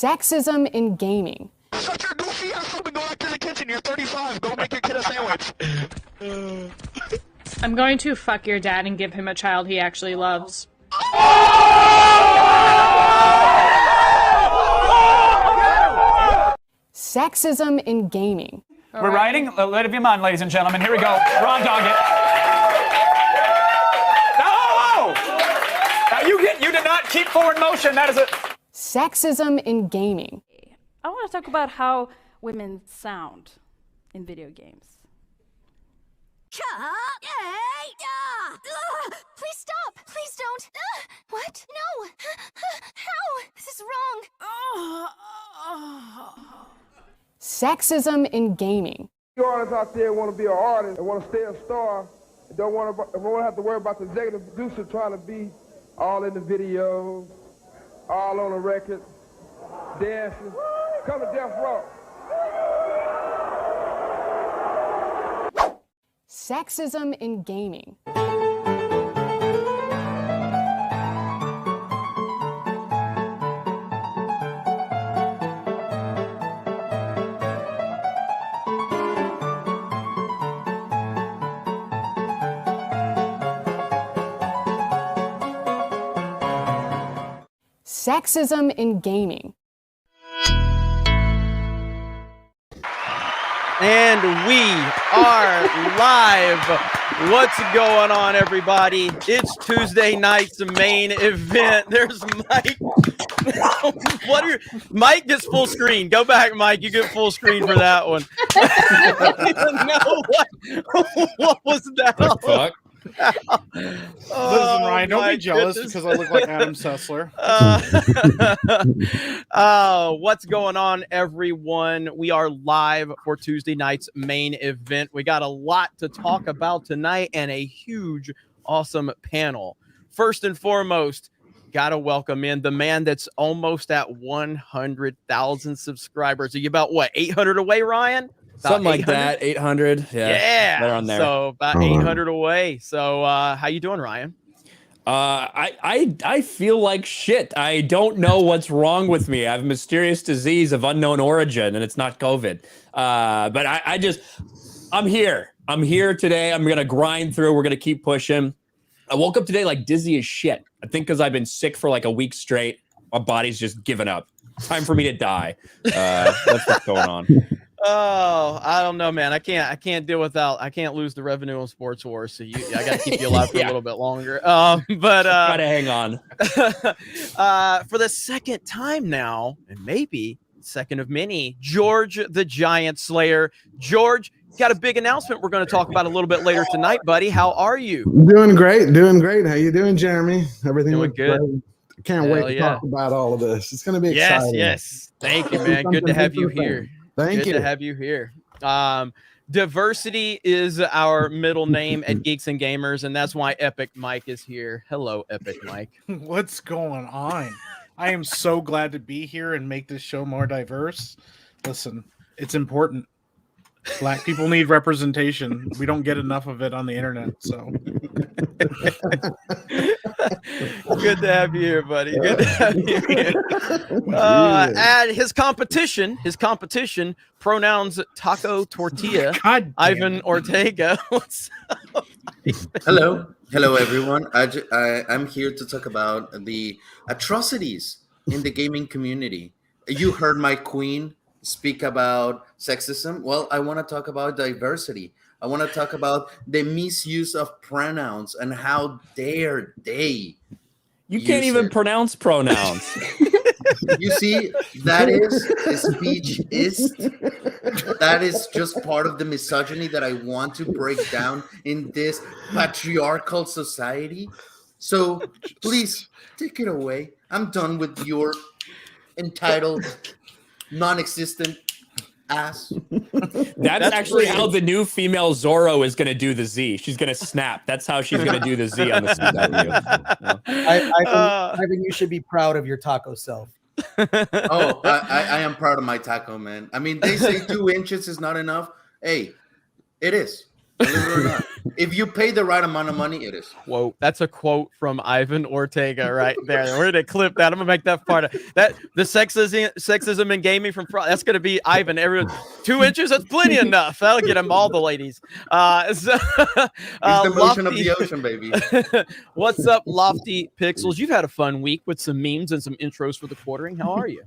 Sexism in gaming. Shut your goofy ass up and go back to the kitchen. You're 35. Go make your kid a sandwich. I'm going to fuck your dad and give him a child he actually loves. Sexism in gaming. We're riding. Let it be mine, ladies and gentlemen. Here we go. Raw dog it. No! You did not keep forward motion. That is it. Sexism in gaming. I want to talk about how women sound in video games. Please stop! Please don't! What? No! How? This is wrong! Sexism in gaming. You artists out there want to be an artist and want to stay a star, and don't want to have to worry about the executive producer trying to be all in the videos, all on the record, dancing. Come to Death Row. Sexism in gaming. Sexism in gaming. And we are live. What's going on, everybody? It's Tuesday night's main event. There's Mike. Mike gets full screen. Go back, Mike. You get full screen for that one. I don't even know what was that? What the fuck? Listen, Ryan, don't be jealous because I look like Adam Sessler. What's going on, everyone? We are live for Tuesday night's main event. We got a lot to talk about tonight and a huge, awesome panel. First and foremost, gotta welcome in the man that's almost at 100,000 subscribers. Are you about, what, 800 away, Ryan? Something like that, 800. Yeah, they're on there. So about 800 away. So how you doing, Ryan? I feel like shit. I don't know what's wrong with me. I have a mysterious disease of unknown origin, and it's not COVID. But I'm here. I'm here today. I'm gonna grind through. We're gonna keep pushing. I woke up today like dizzy as shit. I think because I've been sick for like a week straight. My body's just given up. Time for me to die. That's what's going on. Oh, I don't know, man. I can't deal without. I can't lose the revenue on Sports Wars. So I got to keep you alive for a little bit longer. But try to hang on. For the second time now, and maybe second of many, George the Giant Slayer. George, got a big announcement we're going to talk about a little bit later tonight, buddy. How are you? Doing great. Doing great. How you doing, Jeremy? Everything doing good. Great. Can't wait to talk about all of this. It's going to be exciting. Yes. Thank you, man. Good to have you here. Thank you. Good to have you here. Diversity is our middle name at Geeks and Gamers, and that's why Epic Mike is here. Hello, Epic Mike. What's going on? I am so glad to be here and make this show more diverse. Listen, it's important. Black people need representation. We don't get enough of it on the internet, so. Good to have you here, buddy. Good to have you here. And his competition, pronouns taco tortilla, Ivan Ortega. What's up? Hello, everyone. I'm here to talk about the atrocities in the gaming community. You heard my queen speak about sexism. Well, I want to talk about diversity. I want to talk about the misuse of pronouns and how dare they. You can't even pronounce pronouns. You see, that is speechist. That is just part of the misogyny that I want to break down in this patriarchal society. So please take it away. I'm done with your entitled, non-existent ass. That's actually how the new female Zorro is going to do the Z. She's going to snap. That's how she's going to do the Z on the CW. I think you should be proud of your taco self. Oh, I am proud of my taco, man. I mean, they say 2 inches is not enough. Hey, it is. Believe it or not. If you pay the right amount of money, it is. Whoa, that's a quote from Ivan Ortega right there. We're gonna clip that. I'm gonna make that part of that. The sexism in gaming from that's gonna be Ivan. Everyone, 2 inches. That's plenty enough. That'll get him all the ladies. It's the motion of the ocean, baby. What's up, Lofty Pixels? You've had a fun week with some memes and some intros for the quartering. How are you?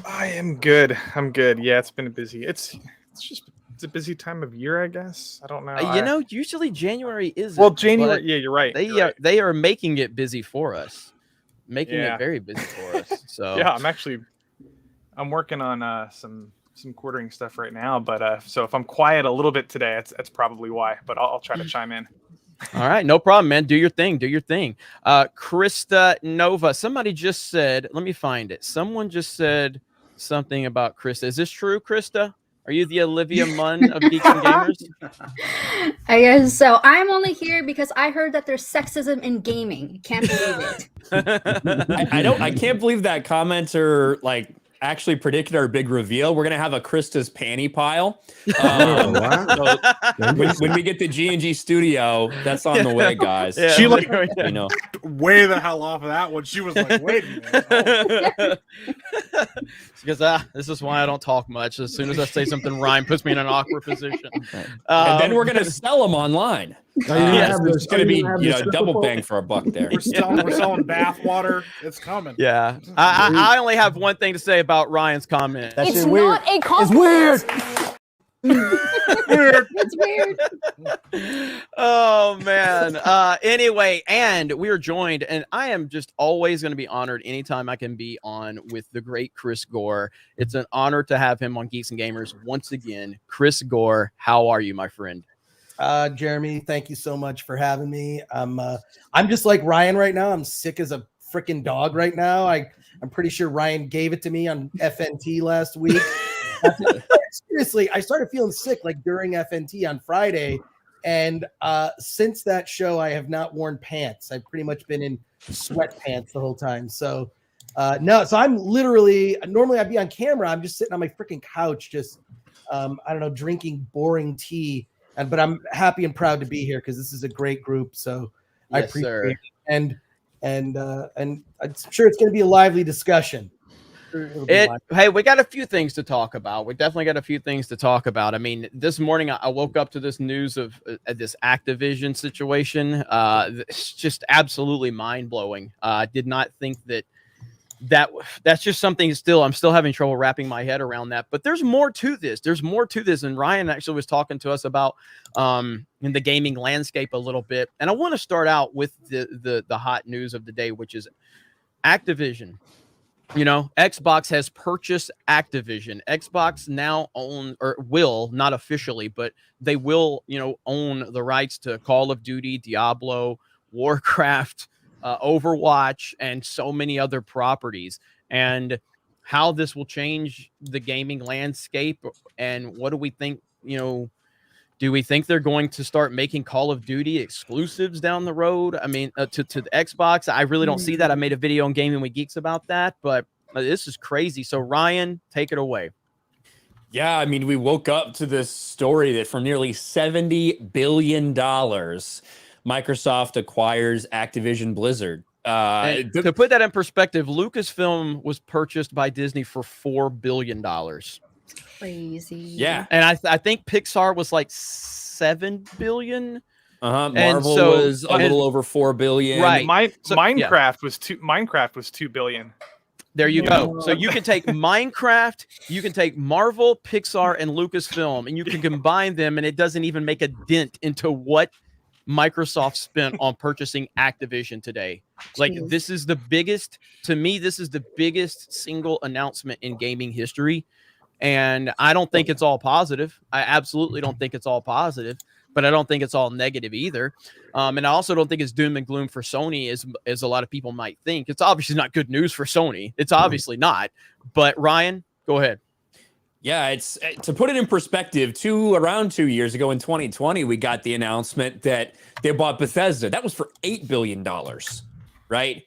I am good. I'm good. Yeah, it's been busy. It's a busy time of year, I guess. I don't know. Usually January isn't. Well, January. Yeah, you're right. They are making it busy for us, making it very busy for us. So yeah, I'm working on some quartering stuff right now. But so if I'm quiet a little bit today, that's probably why. But I'll try to chime in. All right, no problem, man. Do your thing. Do your thing. Krista Nova. Somebody just said. Let me find it. Someone just said something about Krista. Is this true, Krista? Are you the Olivia Munn of Geeks and Gamers? I guess so. I'm only here because I heard that there's sexism in gaming. Can't believe it. I can't believe that commenter actually predicted our big reveal. We're gonna have a Krista's panty pile. So when we get to G&G Studio, that's on the way, guys. Yeah, she way the hell off of that one. She was like, wait a minute. Because this is why I don't talk much. As soon as I say something, Ryan puts me in an awkward position. And then we're gonna sell them online. It's gonna be double bang for a buck there. We're selling bath water. It's coming. Yeah. I only have one thing to say about Ryan's comment. It's not a compliment. It's weird. It's weird. Oh man. Anyway, and we are joined, and I am just always going to be honored anytime I can be on with the great Chris Gore. It's an honor to have him on Geeks and Gamers once again. Chris Gore, how are you, my friend? Jeremy, thank you so much for having me. I'm just like Ryan right now. I'm sick as a freaking dog right now. I'm pretty sure Ryan gave it to me on FNT last week. Seriously, I started feeling sick during FNT on Friday, and since that show, I have not worn pants. I've pretty much been in sweatpants the whole time. So no, so I'm literally normally I'd be on camera. I'm just sitting on my freaking couch, just I don't know, drinking boring tea. But I'm happy and proud to be here because this is a great group. So I appreciate it. And I'm sure it's going to be a lively discussion. Hey, we got a few things to talk about. We definitely got a few things to talk about. I mean, this morning I woke up to this news of this Activision situation. It's just absolutely mind blowing. I did not think that's just something I'm still having trouble wrapping my head around that. But there's more to this. There's more to this. And Ryan actually was talking to us about in the gaming landscape a little bit. And I want to start out with the hot news of the day, which is Activision. Xbox has purchased Activision. Xbox now will, not officially, but they will, own the rights to Call of Duty, Diablo, Warcraft, Overwatch, and so many other properties. And how this will change the gaming landscape, and what do we think? Do we think they're going to start making Call of Duty exclusives down the road? I mean, to the Xbox, I really don't see that. I made a video on Gaming with Geeks about that, but this is crazy. So Ryan, take it away. Yeah, I mean, we woke up to this story that for nearly $70 billion, Microsoft acquires Activision Blizzard. To put that in perspective, Lucasfilm was purchased by Disney for $4 billion. Crazy. Yeah. And I think Pixar was like $7 billion. Marvel was a little over $4 billion. Right. Minecraft was $2 billion. There you go. So you can take Minecraft, you can take Marvel, Pixar, and Lucasfilm, and you can combine them, and it doesn't even make a dent into what Microsoft spent on purchasing Activision today. This is the biggest, to me, this is the biggest single announcement in gaming history. And I don't think it's all positive. I absolutely don't think it's all positive, but I don't think it's all negative either. And I also don't think it's doom and gloom for Sony as a lot of people might think. It's obviously not good news for Sony. It's obviously not. But Ryan, go ahead. Yeah, it's to put it in perspective, around 2 years ago in 2020, we got the announcement that they bought Bethesda. That was for $8 billion, right?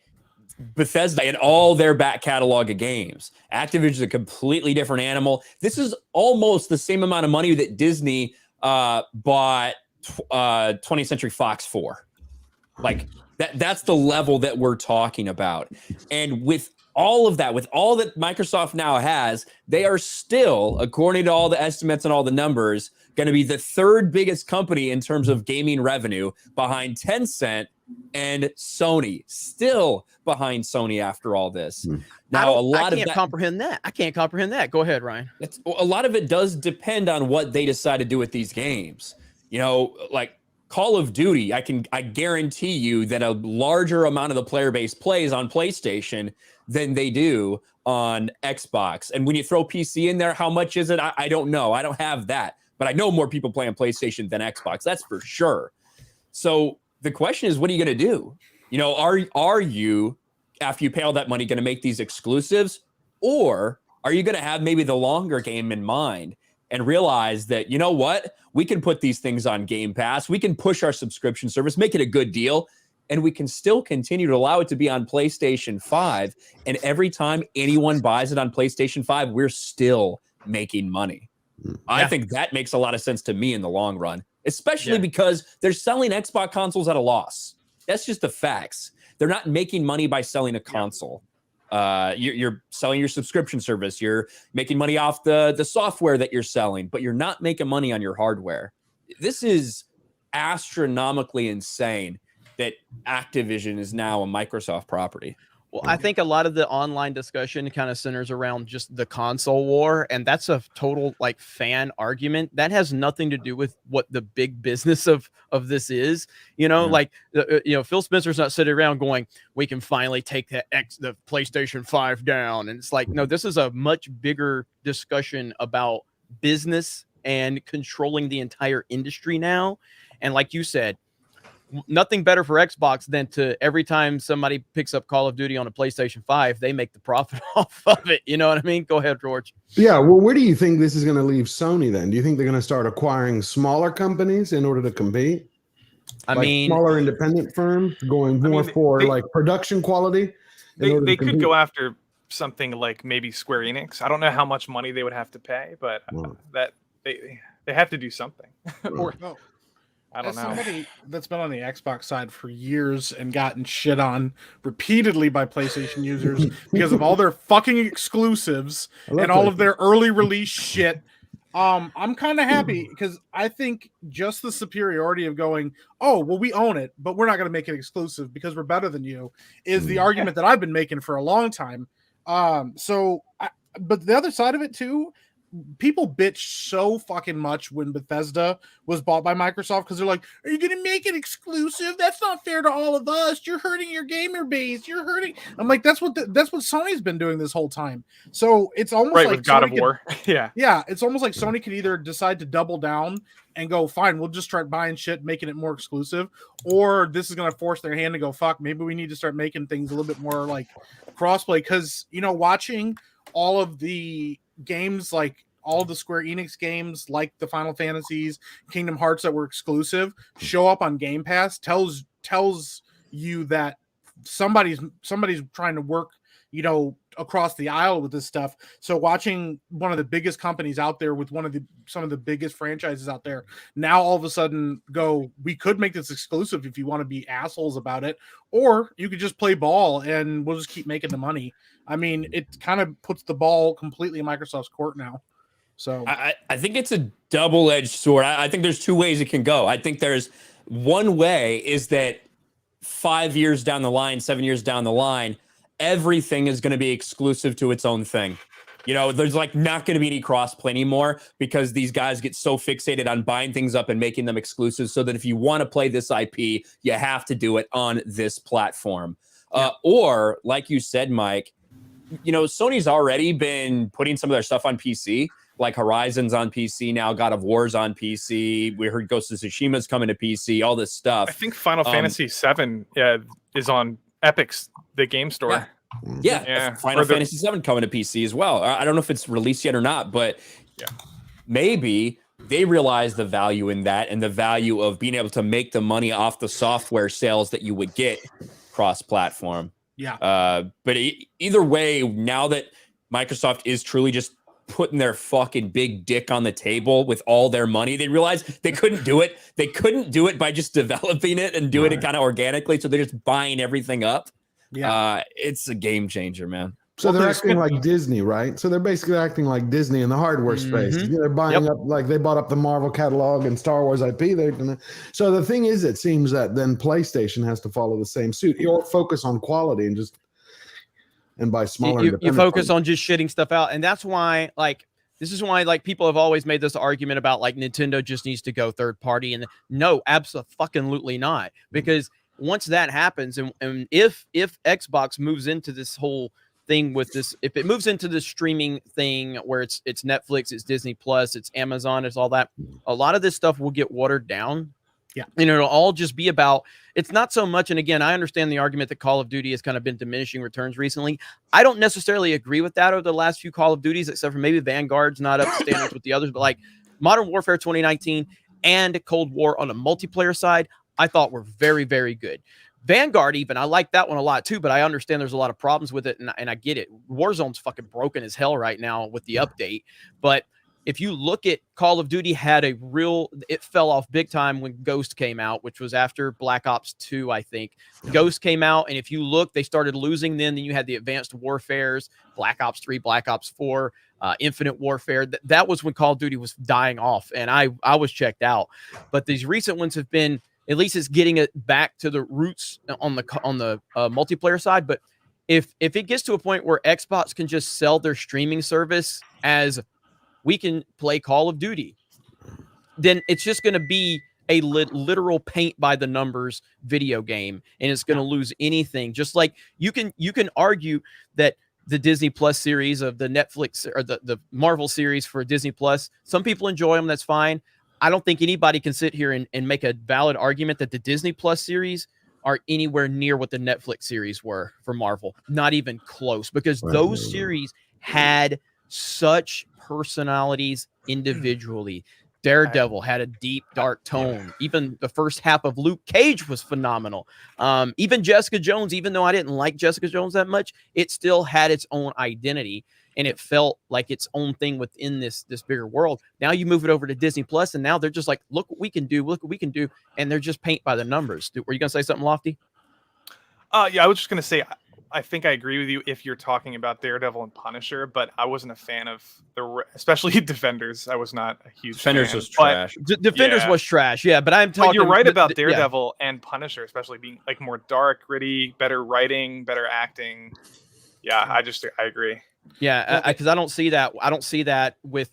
Bethesda and all their back catalog of games. Activision is a completely different animal. This is almost the same amount of money that Disney bought 20th Century Fox 4. Like that's the level that we're talking about. And with all of that, with all that Microsoft now has, they are still, according to all the estimates and all the numbers, going to be the third biggest company in terms of gaming revenue, behind Tencent and Sony. Still behind Sony after all this. Now, I can't comprehend that. I can't comprehend that. Go ahead, Ryan. A lot of it does depend on what they decide to do with these games. You know, like Call of Duty, I guarantee you that a larger amount of the player base plays on PlayStation than they do on Xbox. And when you throw PC in there, how much is it? I don't know. I don't have that. But I know more people play on PlayStation than Xbox. That's for sure. So the question is, what are you going to do? You know, are you, after you pay all that money, going to make these exclusives? Or are you going to have maybe the longer game in mind and realize that, you know what, we can put these things on Game Pass. We can push our subscription service, make it a good deal, and we can still continue to allow it to be on PlayStation 5. And every time anyone buys it on PlayStation 5, we're still making money. I think that makes a lot of sense to me in the long run, especially because they're selling Xbox consoles at a loss. That's just the facts. They're not making money by selling a console. You're selling your subscription service. You're making money off the software that you're selling, but you're not making money on your hardware. This is astronomically insane that Activision is now a Microsoft property. Well, I think a lot of the online discussion kind of centers around just the console war, and that's a total like fan argument. That has nothing to do with what the big business of this is. You know, like Phil Spencer's not sitting around going, "We can finally take the PlayStation 5 down." And it's like, no, this is a much bigger discussion about business and controlling the entire industry now. And like you said, nothing better for Xbox than to every time somebody picks up Call of Duty on a PlayStation 5, they make the profit off of it. You know what I mean? Go ahead, George. Yeah. Well, where do you think this is going to leave Sony then? Do you think they're going to start acquiring smaller companies in order to compete? I mean, smaller independent firms going more for like production quality. They could go after something like maybe Square Enix. I don't know how much money they would have to pay, but that they have to do something. Or I don't know. Somebody that's been on the Xbox side for years and gotten shit on repeatedly by PlayStation users because of all their fucking exclusives and all of their early release shit. I'm kind of happy because I think just the superiority of going, oh, well, we own it, but we're not going to make it exclusive because we're better than you is the argument that I've been making for a long time. But the other side of it too, people bitch so fucking much when Bethesda was bought by Microsoft because they're like, are you going to make it exclusive? That's not fair to all of us. You're hurting your gamer base. You're hurting. I'm like, that's what Sony's been doing this whole time. So it's almost like with God of War. Yeah. It's almost like Sony could either decide to double down and go, fine, we'll just start buying shit, making it more exclusive, or this is going to force their hand to go, fuck, maybe we need to start making things a little bit more like crossplay. Because, watching all of the games, like all the Square Enix games, like the Final Fantasies, Kingdom Hearts that were exclusive, show up on Game Pass, tells you that somebody's trying to work, across the aisle with this stuff. So watching one of the biggest companies out there with some of the biggest franchises out there now all of a sudden go, we could make this exclusive if you want to be assholes about it, or you could just play ball and we'll just keep making the money. I mean, it kind of puts the ball completely in Microsoft's court now. So I think it's a double-edged sword. I think there's two ways it can go. I think there's one way is that 5 years down the line, 7 years down the line, everything is going to be exclusive to its own thing. There's like not going to be any crossplay anymore because these guys get so fixated on buying things up and making them exclusive so that if you want to play this IP, you have to do it on this platform. Or like you said, Mike, Sony's already been putting some of their stuff on PC. Like Horizon's on PC now, God of War's on PC. We heard Ghost of Tsushima's coming to PC, all this stuff. I think Final Fantasy VII is on Epic's the game store. Yeah. Final Fantasy VII coming to PC as well. I don't know if it's released yet or not, but maybe they realize the value in that and the value of being able to make the money off the software sales that you would get cross-platform. Yeah. But either way, now that Microsoft is truly just putting their fucking big dick on the table with all their money. They realized they couldn't do it. They couldn't do it by just developing it and doing it kind of organically. So they're just buying everything up. Yeah. It's a game changer, man. So they're acting like Disney, right? So they're basically acting like Disney in the hardware space. They're buying up, like they bought up the Marvel catalog and Star Wars IP. So the thing is, it seems that then PlayStation has to follow the same suit or focus on quality and buy smaller. You focus on just shitting stuff out, and that's why, like, this is why, like, people have always made this argument about like Nintendo just needs to go third party, and no, absolutely not, because once that happens, and if Xbox moves into this whole thing with this, if it moves into this streaming thing where it's Netflix, it's Disney Plus, it's Amazon, it's all that, a lot of this stuff will get watered down. Yeah. And it'll all just be about, it's not so much, and again, I understand the argument that Call of Duty has kind of been diminishing returns recently. I don't necessarily agree with that over the last few Call of Duties, except for maybe Vanguard's not up to standards with the others, but like Modern Warfare 2019 and Cold War on a multiplayer side, I thought were very, very good. Vanguard, even, I like that one a lot too, but I understand there's a lot of problems with it, and I get it. Warzone's fucking broken as hell right now with the update, but if you look at Call of Duty, it fell off big time when Ghost came out, which was after Black Ops 2, I think. Ghost came out, and if you look, they started losing then you had the Advanced Warfares, Black Ops 3, Black Ops 4, Infinite Warfare. That was when Call of Duty was dying off, and I was checked out. But these recent ones have been, at least it's getting it back to the roots on the multiplayer side. But if it gets to a point where Xbox can just sell their streaming service as we can play Call of Duty, then it's just going to be a literal paint by the numbers video game, and it's going to lose anything. Just like you can argue that the Disney Plus series of the Netflix or the Marvel series for Disney Plus, some people enjoy them. That's fine. I don't think anybody can sit here and make a valid argument that the Disney Plus series are anywhere near what the Netflix series were for Marvel. Not even close, because those series had such personalities individually. Daredevil had a deep, dark tone. Even the first half of Luke Cage was phenomenal. Even Jessica Jones, even though I didn't like Jessica Jones that much, it still had its own identity, and it felt like its own thing within this bigger world. Now you move it over to Disney Plus, and now they're just like, look what we can do, and they're just paint by the numbers. Were you gonna say something, Lofty? Yeah, I was just gonna say, I think I agree with you if you're talking about Daredevil and Punisher, but I wasn't a fan of especially Defenders. I was not a huge Defenders fan, was trash. Defenders was trash, yeah. But I'm talking. But you're right about Daredevil and Punisher, especially being like more dark, gritty, better writing, better acting. Yeah, I agree. Yeah, because I don't see that. I don't see that with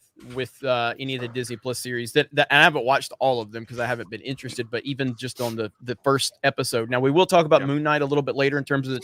any of the Disney Plus series. That and I haven't watched all of them because I haven't been interested. But even just on the first episode. Now we will talk about Moon Knight a little bit later in terms of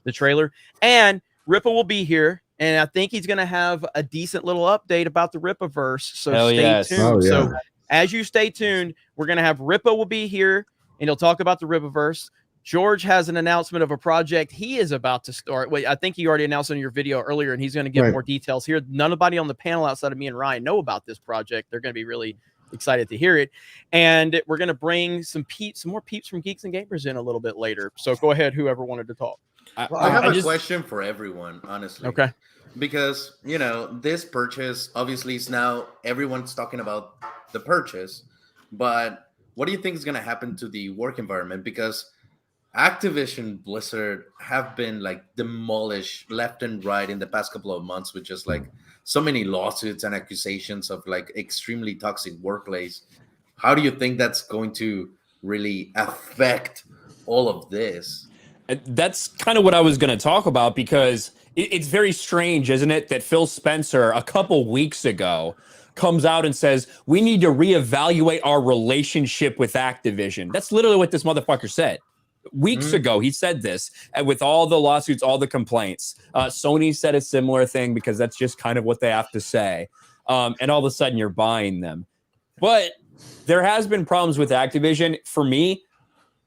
the trailer. And Rippa will be here, and I think he's going to have a decent little update about the Rippaverse. So stay tuned. So as you stay tuned, we're going to have Rippa will be here, and he'll talk about the Rippaverse. George has an announcement of a project he is about to start. Wait, I think you already announced on your video earlier, and he's going to give more details here. Nobody on the panel outside of me and Ryan know about this project. They're going to be really excited to hear it. And we're going to bring some more peeps from Geeks and Gamers in a little bit later. So go ahead, whoever wanted to talk. I have a question for everyone, honestly. Okay. Because, this purchase, obviously, is now everyone's talking about the purchase. But what do you think is going to happen to the work environment? Because Activision Blizzard have been like demolished left and right in the past couple of months with just like so many lawsuits and accusations of like extremely toxic workplace. How do you think that's going to really affect all of this? That's kind of what I was going to talk about, because it's very strange, isn't it, that Phil Spencer a couple weeks ago comes out and says, we need to reevaluate our relationship with Activision. That's literally what this motherfucker said. Weeks ago, he said this, and with all the lawsuits, all the complaints. Sony said a similar thing because that's just kind of what they have to say. And all of a sudden, you're buying them. But there has been problems with Activision. For me,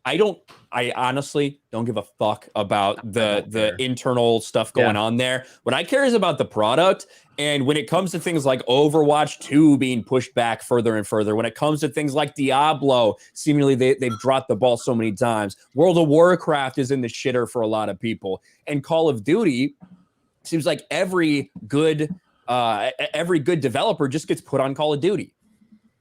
I honestly don't give a fuck about the internal stuff going on there. What I care is about the product. And when it comes to things like Overwatch 2 being pushed back further and further, when it comes to things like Diablo, seemingly they've dropped the ball so many times. World of Warcraft is in the shitter for a lot of people. And Call of Duty seems like every good every good developer just gets put on Call of Duty.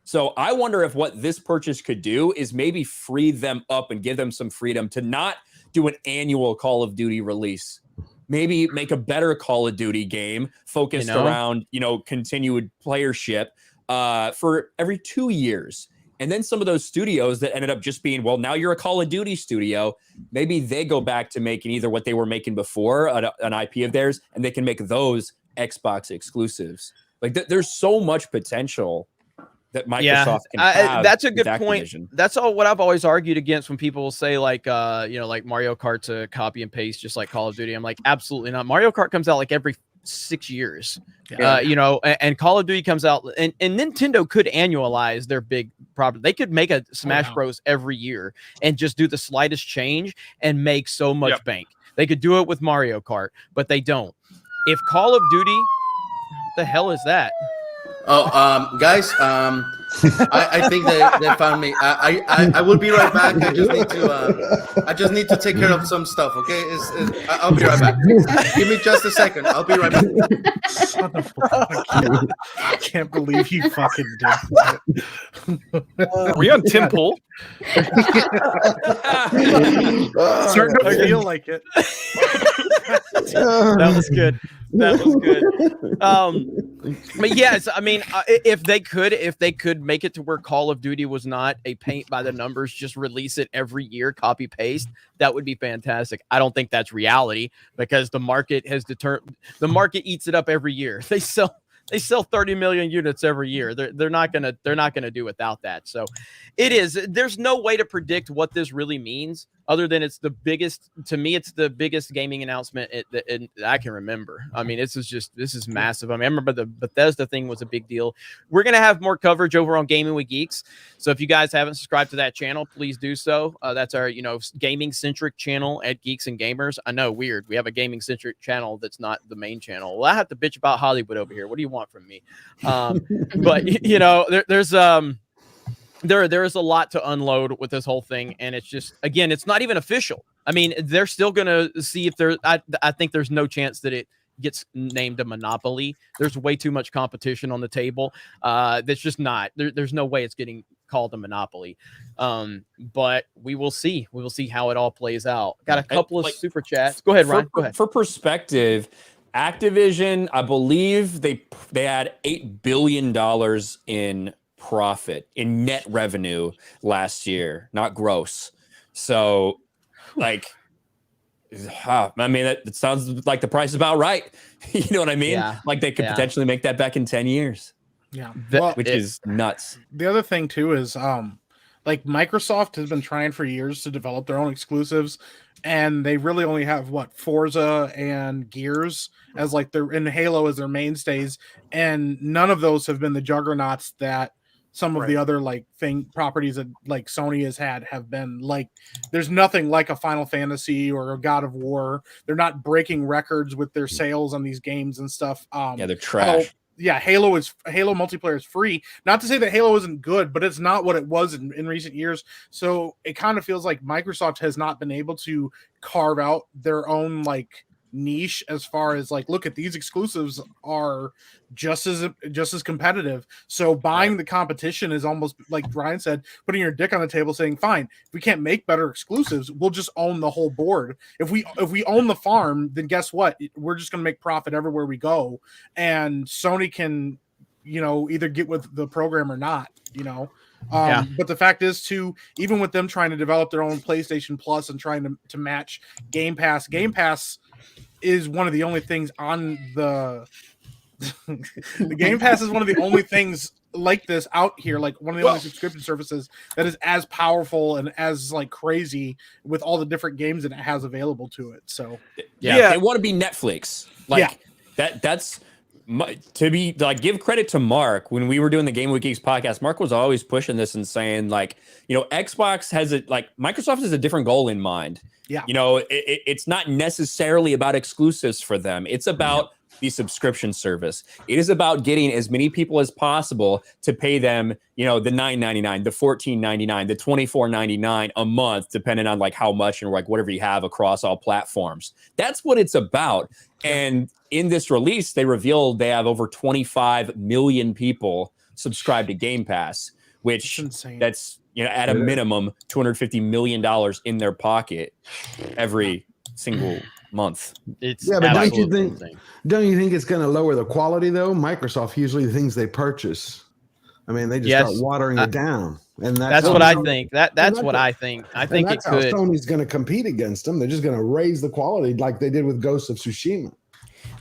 So I wonder if what this purchase could do is maybe free them up and give them some freedom to not do an annual Call of Duty release. Maybe make a better Call of Duty game focused around, continued playership for every 2 years. And then some of those studios that ended up just being, well, now you're a Call of Duty studio. Maybe they go back to making either what they were making before, an IP of theirs, and they can make those Xbox exclusives. Like there's so much potential that Microsoft can have. That's a good with point. Activision. That's all what I've always argued against when people say like Mario Kart's a copy and paste just like Call of Duty. I'm like, absolutely not. Mario Kart comes out like every 6 years. And Call of Duty comes out, and Nintendo could annualize their big property. They could make a Smash Bros every year and just do the slightest change and make so much bank. They could do it with Mario Kart, but they don't. If Call of Duty, what the hell is that? Oh, guys, I think they found me. I will be right back. I just need to take care of some stuff. Okay, I'll be right back. Give me just a second. I'll be right back. Son of a I can't believe you fucking did that. Are we on Tim Pool? Starting to feel like it. That was good. That was good. But yes, I mean, if they could make it to where Call of Duty was not a paint by the numbers, just release it every year, copy paste, that would be fantastic. I don't think that's reality because the market has determined the market eats it up every year. They sell 30 million units every year. They're not gonna do without that. So it is. There's no way to predict what this really means other than it's the biggest. To me, it's the biggest gaming announcement that I can remember. I mean, this is massive. I mean, I remember the Bethesda thing was a big deal. We're gonna have more coverage over on Gaming with Geeks. So if you guys haven't subscribed to that channel, please do so. That's our gaming centric channel at Geeks and Gamers. I know, weird. We have a gaming centric channel that's not the main channel. Well, I have to bitch about Hollywood over here. What do you want from me? But there is a lot to unload with this whole thing, and it's just, again, it's not even official. I mean, they're still gonna see if there. I think there's no chance that it gets named a monopoly. There's way too much competition on the table. That's just not. There's no way it's getting called a monopoly. But we will see. We will see how it all plays out. Got a couple of super chats. Go ahead, Ryan. Go ahead. For perspective, Activision, I believe they had $8 billion in profit, in net revenue last year, not gross. So, I mean, it sounds like the price is about right. You know what I mean? Yeah. Like they could potentially make that back in 10 years. Yeah. Which is nuts. The other thing too is like Microsoft has been trying for years to develop their own exclusives, and they really only have Forza and Gears as like and Halo as their mainstays, and none of those have been the juggernauts that some of the other properties that like Sony has have been. Like there's nothing like a Final Fantasy or a God of War. They're not breaking records with their sales on these games and stuff. They're trash. Halo multiplayer is free. Not to say that Halo isn't good, but it's not what it was in recent years. So it kind of feels like Microsoft has not been able to carve out their own niche as far as look at these exclusives are just as competitive. So buying the competition is almost like Ryan said, putting your dick on the table saying, fine, if we can't make better exclusives, we'll just own the whole board. If we own the farm, then guess what? We're just going to make profit everywhere we go. And Sony can, either get with the program or not, But the fact is too, even with them trying to develop their own PlayStation Plus and trying to match Game Pass is one of the only things on the Game Pass is one of the only things like this out here, like one of the only subscription services that is as powerful and as crazy with all the different games that it has available to it. So they want to be Netflix. That's to be give credit to Mark. When we were doing the Game with Geeks podcast, Mark was always pushing this and saying Xbox has Microsoft has a different goal in mind. Yeah. It's not necessarily about exclusives for them. It's about the subscription service. It is about getting as many people as possible to pay them, the $9.99, the $14.99, the $24.99 a month, depending on like how much and like whatever you have across all platforms. That's what it's about. And in this release, they revealed they have over 25 million people subscribed to Game Pass, which that's at a minimum $250 million in their pocket every single month. It's but don't you think it's going to lower the quality though? Microsoft usually the things they purchase, I mean, they just start watering it down, and that's what I think. That's what I think. I think that's it could. How Sony's going to compete against them. They're just going to raise the quality like they did with Ghost of Tsushima.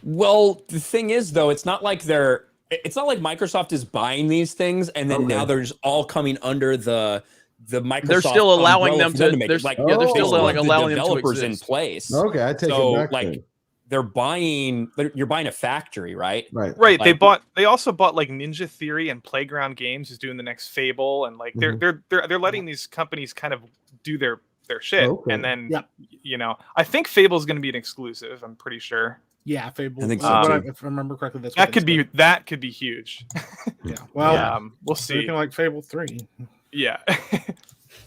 Well, the thing is, though, it's not like Microsoft is buying these things and then now they're just all coming under the Microsoft. They're still allowing them to. They're still allowing them to developers in place. Okay, I take it back. They're buying. You're buying a factory, right? Right. They also bought like Ninja Theory and Playground Games is doing the next Fable, and like they're letting these companies kind of do their shit, and then I think Fable is going to be an exclusive. I'm pretty sure. Yeah, Fable. I think so too. If I remember correctly, that could be huge. Yeah. Well, we'll see. Anything like Fable 3. Yeah.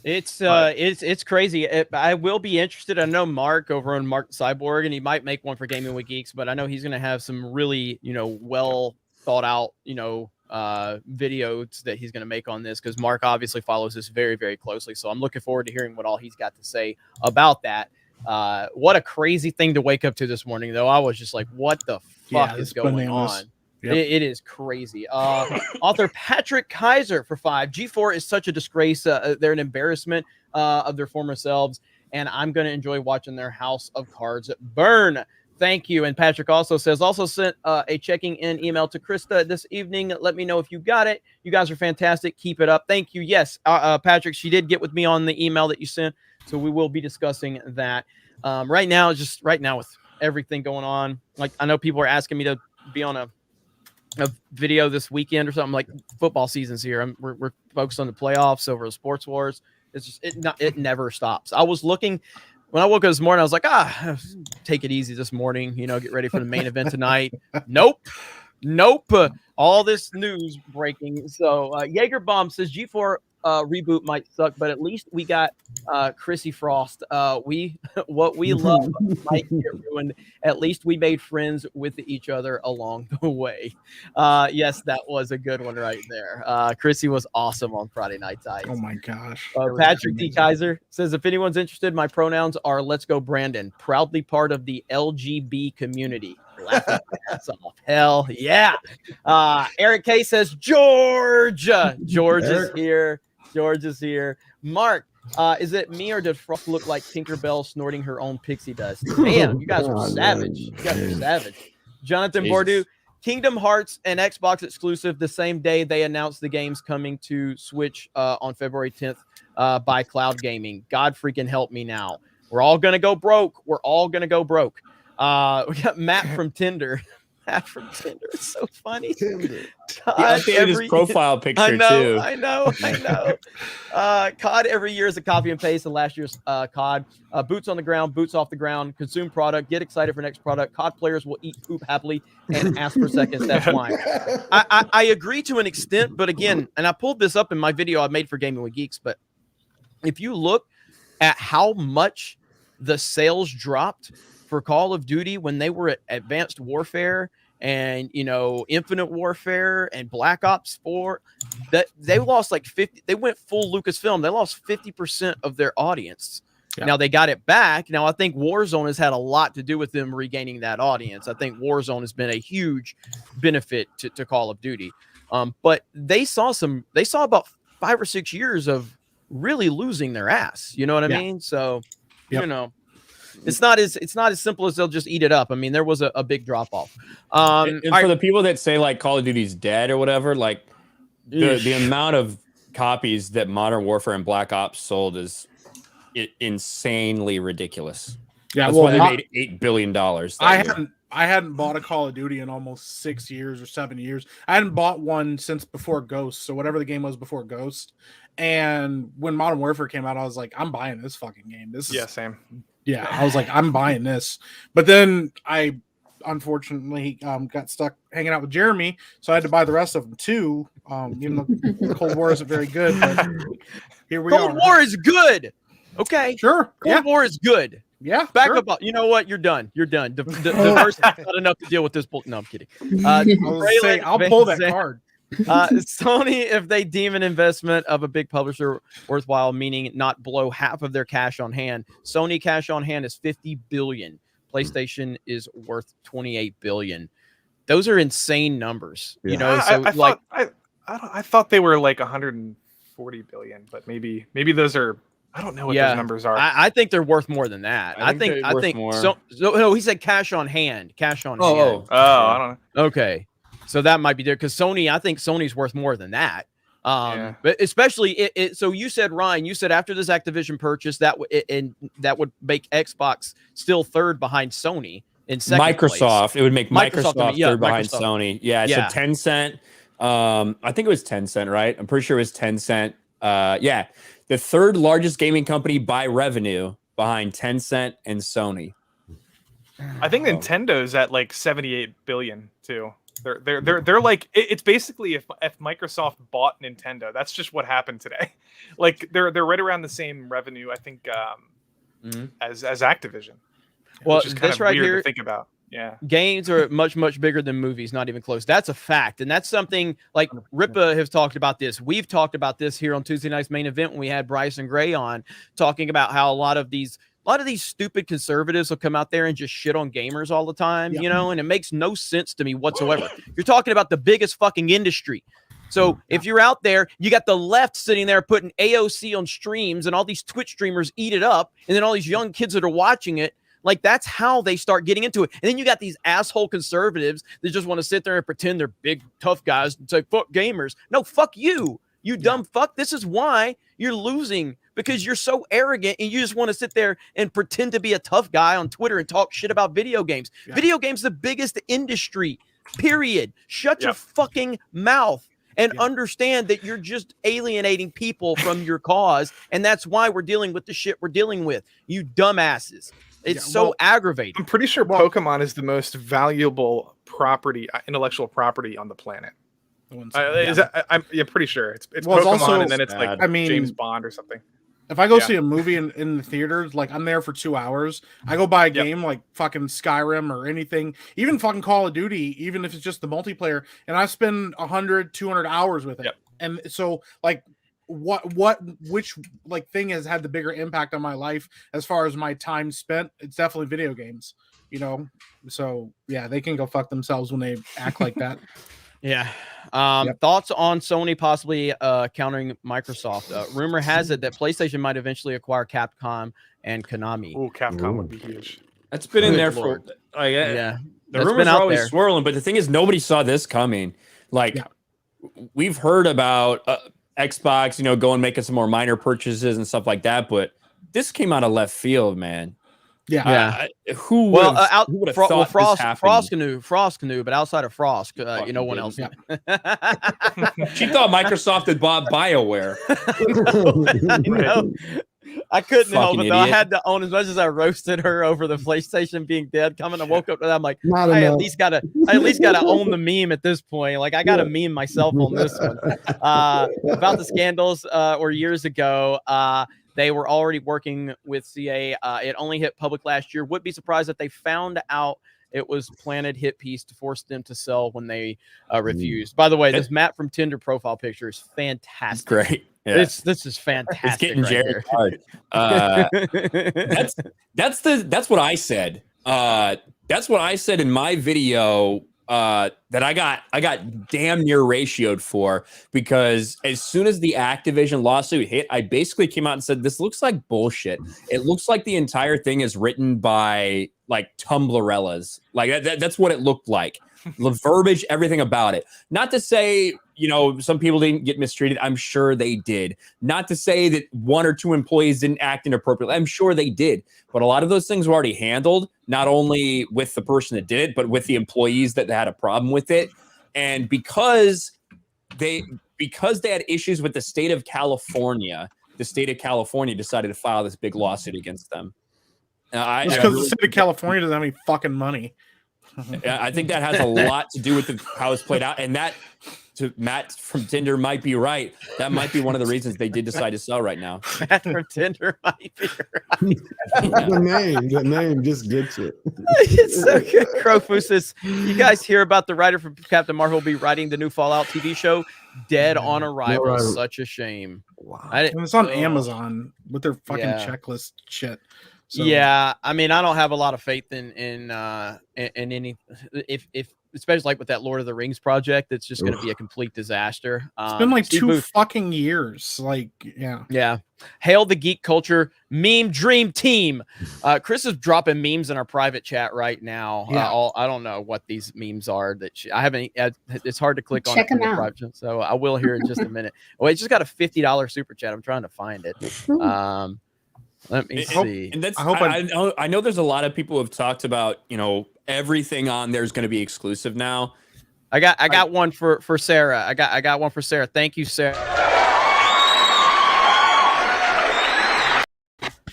It's crazy. I will be interested. I know Mark over on Mark Cyborg, and he might make one for Gaming with Geeks, but I know he's going to have some really, well thought out, videos that he's going to make on this, because Mark obviously follows this very, very closely. So I'm looking forward to hearing what all he's got to say about that. What a crazy thing to wake up to this morning, though. I was just like, what the fuck is going on? Yep. It is crazy. Author Patrick Kaiser for 5. G4 is such a disgrace. They're an embarrassment of their former selves, and I'm going to enjoy watching their house of cards burn. Thank you. And Patrick also sent a checking in email to Krista this evening. Let me know if you got it. You guys are fantastic. Keep it up. Thank you. Yes, Patrick, she did get with me on the email that you sent, so we will be discussing that. Right now with everything going on, like I know people are asking me to be on a video this weekend or something. Like football season's here. We're focused on the playoffs over the sports wars. It's just it never stops. I was looking when I woke up this morning. I was like, take it easy this morning. Get ready for the main event tonight. Nope. All this news breaking. So Jaegerbomb says G4 reboot might suck, but at least we got Chrissy Frost. What we love might get ruined. At least we made friends with each other along the way. Yes, that was a good one right there. Chrissy was awesome on Friday Night's Ice. Oh my gosh. Patrick D. Kaiser says, if anyone's interested, my pronouns are Let's Go Brandon, proudly part of the LGB community. Laughing my ass off. Hell yeah. Eric K says, George is here. George is here. Mark, is it me or did Frost look like Tinkerbell snorting her own pixie dust? Man, you guys were savage. Jonathan Bordeaux, Kingdom Hearts and Xbox exclusive the same day they announced the game's coming to Switch on February 10th by Cloud Gaming. God freaking help me now. We're all going to go broke. We got Matt from Tinder. It's so funny. I updated his profile picture too. I know. COD every year is a copy and paste of last year's COD. Boots on the ground, boots off the ground. Consume product, get excited for next product. COD players will eat poop happily and ask for seconds. That's why. I agree to an extent, but again, and I pulled this up in my video I made for Gaming with Geeks, but if you look at how much the sales dropped for Call of Duty when they were at Advanced Warfare and Infinite Warfare and Black Ops 4, that they lost like 50. They went full Lucasfilm. They lost 50% of their audience. Yeah. Now they got it back. Now I think Warzone has had a lot to do with them regaining that audience. I think Warzone has been a huge benefit to Call of Duty. But they saw about 5 or 6 years of really losing their ass. You know what I mean? So it's not as simple as they'll just eat it up. I mean, there was a big drop off. And for the people that say like Call of Duty's dead or whatever, like the amount of copies that Modern Warfare and Black Ops sold is insanely ridiculous. Yeah, that's why they made $8 billion. I hadn't bought a Call of Duty in almost 6 years or 7 years. I hadn't bought one since before Ghost, so whatever the game was before Ghost. And when Modern Warfare came out, I was like, I'm buying this fucking game. Same. Yeah, I was like, I'm buying this. But then I unfortunately got stuck hanging out with Jeremy, so I had to buy the rest of them too. Even though Cold War isn't very good, but here we are. Cold War is good. Okay, sure. Cold War is good. Yeah, back sure. up. You know what? You're done. You're done. The first not enough to deal with this. No, I'm kidding. I'll pull that card. Sony, if they deem an investment of a big publisher worthwhile, meaning not below half of their cash on hand, Sony cash on hand is $50 billion. PlayStation is worth $28 billion. Those are insane numbers. Yeah. You know, I thought they were like 140 billion, but maybe those are. I don't know what those numbers are. I think they're worth more than that. I think more. So no, he said cash on hand. Cash on hand. I don't know. Okay. So that might be there because Sony, I think Sony's worth more than that. But especially so you said, Ryan, you said after this Activision purchase that would make Xbox still third behind Sony in second Microsoft. place. It would make Microsoft third behind Microsoft. Sony. Yeah. So Tencent. I think it was Tencent, right? I'm pretty sure it was Tencent. Yeah. The third largest gaming company by revenue behind Tencent and Sony. I think Nintendo's at like 78 billion too. They're like it's basically if Microsoft bought Nintendo, that's just what happened today. Like they're right around the same revenue, I think, as Activision. Well, which is kind this of right weird here, to think about. Yeah, games are much bigger than movies, not even close. That's a fact, and that's something like Ripa has talked about this. We've talked about this here on Tuesday night's main event when we had Bryson Gray on, talking about how a lot of these stupid conservatives will come out there and just shit on gamers all the time, you know, and it makes no sense to me whatsoever. You're talking about the biggest fucking industry. So if you're out there, you got the left sitting there putting AOC on streams and all these Twitch streamers eat it up, and then all these young kids that are watching it. Like, that's how they start getting into it. And then you got these asshole conservatives that just want to sit there and pretend they're big, tough guys and say, fuck gamers. No, fuck you, you dumb fuck. This is why you're losing, because you're so arrogant and you just want to sit there and pretend to be a tough guy on Twitter and talk shit about video games. Yeah. Video games, the biggest industry, period. Shut your fucking mouth. And understand that you're just alienating people from your cause. And that's why we're dealing with the shit we're dealing with. You dumbasses. It's so aggravating. I'm pretty sure Pokemon is the most valuable property, intellectual property on the planet. I'm pretty sure it's Pokemon, also, and then it's like James Bond or something. If I go see a movie in the theaters, like I'm there for 2 hours, I go buy a game like fucking Skyrim or anything, even fucking Call of Duty, even if it's just the multiplayer, and I spend 100, 200 hours with it. And so like which like thing has had the bigger impact on my life as far as my time spent? It's definitely video games, you know? So yeah, they can go fuck themselves when they act like that. Yeah. Thoughts on Sony possibly countering Microsoft? Rumor has it that PlayStation might eventually acquire Capcom and Konami. Oh, Capcom would be huge. That's been in there for the rumors are always swirling, but the thing is, nobody saw this coming. Like we've heard about Xbox, you know, going making some more minor purchases and stuff like that, but this came out of left field, man. Who would have thought Frost knew, but outside of Frost, no one else. She thought Microsoft had bought BioWare. I couldn't help it though. I had to own, as much as I roasted her over the PlayStation being dead coming. I woke up to that. I'm like, I at least gotta own the meme at this point. Like I gotta meme myself on this one. About the scandals or years ago. They were already working with CA. It only hit public last year. Would be surprised if they found out it was planted hit piece to force them to sell when they refused. By the way, this Matt from Tinder profile picture is fantastic. Great. Yeah. This is fantastic. It's getting Jared hard. That's what I said. That's what I said in my video. That I got damn near ratioed for, because as soon as the Activision lawsuit hit, I basically came out and said, this looks like bullshit. It looks like the entire thing is written by like Tumblrellas. Like that's what it looked like. The verbiage, everything about it. Not to say, you know, some people didn't get mistreated. I'm sure they did. Not to say that one or two employees didn't act inappropriately. I'm sure they did. But a lot of those things were already handled, not only with the person that did it, but with the employees that had a problem with it. And because they had issues with the state of California decided to file this big lawsuit against them. Because the state of California doesn't have any fucking money. I think that has a lot to do with how it's played out, and that, to Matt from Tinder might be right. That might be one of the reasons they did decide to sell right now. Matt from Tinder might be right. The name just gets it. It's so good. Crowfoo says, you guys hear about the writer from Captain Marvel will be writing the new Fallout TV show? Dead on arrival. No, Such a shame. Wow. And it's on Amazon with their fucking checklist shit. So. Yeah, I mean, I don't have a lot of faith in any if especially like with that Lord of the Rings project, it's just going to be a complete disaster. It's been like two fucking years. Like, yeah. Hail the geek culture meme dream team. Chris is dropping memes in our private chat right now. Yeah. I don't know what these memes are that I haven't. It's hard to click on. Check them out. Private, so I will here in just a minute. Well, it just got a $50 super chat. I'm trying to find it. Let me see. And that's I know there's a lot of people who have talked about, everything on there is going to be exclusive now. I got one for Sarah. I got one for Sarah. Thank you, Sarah.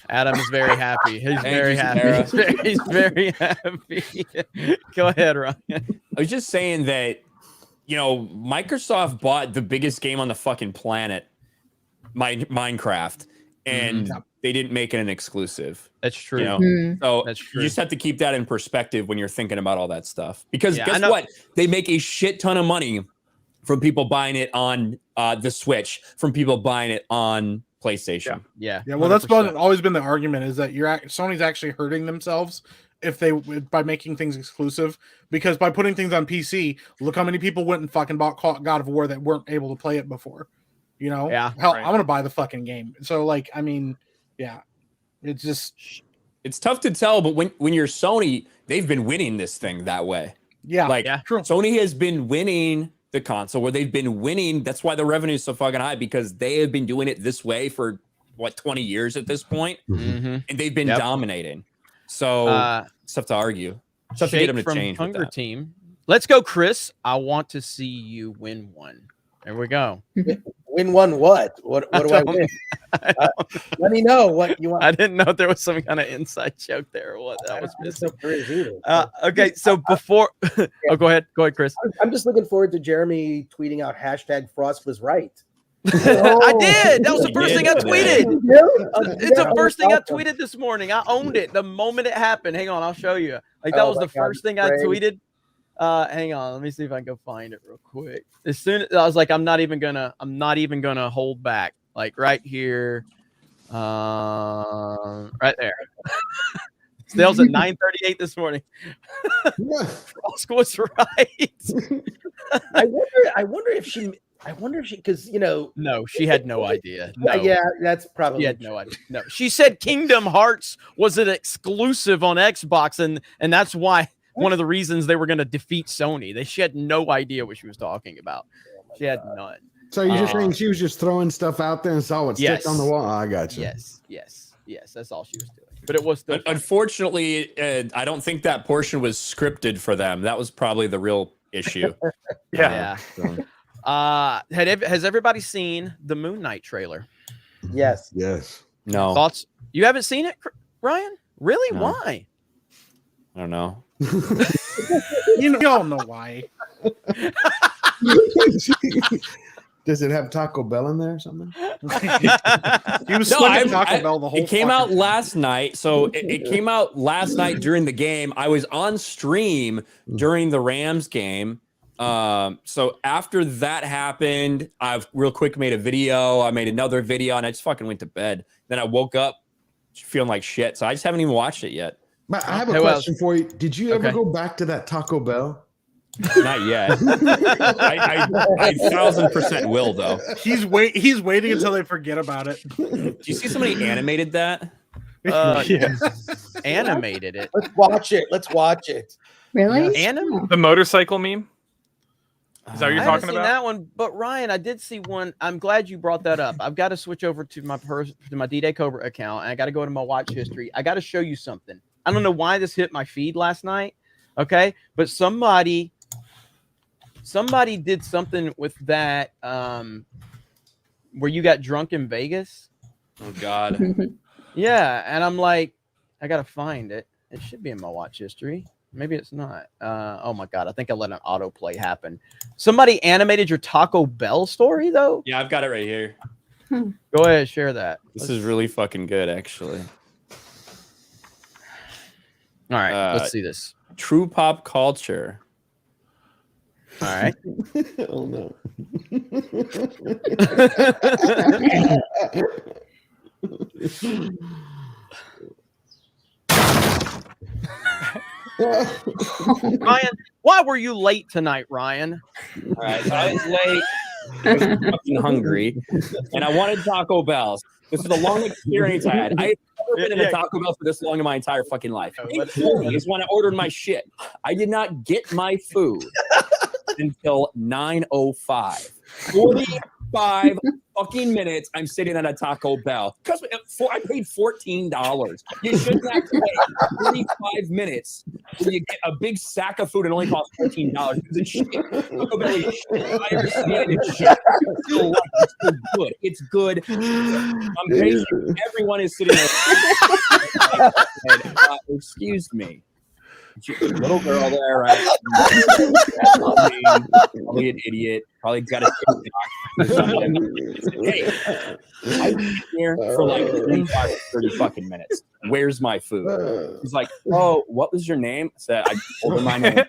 Adam is very happy. He's very happy. He's very happy. Go ahead, Ryan. I was just saying that, Microsoft bought the biggest game on the fucking planet, Minecraft, and they didn't make it an exclusive. That's true. So that's true. You just have to keep that in perspective when you're thinking about all that stuff. Because guess what? They make a shit ton of money from people buying it on the Switch, from people buying it on PlayStation. Yeah. Well, that's always been the argument, is that Sony's actually hurting themselves by making things exclusive, because by putting things on PC, look how many people went and fucking bought God of War that weren't able to play it before. Hell, I'm gonna buy the fucking game. So it's just, it's tough to tell, but when you're Sony, they've been winning this thing that way. True. Sony has been winning the console where they've been winning. That's why the revenue is so fucking high, because they have been doing it this way for 20 years at this point, and they've been dominating. So it's tough to argue. It's tough to get them to change. Hunger Team. Let's go, Chris. I want to see you win one. There we go. Win one what? What do I win? Let me know what you want. I didn't know if there was some kind of inside joke there or what that was missing. Okay, so before go ahead, Chris. I'm just looking forward to Jeremy tweeting out #Frost was right. I did. That was the first thing I tweeted. It's the first thing I tweeted this morning. I owned it the moment it happened. Hang on, I'll show you. That was the first thing I tweeted. Hang on, let me see if I can go find it real quick. As soon as I was like, I'm not even gonna hold back. Like right here, right there. Sales at 9:38 this morning. Frost was right. I wonder if she, because No, she had no idea. No. Yeah, that's probably. She had no idea. No, she said Kingdom Hearts was an exclusive on Xbox, and that's why. One of the reasons they were going to defeat Sony. She had no idea what she was talking about. She had none. So you're just saying she was just throwing stuff out there and saw what stick on the wall? I got you. Yes. That's all she was doing. But it was still unfortunately, I don't think that portion was scripted for them. That was probably the real issue. Yeah. Has everybody seen the Moon Knight trailer? Yes. No. Thoughts? You haven't seen it, Ryan? Really? No. Why? I don't know. You all know why. Does it have Taco Bell in there or something? He was Taco Bell the whole. It came out last night, so it came out last night during the game. I was on stream during the Rams game. So after that happened, I real quick made a video. I made another video, and I just fucking went to bed. Then I woke up feeling like shit. So I just haven't even watched it yet. But I have a question for you. Did you ever go back to that Taco Bell? Not yet. I 1000% will though. He's waiting until they forget about it. Do you see somebody animated that? Animated it. Let's watch it. Really? The motorcycle meme? Is that what you're talking about? That one, but Ryan, I did see one. I'm glad you brought that up. I've got to switch over to my D-Day Cobra account, and I got to go to my watch history. I got to show you something. I don't know why this hit my feed last night. Okay, but somebody did something with that where you got drunk in Vegas. Oh God. Yeah, and I'm like, I gotta find it. It should be in my watch history. Maybe it's not. Oh my god, I think I let an autoplay happen. Somebody animated your Taco Bell story though? Yeah, I've got it right here. Go ahead, share that. This is really fucking good, actually. All right, let's see this. True pop culture. All right. Oh no. Ryan, why were you late tonight, Ryan? All right, so I was late. I was fucking hungry, and I wanted Taco Bell. This is the longest experience I had. I had never been in a Taco Bell for this long in my entire fucking life. 8:40 is when I ordered my shit. I did not get my food until 9:05. 45 fucking minutes I'm sitting at a Taco Bell. Because I paid $14. You shouldn't have to wait 45 minutes when you get a big sack of food and only costs $14. Because it's shit. Taco Bell is shit. I understand it's shit. It's still good. It's good. I'm patient. Everyone is sitting there. Excuse me. Little girl there, right? Probably an idiot. Probably got a hey, I've been here for like 25 or 30 fucking minutes. Where's my food? He's like, oh, what was your name? I said, I told her my name.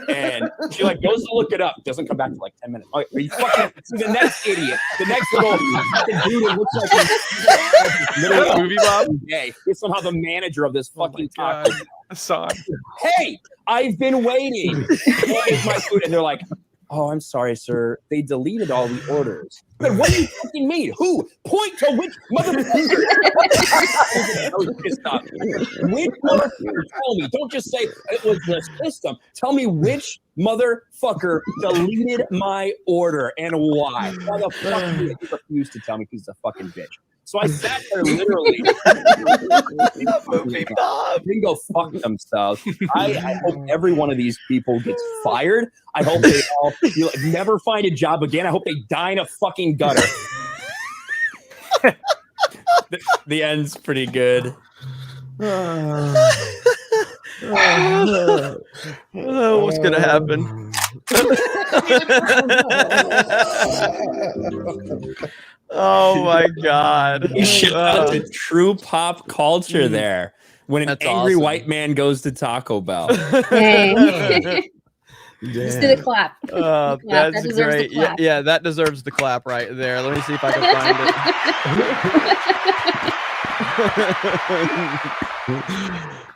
And she like goes to look it up. Doesn't come back for like 10 minutes. Like, are you fucking see the next idiot? The next little dude who looks like a movie Bob. Hey, he's somehow the manager of this fucking taco. Hey, I've been waiting. What is my food? And they're like, oh, I'm sorry, sir. They deleted all the orders. But what do you fucking mean? Who? Point to which motherfucker. I was pissed off. Which motherfucker? Tell me. Don't just say it was the system. Tell me which motherfucker deleted my order and why. Why the fuck did he refuse to tell me because he's a fucking bitch? So I sat there literally. They can go fuck themselves. I hope every one of these people gets fired. I hope they all never find a job again. I hope they die in a fucking gutter. The end's pretty good. What's gonna happen? Oh my god! You shout out to true pop culture there. When an angry white man goes to Taco Bell. Hey. Just do the clap. That's that deserves great. the clap. Yeah, that deserves the clap right there. Let me see if I can find it.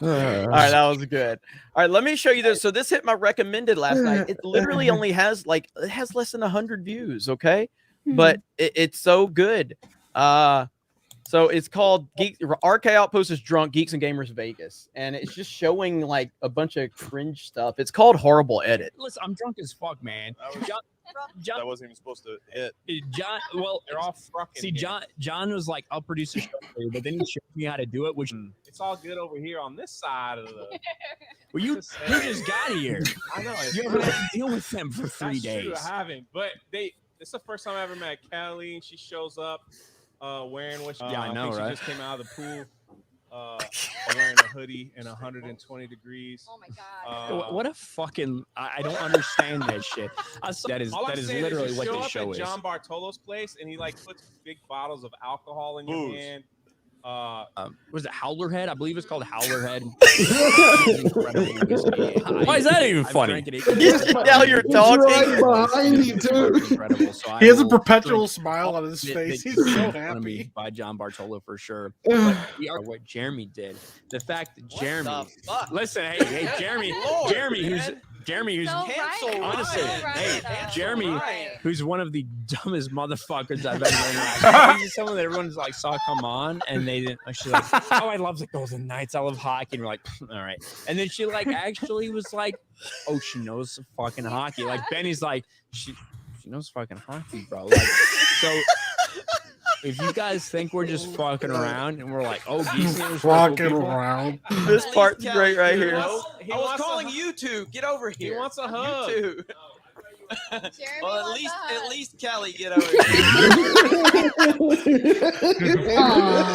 All right, that was good. All right, let me show you this. So this hit my recommended last night. It literally only has it has less than 100 views. Okay, but it's so good. So it's called RK Outpost is Drunk Geeks and Gamers Vegas, and it's just showing like a bunch of cringe stuff. It's called Horrible Edit. Listen, I'm drunk as fuck, man. John, that wasn't even supposed to hit. John, well, they're all fucking. See, John was like, "I'll produce a show for you," but then he showed me how to do it, which it's all good over here on this side of the. Well, you just got here. I know. You haven't had to deal with them for 3 days. True, I haven't, but it's the first time I ever met Kelly, and she shows up wearing what she. I know, think right? She just came out of the pool. Wearing a hoodie in 120 degrees. Oh my god! What a fucking! I don't understand that shit. That is literally what this show is. John Bartolo's place, and he like puts big bottles of alcohol in your hand. Was it Howler Head? I believe it's called Howler Head. Why is that even funny? Now you're talking. Right behind you too. Incredible. So He has a perpetual smile on his face. He's so happy. By John Bartolo for sure. But we are what Jeremy did. The fact that Jeremy. Listen, hey, Jeremy, who's honestly, Jeremy, who's one of the dumbest motherfuckers I've ever met. He's someone that everyone's like saw come on, and they didn't. She's like, "Oh, I love the Golden Knights. I love hockey." And we're like, "All right." And then she like actually was like, "Oh, she knows fucking hockey." Like Benny's like, she knows fucking hockey, bro. Like, so. If you guys think we're just fucking around and we're like, oh, Geeks Gamers fucking around. This part's great right here. I was calling you two. Get over here. He wants a hug. Well, at least Kelly get over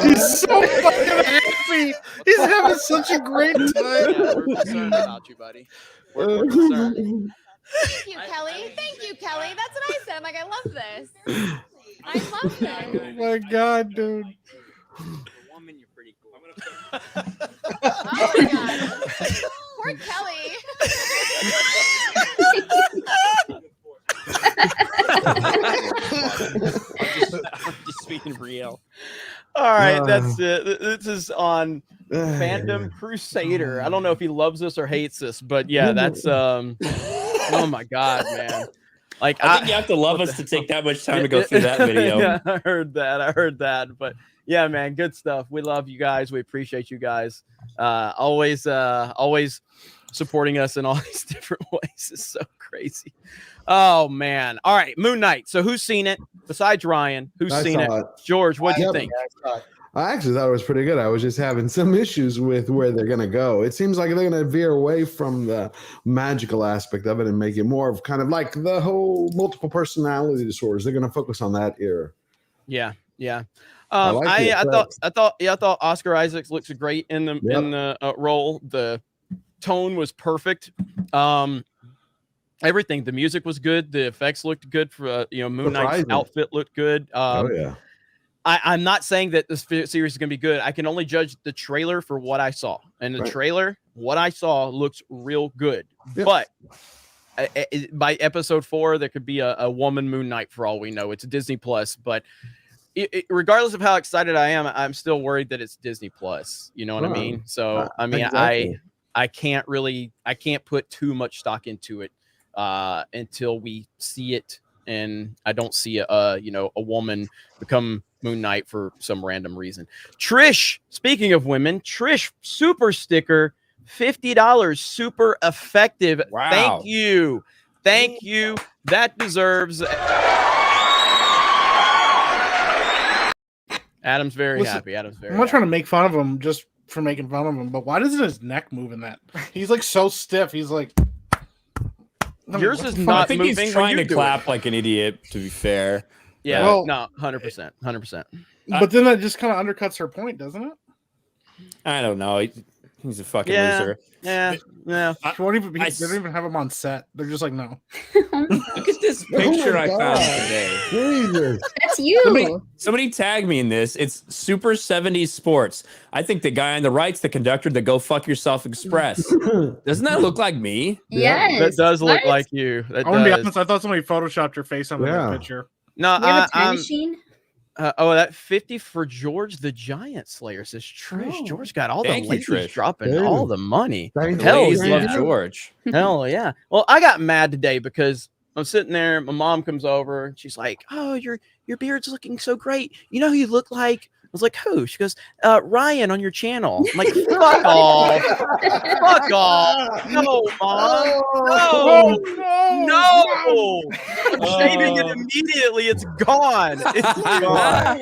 He's so fucking happy. He's having such a great time. Yeah, we're concerned about you, buddy. We're concerned. Thank you, Kelly. Thank you, Kelly. That's what I said. I'm like, I love this. I love this. Oh my god, dude. Woman, you're pretty cool. Oh my god. Poor Kelly. I'm just speaking real. All right, that's it. This is on Fandom Crusader. I don't know if he loves us or hates us, but yeah, that's oh my god, man. Like I think you have to love us to take that much time to go through that video. Yeah, I heard that. But yeah, man, good stuff. We love you guys. We appreciate you guys. Always supporting us in all these different ways. It's so crazy. Oh man. All right, Moon Knight. So who's seen it besides Ryan? Who's seen it? George, what do you think? I actually thought it was pretty good. I was just having some issues with where they're going to go. It seems like they're going to veer away from the magical aspect of it and make it more of kind of like the whole multiple personality disorders. They're going to focus on that era. Yeah. I thought Oscar Isaacs looks great in the role. The tone was perfect. Everything. The music was good. The effects looked good. For Moon Knight's outfit looked good. I'm not saying that this series is going to be good. I can only judge the trailer for what I saw. And the trailer, what I saw looks real good. But by episode 4, there could be a woman Moon Knight for all we know. It's a Disney Plus. But regardless of how excited I am, I'm still worried that it's Disney Plus. You know what I mean? So, I mean, exactly. I can't put too much stock into it until we see it. And I don't see a woman become Moon Knight for some random reason. Trish, speaking of women, Trish super sticker, $50, super effective. Wow. Thank you. That deserves. Adam's very happy. I'm not trying to make fun of him just for making fun of him, but why doesn't his neck move in that? He's like so stiff. He's like. Yours is not. I think moving he's trying to clap like an idiot. To be fair, yeah, well, no, 100%. But then that just kind of undercuts her point, doesn't it? I don't know. He's a fucking loser. Yeah. They don't even have him on set. They're just like, no. Look at this picture I found today. Jesus. That's you. Somebody tag me in this. It's Super 70s Sports. I think the guy on the right's the conductor that Go Fuck Yourself Express. Doesn't that look like me? Yes. That does look like you. I'm gonna be honest. I thought somebody photoshopped your face on that picture. No, you have a time machine? That 50 for George the Giant Slayer says Trish. Oh. George got all Thank the you, ladies Trish. dropping all the money. Ladies love George. Hell yeah. Well, I got mad today because I'm sitting there. My mom comes over and she's like, "Oh, your beard's looking so great. You know who you look like?" I was like, "Who?" She goes, "Ryan on your channel." I'm like, "Fuck off. Fuck off. No, Mom. No. I'm shaving it immediately. It's gone. It's gone."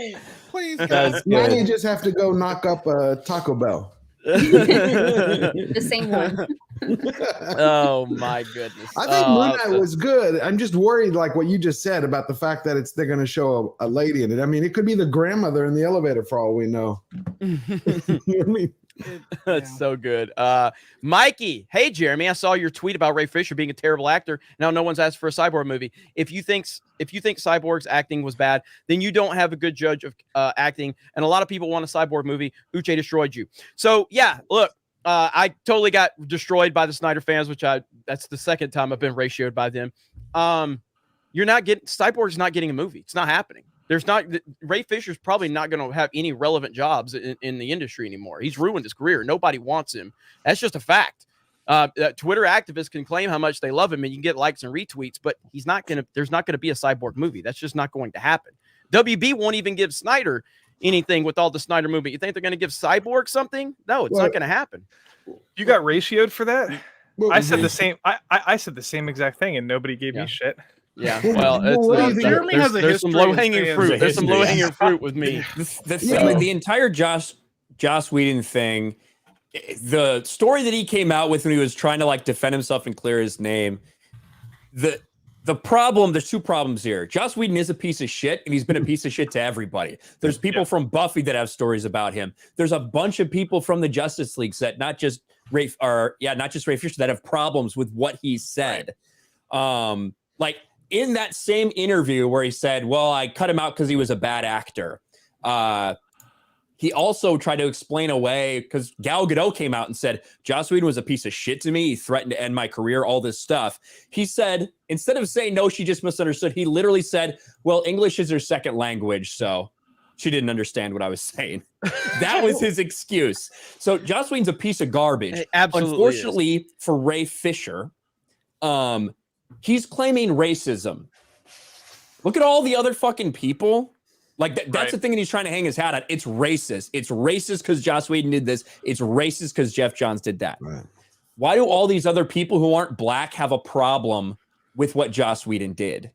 Please, Now you just have to go knock up a Taco Bell. The same one. Oh my goodness. I think Moon Knight was good. I'm just worried, like what you just said about the fact that they're going to show a lady in it. I mean, it could be the grandmother in the elevator for all we know. You know what I mean? That's so good. Mikey, hey Jeremy, I saw your tweet about Ray Fisher being a terrible actor. Now no one's asked for a Cyborg movie. If you think Cyborg's acting was bad, then you don't have a good judge of acting. And a lot of people want a Cyborg movie. Uche destroyed you. So yeah, look, I totally got destroyed by the Snyder fans, that's the second time I've been ratioed by them. Cyborg's not getting a movie. It's not happening. Ray Fisher's probably not going to have any relevant jobs in the industry anymore. He's ruined his career. Nobody wants him. That's just a fact. Twitter activists can claim how much they love him and you can get likes and retweets, but there's not going to be a Cyborg movie. That's just not going to happen. WB won't even give Snyder anything with all the Snyder movie. You think they're going to give Cyborg something? No, it's not going to happen. You got ratioed for that? I said the same. I said the same exact thing, and nobody gave me shit. Yeah, well, there's some low hanging fruit. There's some low hanging fruit with me. The entire Joss Whedon thing, the story that he came out with when he was trying to like defend himself and clear his name, there's two problems here. Joss Whedon is a piece of shit, and he's been a piece of shit to everybody. There's people from Buffy that have stories about him. There's a bunch of people from the Justice League set, not just Ray Fisher, that have problems with what he said. Like in that same interview where he said, well, I cut him out because he was a bad actor. He also tried to explain away, because Gal Gadot came out and said, Joss Whedon was a piece of shit to me. He threatened to end my career, all this stuff. He said, instead of saying, no, she just misunderstood, he literally said, well, English is her second language, so she didn't understand what I was saying. That was his excuse. So Joss Whedon's a piece of garbage. It absolutely Unfortunately for Ray Fisher, he's claiming racism. Look at all the other fucking people. Like that's the thing that he's trying to hang his hat on. It's racist. It's racist because Joss Whedon did this. It's racist because Jeff Johns did that. Right. Why do all these other people who aren't black have a problem with what Joss Whedon did?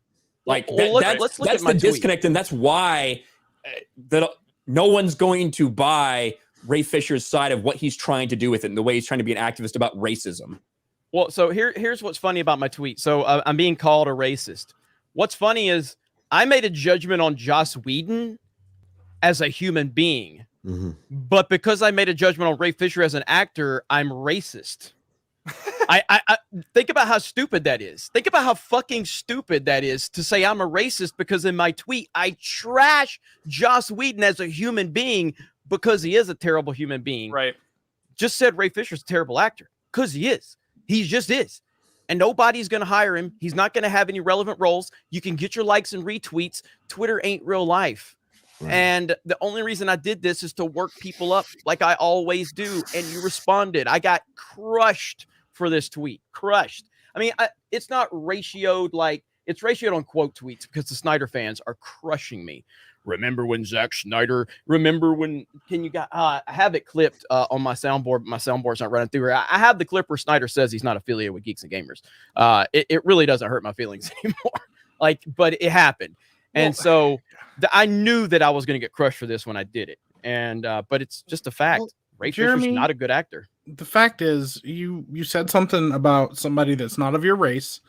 Like that's the disconnect, and that's why that no one's going to buy Ray Fisher's side of what he's trying to do with it and the way he's trying to be an activist about racism. Well, so here's what's funny about my tweet. So I'm being called a racist. What's funny is I made a judgment on Joss Whedon as a human being, but because I made a judgment on Ray Fisher as an actor, I'm racist. I think about how stupid that is. Think about how fucking stupid that is to say I'm a racist because in my tweet I trash Joss Whedon as a human being because he is a terrible human being. Right. Just said Ray Fisher's a terrible actor because he is. He just is. And nobody's going to hire him. He's not going to have any relevant roles. You can get your likes and retweets. Twitter ain't real life. Right. And the only reason I did this is to work people up like I always do. And you responded. I got crushed for this tweet. Crushed. I mean, it's not ratioed like it's ratioed on quote tweets because the Snyder fans are crushing me. Remember when Zack Snyder, I have it clipped on my soundboard, but my soundboard's not running through here. I have the clip where Snyder says he's not affiliated with Geeks and Gamers. It really doesn't hurt my feelings anymore. But it happened. And so I knew that I was going to get crushed for this when I did it. And, but it's just a fact. Ray Fisher's not a good actor. The fact is you said something about somebody that's not of your race.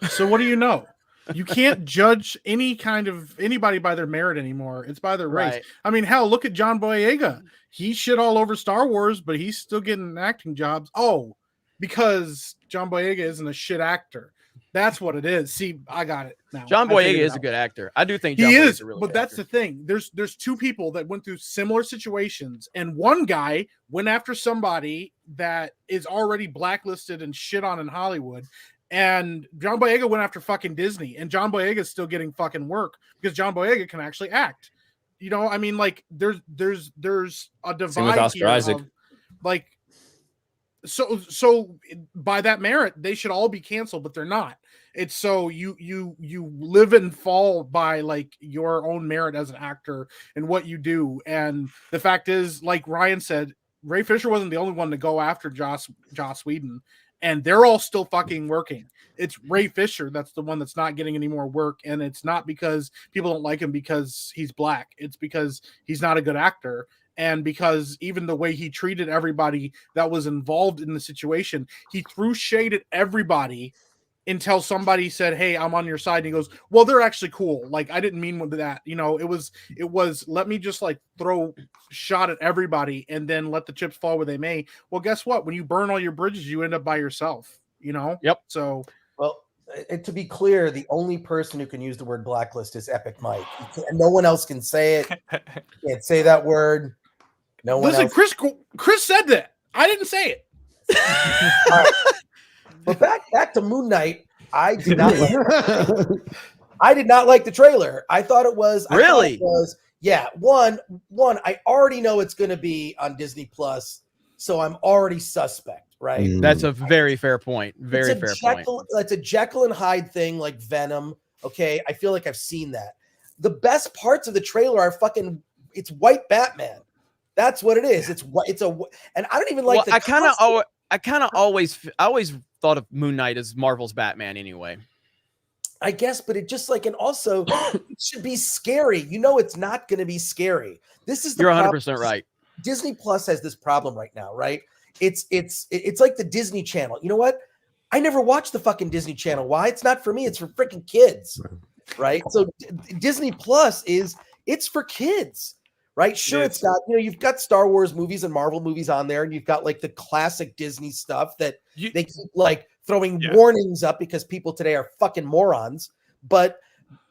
So what do you know? You can't judge anybody by their merit anymore. It's by their race. Right. I mean, hell, look at John Boyega. He shit all over Star Wars, but he's still getting acting jobs. Oh, because John Boyega isn't a shit actor. That's what it is. See, I got it now. John Boyega is a good actor. I do think John Boyega is a really good that's actor. The thing. There's two people that went through similar situations, and one guy went after somebody that is already blacklisted and shit on in Hollywood. And John Boyega went after fucking Disney, and John Boyega is still getting fucking work because John Boyega can actually act. You know, I mean, like there's a divide here of, like, so by that merit, they should all be canceled, but they're not. It's so you live and fall by like your own merit as an actor and what you do. And the fact is, like Ryan said, Ray Fisher wasn't the only one to go after Joss Whedon. And they're all still fucking working. It's Ray Fisher that's the one that's not getting any more work. And it's not because people don't like him because he's black. It's because he's not a good actor. And because even the way he treated everybody that was involved in the situation, he threw shade at everybody until somebody said, hey, I'm on your side. And he goes, well, they're actually cool. Like, I didn't mean that. You know, it was, let me just like throw shot at everybody and then let the chips fall where they may. Well, guess what? When you burn all your bridges, you end up by yourself, you know? Yep. So, well, to be clear, the only person who can use the word blacklist is Epic Mike. No one else can say it. Can't say that word. No one else. Chris said that. I didn't say it. All right. But back to Moon Knight, I did not like the trailer. I thought it was one. I already know it's going to be on Disney Plus, so I'm already suspect, right? That's a very fair point. Very fair point. It's a Jekyll and Hyde thing, like Venom. Okay, I feel like I've seen that. The best parts of the trailer are it's white Batman. That's what it is. And I don't even like. Well, I always thought of Moon Knight as Marvel's Batman anyway. I guess, but it just like, and also it should be scary. You know, it's not going to be scary. This is you're 100% right. Disney Plus has this problem right now, right? It's like the Disney Channel. You know what? I never watch the fucking Disney Channel. Why? It's not for me. It's for freaking kids, right? So Disney Plus it's for kids, right? Sure, it's got, you've got Star Wars movies and Marvel movies on there, and you've got like the classic Disney stuff that they keep like throwing warnings up because people today are fucking morons. But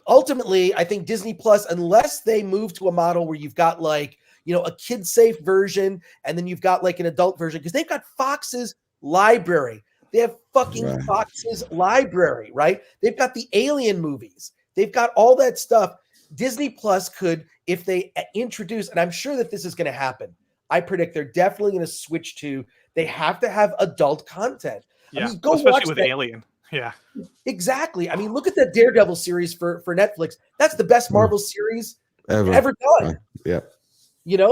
ultimately, I think Disney Plus, unless they move to a model where you've got like, a kid-safe version, and then you've got like an adult version, because they've got Fox's library. They have fucking Fox's library, right? They've got the Alien movies. They've got all that stuff. Disney Plus could, if they introduce, and I'm sure that this is going to happen, I predict they're definitely going to switch to, they have to have adult content. Yeah, I mean, go especially watch with that. Alien. Yeah, exactly. I mean, look at that Daredevil series for Netflix. That's the best Marvel series ever done. Yeah.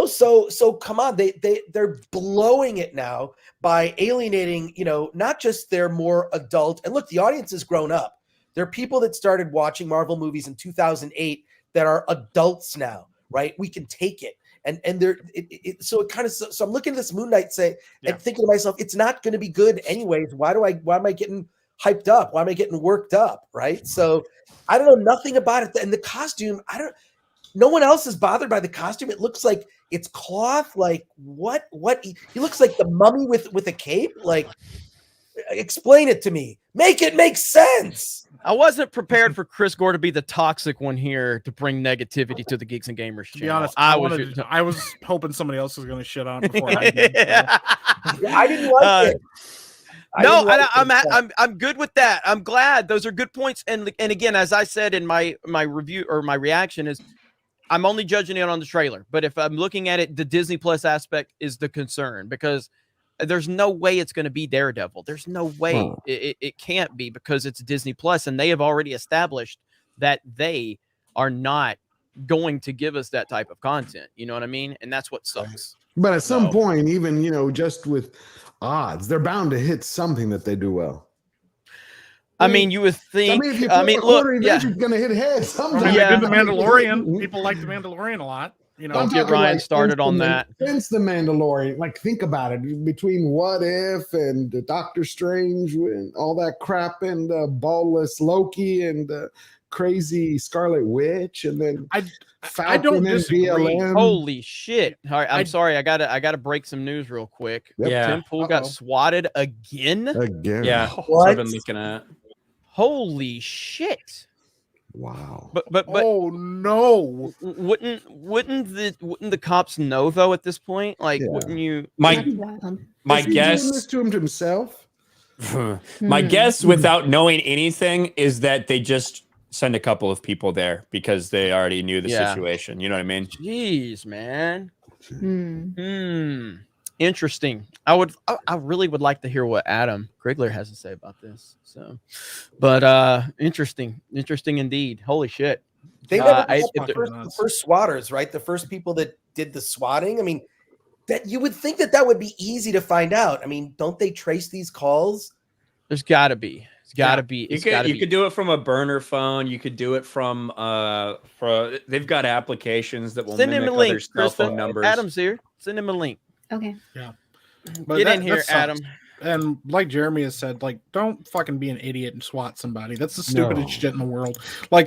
So come on, they're blowing it now by alienating, not just their more adult, and look, the audience has grown up. There are people that started watching Marvel movies in 2008 that are adults now, right? We can take it. And so I'm looking at this Moon Knight and thinking to myself, it's not going to be good anyways. Why am I getting hyped up? Why am I getting worked up? Right. So I don't know nothing about it. And the costume, no one else is bothered by the costume. It looks like it's cloth. Like what? He looks like the Mummy with a cape. Like, explain it to me. Make it make sense. I wasn't prepared for Chris Gore to be the toxic one here to bring negativity to the Geeks and Gamers channel. To be honest, I was hoping somebody else was going to shit on it before I did. I didn't like it. I'm good with that. I'm glad. Those are good points. And again, as I said in my review or my reaction is, I'm only judging it on the trailer. But if I'm looking at it, the Disney Plus aspect is the concern, because there's no way it's going to be Daredevil. There's no way it can't be, because it's Disney Plus, and they have already established that they are not going to give us that type of content. You know what I mean? And that's what sucks. But at some point, even, just with odds, they're bound to hit something that they do well. I mean, you would think. If you look, you're going to hit heads. Sometimes. They did The Mandalorian. People like The Mandalorian a lot. Don't get Ryan started on that. Since The Mandalorian, think about it. Between What If and Doctor Strange and all that crap, and ballless Loki and crazy Scarlet Witch, and then I don't disagree. BLM. Holy shit! All right, I'm sorry. I gotta break some news real quick. Yep. Yeah. Tim Pool got swatted again. Yeah, What? I've been looking at. Holy shit! Wow. But oh no! Wouldn't the cops know though at this point? Like, wouldn't you? My Is he guess doing this to himself. My guess, without knowing anything, is that they just send a couple of people there because they already knew the situation. You know what I mean? Jeez, man. Interesting. I really would like to hear what Adam Grigler has to say about this. So, but interesting indeed. Holy shit. They never the first swatters, right? The first people that did the swatting. I mean, that you would think that would be easy to find out. I mean, don't they trace these calls? There's got to be. It's got to be. You could do it from a burner phone. You could do it from they've got applications that will send mimic him a link. other cell phone numbers. Adam's here. Send him a link. Okay. Yeah. Get in here, Adam. And like Jeremy has said, don't fucking be an idiot and swat somebody. That's the stupidest shit in the world.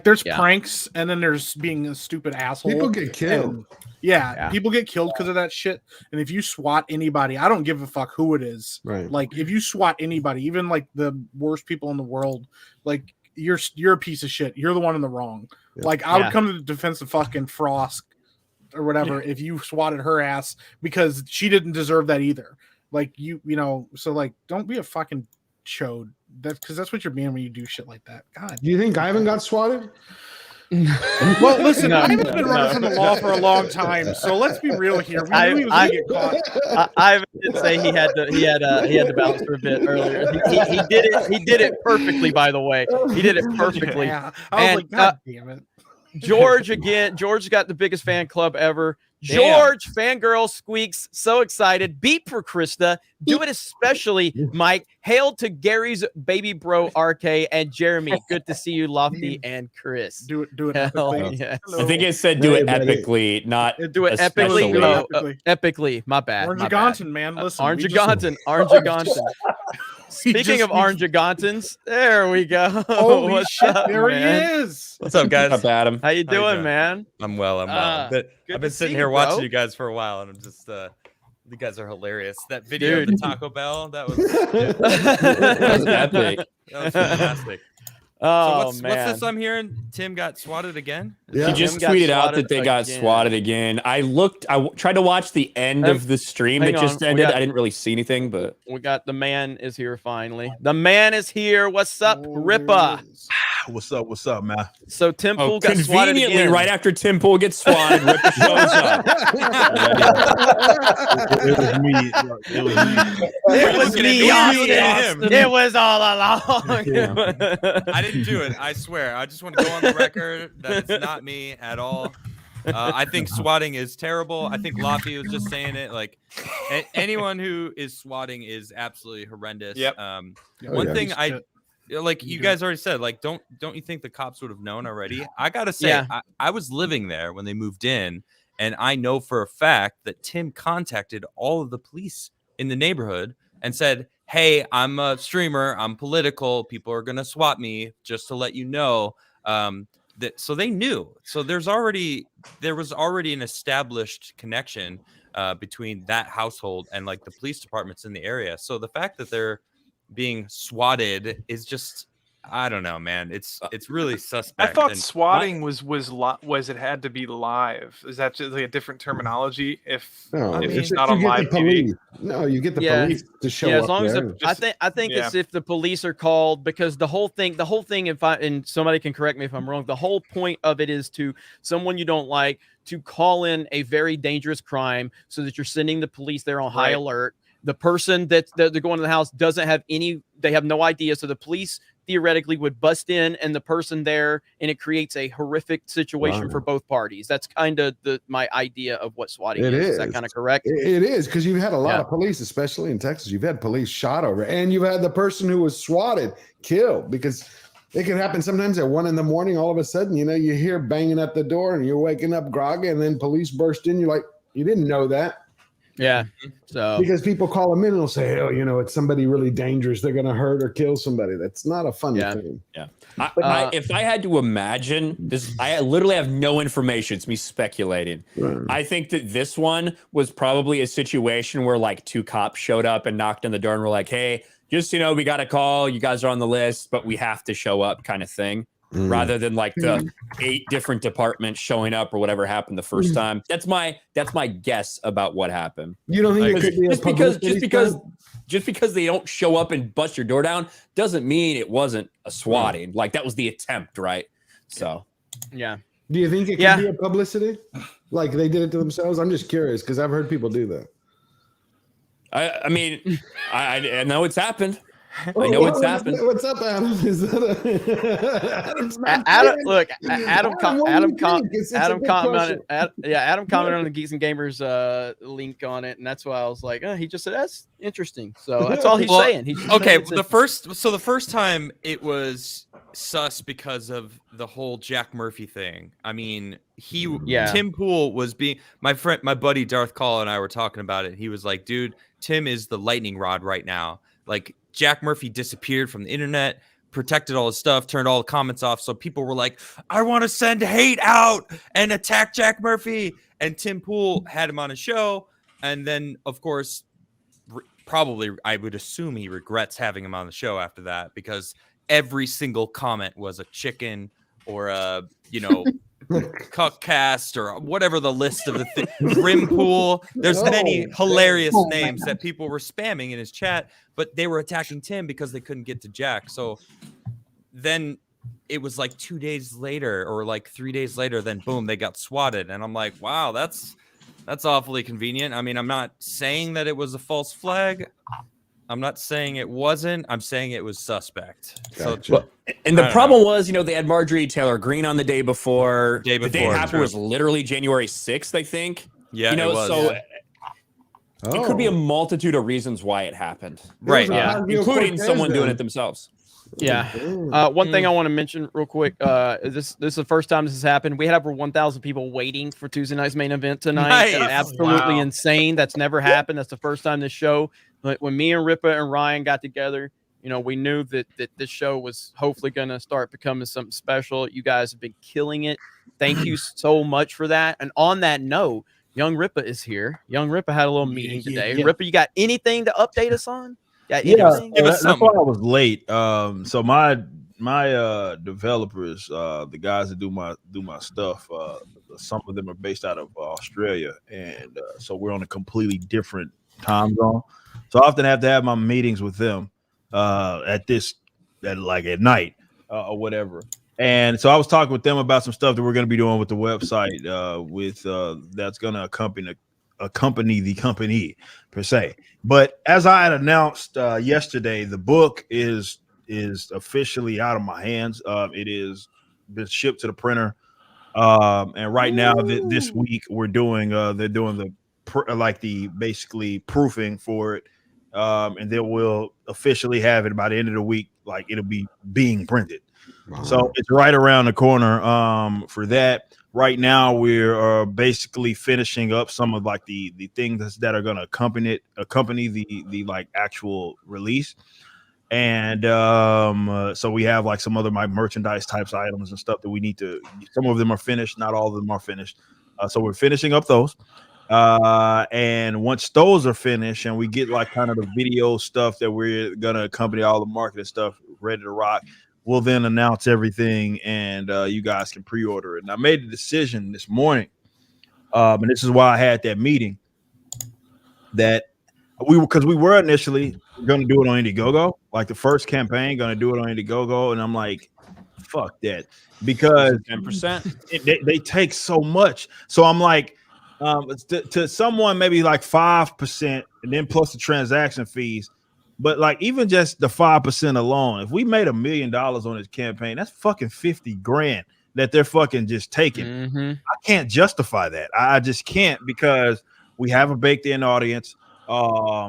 There's pranks, and then there's being a stupid asshole. People get killed. People get killed because of that shit. And if you swat anybody, I don't give a fuck who it is. Right. If you swat anybody, even the worst people in the world, you're a piece of shit. You're the one in the wrong. Yeah. I would come to the defense of fucking Frost or whatever if you swatted her ass, because she didn't deserve that either. So don't be a fucking chode. Because that's what you're being when you do shit like that. God. Do you think Ivan got swatted? Well, listen, I haven't been running from the law for a long time, so let's be real here. We knew he was going to get caught. Ivan did say he had to balance for a bit earlier. He did it perfectly, by the way. He did it perfectly. Yeah. I was like, God damn it. George got the biggest fan club ever. George, fangirl, squeaks, so excited. Beep for Krista. Do it especially, Mike. Hail to Gary's baby bro, RK, and Jeremy. Good to see you, Lofty and Chris. Do it Hell epically. yes. I think it said do it epically, not Do it epically. especially. Oh, epically. My bad. Orange my bad. Gonson, man. Listen. Orange we just- Gonson. Orange Gonson. Speaking of Orange Gonsons, there we go. Holy What's shit, up, there man? he is. What's up, guys? What's up, Adam? How you doing, man? I'm well. I'm well. But good I've to been see sitting you, here watching bro. you guys for a while, and I'm just you guys are hilarious. That video of Dude. the Taco Bell, that was That's epic. that was fantastic. Oh, so what's this I'm hearing? Tim got swatted again? Yeah. He just Tim got tweeted out swatted that they got again. swatted again. I tried to watch the end of the stream hang that just on, we ended. got- I didn't really see anything, but We got the man is here finally. The man is here. What's up, Rippa? What's up? What's up, man? So Tim Pool got swatted conveniently, again. right after Tim Pool gets swatted, Ripper shows up. It was me. It was me. It was me, Austin. Austin. It was all along. I didn't do it. I swear. I just want to go on the record that it's not me at all. I think swatting is terrible. I think Lofty was just saying it. Like anyone who is swatting is absolutely horrendous. Yep. One thing like you guys already said, like don't you think the cops would have known already? I gotta say, Yeah. I was living there when they moved in, and I know for a fact that Tim contacted all of the police in the neighborhood and said, "Hey, I'm a streamer. I'm political. People are gonna swat me. Just to let you know." So they knew. So there was already an established connection between that household and like the police departments in the area. So the fact that they're being swatted is just, I don't know, man. It's really suspect. I thought And swatting was it had to be live. Is that just like a different terminology? If it's not on live TV. No, you get the Yeah. police to show Yeah, up as long as there. I think it's if the police are called, because the whole thing, and somebody can correct me if I'm wrong, the whole point of it is to someone you don't like to call in a very dangerous crime so that you're sending the police there on high Right. alert. The person that they're going to the house doesn't have they have no idea. So the police theoretically would bust in and the person there, and it creates a horrific situation Wow. for both parties. That's kind of my idea of what swatting It is. is. Is that kind of correct? It is, because you've had a lot Yeah. of police, especially in Texas. You've had police shot over, and you've had the person who was swatted killed, because it can happen sometimes at 1 a.m. All of a sudden, you hear banging at the door, and you're waking up groggy, and then police burst in. You're like, you didn't know that. Yeah. So Because people call them in and they'll say, "Oh, it's somebody really dangerous. They're going to hurt or kill somebody." That's not a fun thing. Yeah. If I had to imagine this, I literally have no information. It's me speculating. Right. I think that this one was probably a situation where like 2 cops showed up and knocked on the door and were like, "Hey, just we got a call. You guys are on the list, but we have to show up," kind of thing. Rather than like the 8 different departments showing up or whatever happened the first time. That's my guess about what happened. You don't think it could be a just because they don't show up and bust your door down doesn't mean it wasn't a swatting. Like that was the attempt, right? So yeah. Do you think it could be a publicity? Like they did it to themselves? I'm just curious because I've heard people do that. I mean, I know it's happened. I know it's happened. What's up, Adam? Is that Adam? Look, Adam Adam commented. Adam commented on the Geeks and Gamers link on it, and that's why I was like, he just said that's interesting. So that's all he's saying. He's just saying it's the first time it was sus because of the whole Jack Murphy thing. I mean, Tim Pool was being my buddy Darth Call and I were talking about it. He was like, "Dude, Tim is the lightning rod right now. Like Jack Murphy disappeared from the internet, protected all his stuff, turned all the comments off. So people were like, I want to send hate out and attack Jack Murphy." And Tim Pool had him on a show. And then, of course, probably I would assume he regrets having him on the show after that, because every single comment was a chicken or a, Cuckcast or whatever the list of the Grim Pool. There's many hilarious names that people were spamming in his chat, but they were attacking Tim because they couldn't get to Jack. So then it was like 2 days later or like 3 days later, then boom, they got swatted. And I'm like, wow, that's awfully convenient. I mean, I'm not saying that it was a false flag. I'm not saying it wasn't. I'm saying it was suspect. Gotcha. And the problem was, they had Marjorie Taylor Greene on the day before. The day after was literally January 6th, I think. Yeah, you know, it was. so Oh. it could be a multitude of reasons why it happened. Right. Yeah. Including someone doing it themselves. Yeah. One thing I want to mention real quick. This is the first time this has happened. We had over 1,000 people waiting for Tuesday night's main event tonight. Nice. Absolutely insane. That's never happened. That's the first time this show. But when me and Ripa and Ryan got together, you know, we knew that this show was hopefully going to start becoming something special. You guys have been killing it. Thank you so much for that. And on that note, Young Ripa is here. Young Ripa had a little meeting today. Yeah. Ripa, you got anything to update us on? Got Yeah, anything? that's why I was late. So my developers, the guys that do my stuff, some of them are based out of Australia, and so we're on a completely different time zone. So I often have to have my meetings with them at night or whatever. And so I was talking with them about some stuff that we're going to be doing with the website, that's going to accompany the company per se. But as I had announced yesterday, the book is officially out of my hands. It is been shipped to the printer, and right now this week we're doing they're doing the basically proofing for it, and they will officially have it by the end of the week. Like, it'll be being printed. Wow. So it's right around the corner for that. Right now, we're basically finishing up some of like the things that are going to accompany the like actual release, and so we have like some other merchandise types items and stuff that we need to. Some of them are finished, not all of them are finished. So we're finishing up those, and once those are finished, and we get like kind of the video stuff that we're gonna accompany all the marketing stuff ready to rock, we'll then announce everything, and you guys can pre-order it. And I made the decision this morning, and this is why I had that meeting, that we were initially going to do it on Indiegogo, like the first campaign, going to do it on Indiegogo, and I'm like, fuck that, because 10% they take so much. So I'm like, to someone maybe like 5%, and then plus the transaction fees. But like, even just the 5% alone, if we made $1 million on this campaign, that's fucking 50 grand that they're fucking just taking. Mm-hmm. I can't justify that. I just can't, because we have a baked in audience. I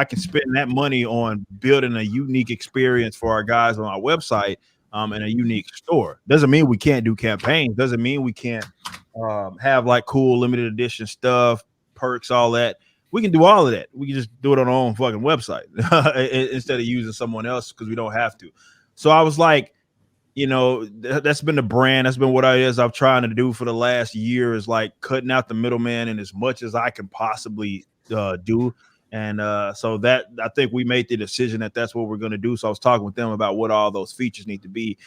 can spend that money on building a unique experience for our guys on our website, and a unique store. Doesn't mean we can't do campaigns. Doesn't mean we can't have like cool limited edition stuff, perks, all that. We can do all of that. We can just do it on our own fucking website instead of using someone else, because we don't have to. So I was like, you know, that's been the brand. That's been what I've trying to do for the last year, is like cutting out the middleman and as much as I can possibly do. And so that, I think we made the decision that that's what we're going to do. So I was talking with them about what all those features need to be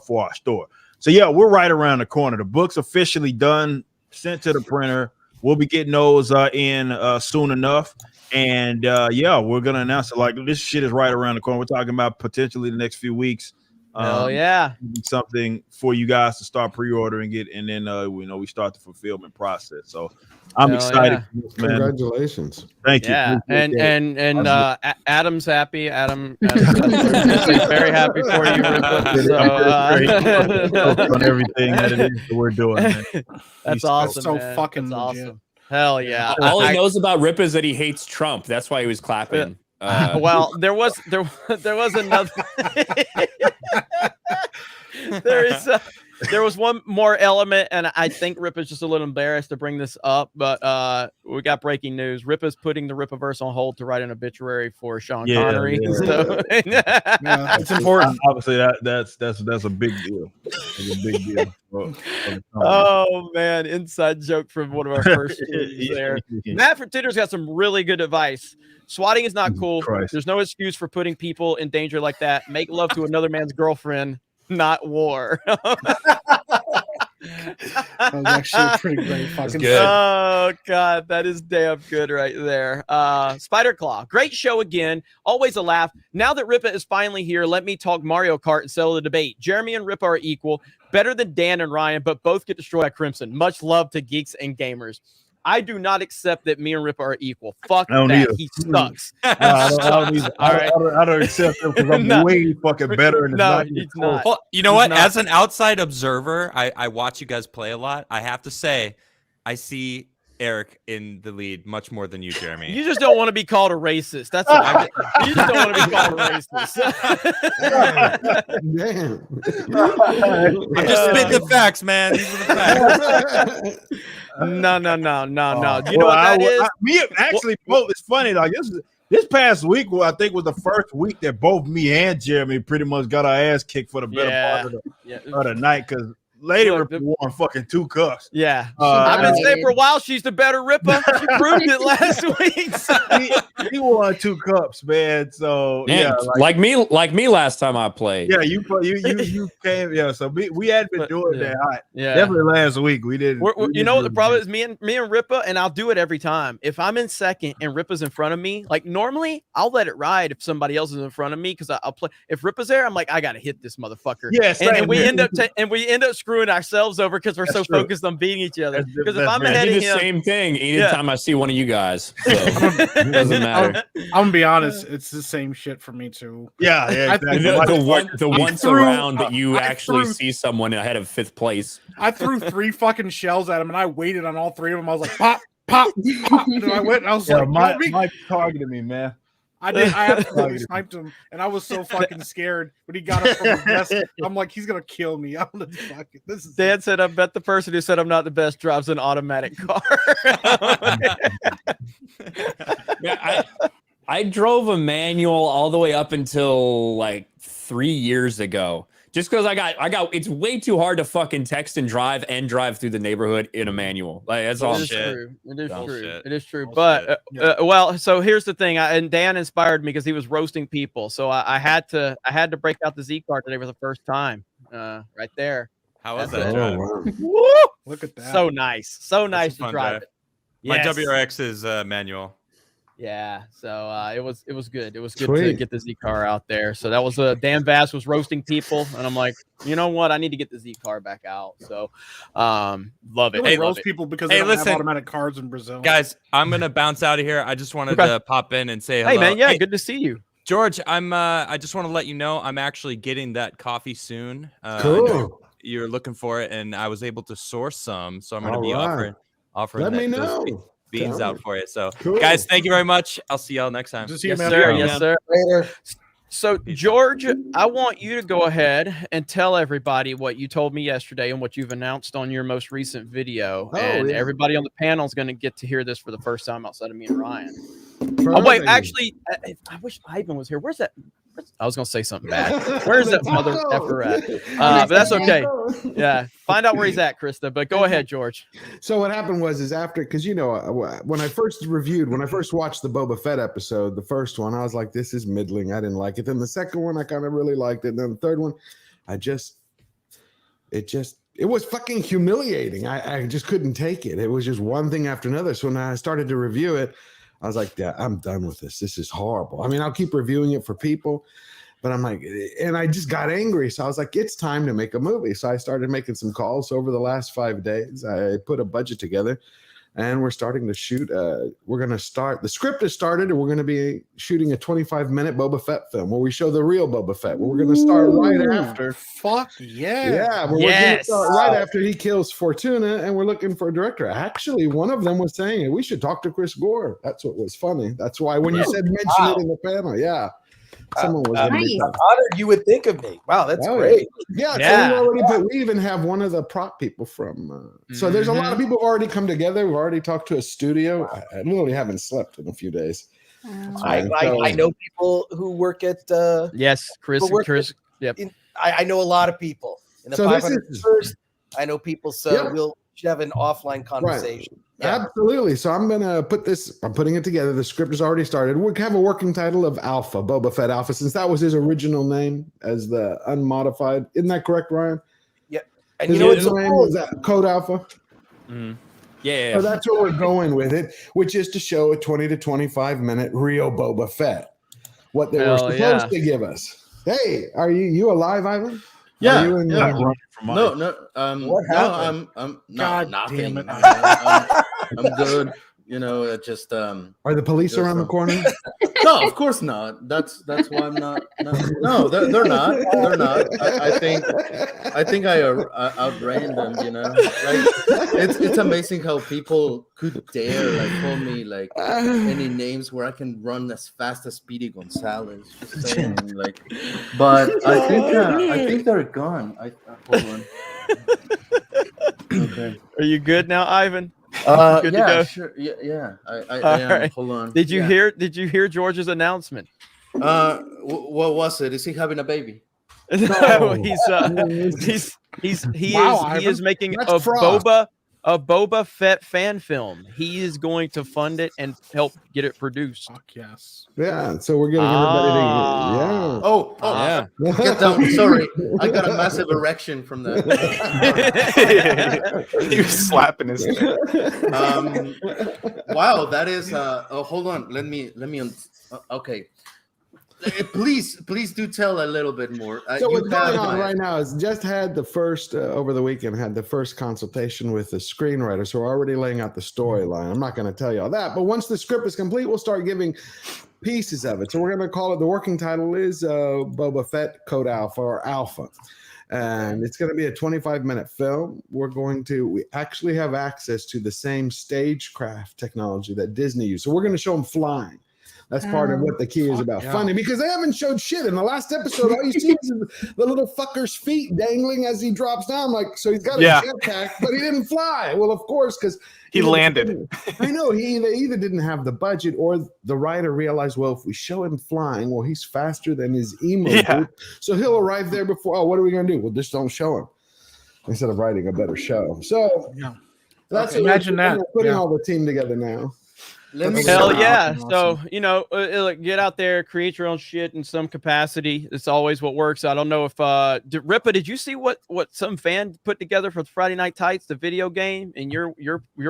for our store. So yeah, we're right around the corner. The book's officially done, sent to the printer. We'll be getting those in soon enough. And yeah, we're going to announce it. Like, this shit is right around the corner. We're talking about potentially the next few weeks. Hell yeah. Something for you guys to start pre-ordering it. And then, we start the fulfillment process. So I'm excited. Yeah. Man. Congratulations. Thank you. Yeah. And Adam's happy. Adam's very happy for you. On everything that it is that we're doing. Man. That's awesome. So man. fucking That's legit. awesome. Hell yeah. All he knows about Rip is that he hates Trump. That's why he was clapping. Well, there was another. There was one more element, and I think Rip is just a little embarrassed to bring this up, but we got breaking news. Rip is putting the Ripiverse on hold to write an obituary for Sean Connery. Yeah. So, It's important. Obviously, that's a big deal. It's a big deal. Oh man, inside joke from one of our first streams there. Matt from Twitter's got some really good advice. Swatting is not cool. There's no excuse for putting people in danger like that. Make love to another man's girlfriend, not war. That was actually a pretty great fucking good. Oh god, that is damn good right there. Spider Claw, great show again. Always a laugh. Now that Ripa is finally here, let me talk Mario Kart and settle the debate. Jeremy and Ripa are equal, better than Dan and Ryan, but both get destroyed by Crimson. Much love to Geeks and Gamers. I do not accept that me and Ripa are equal. Fuck that. Either. He sucks. I don't accept him, because I'm way fucking better. And he's not. Well, you know what? As an outside observer, I watch you guys play a lot. I have to say, I see Eric in the lead much more than you, Jeremy. You just don't want to be called a racist. That's all. You just don't want to be called a racist. Damn. I'm just spitting the facts, man. These are the facts. No. You know what that is? It's funny. Like this past week, I think was the first week that both me and Jeremy pretty much got our ass kicked for the better part of the night because Lady Ripper won fucking 2 cups. Yeah. I've been saying for a while she's the better Ripper. She proved it last week. So. He won 2 cups, man. So yeah, like me last time I played. Yeah, you came. Yeah, so we had been doing that. Definitely last week we did. You know what the problem is? Me and Ripper, and I'll do it every time. If I'm in second and Ripper's in front of me, like normally I'll let it ride if somebody else is in front of me because I'll play. If Ripper's there, I'm like I gotta hit this motherfucker. Yes, and we end up screwing ourselves over because we're so focused on beating each other. Because if I'm ahead of him, the same thing anytime I see one of you guys. So it doesn't matter. I'm gonna be honest, it's the same shit for me too. Yeah, exactly. The once around that you actually see someone ahead of 5th place. I threw 3 fucking shells at him, and I waited on all 3 of them. I was like, pop, pop, pop. And I went, and I was like, Mike targeted me, man. I did. I absolutely sniped him, and I was so fucking scared when he got up from his desk. I'm like, he's gonna kill me. I'm gonna fuck it. This is. Dan said, "I bet the person who said I'm not the best drives an automatic car." Yeah, I drove a manual all the way up until like 3 years ago. Just because I got it's way too hard to fucking text and drive through the neighborhood in a manual. Like that's all shit. It is true. But well, so here's the thing. And Dan inspired me because he was roasting people. So I had to break out the Z card today for the first time. Right there. How was that drive? Woo! Look at that. So nice. So nice to drive it. My WRX is manual. Yeah, so it was good. It was good to get the Z car out there. So that was Dan Vass was roasting people, and I'm like, you know what? I need to get the Z car back out. So love it. Hey, roast people because they don't have automatic cars in Brazil. Guys, I'm gonna bounce out of here. I just wanted to pop in and say hello. Hey man, yeah, good to see you. George, I just want to let you know I'm actually getting that coffee soon. Cool. You're looking for it, and I was able to source some, so I'm gonna be offering. Let me know. Beans out for you. So, guys, thank you very much. I'll see y'all next time. Yes, sir. Yes, sir. Later. So, George, I want you to go ahead and tell everybody what you told me yesterday and what you've announced on your most recent video. Everybody on the panel is going to get to hear this for the first time outside of me and Ryan. Oh, wait, actually, I wish Ivan was here. Where's that? I was going to say something bad. Where's that mother effer at? But that's okay. Yeah. Find out where he's at, Krista. But go ahead, George. So what happened was after, because, you know, when I first watched the Boba Fett episode, the first one, I was like, this is middling. I didn't like it. Then the second one, I kind of really liked it. And then the third one, it was fucking humiliating. I just couldn't take it. It was just one thing after another. So when I started to review it, I was like, yeah, I'm done with this. This is horrible. I mean, I'll keep reviewing it for people, but I'm like, and I just got angry. So I was like, it's time to make a movie. So I started making some calls over the last 5 days. I put a budget together and we're starting to shoot. We're going to start. The script has started and we're going to be shooting a 25-minute Boba Fett film where we show the real Boba Fett. We're going to start right after. Fuck yeah. Yeah. We're going to start right after he kills Fortuna and we're looking for a director. Actually, one of them was saying we should talk to Chris Gore. That's what was funny. That's why when you said mention it in the panel. Yeah. Someone was nice. Honored you would think of me. Wow, that's great. Yeah. So we even have one of the prop people from. So there's a lot of people who already come together. We've already talked to a studio. I literally haven't slept in a few days. I know people who work at. Yes, Chris. Yep. I know a lot of people in the 501st. I know people, so we should have an offline conversation. Right. Yeah. Absolutely. So I'm putting it together. The script has already started. We have a working title of Alpha, Boba Fett Alpha, since that was his original name as the unmodified. Isn't that correct, Ryan? Yeah. And his original name was Code Alpha. Mm. Yeah. So that's what we're going with it, which is to show a 20 to 25 minute real Boba Fett. What they were supposed to give us. Hey, are you alive, Ivan? Yeah. Are you in I'm God nothing. I'm good. You know, just Are the police around the corner? No, of course not. That's why I'm not. No, they're not. They're not. I think I outran them. You know, like it's amazing how people could dare like call me like any names where I can run as fast as Speedy Gonzalez. Just saying, like, but I think they're gone. Hold on. Okay. Are you good now, Ivan? Good to go? Sure. Yeah. I am. Right. Hold on. Did you hear George's announcement? What was it? Is he having a baby? No, he is making a Boba Fett fan film. He is going to fund it and help get it produced. Fuck yes. Yeah, so we're getting everybody to yeah. Oh, yeah. Get down. Sorry, I got a massive erection from that. He was slapping his wow, that is hold on. Let me okay. Please do tell a little bit more. So what's going on right now is just had the first over the weekend had the first consultation with the screenwriter, so we're already laying out the storyline. I'm not going to tell you all that, but once the script is complete, we'll start giving pieces of it. So we're going to call it, the working title is Boba Fett Code Alpha or Alpha, and it's going to be a 25-minute film. We actually have access to the same stagecraft technology that Disney used, so we're going to show them flying. That's part of what the key is about. Funny, because they haven't showed shit. In the last episode, all you see is the little fucker's feet dangling as he drops down. Like, so he's got a jetpack, but he didn't fly. Well, of course, because he landed. I know, they either didn't have the budget or the writer realized, well, if we show him flying, well, he's faster than his emo group, so he'll arrive there before. Oh, what are we going to do? Well, just don't show him instead of writing a better show. So that's imagine that. We're putting all the team together now. Hell yeah. So, you know, get out there, create your own shit in some capacity. It's always what works. I don't know if Ripa, did you see what some fan put together for Friday Night Tights, the video game? And you're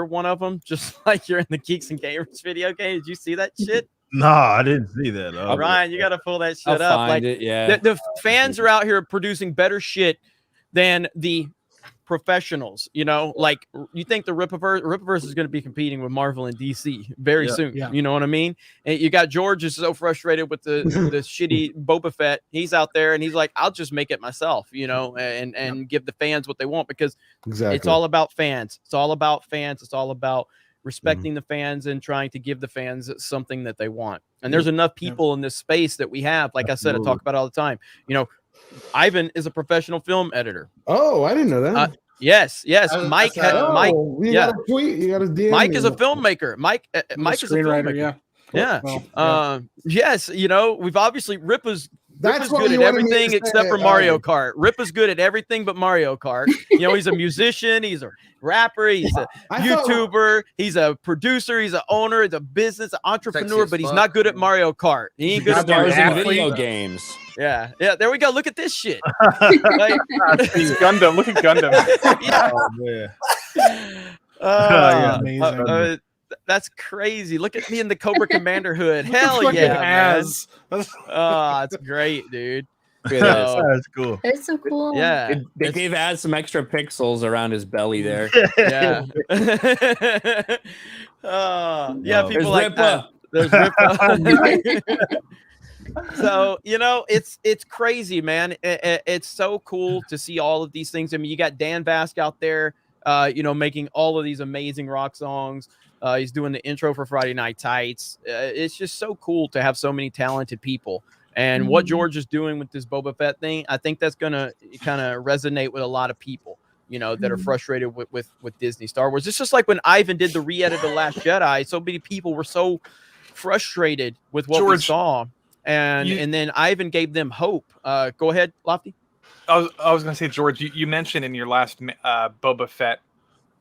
one of them, just like you're in the Geeks and Gamers video game. Did you see that shit? No, I didn't see that. Ryan, you got to pull that shit I'll up. find it, yeah. The fans are out here producing better shit than the professionals, you know, like you think the Rippaverse is going to be competing with Marvel and DC very soon. You know what I mean? And you got George is so frustrated with the shitty Boba Fett. He's out there and he's like, I'll just make it myself, you know, and give the fans what they want, because it's all about fans. It's all about fans. It's all about respecting the fans and trying to give the fans something that they want. And there's enough people in this space that we have. Like I said, I talk about it all the time. You know, Ivan is a professional film editor. Oh, I didn't know that. Yes. Mike had Mike. You got a tweet. You got a DM. Mike is a filmmaker. Mike is a filmmaker. Yeah. Yes. You know, we've obviously Rippa's good at everything except for Mario Kart. Rippa's good at everything but Mario Kart. You know, he's a musician. He's a rapper. He's a YouTuber. He's a producer. He's an owner. He's a business entrepreneur. But he's not good at Mario Kart. He ain't good at video games. Yeah. There we go. Look at this shit. He's Gundam. Look at Gundam. Oh man. That's crazy. Look at me in the Cobra Commander hood. Hell yeah, man. It's great, dude. That's cool. It's so cool. Yeah. They gave Az some extra pixels around his belly there. Yeah. People like that. There's Rippa. So, you know, it's crazy, man. It's so cool to see all of these things. I mean, you got Dan Bask out there, you know, making all of these amazing rock songs. He's doing the intro for Friday Night Tights. It's just so cool to have so many talented people. And what George is doing with this Boba Fett thing, I think that's going to kind of resonate with a lot of people, you know, that are frustrated with Disney Star Wars. It's just like when Ivan did the re-edit of The Last Jedi. So many people were so frustrated with what we saw. And then Ivan gave them hope. Go ahead, Lofty. I was going to say, George, you mentioned in your last Boba Fett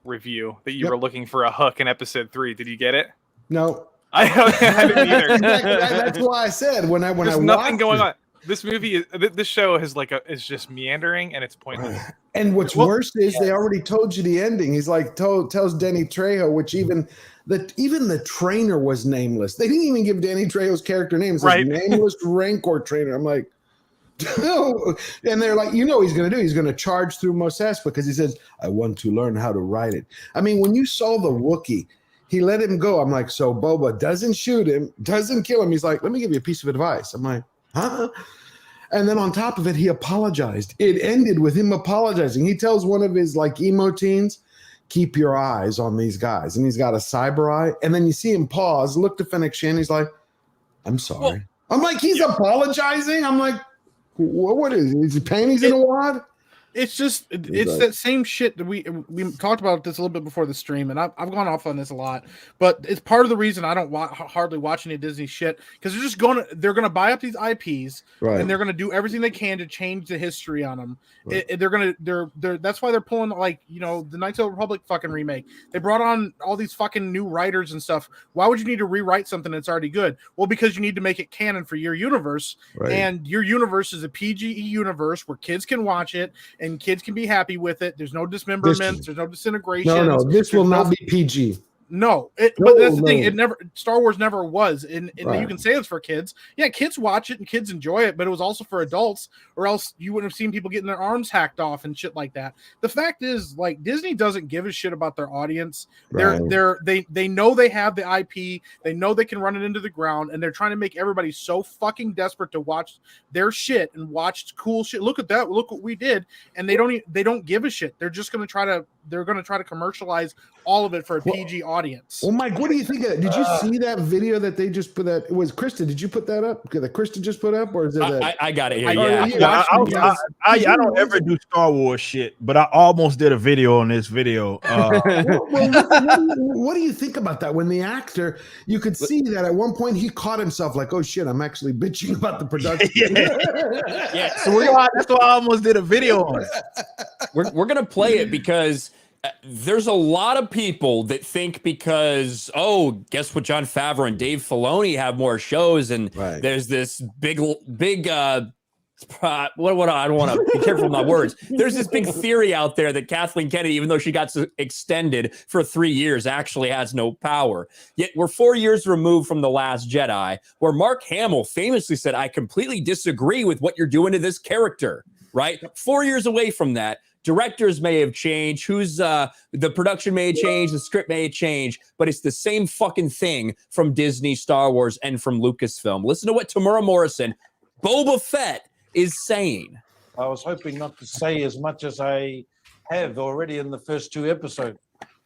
review that you were looking for a hook in episode 3. Did you get it? No. I didn't either. That's why I said when I There's nothing going on. This movie, this show is just meandering and it's pointless. And what's worse is they already told you the ending. He's like tells Danny Trejo, which even the trainer was nameless. They didn't even give Danny Trejo's character name. It's like nameless Rancor trainer. I'm like, no. And they're like, you know what he's going to do? He's going to charge through Mos Espa because he says, I want to learn how to ride it. I mean, when you saw the Wookiee, He let him go. I'm like, so Boba doesn't shoot him, doesn't kill him. He's like, let me give you a piece of advice. I'm like, huh? And then on top of it, he apologized. It ended with him apologizing. He tells one of his like emo teens, keep your eyes on these guys. And he's got a cyber eye. And then you see him pause, look to Fennec Shan. He's like, I'm sorry. Well, I'm like, he's apologizing. I'm like, what is it? Is he panties in a wad? It's just it's that same shit that we talked about this a little bit before the stream, and I've gone off on this a lot, but it's part of the reason I don't hardly watch any Disney shit, because they're gonna buy up these IPs, right, and they're gonna do everything they can to change the history on them. Right. They're that's why they're pulling, like, you know, the Knights of the Republic fucking remake. They brought on all these fucking new writers and stuff. Why would you need to rewrite something that's already good? Well, because you need to make it canon for your universe, right, and your universe is a PGE universe where kids can watch it. And kids can be happy with it. There's no dismemberments. There's no disintegration. No, this will not be PG. No, but that's the thing. It never. Star Wars never was, and right, you can say it's for kids. Yeah, kids watch it and kids enjoy it, but it was also for adults, or else you wouldn't have seen people getting their arms hacked off and shit like that. The fact is, like, Disney doesn't give a shit about their audience. Right. They know they have the IP. They know they can run it into the ground, and they're trying to make everybody so fucking desperate to watch their shit and watch cool shit. Look at that. Look what we did, and they don't give a shit. They're just gonna try to commercialize all of it for a PG audience. Well, Mike, what do you think of that? Did you see that video that they just put that? It was Krista. Did you put that up? That Krista just put up, or is it? I got it here. I don't ever do Star Wars shit, but I almost did a video on this video. What do you think about that? When the actor, you could see that at one point he caught himself like, "Oh shit, I'm actually bitching about the production." Yeah. So that's why I almost did a video on it. We're gonna play it because there's a lot of people that think because, guess what, Jon Favreau and Dave Filoni have more shows, and there's this big I don't want to be careful with my words. There's this big theory out there that Kathleen Kennedy, even though she got extended for 3 years, actually has no power. Yet we're 4 years removed from The Last Jedi, where Mark Hamill famously said, I completely disagree with what you're doing to this character, right? 4 years away from that. Directors may have changed, the production may change, the script may change, but it's the same fucking thing from Disney, Star Wars, and from Lucasfilm. Listen to what Tamura Morrison, Boba Fett, is saying. I was hoping not to say as much as I have already in the first 2 episodes.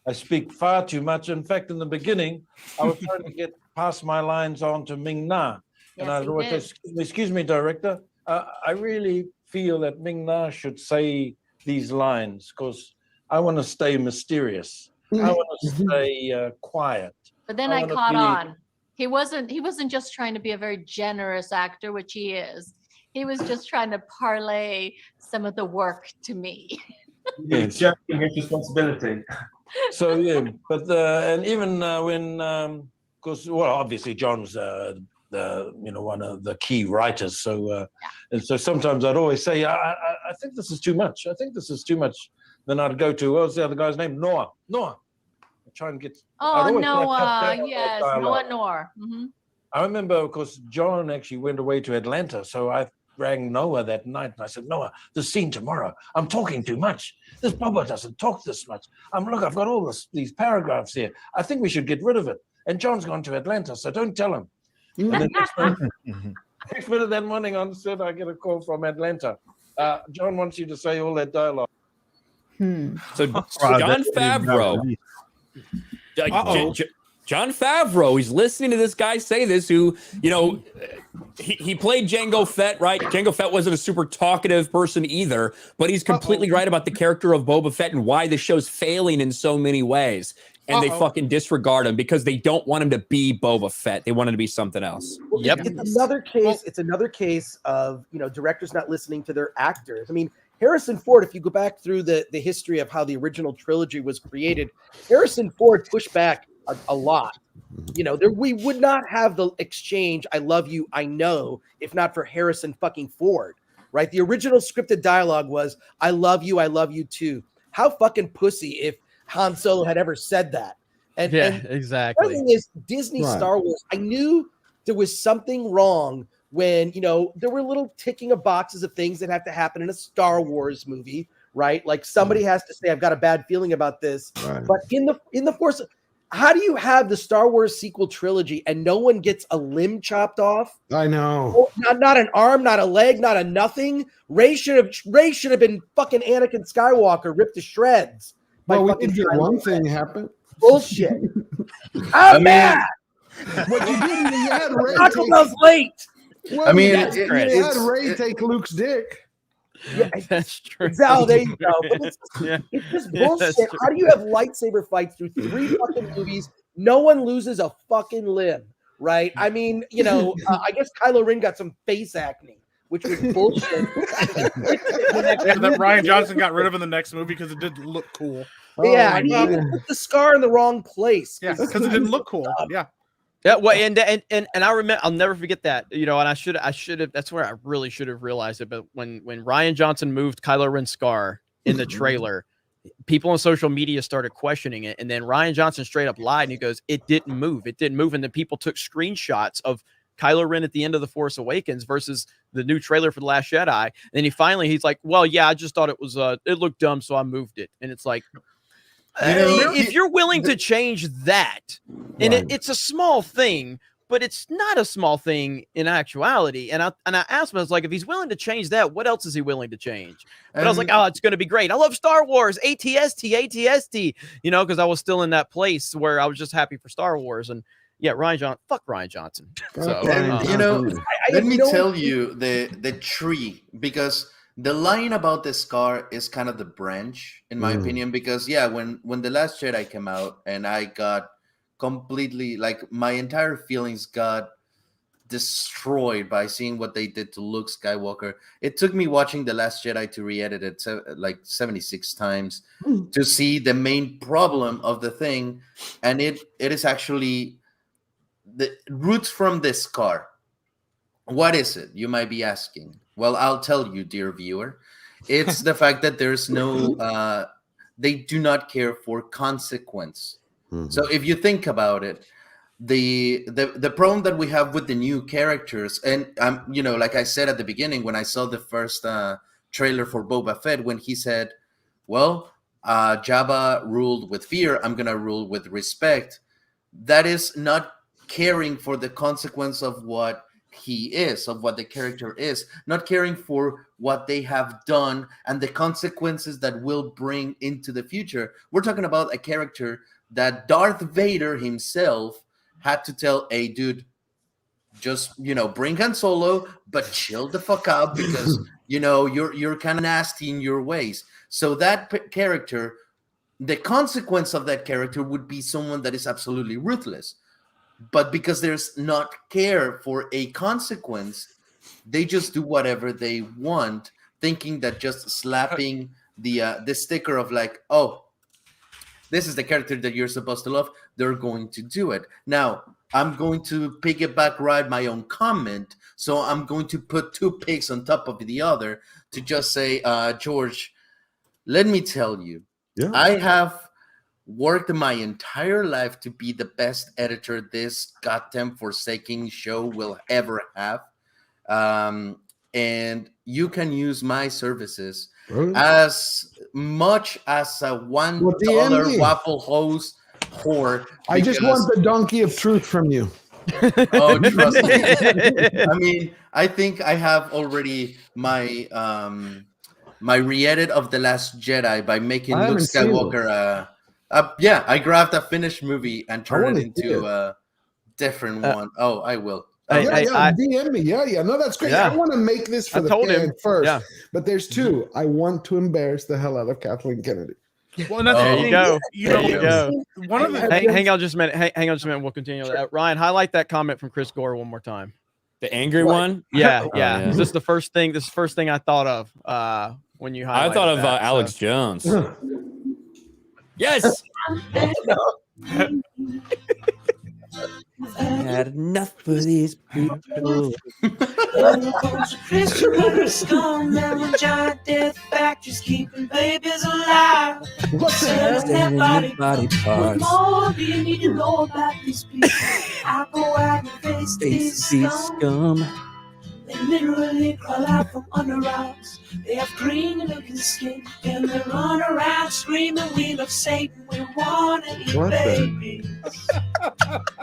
I speak far too much. In fact, in the beginning, I was trying to get past my lines on to Ming Na. And I always say, excuse me, director, I really feel that Ming Na should say these lines because I want to stay mysterious. I want to stay quiet. But then I caught on. He wasn't just trying to be a very generous actor, which he is. He was just trying to parlay some of the work to me. Yes, sharing his responsibility. So yeah, but and even when, because obviously John's one of the key writers. So and so sometimes I'd always say, I think this is too much. I think this is too much. Then I'd go to, what was the other guy's name? Noah. I'd try and get. Noah. Yes, Noah. Mm-hmm. I remember, of course, John actually went away to Atlanta, so I rang Noah that night and I said, Noah, the scene tomorrow, I'm talking too much. This Boba doesn't talk this much. Look, I've got all these paragraphs here. I think we should get rid of it. And John's gone to Atlanta, so don't tell him. And then next minute that morning on set, I get a call from Atlanta. John wants you to say all that dialogue. So Jon Favreau. Jon Favreau, he's listening to this guy say this, who, he played Jango Fett, right? Jango Fett wasn't a super talkative person either, but he's completely right about the character of Boba Fett and why the show's failing in so many ways. And they fucking disregard him because they don't want him to be Boba Fett. They want him to be something else. Well, it's another case. It's another case of, directors not listening to their actors. I mean, Harrison Ford, if you go back through the history of how the original trilogy was created, Harrison Ford pushed back a lot. We would not have the exchange, I love you, I know, if not for Harrison fucking Ford, right? The original scripted dialogue was, I love you too. How fucking pussy if Han Solo had ever said that. And exactly. The thing is, Disney Star Wars, I knew there was something wrong when, there were little ticking of boxes of things that have to happen in a Star Wars movie, right? Like somebody has to say, I've got a bad feeling about this. Right. But in the Force, how do you have the Star Wars sequel trilogy and no one gets a limb chopped off? I know. Not an arm, not a leg, not a nothing. Ray should have been fucking Anakin Skywalker, ripped to shreds. Well, we did get one thing happen. Bullshit. I'm mad. What you did, you had Ray Taco Bell's late. Well, I mean, you had Ray take Luke's dick. Yeah, that's true. Oh, there you go. But it's just Yeah, bullshit. that's true. How do you have lightsaber fights through 3 fucking movies? No one loses a fucking limb, right? I mean, I guess Kylo Ren got some face acne, which was bullshit. That Ryan Johnson got rid of in the next movie because it didn't look cool. Yeah, I mean, put the scar in the wrong place. Yeah, because it didn't look cool. Yeah. Yeah, well, and I remember, I'll never forget that, and I should have. That's where I really should have realized it. But when Ryan Johnson moved Kylo Ren's scar in the trailer, people on social media started questioning it, and then Ryan Johnson straight up lied and he goes, "It didn't move. It didn't move." And then people took screenshots of Kylo Ren at the end of The Force Awakens versus the new trailer for The Last Jedi. And then he's like, "Well, yeah, I just thought it was it looked dumb, so I moved it." And it's like, if you're willing to change that, and it's a small thing, but it's not a small thing in actuality. And I asked him, I was like, if he's willing to change that, what else is he willing to change? But I was like, oh, it's going to be great. I love Star Wars, ATST, because I was still in that place where I was just happy for Star Wars. And yeah, fuck Ryan Johnson. So, let me tell you the tree, because the line about the scar is kind of the branch, in my opinion, because when The Last Jedi came out and I got completely, like, my entire feelings got destroyed by seeing what they did to Luke Skywalker. It took me watching The Last Jedi to re-edit it like 76 times to see the main problem of the thing, and it is actually the roots from the scar. What is it? You might be asking. Well, I'll tell you, dear viewer. It's the fact that there's no, they do not care for consequence. So if you think about it, the problem that we have with the new characters, and like I said at the beginning, when I saw the first trailer for Boba Fett, when he said, well, Jabba ruled with fear, I'm going to rule with respect. That is not caring for the consequence of what he is, of what the character is, not caring for what they have done and the consequences that will bring into the future. We're talking about a character that Darth Vader himself had to tell, hey, dude, just, bring Han Solo, but chill the fuck out because, you're kind of nasty in your ways. So that character, the consequence of that character would be someone that is absolutely ruthless. But because there's not care for a consequence, they just do whatever they want, thinking that just slapping the sticker of like, oh, this is the character that you're supposed to love, they're going to do it. Now, I'm going to piggyback ride my own comment, so I'm going to put 2 pigs on top of the other to just say, George, let me tell you, I have worked my entire life to be the best editor this goddamn forsaken show will ever have. And you can use my services as much as a $1 Waffle House whore. I just want the donkey of truth from you. Oh, trust me. I mean, I think I have already my my re-edit of The Last Jedi by making Luke Skywalker I grabbed a finished movie and turned it into a different one. Oh, I will. DM me. Yeah. No, that's great. I want to make this for the fan first. But there's 2. I want to embarrass the hell out of Kathleen Kennedy. Well, that's there you go. There you go. One of the hang on just a minute. Hang on just a minute. We'll continue. Ryan, highlight that comment from Chris Gore one more time. The angry one? Yeah. This is the first thing. This is the first thing I thought of when you highlighted I thought of that, Alex Jones. Yes. Had enough of these people. Giant death factories keeping babies alive. Selling their body parts. What more do you need to know about these people? I go out and face these scum. They literally crawl out from under rocks. They have green-looking skin, and they run around screaming, "We love Satan, we want to eat babies."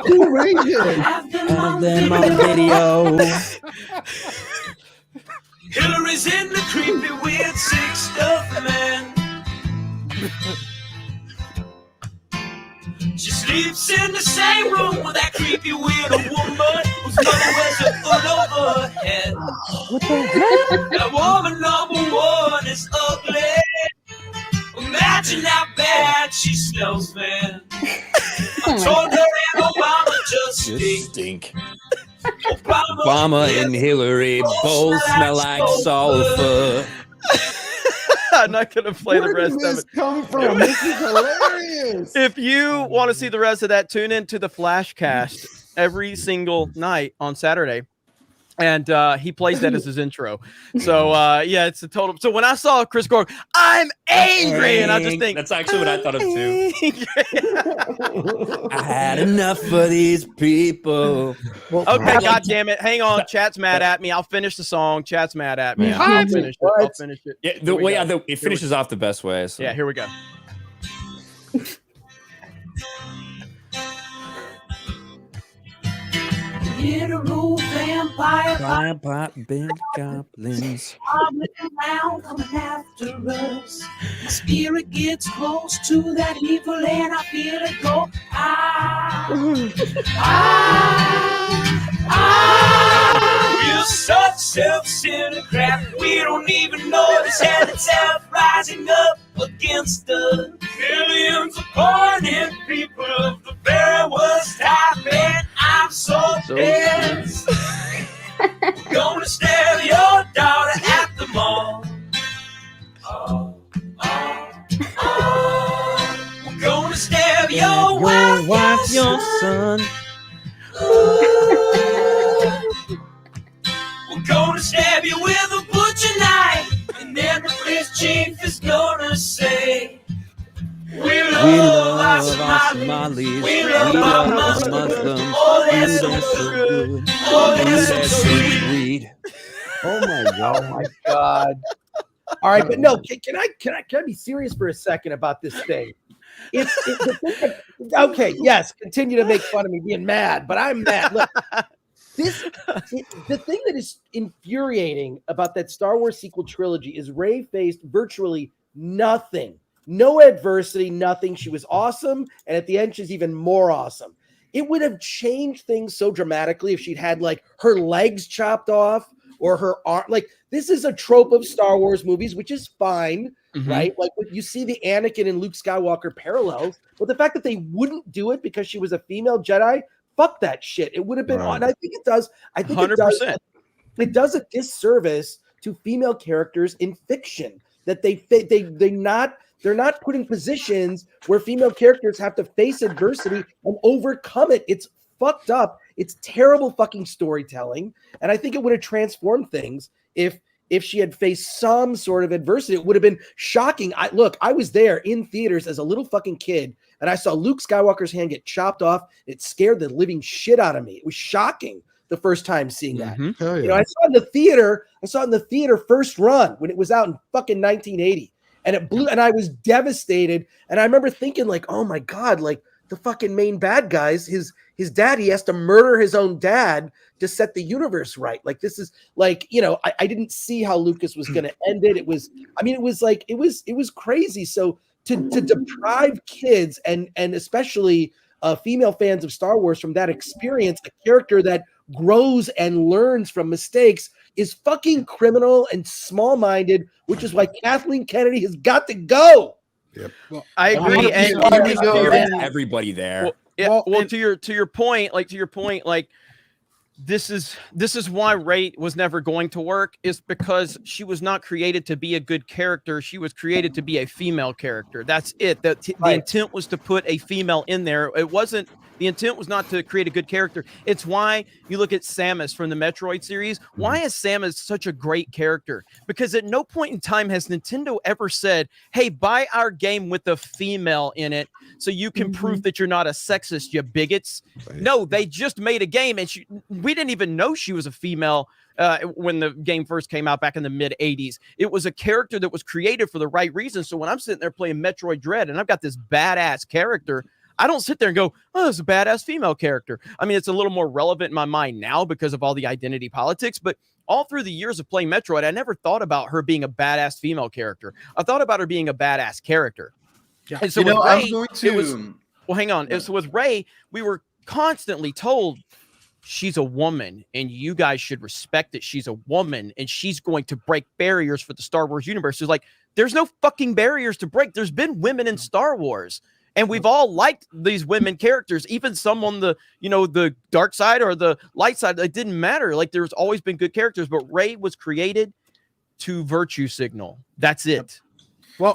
Who raised it? Have them on video. Hillary's in the creepy, weird, sick stuff, man. She sleeps in the same room with that creepy, weird woman whose mother wears a hood over her head. What the heck? That woman number one is ugly. Imagine how bad she smells, man. I told her and Obama just stink. Obama and Hillary both smell like sulfur. I'm not gonna play the rest of it. Come from? This is hilarious. If you want to see the rest of that, tune in to the Flashcast every single night on Saturday. And he plays that as his intro. So yeah, it's a total. So when I saw Chris Gore, I'm angry, and I just think that's actually what I thought of too. I had enough of these people. Okay, God damn it! Hang on, chat's mad at me. I'll finish the song. Chat's mad at me. I'll finish it. I'll finish it. Yeah, it finishes off the best way. So. Yeah, here we go. Literal vampire big goblins. hobbling around, coming after us. My spirit gets close to that evil, and I feel it go. We're such self-centered crap. We don't even notice hell itself rising up against us. Millions of pointed people of the very worst type, and I'm so pissed. Gonna stare your daughter at the mall. We're gonna stab your wife, your son. We're gonna stab you with a butcher knife, and then the police chief is gonna say, we love our Somalis, we love our Muslims, oh that's so good, oh that's so sweet. Oh my god. All right, but no, can I be serious for a second about this thing? Okay, yes, continue to make fun of me being mad, but I'm mad. Look, the thing that is infuriating about that Star Wars sequel trilogy is Rey faced virtually nothing. No adversity, nothing. She was awesome, and at the end, she's even more awesome. It would have changed things so dramatically if she'd had like her legs chopped off or her arm. Like, this is a trope of Star Wars movies, which is fine, right? Like, you see the Anakin and Luke Skywalker parallels, but the fact that they wouldn't do it because she was a female Jedi, fuck that shit. It would have been on. And I think it does. I think 100%. It does a disservice to female characters in fiction that they're not putting positions where female characters have to face adversity and overcome it. It's fucked up. It's terrible fucking storytelling. And I think it would have transformed things if she had faced some sort of adversity. It would have been shocking. I was there in theaters as a little fucking kid, and I saw Luke Skywalker's hand get chopped off. It scared the living shit out of me. It was shocking the first time seeing that. Oh, yeah. You know, I saw it in the theater first run when it was out in fucking 1980. And it blew, and I was devastated. And I remember thinking, like, oh my God, like the fucking main bad guys, his dad, he has to murder his own dad to set the universe right. Like, this is like, you know, I didn't see how Lucas was going to end it. It was crazy. So to deprive kids and especially female fans of Star Wars from that experience, a character that grows and learns from mistakes, is fucking criminal and small-minded, which is why Kathleen Kennedy has got to go. Yep. Well, I agree, and everybody there. Well, to your point, this is why Rey was never going to work, is because she was not created to be a good character. She was created to be a female character. That's it. The intent was to put a female in there. The The intent was not to create a good character. It's why you look at Samus from the Metroid series. Why is Samus such a great character? Because at no point in time has Nintendo ever said, hey, buy our game with a female in it so you can prove that you're not a sexist, you bigots. No, they just made a game, and we didn't even know she was a female when the game first came out back in the mid 80s. It was a character that was created for the right reason. So when I'm sitting there playing Metroid Dread and I've got this badass character, I don't sit there and go, oh, it's a badass female character. I mean, it's a little more relevant in my mind now because of all the identity politics, but all through the years of playing Metroid, I never thought about her being a badass female character. I thought about her being a badass character. Yeah. And so with Ray, it was, well, hang on. So with Ray, we were constantly told, she's a woman and you guys should respect that she's a woman and she's going to break barriers for the Star Wars universe. It's like, there's no fucking barriers to break. There's been women in Star Wars and we've all liked these women characters, even some on the, the dark side or the light side. It didn't matter. Like there's always been good characters, but Rey was created to virtue signal. That's it. Well,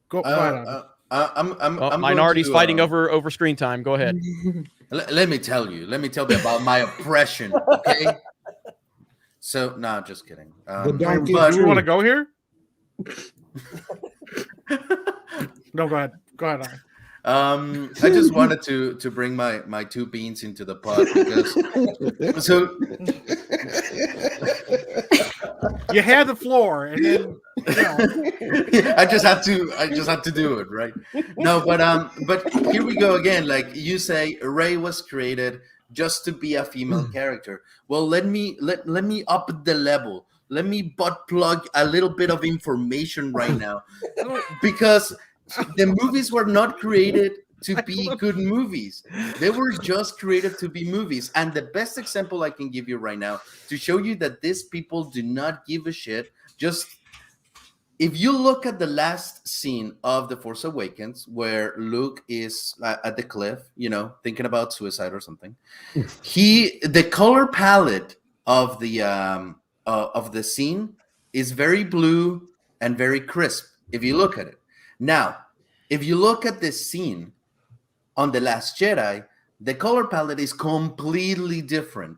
go ahead. I'm minorities fighting over screen time. Go ahead. Let me tell you about my oppression. Okay. So, no, just kidding. But do you want to go here? No, go ahead. Go ahead. I just wanted to bring my two beans into the pot because you had the floor, and then I just have to do it, right? No, but here we go again. Like you say, Rey was created just to be a female character. Well, let me up the level. Let me butt plug a little bit of information right now, because the movies were not created to be good movies. They were just created to be movies. And the best example I can give you right now to show you that these people do not give a shit, just if you look at the last scene of The Force Awakens where Luke is at the cliff, thinking about suicide or something, the color palette of the scene is very blue and very crisp if you look at it. Now, if you look at this scene on The Last Jedi, the color palette is completely different.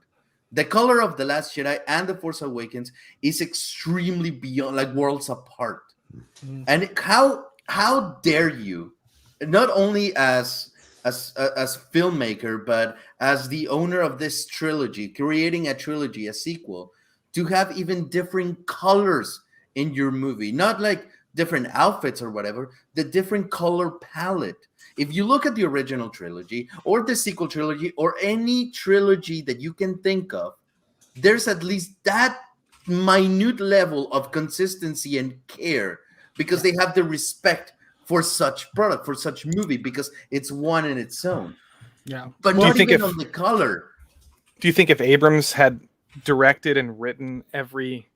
The color of The Last Jedi and The Force Awakens is extremely beyond, like worlds apart. And how dare you, not only as filmmaker, but as the owner of this trilogy, creating a trilogy, a sequel, to have even different colors in your movie, not like different outfits or whatever, the different color palette. If you look at the original trilogy or the sequel trilogy or any trilogy that you can think of, there's at least that minute level of consistency and care because they have the respect for such product, for such movie, because it's one in its own. Yeah. But not even on the color. Do you think if Abrams had directed and written every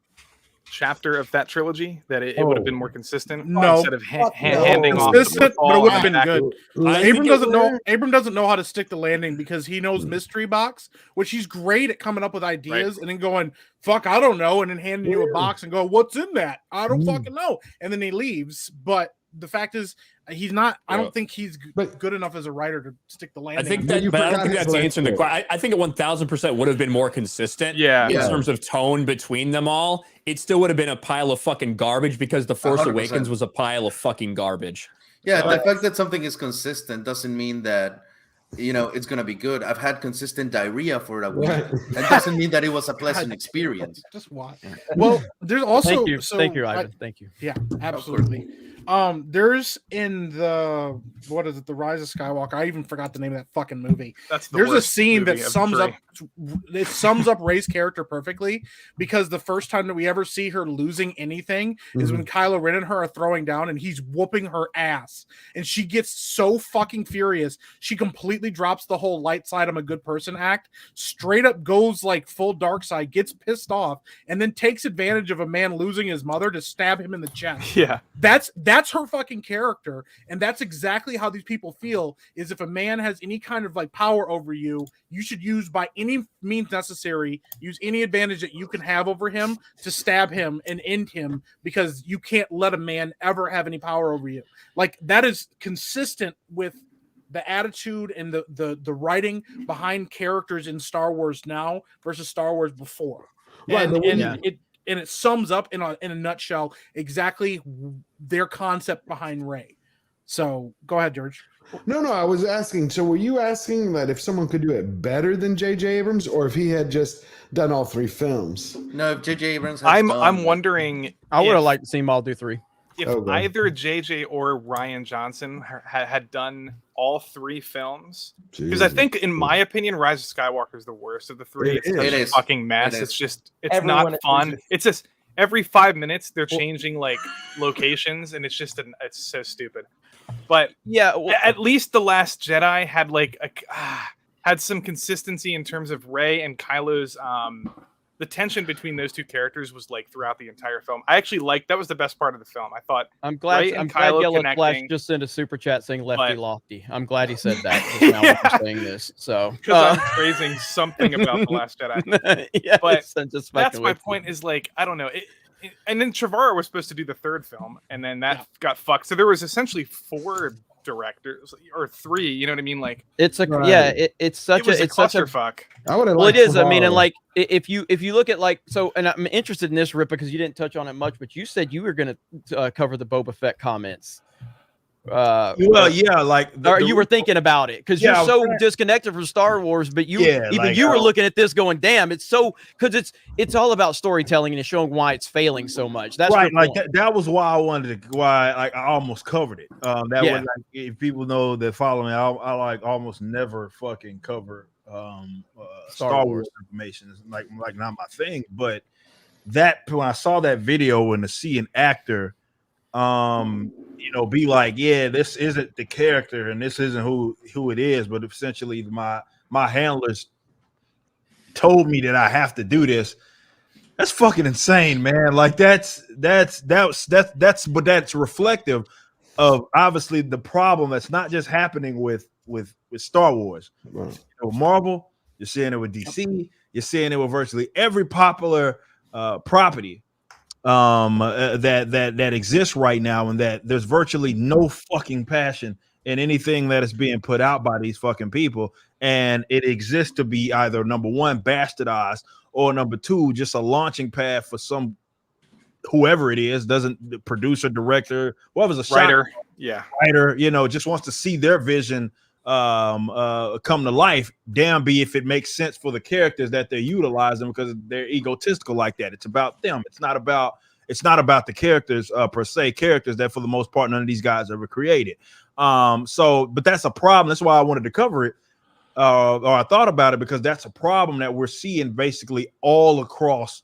chapter of that trilogy that it would have been more consistent? No, instead of handing off consistent, but it would have been back. good. Abram doesn't know how to stick the landing because he knows mystery box, which he's great at coming up with ideas and then going, fuck, I don't know, and then handing you a box and go, what's in that? I don't fucking know. And then he leaves. But the fact is, he's not. I don't think he's good enough as a writer to stick the landing. I think that, but I don't think that's answering the question. I think it 1000% would have been more consistent. In terms of tone between them all, it still would have been a pile of fucking garbage because The Force 100%. Awakens was a pile of fucking garbage. Yeah, the fact that something is consistent doesn't mean that it's gonna be good. I've had consistent diarrhea for a week. That doesn't mean that it was a pleasant experience. Just watch. Well, there's also thank you, Ivan. Thank you. Yeah, absolutely. There's in the The Rise of Skywalker. I even forgot the name of that fucking movie. There's a scene that sums up Rey's character perfectly, because the first time that we ever see her losing anything is when Kylo Ren and her are throwing down and he's whooping her ass, and she gets so fucking furious she completely drops the whole light side I'm a good person act, straight up goes like full dark side, gets pissed off, and then takes advantage of a man losing his mother to stab him in the chest. Yeah, that's her fucking character, and that's exactly how these people feel. Is if a man has any kind of like power over you, you should use by any means necessary, use any advantage that you can have over him to stab him and end him, because you can't let a man ever have any power over you. Like, that is consistent with the attitude and the writing behind characters in Star Wars now versus Star Wars before. Right, And it sums up in a nutshell exactly their concept behind Rey. So go ahead, George. No, I was asking. So were you asking that if someone could do it better than J.J. Abrams, or if he had just done all 3 films? No, if J.J. Abrams has I'm wondering. I would have liked to see him all do 3. If either JJ or Ryan Johnson had done all 3 films, because I think, in my opinion, Rise of Skywalker is the worst of the 3. It's such a fucking mess. It's not fun. It's just every 5 minutes they're changing like locations, and it's so stupid. But yeah, at least The Last Jedi had had some consistency in terms of Rey and Kylo's. The tension between those 2 characters was like throughout the entire film. I actually liked that was the best part of the film. I thought I'm glad Yellow Flash just sent a super chat saying lefty lofty. I'm glad he said that. Just now we're saying this. So because I'm praising something about The Last Jedi. Yeah, but that's my point is like, I don't know. And then Trevorrow was supposed to do the 3rd film, and then that got fucked. So there was essentially 4 directors or 3. You know what I mean? Like it's a it's such a clusterfuck. Well, it is. I mean, and like if you look at like and I'm interested in this, Rip, because you didn't touch on it much, but you said you were going to cover the Boba Fett comments. Well, yeah, like you were thinking about it because you're so disconnected from Star Wars, but you were looking at this going, damn, it's so because it's all about storytelling and showing why it's failing so much. That's right. Like that was why I wanted to I almost covered it. Was like, if people know that follow me, I like almost never fucking cover Star Wars information. It's like not my thing. But that when I saw that video and to see an actor be like, yeah, this isn't the character and this isn't who it is, but essentially my handlers told me that I have to do this. That's fucking insane, man. Like that's reflective of obviously the problem that's not just happening with Star Wars. Right. Marvel, you're seeing it with DC, you're seeing it with virtually every popular property that exists right now, and that there's virtually no fucking passion in anything that is being put out by these fucking people, and it exists to be either number 1 bastardized or number 2 just a launching pad for some whoever it is, the producer, director, whoever's a writer, just wants to see their vision come to life. Damn be if it makes sense for the characters that they're utilizing, because they're egotistical like that. It's about them. It's not about the characters per se, characters that for the most part none of these guys ever created. But that's a problem. That's why I wanted to cover it, or I thought about it, because that's a problem that we're seeing basically all across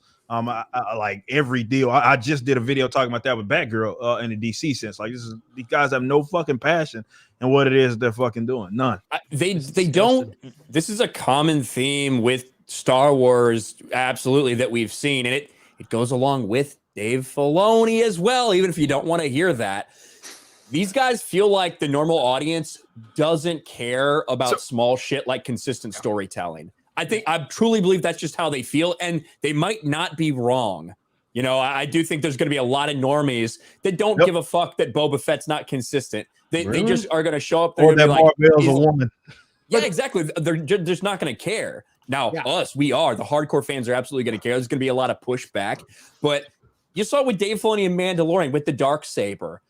like every deal. I just did a video talking about that with Batgirl in the DC sense. Like these guys have no fucking passion in what it is they're fucking doing. None. They don't. This is a common theme with Star Wars, absolutely, that we've seen, and it goes along with Dave Filoni as well. Even if you don't want to hear that, these guys feel like the normal audience doesn't care about small shit like consistent storytelling. I truly believe that's just how they feel, and they might not be wrong. You know, I do think there's going to be a lot of normies that don't give a fuck that Boba Fett's not consistent. They just are going to show up there or and that be like, Marvel's a woman. Yeah, exactly. They're just not going to care. Now, we are. The hardcore fans are absolutely going to care. There's going to be a lot of pushback. But you saw with Dave Filoni and Mandalorian with the Darksaber.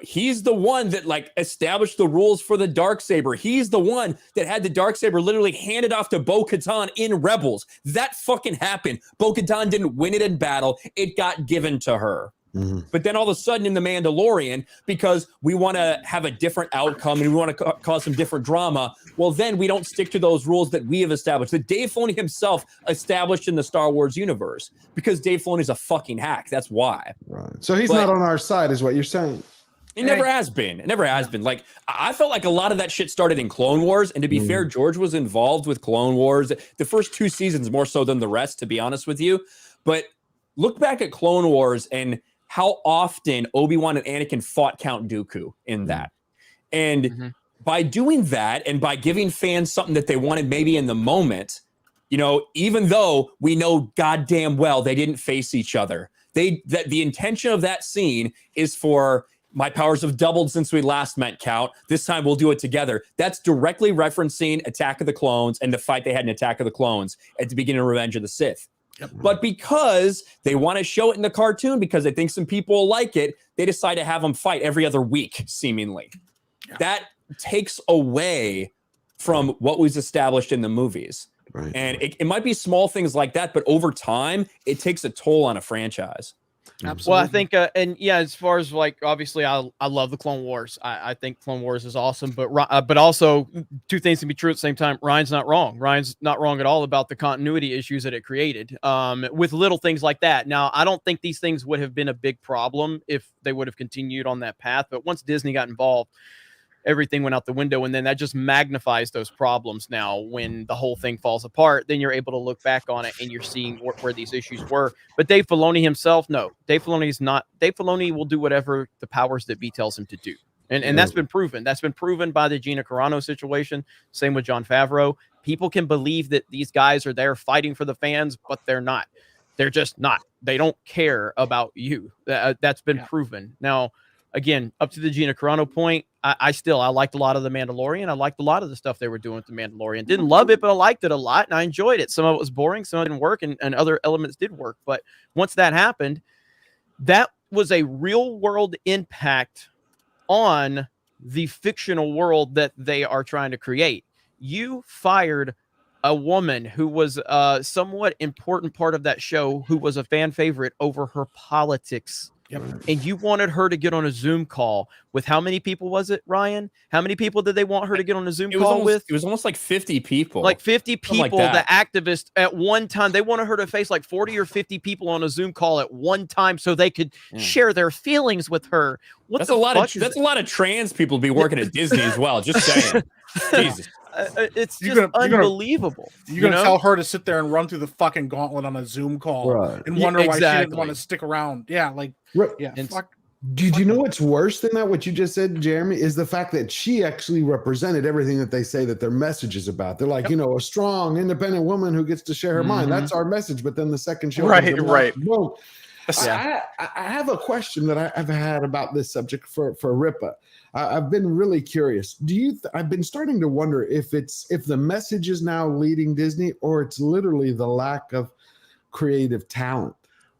He's the one that like established the rules for the Darksaber. He's the one that had the Darksaber literally handed off to Bo-Katan in Rebels. That fucking happened. Bo-Katan didn't win it in battle. It got given to her. Mm-hmm. But then all of a sudden in The Mandalorian, because we want to have a different outcome and we want to cause some different drama, well, then we don't stick to those rules that we have established, that Dave Filoni himself established in the Star Wars universe, because Dave Filoni is a fucking hack. That's why. Right. So he's not on our side is what you're saying. It never has been. It never has been. Like, I felt like a lot of that shit started in Clone Wars. And to be fair, George was involved with Clone Wars the first 2 seasons more so than the rest, to be honest with you. But look back at Clone Wars and how often Obi-Wan and Anakin fought Count Dooku in that. And by doing that and by giving fans something that they wanted maybe in the moment, even though we know goddamn well they didn't face each other, the intention of that scene is for My powers have doubled since we last met, Count. This time we'll do it together. That's directly referencing Attack of the Clones and the fight they had in Attack of the Clones at the beginning of Revenge of the Sith. Yep. But because they want to show it in the cartoon, because they think some people will like it, they decide to have them fight every other week, seemingly. Yeah. That takes away from what was established in the movies. Right. And it might be small things like that, but over time, it takes a toll on a franchise. Absolutely. Well, I think, and yeah, as far as like, obviously, I love the Clone Wars. I think Clone Wars is awesome, but also two things can be true at the same time. Ryan's not wrong. Ryan's not wrong at all about the continuity issues that it created with little things like that. Now, I don't think these things would have been a big problem if they would have continued on that path. But once Disney got involved, everything went out the window, and then that just magnifies those problems. Now when the whole thing falls apart, then you're able to look back on it and you're seeing where these issues were. But Dave Filoni himself, no, Dave Filoni will do whatever the powers that be tells him to do, and that's been proven. That's been proven by the Gina Carano situation. Same with Jon Favreau. People can believe that these guys are there fighting for the fans, but they're not. They're just not. They don't care about you. That's been proven. Now, again, up to the Gina Carano point, I liked a lot of The Mandalorian. I liked a lot of the stuff they were doing with The Mandalorian. Didn't love it, but I liked it a lot, and I enjoyed it. Some of it was boring, some of it didn't work, and other elements did work. But once that happened, that was a real-world impact on the fictional world that they are trying to create. You fired a woman who was a somewhat important part of that show, who was a fan favorite, over her politics. Yep. And you wanted her to get on a Zoom call with how many people was it, Ryan? How many people did they want her to get on a Zoom call with? It was almost like 50 people. Like 50 people, the activists at one time. They wanted her to face like 40 or 50 people on a Zoom call at one time so they could share their feelings with her. That's a lot of trans people to be working at Disney as well. Just saying. Jesus. It's just unbelievable. You're gonna tell her to sit there and run through the fucking gauntlet on a Zoom call and wonder why she didn't want to stick around. Yeah, like Did you know what's worse than that? What you just said, Jeremy, is the fact that she actually represented everything that they say that their message is about. They're like, a strong, independent woman who gets to share her mind. That's our message. But then the second show, right. Boom. I have a question that I've had about this subject for Ripa. I've been really curious. I've been starting to wonder if the message is now leading Disney, or it's literally the lack of creative talent.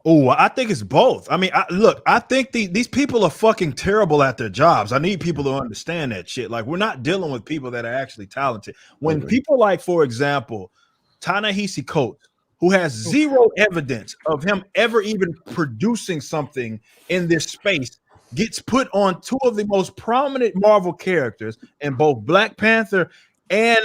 Oh, I think it's both. I mean, I think these people are fucking terrible at their jobs. I need people to understand that shit. Like, we're not dealing with people that are actually talented. When people like, for example, Ta-Nehisi Coates, who has zero evidence of him ever even producing something in this space, gets put on two of the most prominent Marvel characters in both Black Panther and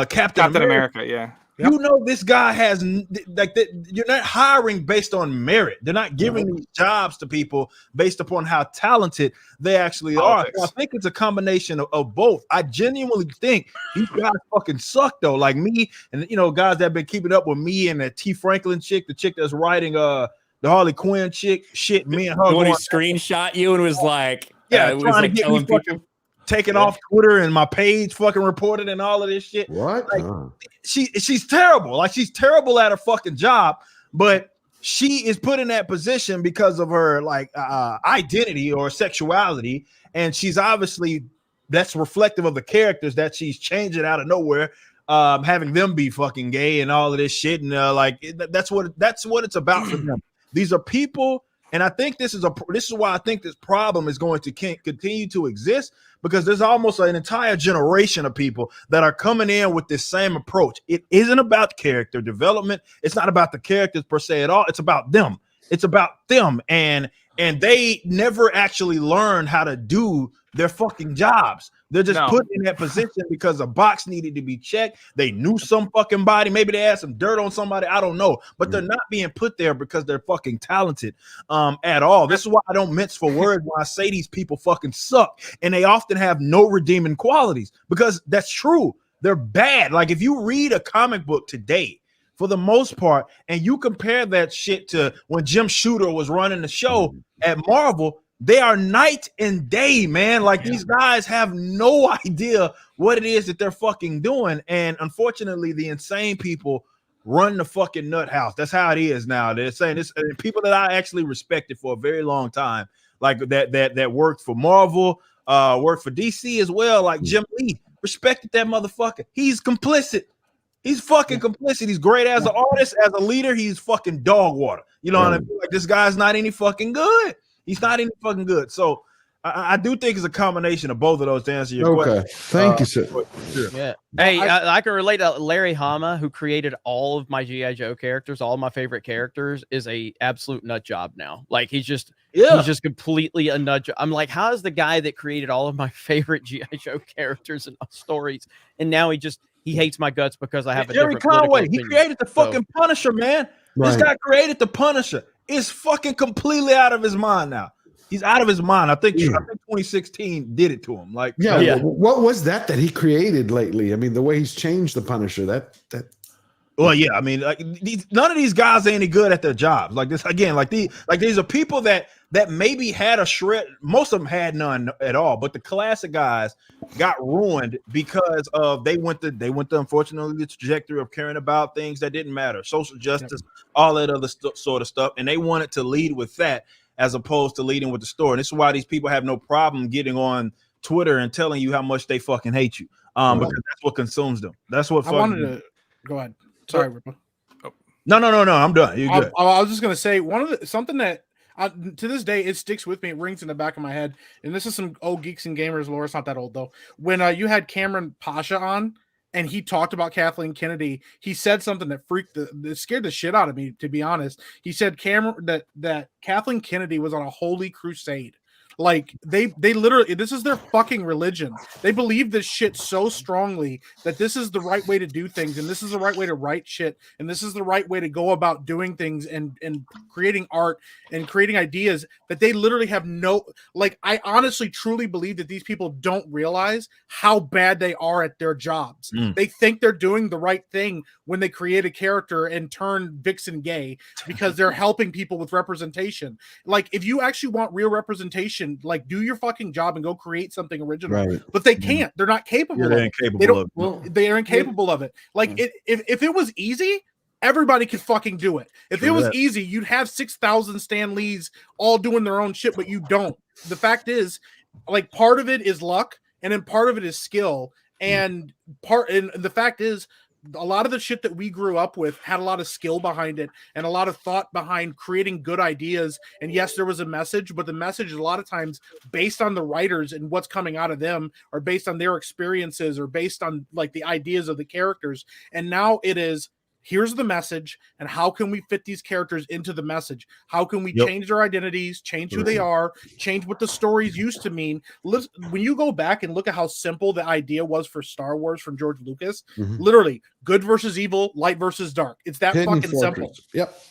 Captain America. Yeah. You know, this guy has you're not hiring based on merit. They're not giving these jobs to people based upon how talented they actually are. So I think it's a combination of both. I genuinely think these guys fucking suck though. Like me and guys that have been keeping up with me and the T. Franklin chick, the chick that's writing the Harley Quinn chick. Shit, me and her. When he screenshot you and was like, it was like telling people. Taking off Twitter and my page fucking reported and all of this shit. What? Like, she's terrible. Like, she's terrible at her fucking job, but she is put in that position because of her identity or sexuality, and she's obviously that's reflective of the characters that she's changing out of nowhere, having them be fucking gay and all of this shit, and that's what it's about for them. These are people. And I think this is why I think this problem is going to continue to exist, because there's almost an entire generation of people that are coming in with this same approach. It isn't about character development. It's not about the characters per se at all. It's about them. It's about them. And they never actually learn how to do their fucking jobs. They're just put in that position because a box needed to be checked. They knew some fucking body. Maybe they had some dirt on somebody. I don't know. But they're not being put there because they're fucking talented at all. This is why I don't mince for words when I say these people fucking suck. And they often have no redeeming qualities, because that's true. They're bad. Like, if you read a comic book today, for the most part, and you compare that shit to when Jim Shooter was running the show at Marvel, they are night and day, man. Like, these guys have no idea what it is that they're fucking doing. And unfortunately, the insane people run the fucking nut house. That's how it is now. They're saying this, and people that I actually respected for a very long time like that worked for Marvel, worked for DC as well. Like Jim Lee, respected that motherfucker. He's complicit. He's fucking complicit. He's great as an artist, as a leader. He's fucking dog water. You know what I mean? Like this guy's not any fucking good. He's not any fucking good. So I do think it's a combination of both of those to answer your question. Thank you, sir. Sure. Yeah. Hey, I can relate to Larry Hama, who created all of my G.I. Joe characters, all of my favorite characters, is a absolute nut job now. Like he's just completely a nut job. I'm like, how is the guy that created all of my favorite G.I. Joe characters and stories, and now he hates my guts because I have a Jerry different Conway. political He created the fucking Punisher, man. This guy created the Punisher. Is fucking completely out of his mind now. He's out of his mind. I think 2016 did it to him. Like, what was that he created lately? I mean, the way he's changed the Punisher. That. Well, yeah. I mean, like none of these guys are any good at their jobs. Like this again. Like these are people that maybe had a shred. Most of them had none at all. But the classic guys got ruined because of they went to unfortunately the trajectory of caring about things that didn't matter, social justice, all that other sort of stuff, and they wanted to lead with that as opposed to leading with the story. And this is why these people have no problem getting on Twitter and telling you how much they fucking hate you. Because that's what consumes them. That's what I wanted to go ahead. Sorry, Ripper. No. I'm done. You're good. I was just gonna say something that to this day it sticks with me. It rings in the back of my head. And this is some old Geeks and Gamers lore. It's not that old though. When you had Cameron Pasha on, and he talked about Kathleen Kennedy, he said something that scared the shit out of me, to be honest. He said that Kathleen Kennedy was on a holy crusade. Like they literally, this is their fucking religion. They believe this shit so strongly that this is the right way to do things, and this is the right way to write shit, and this is the right way to go about doing things and creating art and creating ideas that they literally have no, like, I honestly truly believe that these people don't realize how bad they are at their jobs. They think they're doing the right thing when they create a character and turn Vixen gay because they're helping people with representation. Like, if you actually want real representation, like, do your fucking job and go create something original. But they can't. They're not capable of it. They're incapable of it. Like, if it was easy, everybody could fucking do it. If it was easy, you'd have 6,000 Stan Lees all doing their own shit, but you don't. The fact is, like, part of it is luck, and then part of it is skill. And the fact is, a lot of the shit that we grew up with had a lot of skill behind it and a lot of thought behind creating good ideas. And yes, there was a message, but the message is a lot of times based on the writers and what's coming out of them, or based on their experiences, or based on like the ideas of the characters. And now it is, here's the message, and how can we fit these characters into the message? How can we change their identities, change who they are, change what the stories used to mean? When you go back and look at how simple the idea was for Star Wars from George Lucas, literally good versus evil, light versus dark. It's that fucking simple.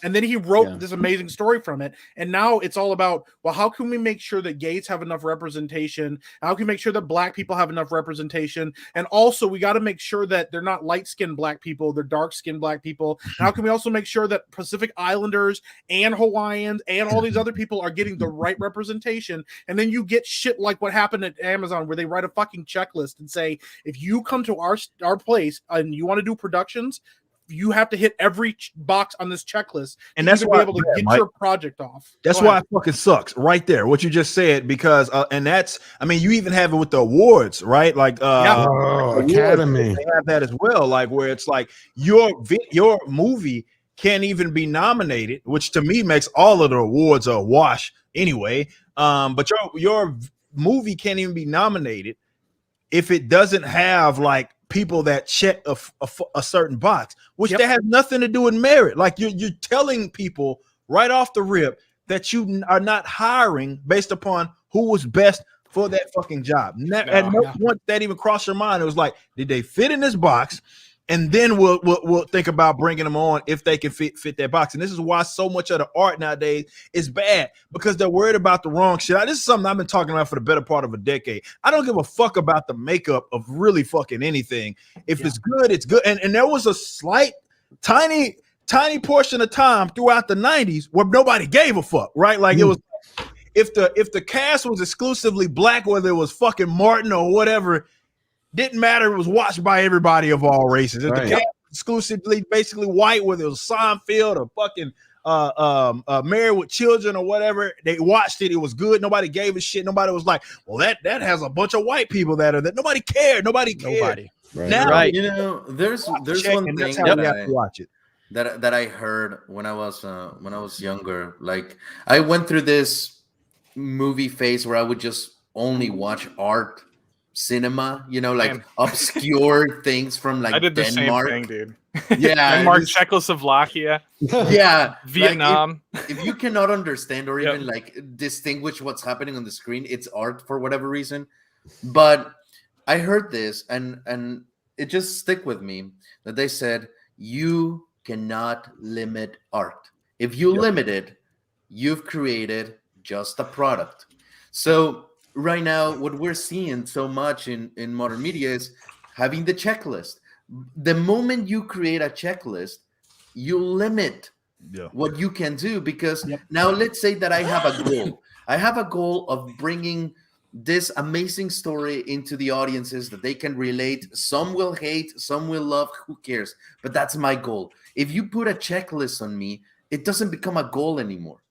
And then he wrote this amazing story from it. And now it's all about, well, how can we make sure that gays have enough representation? How can we make sure that black people have enough representation? And also, we got to make sure that they're not light-skinned black people, they're dark-skinned black people. And how can we also make sure that Pacific Islanders and Hawaiians and all these other people are getting the right representation? And then you get shit like what happened at Amazon, where they write a fucking checklist and say, if you come to our place and you want to do productions, you have to hit every box on this checklist, and that's why be able to get your project off. That's why it fucking sucks right there, what you just said, because and that's, I mean, you even have it with the awards, right? Like Academy, they have that as well, like where it's like your movie can't even be nominated, which to me makes all of the awards a wash anyway. But your movie can't even be nominated if it doesn't have like people that check a certain box, which that has nothing to do with merit. Like you're telling people right off the rip that you are not hiring based upon who was best for that fucking job. At no point that even crossed your mind. It was like, did they fit in this box? And then we'll think about bringing them on if they can fit that box. And this is why so much of the art nowadays is bad, because they're worried about the wrong shit. This is something I've been talking about for the better part of a decade. I don't give a fuck about the makeup of really fucking anything. If it's good, it's good. And there was a slight, tiny portion of time throughout the 90s where nobody gave a fuck, right? Like it was, if the cast was exclusively black, whether it was fucking Martin or whatever, didn't matter. It was watched by everybody of all races. If the cast was exclusively basically white, whether it was Seinfeld or fucking Married with Children or whatever. They watched it. It was good. Nobody gave a shit. Nobody was like, well, that has a bunch of white people that are that. Nobody cared. Nobody cared. Right. Now, You know, there's one thing that's how we have to watch it. that I heard when I was younger. Like I went through this movie phase where I would just only watch art cinema, you know, like obscure things from like I did the Denmark. same thing, dude. Yeah, Denmark, Czechoslovakia, yeah, Vietnam. Like if you cannot understand or even like distinguish what's happening on the screen, it's art for whatever reason. But I heard this and it just stick with me that they said you cannot limit art. If you limit it, you've created just a product. So right now, what we're seeing so much in modern media is having the checklist. The moment you create a checklist, you limit what you can do because now let's say that I have a goal. I have a goal of bringing this amazing story into the audiences that they can relate. Some will hate, some will love, who cares? But that's my goal. If you put a checklist on me, it doesn't become a goal anymore.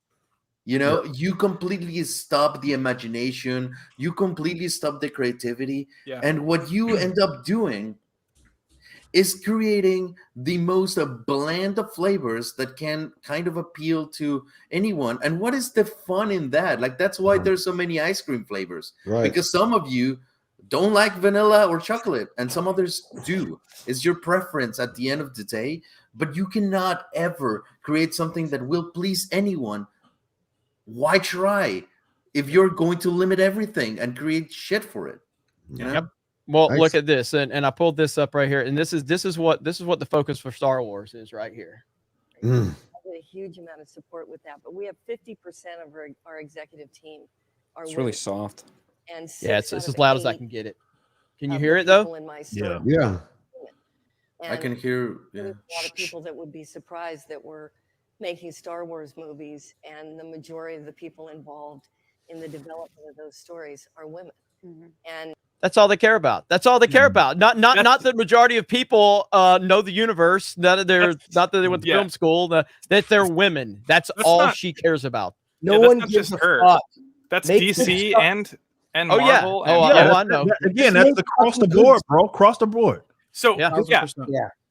You know, you completely stop the imagination, you completely stop the creativity. And what you end up doing is creating the most bland of flavors that can kind of appeal to anyone. And what is the fun in that? Like, that's why there's so many ice cream flavors. Right. Because some of you don't like vanilla or chocolate, and some others do. It's your preference at the end of the day, but you cannot ever create something that will please anyone. Why try if you're going to limit everything and create shit for it? You know? Well, look at this, and I pulled this up right here, and this is what the focus for Star Wars is right here. A huge amount of support with that, but we have 50% of our executive team are It's really soft. And yeah, it's as loud as I can get it. Can you hear it though? Yeah. I can hear. There's a lot of people that would be surprised that we're making Star Wars movies, and the majority of the people involved in the development of those stories are women. And That's all they care about. That's all they care about. Not the majority of people know the universe. Not that they went to film school. That they're women. That's all not, she cares about. No one gives a fuck. That's DC and Marvel. I know. Again, that's across the board, bro. Across the board. So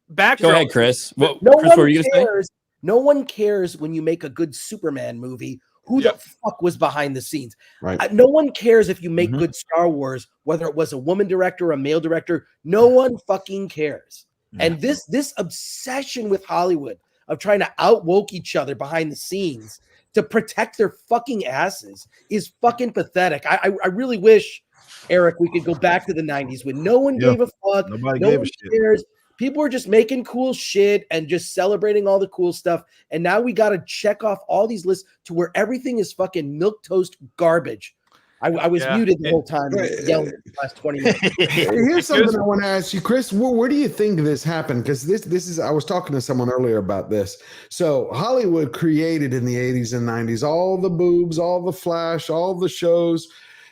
back. Go ahead, Chris. What No Chris, what were one you gonna say? cares. No one cares when you make a good Superman movie. Who the fuck was behind the scenes? Right. No one cares if you make good Star Wars, whether it was a woman director or a male director. No one fucking cares. And this obsession with Hollywood of trying to outwoke each other behind the scenes to protect their fucking asses is fucking pathetic. I really wish, Eric, we could go back to the 90s when no one gave a fuck. Nobody no gave a one shit. cares. People were just making cool shit and just celebrating all the cool stuff. And now we got to check off all these lists to where everything is fucking milquetoast garbage. I was muted the whole time yelling the last 20 minutes. Here's something I want to ask you, Chris. Where do you think this happened? Because this is, I was talking to someone earlier about this. So Hollywood created in the 80s and 90s all the boobs, all the flash, all the shows.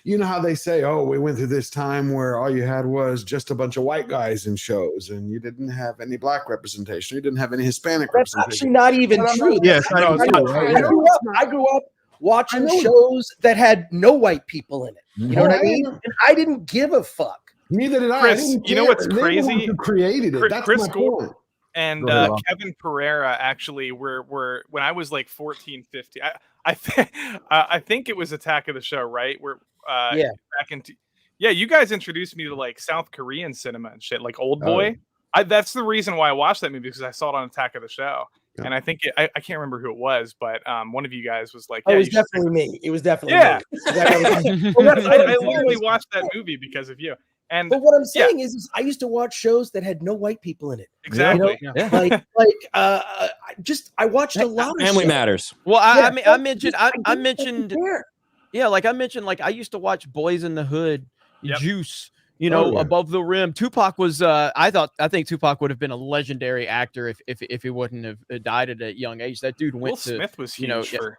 You know how they say, oh, we went through this time where all you had was just a bunch of white guys in shows and you didn't have any black representation. You didn't have any Hispanic That's representation. actually not even true. Yes, I grew up watching shows that had no white people in it. You know what I mean? And I didn't give a fuck. Neither did I. Chris, you know what's crazy? Who created it? That's Chris my Gordon point. and Kevin Pereira actually were when I was like 14, 15. I think it was Attack of the Show, right? Where back into you guys introduced me to like South Korean cinema and shit, like Old Boy. That's the reason why I watched that movie, because I saw it on Attack of the Show. And I think I can't remember who it was, but one of you guys was like, it was definitely me. It was definitely me. I literally watched that movie because of you. And but what I'm saying is I used to watch shows that had no white people in it. Exactly. You know? I watched a lot of Family shows. Matters. Well, I mentioned I used to watch Boys in the Hood, Juice, Above the Rim. Tupac was I think Tupac would have been a legendary actor if he wouldn't have died at a young age. That dude went Will Smith was huge for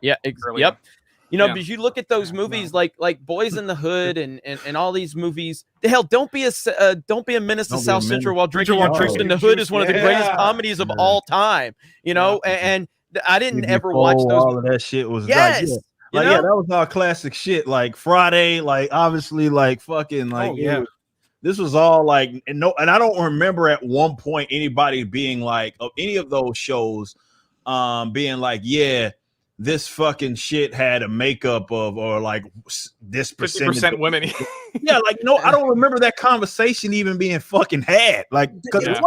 because you look at those movies like Boys in the Hood and all these movies. The hell, Don't Be a Menace to South Central while drinking your juice in the Hood is one of the greatest comedies of all time. And I didn't TV ever watch Four, those. all of that shit was Yes, like, yeah. you Like, know? yeah, that was all classic shit. Like Friday, like obviously, like fucking, like this was all like, and I don't remember at one point anybody being like of any of those shows, being like, yeah, this fucking shit had a makeup of or like this 50% women. Yeah, like no, I don't remember that conversation even being fucking had. Like, because it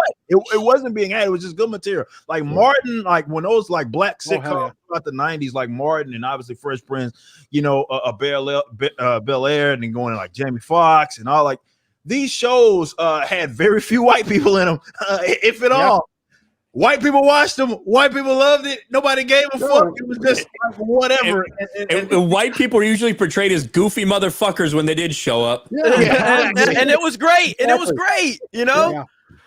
wasn't being had. It was just good material. Like Martin, like when those like black sitcoms about the 90s, like Martin and obviously Fresh Prince, you know, Bel Air, and then going to like Jamie Foxx and all, like these shows had very few white people in them, if at all. White people watched them. White people loved it. Nobody gave a fuck. It was just like whatever. And white people are usually portrayed as goofy motherfuckers when they did show up. And it was great. And it was great, you know? Yeah.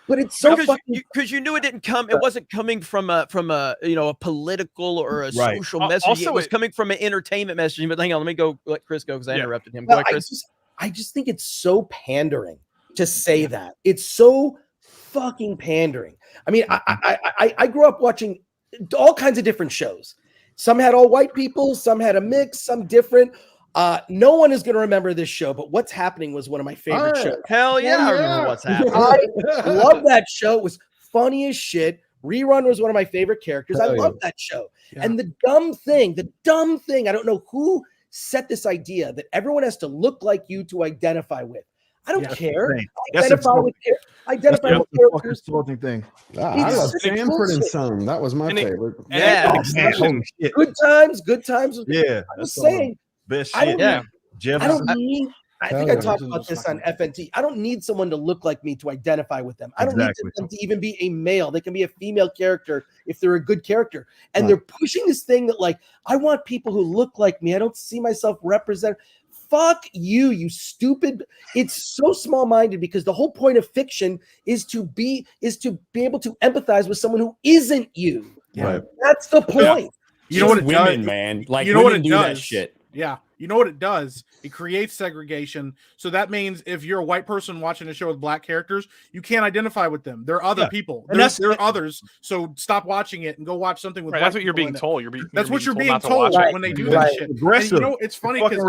But it's so because you knew it didn't come. It wasn't coming from a you know, a political or a social message. Also, it was coming from an entertainment message. But hang on, let Chris go because I interrupted him. Go No, ahead, Chris. I just think it's so pandering to say that. It's so fucking pandering. I mean, I grew up watching all kinds of different shows. Some had all white people, some had a mix, some different. No one is going to remember this show, but What's Happening was one of my favorite shows. Hell yeah, I remember What's Happening. I love that show. It was funny as shit. Rerun was one of my favorite characters. I love that show. Yeah. And the dumb thing, I don't know who set this idea that everyone has to look like you to identify with. I don't care. Identify with characters. Thing. I love Sanford and Son. That was my favorite. Good times. Yeah, I was saying, best I shit. don't need. I think I talked about this on FNT. I don't need someone to look like me to identify with them. I don't need them to even be a male. They can be a female character if they're a good character. And they're pushing this thing that, like, I want people who look like me. I don't see myself represented. Fuck you, you stupid. It's so small-minded because the whole point of fiction is to be able to empathize with someone who isn't you. Right. That's the point. You know what it women, does? man. Like, you know what women it do does? that shit. Yeah. You know what it does? It creates segregation. So that means if you're a white person watching a show with black characters, you can't identify with them. They're other people. There are others. So stop watching it and go watch something with. That's what you're being told. That's what you're being told when they do that shit. Aggressive. And you know, it's funny because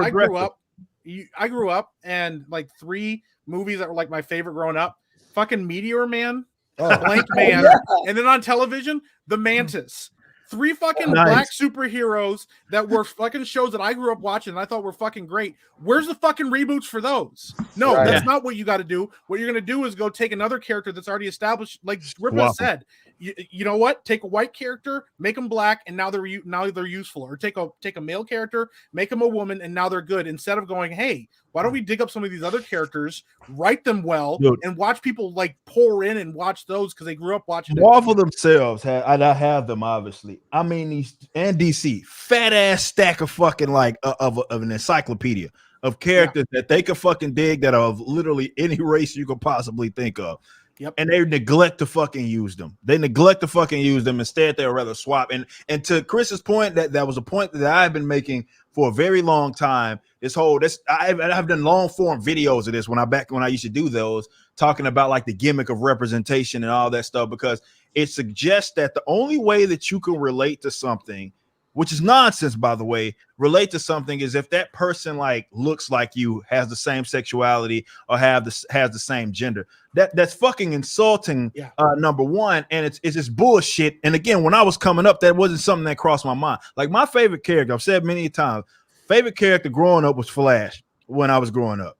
I grew up and like 3 movies that were like my favorite growing up. Fucking Meteor Man, Blank Man, and then on television, The Mantis. 3 fucking black superheroes that were fucking shows that I grew up watching and I thought were fucking great. Where's the fucking reboots for those? No, that's not what you got to do. What you're going to do is go take another character that's already established. Like Ripper said, you know what? Take a white character, make them black, and now they're useful. Or take a male character, make them a woman, and now they're good. Instead of going, hey, why don't we dig up some of these other characers, write them well, and watch people like pour in and watch those because they grew up watching Marvel themselves I have them obviously. I mean, these and DC fat ass stack of fucking like of an encyclopedia of characters that they could fucking dig that are of literally any race you could possibly think of. Yep. And they neglect to fucking use them. They neglect to fucking use them. Instead, they'll rather swap. And to Chris's point, that was a point that I've been making for a very long time. I've done long form videos of this when I used to do those, talking about like the gimmick of representation and all that stuff, because it suggests that the only way that you can relate to something, which is nonsense, by the way, relate to something is if that person like looks like you, has the same sexuality, or has the same gender. That's fucking insulting. Number one, and it's just bullshit. And again, when I was coming up, that wasn't something that crossed my mind. Like my favorite character, I've said many times, favorite character growing up was Flash. When I was growing up,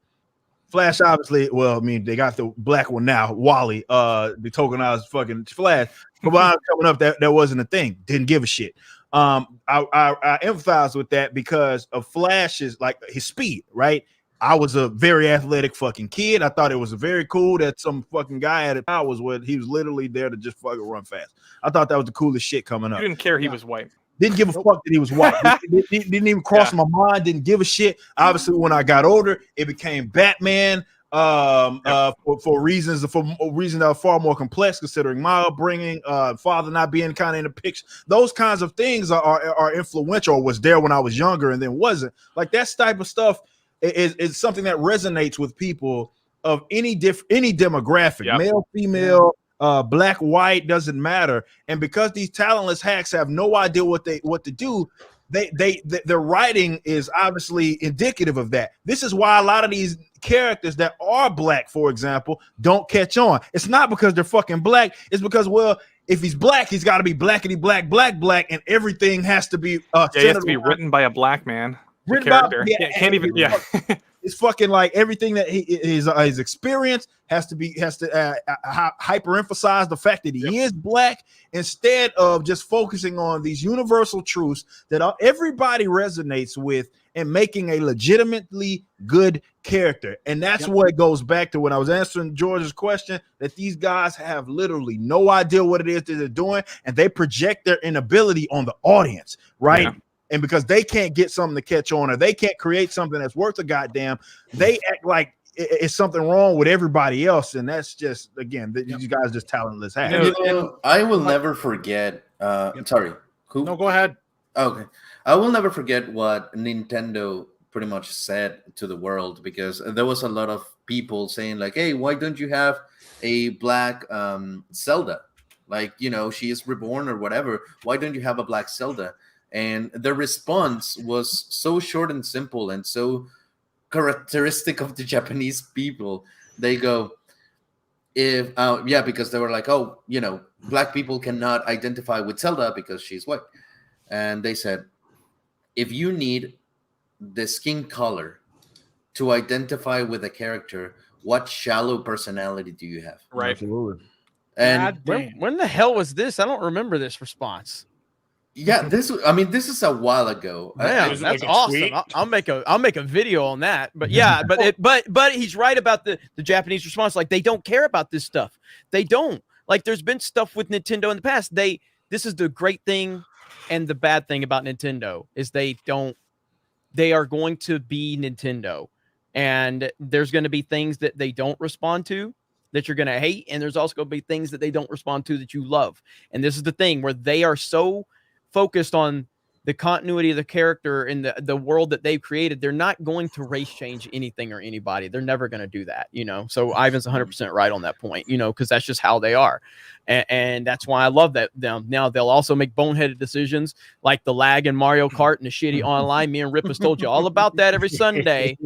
Flash, obviously, well, I mean, they got the black one now, Wally, the tokenized fucking Flash. But when I was coming up, that wasn't a thing. Didn't give a shit. I empathize with that because of Flash's like his speed, right? I was a very athletic fucking kid. I thought it was very cool that some fucking guy had powers where he was literally there to just fucking run fast. I thought that was the coolest shit coming up. You didn't care he was white. Didn't give a fuck that he was white. Didn't even cross my mind. Didn't give a shit. Obviously, when I got older, it became Batman. For reasons that are far more complex, considering my upbringing, father not being kind of in the picture. Those kinds of things are influential. Or was there when I was younger and then wasn't. Like that type of stuff is something that resonates with people of any demographic, male, female, black, white, doesn't matter. And because these talentless hacks have no idea what to do, their writing is obviously indicative of that. This is why a lot of these characters that are black, for example, don't catch on. It's not because they're fucking black. It's because, well, if he's black, he's got to be blackity black, black, and everything has to be it has to be written by a black man. Written character. by, can't even. Yeah. It's fucking like everything that his experience has to hyper-emphasize the fact that he is black, instead of just focusing on these universal truths that everybody resonates with and making a legitimately good character. And that's what it goes back to when I was answering George's question, that these guys have literally no idea what it is that they're doing, and they project their inability on the audience, right? Yeah. And because they can't get something to catch on, or they can't create something that's worth a goddamn, they act like it's something wrong with everybody else. And that's just, again, these guys just talentless. I will never forget. Sorry. Who? No, go ahead. Okay. I will never forget what Nintendo pretty much said to the world, because there was a lot of people saying like, hey, why don't you have a black Zelda? Like, you know, she is reborn or whatever. Why don't you have a black Zelda? And the response was so short and simple and so characteristic of the Japanese people. They go, because they were like, oh, you know, black people cannot identify with Zelda because she's white. And they said, if you need the skin color to identify with a character, what shallow personality do you have? Right. Absolutely. And when the hell was this? I don't remember this response. Yeah, this is a while ago. Man, that's awesome. I'll make a video on that. But yeah, but he's right about the Japanese response. Like, they don't care about this stuff. They don't. Like, there's been stuff with Nintendo in the past. This is the great thing and the bad thing about Nintendo is they are going to be Nintendo, and there's going to be things that they don't respond to that you're going to hate, and there's also going to be things that they don't respond to that you love. And this is the thing where they are so focused on the continuity of the character in the world that they've created. They're not going to race change anything or anybody. They're never going to do that, you know? So Ivan's 100% right on that point, you know, because that's just how they are. And that's why I love that them. Now they'll also make boneheaded decisions like the lag in Mario Kart and the shitty online. Me and Rip has told you all about that every Sunday,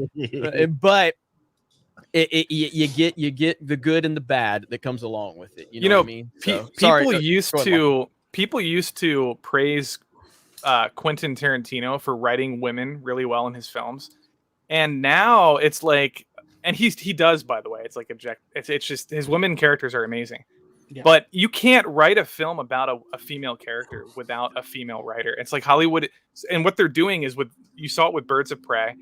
but you get the good and the bad that comes along with it. You know what I mean? So, people used to praise Quentin Tarantino for writing women really well in his films, and now it's like, and he does, by the way. It's like it's just his women characters are amazing, but you can't write a film about a female character without a female writer. It's like Hollywood, and what they're doing is you saw it with Birds of Prey.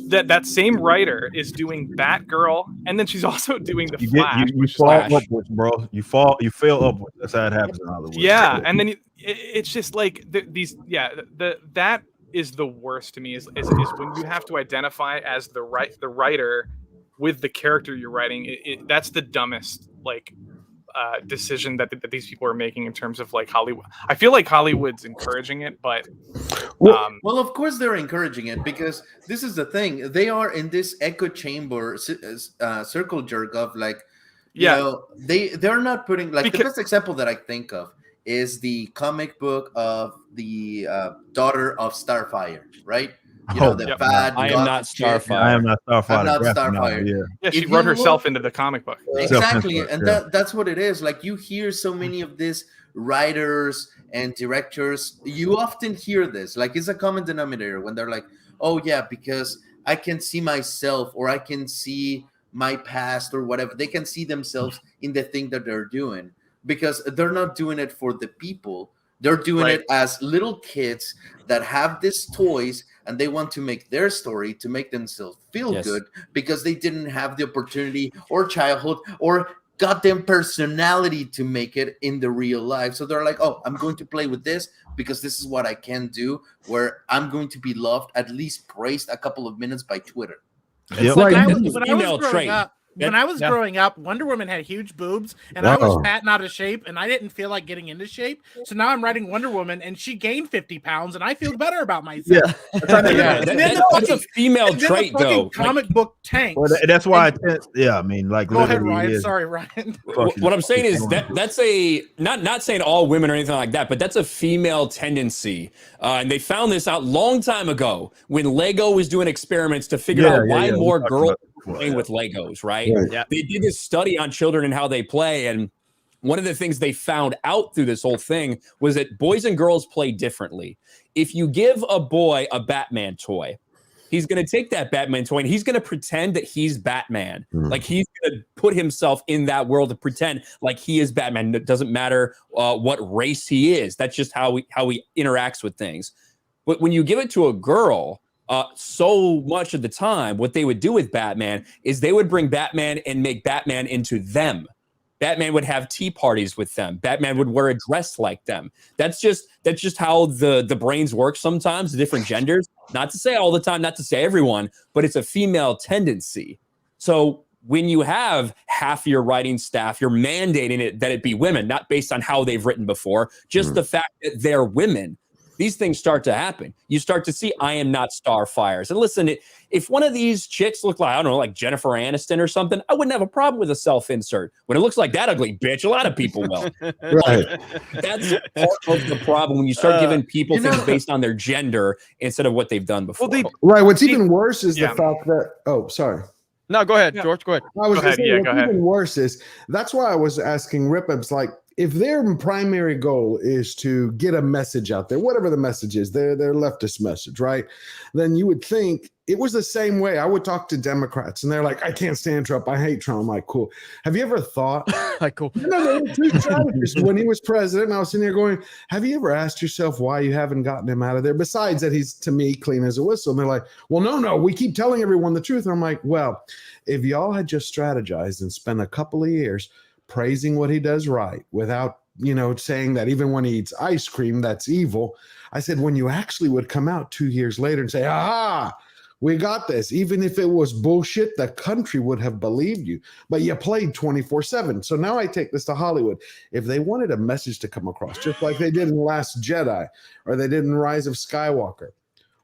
That same writer is doing Batgirl, and then she's also doing the Flash. You fall upwards, bro. You fail upwards. That's how it happens in Hollywood. Yeah, and then it's just like that is the worst to me is when you have to identify as the writer with the character you're writing. That's the dumbest decision that these people are making in terms of like Hollywood. I feel like Hollywood's encouraging it, but well, of course they're encouraging it, because this is the thing. They are in this echo chamber circle jerk of like, you know, they're not putting like the best example that I think of is the comic book of the daughter of Starfire, right? You know, the bad. I am not Starfire. I am not Starfire. I'm not Starfire. Yeah, she wrote herself into the comic book. Exactly, and that's what it is. Like, you hear so many of these writers and directors. You often hear this. Like, it's a common denominator when they're like, "Oh yeah, because I can see myself, or I can see my past, or whatever." They can see themselves in the thing that they're doing, because they're not doing it for the people. They're doing it as little kids that have these toys, and they want to make their story to make themselves feel good, because they didn't have the opportunity or childhood or goddamn personality to make it in the real life. So they're like, oh, I'm going to play with this because this is what I can do, where I'm going to be loved, at least praised a couple of minutes by Twitter. It's like when I was growing up, when I was growing up, Wonder Woman had huge boobs, and I was fat and out of shape, and I didn't feel like getting into shape. So now I'm writing Wonder Woman, and she gained 50 pounds, and I feel better about myself. That's a female trait, though. Comic book tanks. Well, that's why. I mean, like. Go ahead, Ryan. Sorry, Ryan. What I'm saying is that's a not saying all women or anything like that, but that's a female tendency, and they found this out long time ago when Lego was doing experiments to figure out why more girls were playing with Legos, right? Yeah. They did this study on children and how they play, and one of the things they found out through this whole thing was that boys and girls play differently. If you give a boy a Batman toy, he's going to take that Batman toy and he's going to pretend that he's Batman. Like he's going to put himself in that world to pretend like he is Batman. It doesn't matter what race he is. That's just how he interacts with things. But when you give it to a girl, so much of the time, what they would do with Batman is they would bring Batman and make Batman into them. Batman would have tea parties with them. Batman would wear a dress like them. That's just how the brains work sometimes, the different genders. Not to say all the time, not to say everyone, but it's a female tendency. So when you have half your writing staff, you're mandating it that it be women, not based on how they've written before, just the fact that they're women. These things start to happen. You start to see I am not Starfires. And listen, if one of these chicks look like, I don't know, like Jennifer Aniston or something, I wouldn't have a problem with a self-insert. When it looks like that ugly bitch, a lot of people will. Right. That's part of the problem when you start giving people things based on their gender instead of what they've done before. Right. What's even worse is the fact that, sorry. No, go ahead, George. Go ahead. I was even worse is that's why I was asking Rip-Ups, like, if their primary goal is to get a message out there, whatever the message is, their leftist message, right? Then you would think it was the same way. I would talk to Democrats and they're like, I can't stand Trump. I hate Trump. I'm like, cool. Have you ever thought? Cool. There were two strategists when he was president. And I was sitting there going, have you ever asked yourself why you haven't gotten him out of there? Besides that, he's, to me, clean as a whistle. And they're like, well, no, we keep telling everyone the truth. And I'm like, well, if y'all had just strategized and spent a couple of years praising what he does right without, saying that even when he eats ice cream, that's evil. I said, when you actually would come out 2 years later and say, aha, we got this. Even if it was bullshit, the country would have believed you. But you played 24/7. So now I take this to Hollywood. If they wanted a message to come across, just like they did in The Last Jedi or they did in Rise of Skywalker,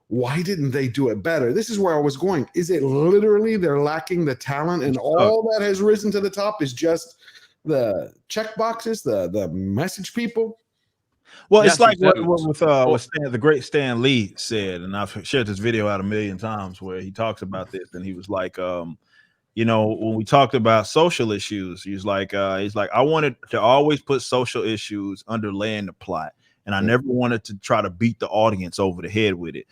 why didn't they do it better? This is where I was going. Is it literally they're lacking the talent and all that has risen to the top is just the check boxes, the message people? Well, it's like what the great Stan Lee said, and I've shared this video out 1,000,000 times where he talks about this, and he was like, when we talked about social issues, he's like, I wanted to always put social issues underlaying the plot, and I never wanted to try to beat the audience over the head with it.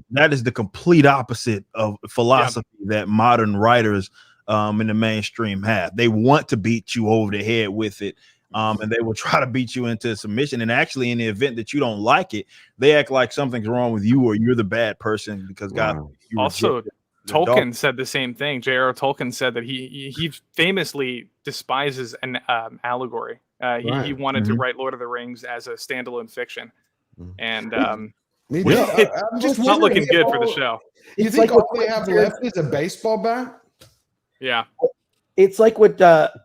That is the complete opposite of philosophy that modern writers in the mainstream have. They want to beat you over the head with it. And they will try to beat you into submission. And actually, in the event that you don't like it, they act like something's wrong with you or you're the bad person because God. Also, Tolkien said the same thing. J.R.R. Tolkien said that he famously despises an allegory. He wanted to write Lord of the Rings as a standalone fiction, and it's just not looking good for the show. You think all they have left is a baseball bat? Yeah. It's like what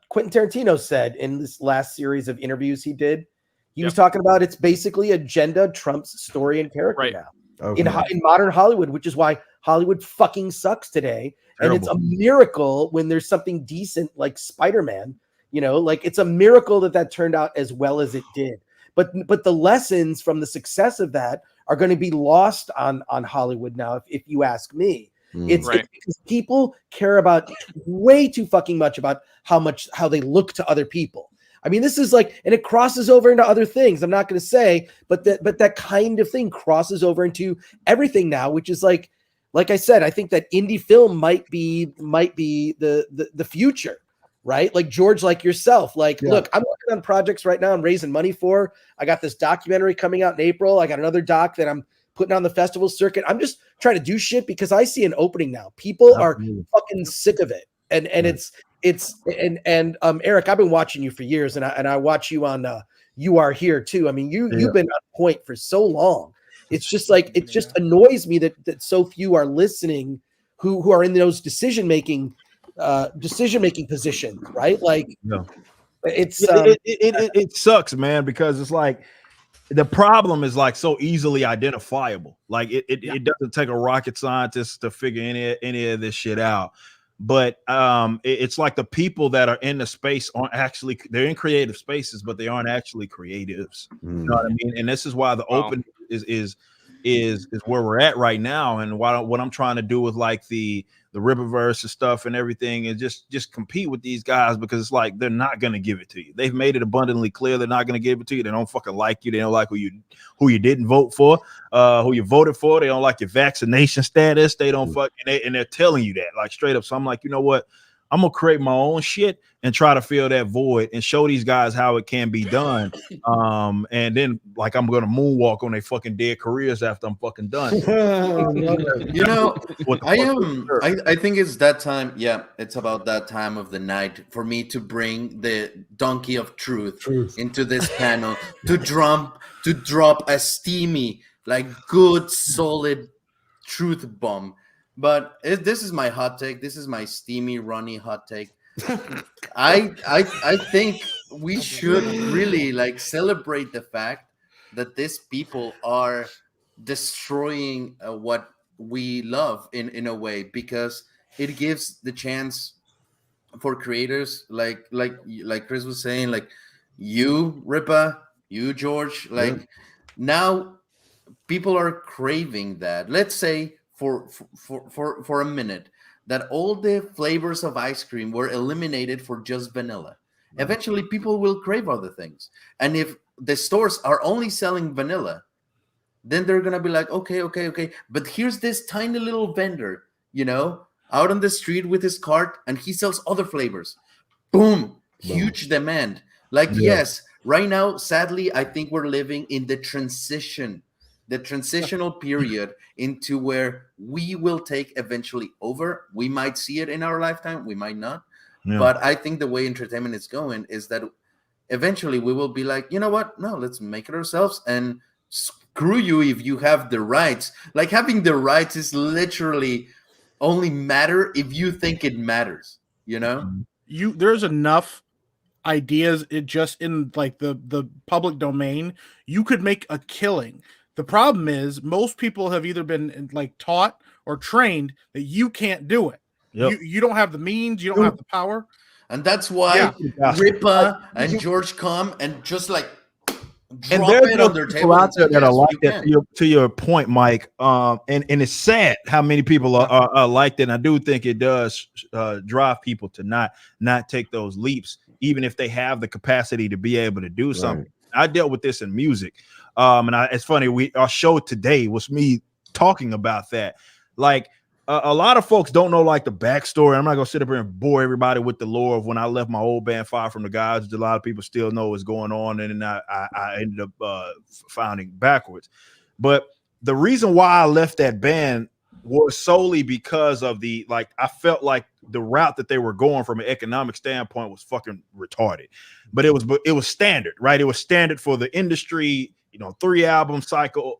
Quentin Tarantino said in this last series of interviews he did. He was talking about it's basically agenda trumps story and character now. Okay. In modern Hollywood, which is why Hollywood fucking sucks today. Terrible. And it's a miracle when there's something decent like Spider-Man, it's a miracle that turned out as well as it did. But the lessons from the success of that are going to be lost on Hollywood now, if you ask me. It's because people care about way too fucking much about how they look to other people. I mean, this is like, and it crosses over into other things. I'm not going to say, but that kind of thing crosses over into everything now, which is like I said, I think that indie film might be the future, right? Like George, like yourself, look, I'm working on projects right now I'm raising money for. I got this documentary coming out in April. I got another doc that I'm putting on the festival circuit. I'm just trying to do shit because I see an opening now. People are fucking sick of it. And Eric, I've been watching you for years and I watch you on You Are Here too. I mean, you've been on point for so long. It's just like, it just annoys me that so few are listening who are in those decision-making decision-making positions, right? Like, no. It's it sucks, man, because it's like the problem is like so easily identifiable. Like it doesn't take a rocket scientist to figure any of this shit out. But it's like the people that are in the space aren't actually, they're in creative spaces, but they aren't actually creatives. You know what I mean? And this is why the open is where we're at right now. And what I'm trying to do with like the Rippaverse and stuff and everything is just compete with these guys, because it's like they're not going to give it to you. They've made it abundantly clear they're not going to give it to you. They don't fucking like you. They don't like who you didn't vote for, who you voted for. They don't like your vaccination status. They don't and they're telling you that like straight up. So I'm like, you know what? I'm gonna create my own shit and try to fill that void and show these guys how it can be done. And then like I'm gonna moonwalk on their fucking dead careers after I'm fucking done. You know, I think it's that time. Yeah, it's about that time of the night for me to bring the donkey of truth into this panel to drop a steamy, like good, solid truth bomb. But this is my hot take. This is my steamy, runny hot take. I think we should really like celebrate the fact that these people are destroying what we love in a way, because it gives the chance for creators like Chris was saying, like you, Rippa, you, George, like now people are craving that. Let's say for a minute that all the flavors of ice cream were eliminated for just vanilla. Eventually people will crave other things, and if the stores are only selling vanilla, then they're gonna be like, okay, but here's this tiny little vendor, you know, out on the street with his cart, and he sells other flavors. Boom, huge demand. Like, yes, right now, sadly, I think we're living in the transitional period into where we will take eventually over. We might see it in our lifetime, we might not. But I think the way entertainment is going is that eventually we will be like, you know what? No, let's make it ourselves, and screw you if you have the rights. Like, having the rights is literally only matter if you think it matters, you know? There's enough ideas just in like the public domain. You could make a killing. The problem is most people have either been like taught or trained that you can't do it. You don't have the means, you don't have the power. And that's why Rippa and George come and just like and drop there's it on their table out there that are like you that. To your point, Mike, and it's sad how many people are like that. And I do think it does drive people to not take those leaps, even if they have the capacity to be able to do something. I dealt with this in music, and it's funny. Our show today was me talking about that. Like a lot of folks don't know like the backstory. I'm not gonna sit up here and bore everybody with the lore of when I left my old band Fire from the Gods. A lot of people still know what's going on, and then I ended up founding Backwards. But the reason why I left that band was solely because of I felt like the route that they were going from an economic standpoint was fucking retarded. But it was standard, right? It was standard for the industry. 3 album cycle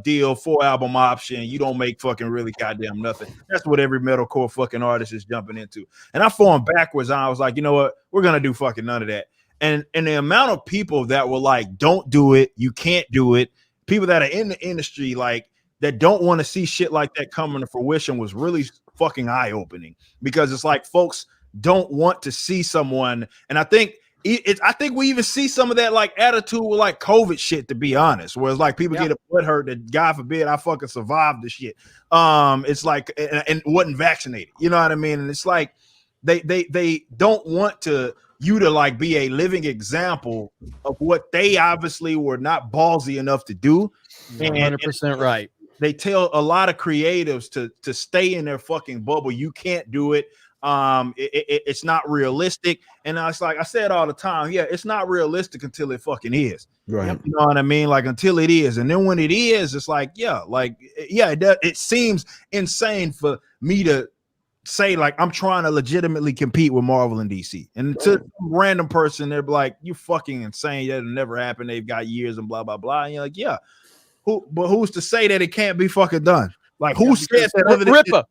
deal, 4 album option. You don't make fucking really goddamn nothing. That's what every metalcore fucking artist is jumping into. And I formed Backwards, and I was like, you know what? We're gonna do fucking none of that. And the amount of people that were like, don't do it, you can't do it. People that are in the industry like that don't want to see shit like that coming to fruition was really fucking eye-opening, because it's like folks don't want to see someone, and I think we even see some of that like attitude with like COVID shit, to be honest, where it's like people get a butt hurt that God forbid I fucking survived the shit. It's like and wasn't vaccinated, you know what I mean? And it's like they don't want you to like be a living example of what they obviously were not ballsy enough to do. 100% right. They tell a lot of creatives to stay in their fucking bubble. You can't do it. It's not realistic. And it's like I said all the time, it's not realistic until it fucking is. Right. You know what I mean? Like until it is. And then when it is, it's like, it seems insane for me to say like I'm trying to legitimately compete with Marvel and DC. And to some random person, they're like, you fucking insane. That'll never happen. They've got years and blah, blah, blah. And you're like, but who's to say that it can't be fucking done? Like who said that?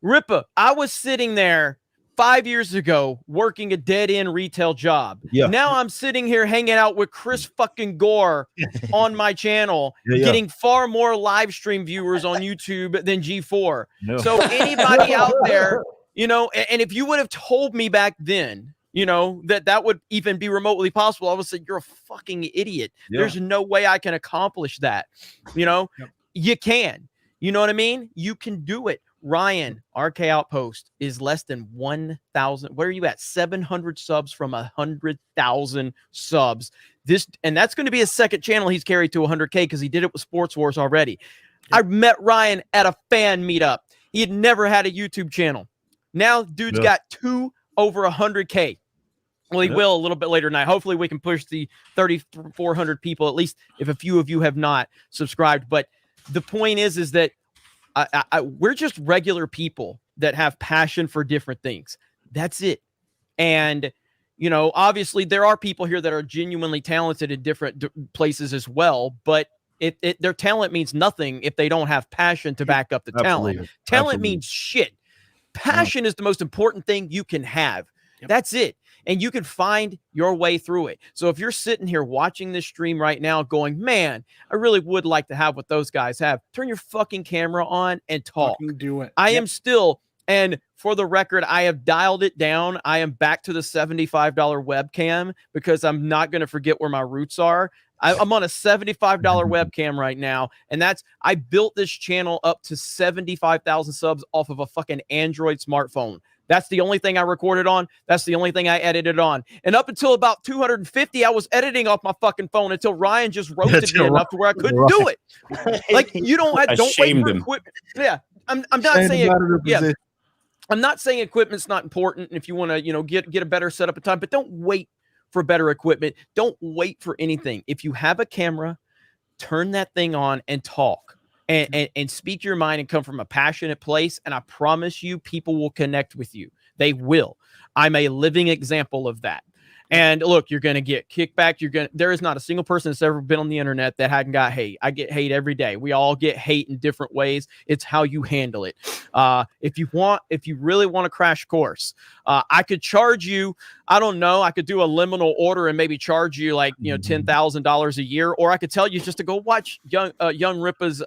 Rippa. I was sitting there 5 years ago working a dead-end retail job. Yeah. Now I'm sitting here hanging out with Chris fucking Gore on my channel, getting far more live stream viewers on YouTube than G4. Yeah. So anybody out there, you know, and if you would have told me back then, you know, that would even be remotely possible, I would say you're a fucking idiot. Yeah. There's no way I can accomplish that. You know, you can. You know what I mean? You can do it. Ryan, RK Outpost is less than 1,000. Where are you at? 700 subs from 100,000 subs. And that's going to be his second channel he's carried to 100K because he did it with Sports Wars already. I met Ryan at a fan meetup. He had never had a YouTube channel. Now, dude's got over 100K. Well, he will a little bit later tonight. Hopefully, we can push the 3,400 people, at least if a few of you have not subscribed. But the point is that we're just regular people that have passion for different things. That's it. And, you know, obviously there are people here that are genuinely talented in different places as well, but their talent means nothing if they don't have passion to back up the talent. Talent means shit. Passion is the most important thing you can have. That's it. And you can find your way through it. So if you're sitting here watching this stream right now going, man, I really would like to have what those guys have, turn your fucking camera on and talk. Do it. I am still, and for the record, I have dialed it down. I am back to the $75 webcam because I'm not going to forget where my roots are. I'm on a $75 webcam right now. And I built this channel up to 75,000 subs off of a fucking Android smartphone. That's the only thing I recorded on. That's the only thing I edited on. And up until about 250, I was editing off my fucking phone until Ryan just roasted me enough to where I couldn't do it. Like, you don't wait for equipment. Yeah, I'm not saying I'm not saying equipment's not important. If you want to, you know, get a better setup at time, but don't wait for better equipment. Don't wait for anything. If you have a camera, turn that thing on and talk. And speak your mind and come from a passionate place. And I promise you, people will connect with you. They will. I'm a living example of that. And look, you're going to get kickback. There is not a single person that's ever been on the internet that hadn't got hate. I get hate every day. We all get hate in different ways. It's how you handle it. If you really want a crash course, I could charge you, I don't know, I could do a liminal order and maybe charge you like, you know, $10,000 a year, or I could tell you just to go watch Young Ripa's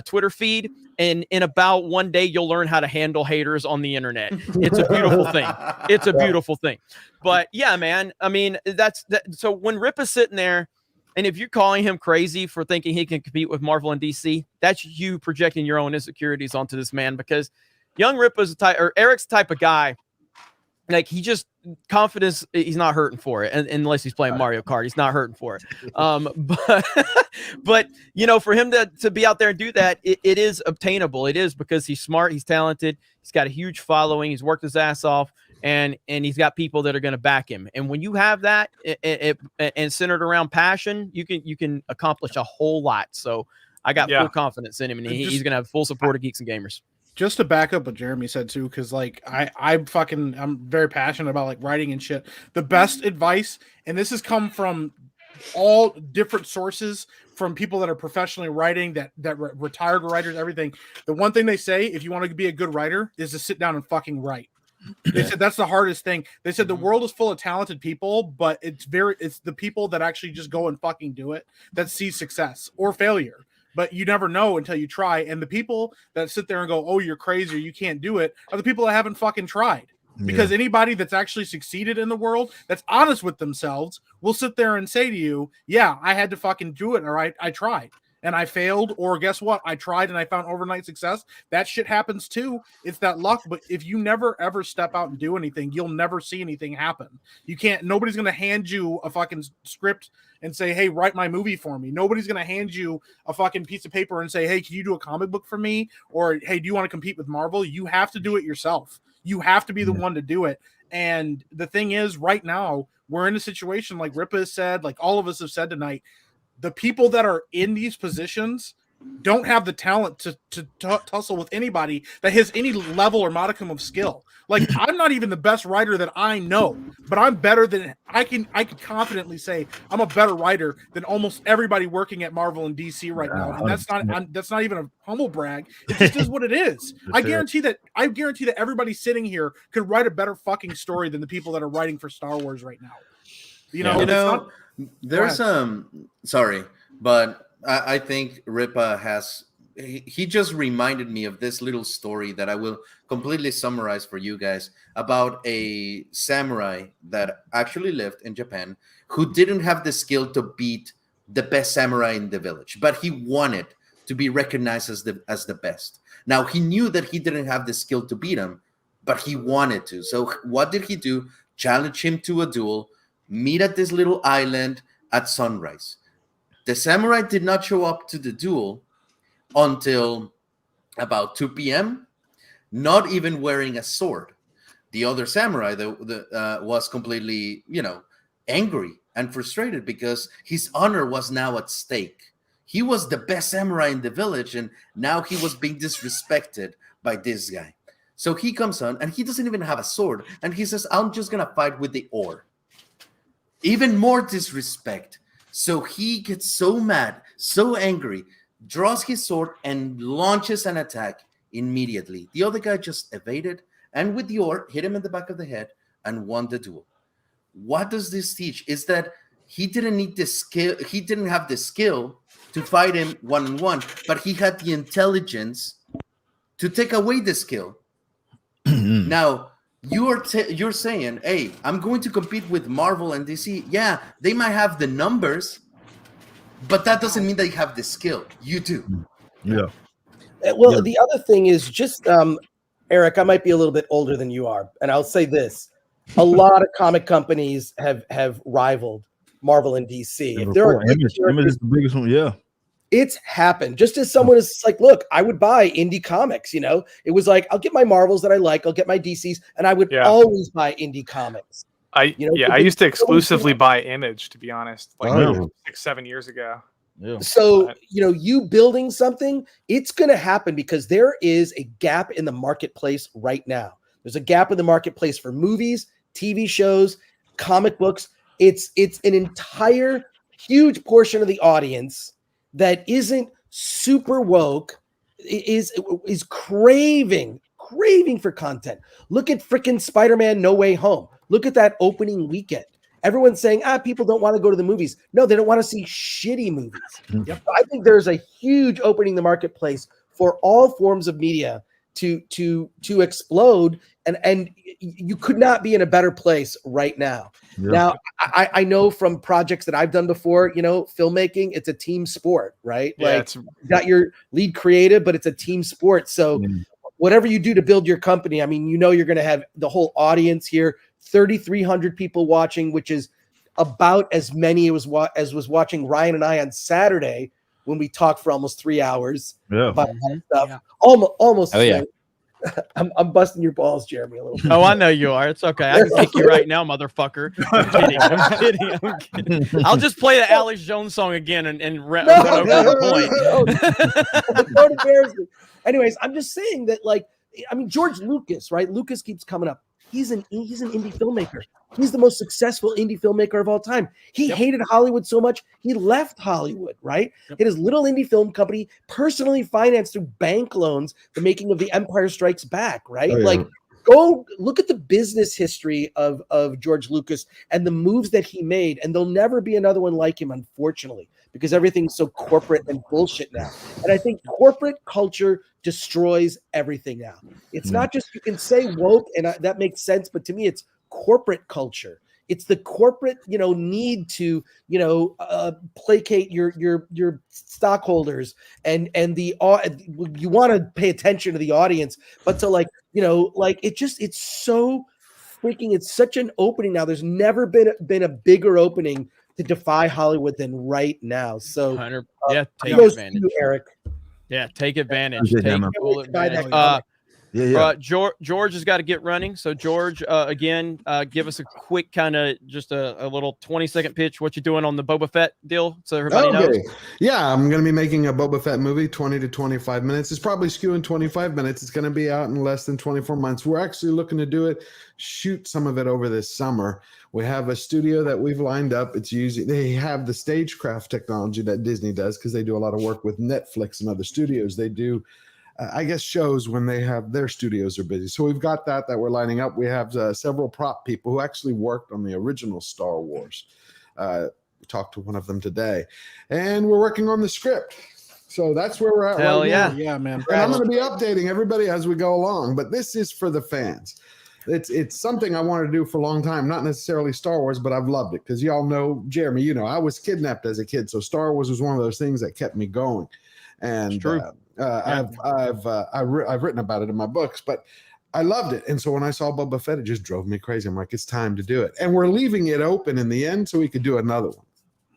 Twitter feed. And in about one day, you'll learn how to handle haters on the internet. It's a beautiful thing. It's a beautiful thing. But yeah, man, I mean, so when Rip is sitting there, and if you're calling him crazy for thinking he can compete with Marvel and DC, that's you projecting your own insecurities onto this man, because Young Rip is Eric's the type of guy, like, he just confidence, he's not hurting for it, and unless he's playing Mario Kart, he's not hurting for it. But you know, for him to be out there and do that, it is obtainable. It is because he's smart, he's talented, he's got a huge following, he's worked his ass off, and he's got people that are going to back him. And when you have that and centered around passion, you can accomplish a whole lot. So I got full confidence in him, and he's going to have full support of Geeks and Gamers. Just to back up what Jeremy said too, because like I'm very passionate about like writing and shit. The best advice, and this has come from all different sources, from people that are professionally writing, that retired writers, everything. The one thing they say, if you want to be a good writer, is to sit down and fucking write. They said that's the hardest thing. They said the world is full of talented people, but it's the people that actually just go and fucking do it that see success or failure. But you never know until you try. And the people that sit there and go, oh, you're crazy, or you can't do it, are the people that haven't fucking tried. Because anybody that's actually succeeded in the world, that's honest with themselves, will sit there and say to you, yeah, I had to fucking do it, or I tried and I failed, or guess what? I tried and I found overnight success. That shit happens too. It's that luck. But if you never ever step out and do anything, you'll never see anything happen. You can't, nobody's going to hand you a fucking script and say, hey, write my movie for me. Nobody's going to hand you a fucking piece of paper and say, hey, can you do a comic book for me? Or, hey, do you want to compete with Marvel? You have to do it yourself. You have to be the one to do it. And the thing is, right now, we're in a situation like Ripa has said, like all of us have said tonight, the people that are in these positions don't have the talent to tussle with anybody that has any level or modicum of skill. Like, I'm not even the best writer that I know, but I'm better than I can confidently say I'm a better writer than almost everybody working at Marvel and DC right now. And that's not even a humble brag. It just is what it is. I guarantee that everybody sitting here could write a better fucking story than the people that are writing for Star Wars right now. There's sorry, but I think Ripa has. He just reminded me of this little story that I will completely summarize for you guys about a samurai that actually lived in Japan who didn't have the skill to beat the best samurai in the village, but he wanted to be recognized as the best. Now, he knew that he didn't have the skill to beat him, but he wanted to. So what did he do? Challenge him to a duel, meet at this little island at sunrise. The samurai did not show up to the duel until about 2 p.m., not even wearing a sword. The other samurai was completely, angry and frustrated because his honor was now at stake. He was the best samurai in the village, and now he was being disrespected by this guy. So he comes on, and he doesn't even have a sword, and he says, I'm just going to fight with the oar. Even more disrespect. So he gets so mad, so angry, draws his sword and launches an attack immediately. The other guy just evaded, and with the oar, hit him in the back of the head and won the duel. What does this teach? Is that he didn't need the skill. He didn't have the skill to fight him one-on-one, but he had the intelligence to take away the skill. Now, you're saying, hey, I'm going to compete with Marvel and DC. Yeah, they might have the numbers, but that doesn't mean they have the skill. You do. Yeah. Well, the other thing is just, Eric, I might be a little bit older than you are, and I'll say this. A lot of comic companies have rivaled Marvel and DC. If there are Image is the biggest one, yeah. It's happened. Just as someone is like, look, I would buy indie comics, It was like, I'll get my Marvels that I like, I'll get my DCs, and I would always buy indie comics. I used to exclusively buy Image, to be honest, 6-7 years ago. Yeah. So, you building something, it's going to happen because there is a gap in the marketplace right now. There's a gap in the marketplace for movies, TV shows, comic books. It's an entire huge portion of the audience that isn't super woke, is craving for content. Look at freaking Spider-Man No Way Home. Look at that opening weekend. Everyone's saying, people don't want to go to the movies. No, they don't want to see shitty movies. Yep. I think there's a huge opening the marketplace for all forms of media to explode, and you could not be in a better place right now. Yeah. Now, I know from projects that I've done before, filmmaking, it's a team sport, right? Yeah, you got your lead creative, but it's a team sport. So whatever you do to build your company, I mean, you're going to have the whole audience here, 3,300 people watching, which is about as many as was watching Ryan and I on Saturday when we talked for almost 3 hours about stuff. Yeah. Almost. Oh, yeah. I'm busting your balls, Jeremy, a little bit. Oh, I know you are. It's okay. I can kick you right now, motherfucker. I'm kidding. I'll just play the Alex Jones song again and run over the point. Anyways, I'm just saying that, George Lucas, right? Lucas keeps coming up. He's an indie filmmaker. He's the most successful indie filmmaker of all time. He hated Hollywood so much, he left Hollywood, right? He had his little indie film company, personally financed through bank loans, the making of The Empire Strikes Back, right? Oh, yeah. Go look at the business history of George Lucas and the moves that he made, and there'll never be another one like him, unfortunately, because everything's so corporate and bullshit now. And I think corporate culture destroys everything now. It's not just, you can say woke, and that makes sense, but to me, it's corporate culture. It's the corporate, need to, placate your stockholders and you want to pay attention to the audience, but to it's so freaking, it's such an opening now. There's never been a bigger opening to defy Hollywood than right now. So take advantage, you, Eric. Yeah, take advantage. Take full advantage. Yeah. George has got to get running. So George, again, give us a quick kind of just a little 20-second pitch. What you're doing on the Boba Fett deal, so everybody knows. Yeah, I'm going to be making a Boba Fett movie, 20 to 25 minutes. It's probably skewing 25 minutes. It's going to be out in less than 24 months. We're actually looking to shoot some of it over this summer. We have a studio that we've lined up. They have the stagecraft technology that Disney does because they do a lot of work with Netflix and other studios. They do I guess shows when they have their studios are busy. So we've got that we're lining up. We have several prop people who actually worked on the original Star Wars. We talked to one of them today, and we're working on the script. So that's where we're at. Hell right yeah. now. Yeah, man. And I'm going to be updating everybody as we go along, but this is for the fans. It's something I wanted to do for a long time, not necessarily Star Wars, but I've loved it because y'all know, Jeremy, I was kidnapped as a kid. So Star Wars was one of those things that kept me going. And it's true. I've written about it in my books, but I loved it. And so when I saw Boba Fett, it just drove me crazy. I'm like, it's time to do it. And we're leaving it open in the end so we could do another one.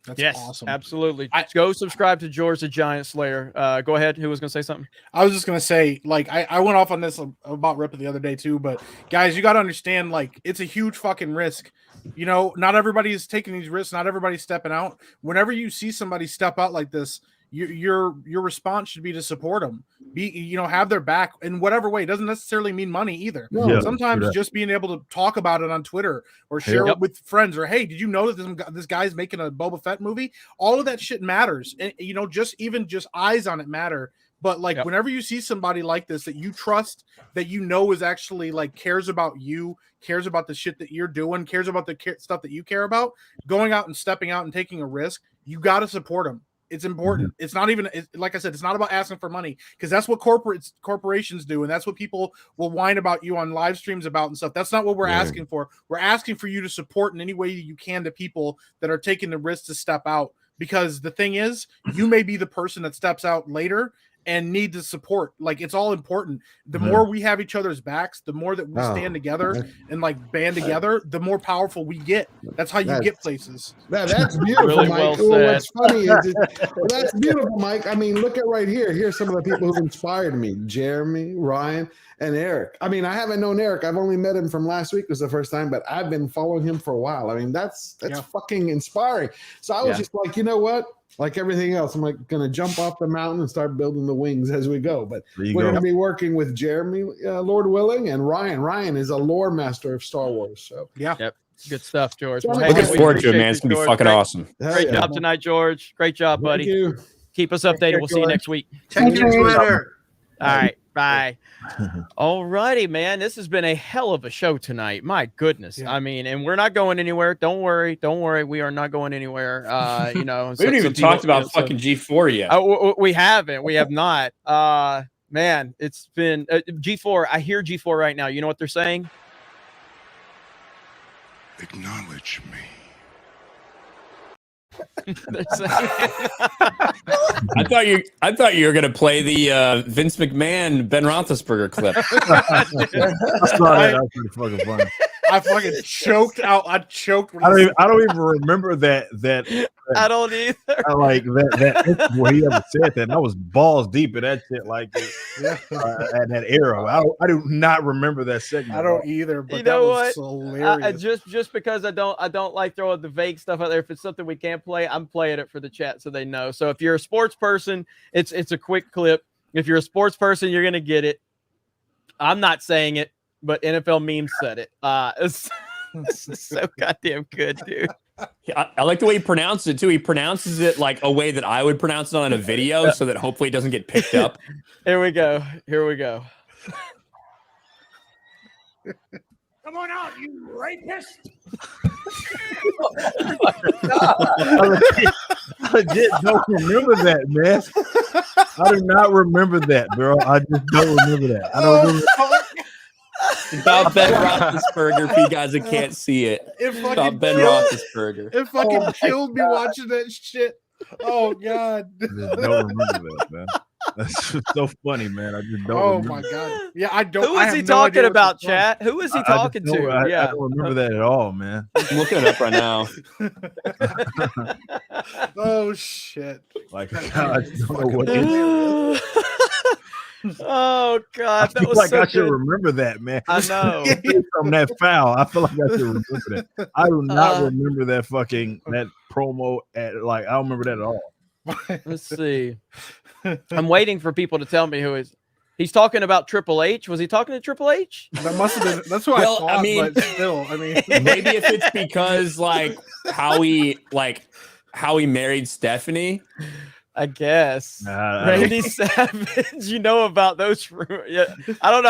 That's awesome. Absolutely. Go subscribe to George the Giant Slayer. Go ahead. Who was going to say something? I was just going to say, I went off on this about Ripper the other day too, but guys, you got to understand, it's a huge fucking risk. Not everybody's taking these risks. Not everybody's stepping out. Whenever you see somebody step out like this, your response should be to support them. Have their back in whatever way. It doesn't necessarily mean money either. Yeah, sometimes just being able to talk about it on Twitter or share it with friends, or hey, did you know that this guy's making a Boba Fett movie? All of that shit matters, and just eyes on it matter. But whenever you see somebody like this that you trust, that is actually cares about you, cares about the shit that you're doing, cares about the stuff that you care about, going out and stepping out and taking a risk, you got to support them. It's important. It's not even, like I said, it's not about asking for money, because that's what corporations do, and that's what people will whine about you on live streams about and stuff. That's not what we're asking for. We're asking for you to support in any way you can the people that are taking the risk to step out, because the thing is, you may be the person that steps out later and need the support. It's all important. The more we have each other's backs, the more that we stand together and band together, the more powerful we get. That's how you get places. That's beautiful, really Mike. well What's funny is that's beautiful, Mike. I mean, look at right here. Here's some of the people who've inspired me: Jeremy, Ryan, and Eric. I mean, I haven't known Eric. I've only met him from last week. Was the first time, but I've been following him for a while. I mean, that's fucking inspiring. So I was just like, you know what? Like everything else, I'm going to jump off the mountain and start building the wings as we go. But we're going to be working with Jeremy, Lord willing, and Ryan. Ryan is a lore master of Star Wars. So Yep. Good stuff, George. So Looking forward to it, man. It's going to be fucking awesome. Great job tonight, George. Great job, buddy. Thank you. Keep us updated. We'll see you next week. Check your Twitter. All right. Bye. All righty, man. This has been a hell of a show tonight. My goodness. I mean, and we're not going anywhere. Don't worry. We are not going anywhere. We haven't even talked about fucking G4 yet. We haven't. We have not. Man, it's been G4. I hear G4 right now. You know what they're saying? Acknowledge me. I thought you were gonna play the Vince McMahon Ben Roethlisberger clip. I saw that. That was pretty fucking funny. I fucking choked out. I choked. I don't even remember that. I don't either. I like that where he ever said that. And I was balls deep in that shit. At that era. I do not remember that segment. I don't either. But you know what? Hilarious. Just because I don't like throwing the vague stuff out there. If it's something we can't play, I'm playing it for the chat so they know. So if you're a sports person, it's a quick clip. If you're a sports person, you're gonna get it. I'm not saying it, but NFL memes said it. It's so goddamn good, dude. I like the way he pronounced it too. He pronounces it like a way that I would pronounce it on a video, so that hopefully it doesn't get picked up. Here we go. Come on out, you rapist! I legit don't remember that, man. I do not remember that, bro. I just don't remember that. I don't remember. About Ben Roethlisberger, for you guys that can't see it. About Ben Roethlisberger. It fucking killed me watching that shit. Oh God. I just don't remember that, man. That's just so funny, man. I just don't. Oh remember. my God. Yeah, I don't. Who is he talking about, chat? Who is he talking to? I don't remember that at all, man. I'm looking it up right now. Oh shit. Like I don't know what it is. Oh I God, that feel was like so I should good. remember that, man. I know. From that foul, I feel like I should remember that. I do not remember that promo at like I don't remember that at all. Let's see. I'm waiting for people to tell me who is. He's talking about Triple H. Was he talking to Triple H? That must have been. That's what Well, I I thought. mean- But still, I mean, Maybe if it's because like how he married Stephanie. I guess. Nah, Randy Savage, you know about those rumors. Yeah. I don't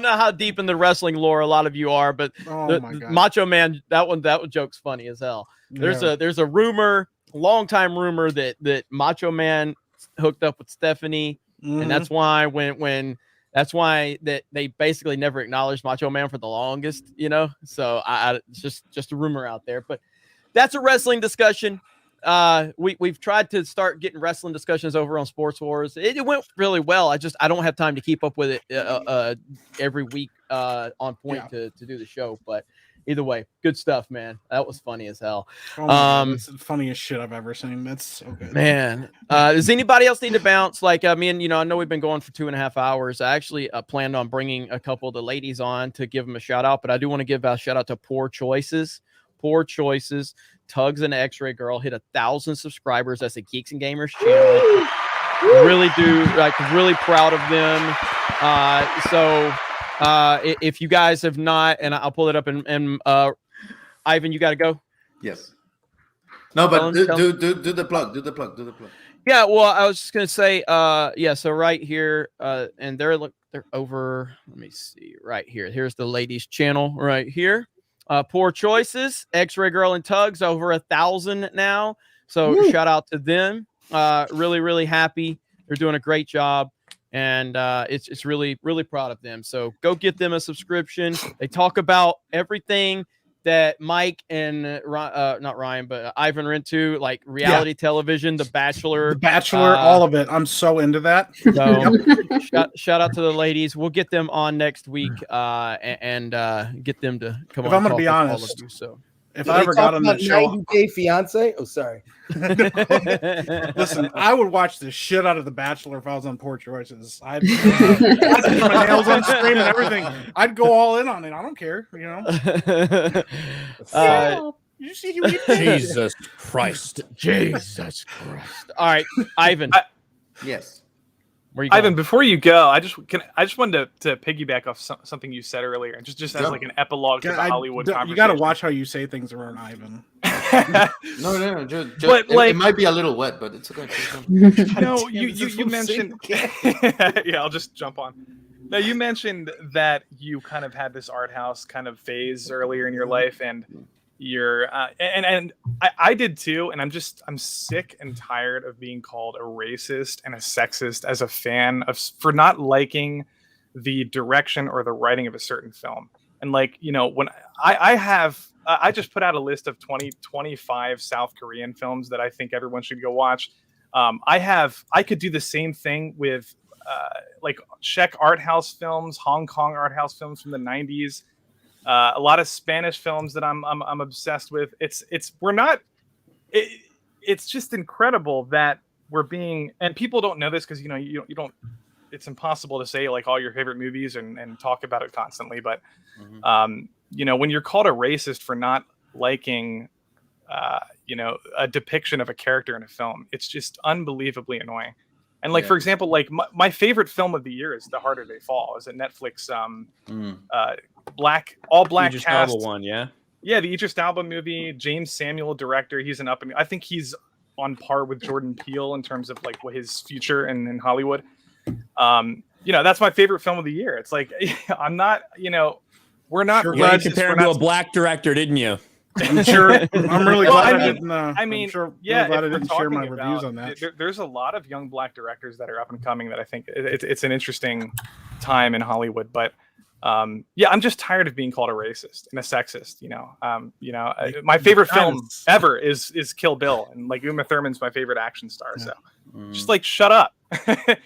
know how deep in the wrestling lore a lot of you are, but oh my God. Macho Man, that one joke's funny as hell. There's a rumor, long time rumor that Macho Man hooked up with Stephanie, and that's why that's why they basically never acknowledged Macho Man for the longest, you know. So it's just a rumor out there, but that's a wrestling discussion. We've tried to start getting wrestling discussions over on Sports Wars. It went really well. I don't have time to keep up with it every week on point to do the show. But either way, good stuff, man. That was funny as hell. Oh my God, that's the funniest shit I've ever seen. That's so good, Man. Does anybody else need to bounce? Like, I mean, I know we've been going for 2.5 hours. I actually planned on bringing a couple of the ladies on to give them a shout out, but I do want to give a shout out to Poor Choices. Tugs and X-Ray Girl hit 1,000 subscribers. That's a Geeks and Gamers channel. Really proud of them. If you guys have not, and I'll pull it up and Ivan, you got to go. Yes. No, but do the plug. Yeah, well, I was just gonna say, so right here, and they're over. Let me see, right here. Here's the ladies' channel right here. Poor Choices, X-Ray Girl and Tugs, over 1,000 now. So shout out to them. Really happy. They're doing a great job, and it's really proud of them. So go get them a subscription. They talk about everything that Mike and not Ryan, but Ivan are into, like reality television, The Bachelor, all of it. I'm so into that. So shout out to the ladies. We'll get them on next week and get them to come on. If I'm going to talk be with all honest, of you, so if I ever got on that show, 90 Day Fiance. Oh, sorry. Listen, I would watch the shit out of The Bachelor if I was on Poor Choices. I'd put my nails on stream and everything. I'd go all in on it. I don't care, you know. You see who he did? Jesus Christ. Jesus Christ. All right, Ivan. Yes. Where you going? Ivan, before you go, I just wanted to piggyback off something you said earlier, just as like an epilogue to the Hollywood conversation. You got to watch how you say things around Ivan. No, just but it might be a little wet, but it's okay. No, you mentioned. Yeah, I'll just jump on. No, you mentioned that you kind of had this art house kind of phase earlier in your life, and you're and I did too, and I'm sick and tired of being called a racist and a sexist as a fan for not liking the direction or the writing of a certain film. And like, when I just put out a list of 25 South Korean films that I think everyone should go watch. I could do the same thing with like Czech art house films, Hong Kong art house films from the 90s. A lot of Spanish films that I'm obsessed with. It's just incredible that we're being, and people don't know this because you don't. It's impossible to say like all your favorite movies and talk about it constantly. But when you're called a racist for not liking a depiction of a character in a film, it's just unbelievably annoying. And like, for example, like my favorite film of the year is The Harder They Fall. Is a Netflix all black Idris cast Elba one, yeah, the Idris Elba movie. James Samuel director. He's an I think he's on par with Jordan Peele in terms of like what his future in Hollywood. That's my favorite film of the year. It's like I'm not, we're not. You had to compare him to a black director, didn't you? I'm sure. I'm really glad I didn't. I'm sure, yeah, glad I if we're didn't share my talking reviews about- on that. There's a lot of young black directors that are up and coming that I think it's an interesting time in Hollywood. But I'm just tired of being called a racist and a sexist. My favorite film ever is Kill Bill, and like Uma Thurman's my favorite action star. So just like shut up.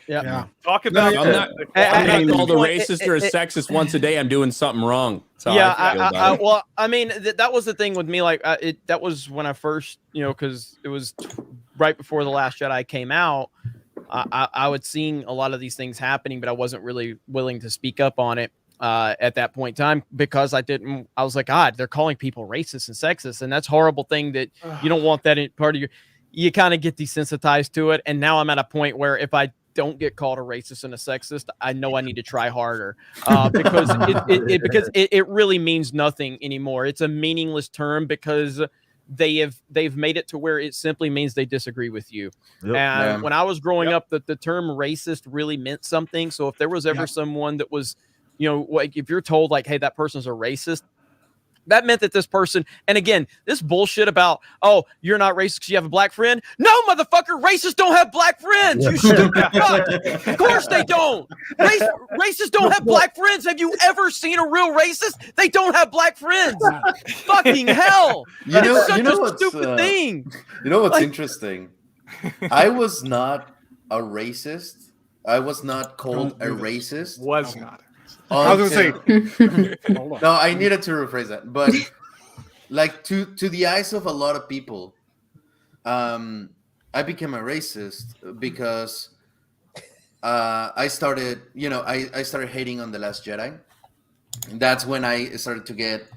Yeah. Talk about. I'm not called a racist or a sexist once a day. I'm doing something wrong. That's how I feel about it. Well, I mean, that was the thing with me. Like, that was when I first, because it was right before The Last Jedi came out. I was seeing a lot of these things happening, but I wasn't really willing to speak up on it at that point in time because I was like, God, they're calling people racist and sexist. And that's a horrible thing that you don't want that in part of you kind of get desensitized to it. And now I'm at a point where if I don't get called a racist and a sexist, I know I need to try harder because it really means nothing anymore. It's a meaningless term because they've made it to where it simply means they disagree with you. Yep. And when I was growing up, the term racist really meant something. So if there was ever someone that was, like if you're told like, hey, that person's a racist, that meant that this person, and again, this bullshit about, oh, you're not racist because you have a black friend. No, motherfucker, racists don't have black friends. You stupid fuck. Of course they don't. Racists don't have black friends. Have you ever seen a real racist? They don't have black friends. Fucking hell. It's such a stupid thing. You know what's interesting? I was not a racist. I was not called a racist. Was not. I was gonna say. No, I needed to rephrase that. But like to the eyes of a lot of people, I became a racist because I started, I started hating on The Last Jedi. And that's when I started to get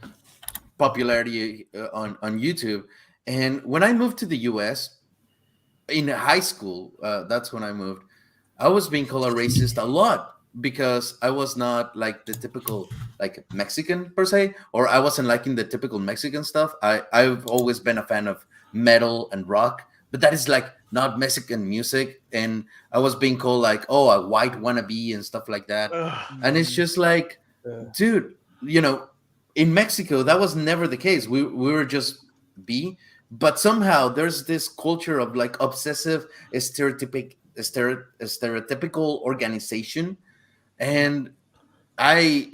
popularity on YouTube. And when I moved to the US in high school, that's when I moved, I was being called a racist a lot. Because I was not like the typical like Mexican per se, or I wasn't liking the typical Mexican stuff. I've always been a fan of metal and rock, but that is like not Mexican music. And I was being called like, oh, a white wannabe and stuff like that. And it's just like, dude, in Mexico, that was never the case. We were just but somehow there's this culture of like obsessive stereotypical organization. And I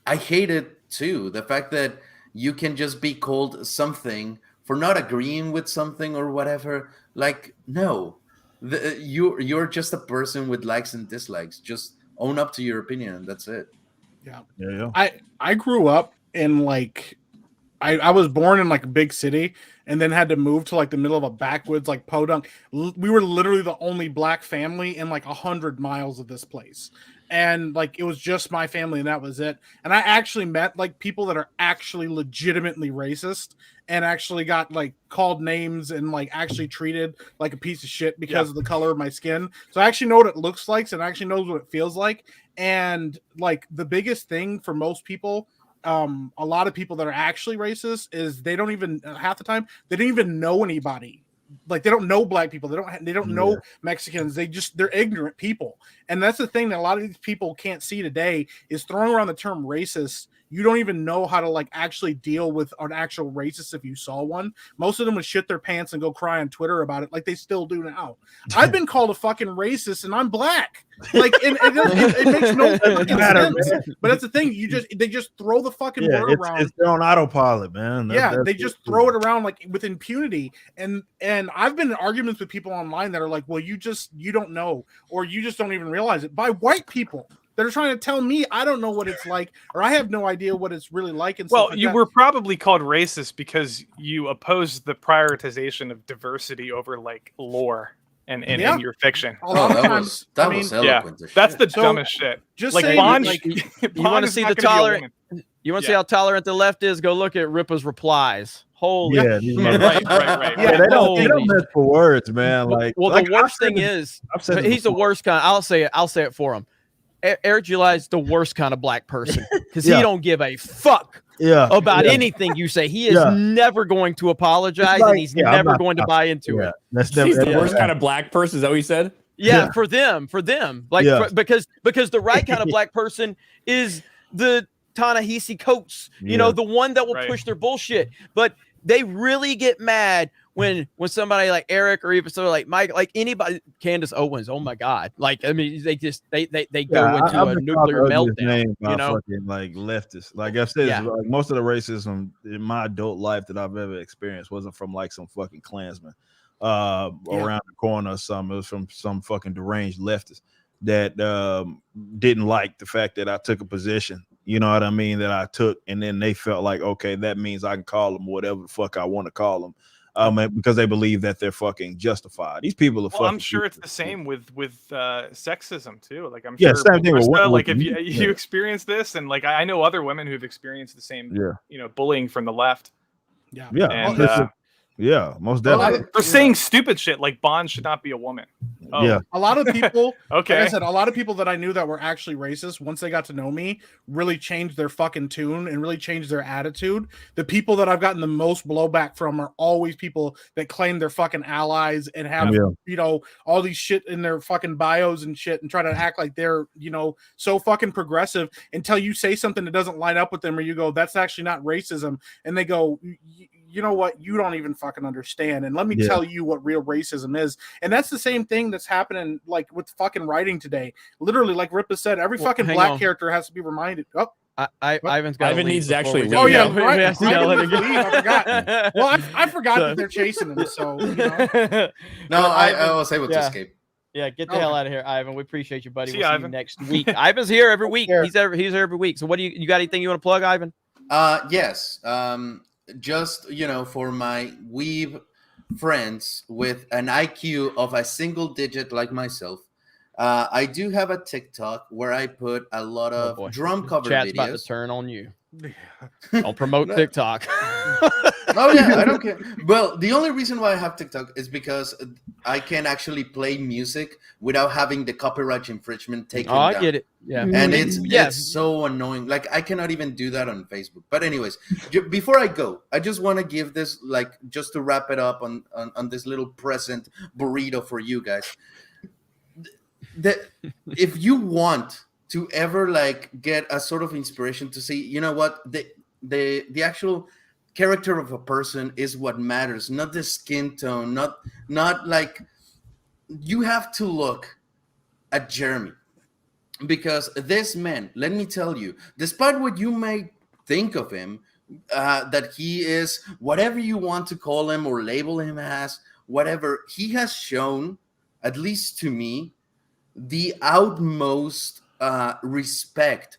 hate it too. The fact that you can just be called something for not agreeing with something or whatever. Like, no, you're just a person with likes and dislikes. Just own up to your opinion. And that's it. Yeah. I grew up in like, I was born in like a big city and then had to move to like the middle of a backwoods, like Podunk. We were literally the only black family in like 100 miles of this place. And like, it was just my family and that was it. And I actually met like people that are actually legitimately racist and actually got like called names and like actually treated like a piece of shit because of the color of my skin. So I actually know what it looks like and I actually knows what it feels like. And like the biggest thing for most people, a lot of people that are actually racist is they don't even half the time they don't even know anybody. Like they don't know black people. They don't know Mexicans. They're ignorant people. And that's the thing that a lot of these people can't see today is throwing around the term racist. You don't even know how to like actually deal with an actual racist if you saw one. Most of them would shit their pants and go cry on Twitter about it like they still do now. I've been called a fucking racist and I'm black. Like it makes no fucking sense. But that's the thing. They just throw the fucking word around. It's on autopilot, man. They just throw it around like with impunity. And I've been in arguments with people online that are like, well, you don't know, or you just don't even realize it, by white people that are trying to tell me I don't know what it's like, or I have no idea what it's really like. And well, you were probably called racist because you opposed the prioritization of diversity over like lore and in your fiction. That was eloquent. That's the dumbest shit. Just like, saying, Bond, like, you want to see the tolerant? You want to see how tolerant the left is? Go look at Ripa's replies. Holy right. Yeah, they don't mess for words, man. Like, the worst thing is he's the worst kind. I'll say it for him. Eric July is the worst kind of black person because he don't give a fuck about anything you say. He is never going to apologize, and he's never going to buy into it. He's the worst kind of black person. Is that what you said? Yeah, for them, like because the right kind of black person is the Ta-Nehisi Coates, the one that will push their bullshit. But they really get mad when somebody like Eric or even somebody like Mike, like anybody, Candace Owens, oh my God. Like, I mean, they go into a nuclear meltdown, fucking, like leftists. Like I've said, like most of the racism in my adult life that I've ever experienced wasn't from like some fucking Klansman around the corner or something. It was from some fucking deranged leftist that didn't like the fact that I took a position, you know what I mean, that I took, and then they felt like, okay, that means I can call them whatever the fuck I want to call them. because they believe that they're fucking justified. These people are Well, fucking. I'm sure it's the same with sexism too. Like I'm Yeah, sure, same thing with Krista, like if women. you experience this, and like I know other women who've experienced the same, bullying from the left. Yeah, and yeah, most definitely. for saying stupid shit like Bond should not be a woman. Oh. Yeah. A lot of people, Okay. like I said, a lot of people that I knew that were actually racist, once they got to know me, really changed their fucking tune and really changed their attitude. The people that I've gotten the most blowback from are always people that claim they're fucking allies and have, all these shit in their fucking bios and shit and try to act like they're, so fucking progressive until you say something that doesn't line up with them or you go, that's actually not racism. And they go, you know what? You don't even fucking understand. And let me tell you what real racism is. And that's the same thing that's happening like with fucking writing today. Literally, like Ripa said, every fucking black character has to be reminded. Oh, Ivan needs to actually leave. Oh yeah, now. right. I forgot. Well, I forgot that they're chasing him. So no, I was able to escape. Yeah, get the hell out of here, Ivan. We appreciate you, buddy. See We'll you, see Ivan. you next week. Ivan's here every week. He's here every week. So what do you got anything you want to plug, Ivan? Yes. Just for my weeb friends with an IQ of a single digit like myself, I do have a TikTok where I put a lot of drum cover Chat's videos. about to turn on you. Don't promote TikTok. Oh yeah, I don't care. Well, the only reason why I have TikTok is because I can actually play music without having the copyright infringement taken down. I get it. Yeah, and it's so annoying. Like I cannot even do that on Facebook. But anyways, before I go, I just want to give this just to wrap it up on this little present burrito for you guys. If you want to ever get a sort of inspiration to see, you know what, the actual character of a person is what matters, not the skin tone, not like you have to look at Jeremy, because this man, let me tell you, despite what you may think of him, that he is whatever you want to call him or label him as, whatever, he has shown, at least to me, the utmost respect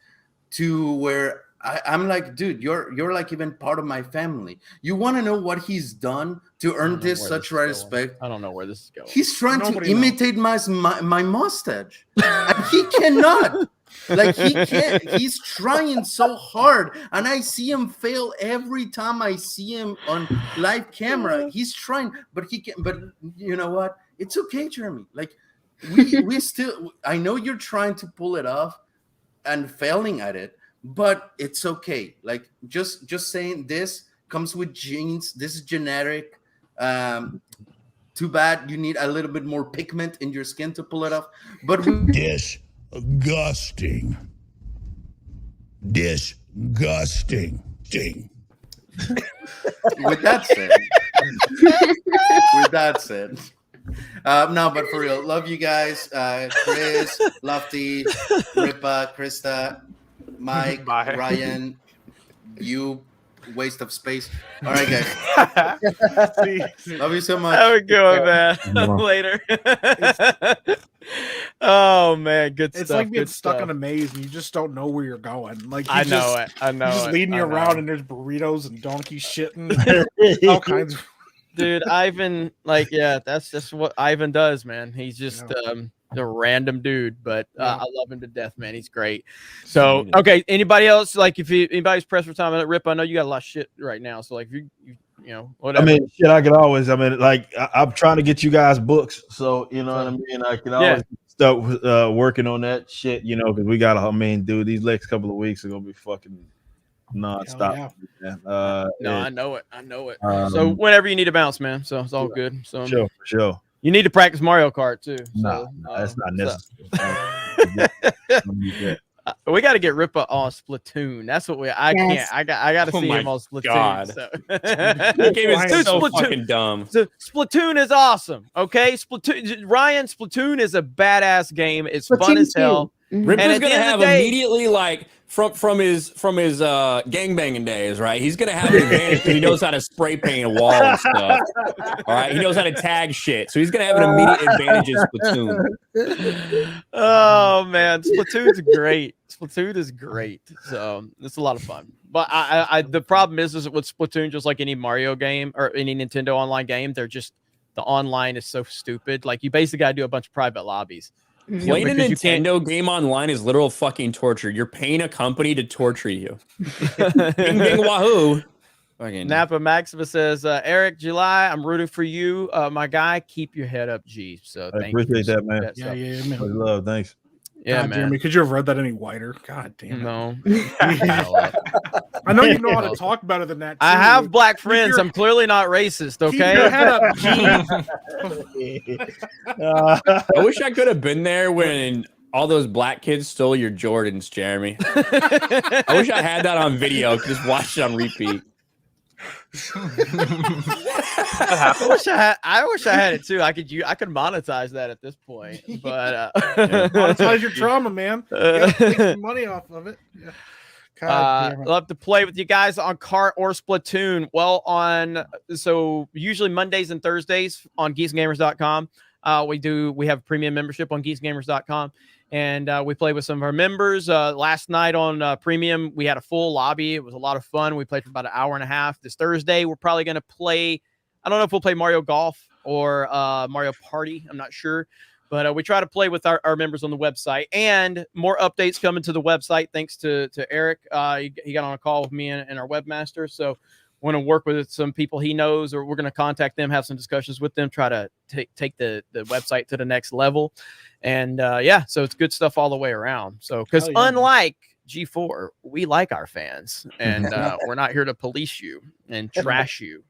to where I'm like, dude, you're like even part of my family. You want to know what he's done to earn this such respect? I don't know where this is going. He's trying to imitate my mustache, and he cannot. He can't. He's trying so hard, and I see him fail every time I see him on live camera. He's trying, but he can't. But you know what? It's okay, Jeremy. We still. I know you're trying to pull it off and failing at it, but it's okay. Just saying this comes with genes. This is genetic. Too bad you need a little bit more pigment in your skin to pull it off. But disgusting. With that said, no, but for real, love you guys. Chris, Lofty, Ripa, Krista, Mike, Ryan, you waste of space. All right, guys. Love you so much. Have a good one, man. Later. Oh man, good stuff. It's like being good stuck stuff. in a maze and you just don't know where you're going. I know it. He's just leading you I know. around and there's burritos and donkey shit and all kinds of. Dude, Ivan, that's just what Ivan does, man. He's just a random dude, but I love him to death, man. He's great. So, okay, anybody else? If anybody's pressed for time, Rip, I know you got a lot of shit right now. So, if you whatever. I mean, shit, I could always. I mean, I'm trying to get you guys books, so you know what I mean. I can always start working on that shit, because we got. I mean, dude, these next couple of weeks are gonna be fucking nonstop. No, I know it. So whenever you need to bounce, man. So it's all good. So for sure. You need to practice Mario Kart too. No, that's not necessary. We got to get Ripa on Splatoon. That's what I can't. I got to see him on Splatoon. God. So. That game is so fucking dumb. So Splatoon is awesome. Okay, Splatoon is a badass game. It's Splatoon fun as hell. Ripper's gonna have immediately from his gangbanging days, right? He's gonna have an advantage because he knows how to spray paint a wall and stuff. All right, he knows how to tag shit, so he's gonna have an immediate advantage in Splatoon. Oh man, Splatoon's great. Splatoon is great. So it's a lot of fun. But I the problem is with Splatoon, just like any Mario game or any Nintendo online game, the online is so stupid. Like you basically got to do a bunch of private lobbies. Playing a Nintendo game online is literal fucking torture. You're paying a company to torture you. Bing, bing, wahoo. Napa Maximus says, Eric, July, I'm rooting for you. My guy, keep your head up, G. So I thank you. appreciate that, man. Yeah, Much love. Thanks. Yeah, God, man. Jeremy, could you have read that any whiter? God damn it. No. I know you know how to talk better than that. I too. have black Keep friends. your- I'm clearly not racist, Keep okay? your head up, G. I wish I could have been there when all those black kids stole your Jordans, Jeremy. I wish I had that on video. Just watch it on repeat. I wish I had it too. I could monetize that at this point, but monetize your trauma, man. You gotta make some money off of it. Yeah. God damn it. Love to play with you guys on Cart or Splatoon. Well, so usually Mondays and Thursdays on geeksgamers.com. We have premium membership on geeksgamers.com. And we played with some of our members. Last night on Premium, we had a full lobby. It was a lot of fun. We played for about an hour and a half. This Thursday, we're probably going to play, I don't know if we'll play Mario Golf or Mario Party. I'm not sure. But we try to play with our members on the website. And more updates coming to the website thanks to Eric. He got on a call with me and our webmaster. So want to work with some people he knows, or we're going to contact them, have some discussions with them, try to take the website to the next level. And so it's good stuff all the way around. So because unlike G4, we like our fans, and we're not here to police you and trash you.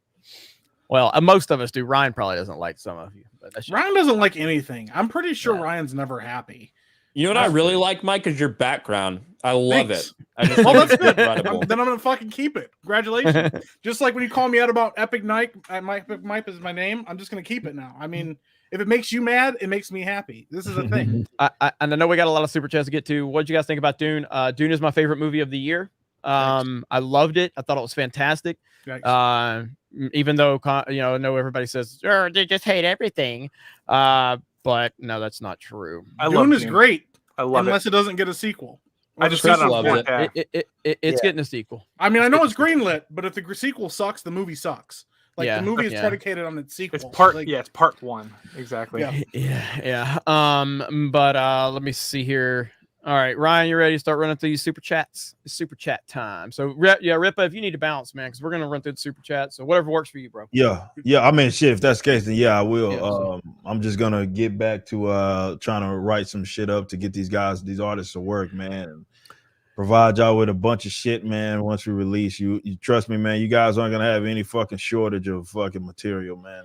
Well, most of us do. Ryan probably doesn't like some of you, but that's Ryan doesn't like anything. I'm pretty sure Ryan's never happy. You know what I really like, Mike, is your background. I love Thanks. it. I just Well, think that's it's good. incredible. Then I'm gonna fucking keep it. Congratulations. Just like when you call me out about Epic Mike, Mike is my name. I'm just gonna keep it now. I mean, if it makes you mad, it makes me happy. This is a thing. And I know we got a lot of super chats to get to. What did you guys think about Dune? Dune is my favorite movie of the year. I loved it. I thought it was fantastic. Even though I know everybody says they just hate everything, but no, that's not true. Dune is great. I love unless it doesn't get a sequel. I just got it. It's getting a sequel. I mean, I know it's greenlit, but if the sequel sucks, the movie sucks. Like Yeah, the movie is yeah. predicated on its sequel. It's part Like, it's part one. Exactly. Yeah. But let me see here. All right, Ryan, you ready to start running through these super chats? It's super chat time. So Ripa, if you need to bounce, man, because we're gonna run through the super chat. So whatever works for you, bro. Yeah. I mean, shit. If that's the case, then I will. I'm just gonna get back to trying to write some shit up to get these artists to work, man, and provide y'all with a bunch of shit, man. Once we release, you trust me, man. You guys aren't gonna have any fucking shortage of fucking material, man.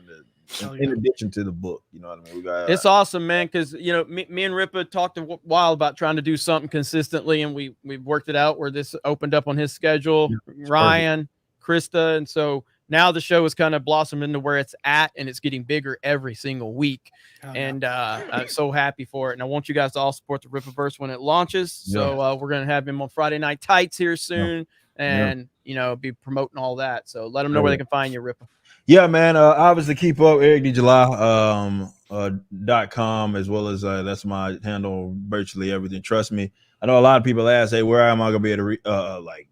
In addition to the book, you know what I mean. We got It's awesome, man, because me and Ripa talked a while about trying to do something consistently, and we've worked it out where this opened up on his schedule. Ryan, Krista, and so now the show is kind of blossomed into where it's at, and it's getting bigger every single week. And I'm so happy for it. And I want you guys to all support the Ripaverse when it launches. So we're gonna have him on Friday Night Tights here soon, and be promoting all that. So let them know where they can find you, Ripa. Yeah, man. Obviously, keep up ericdjuly.com as well as that's my handle. Virtually everything. Trust me. I know a lot of people ask, "Hey, where am I gonna be able to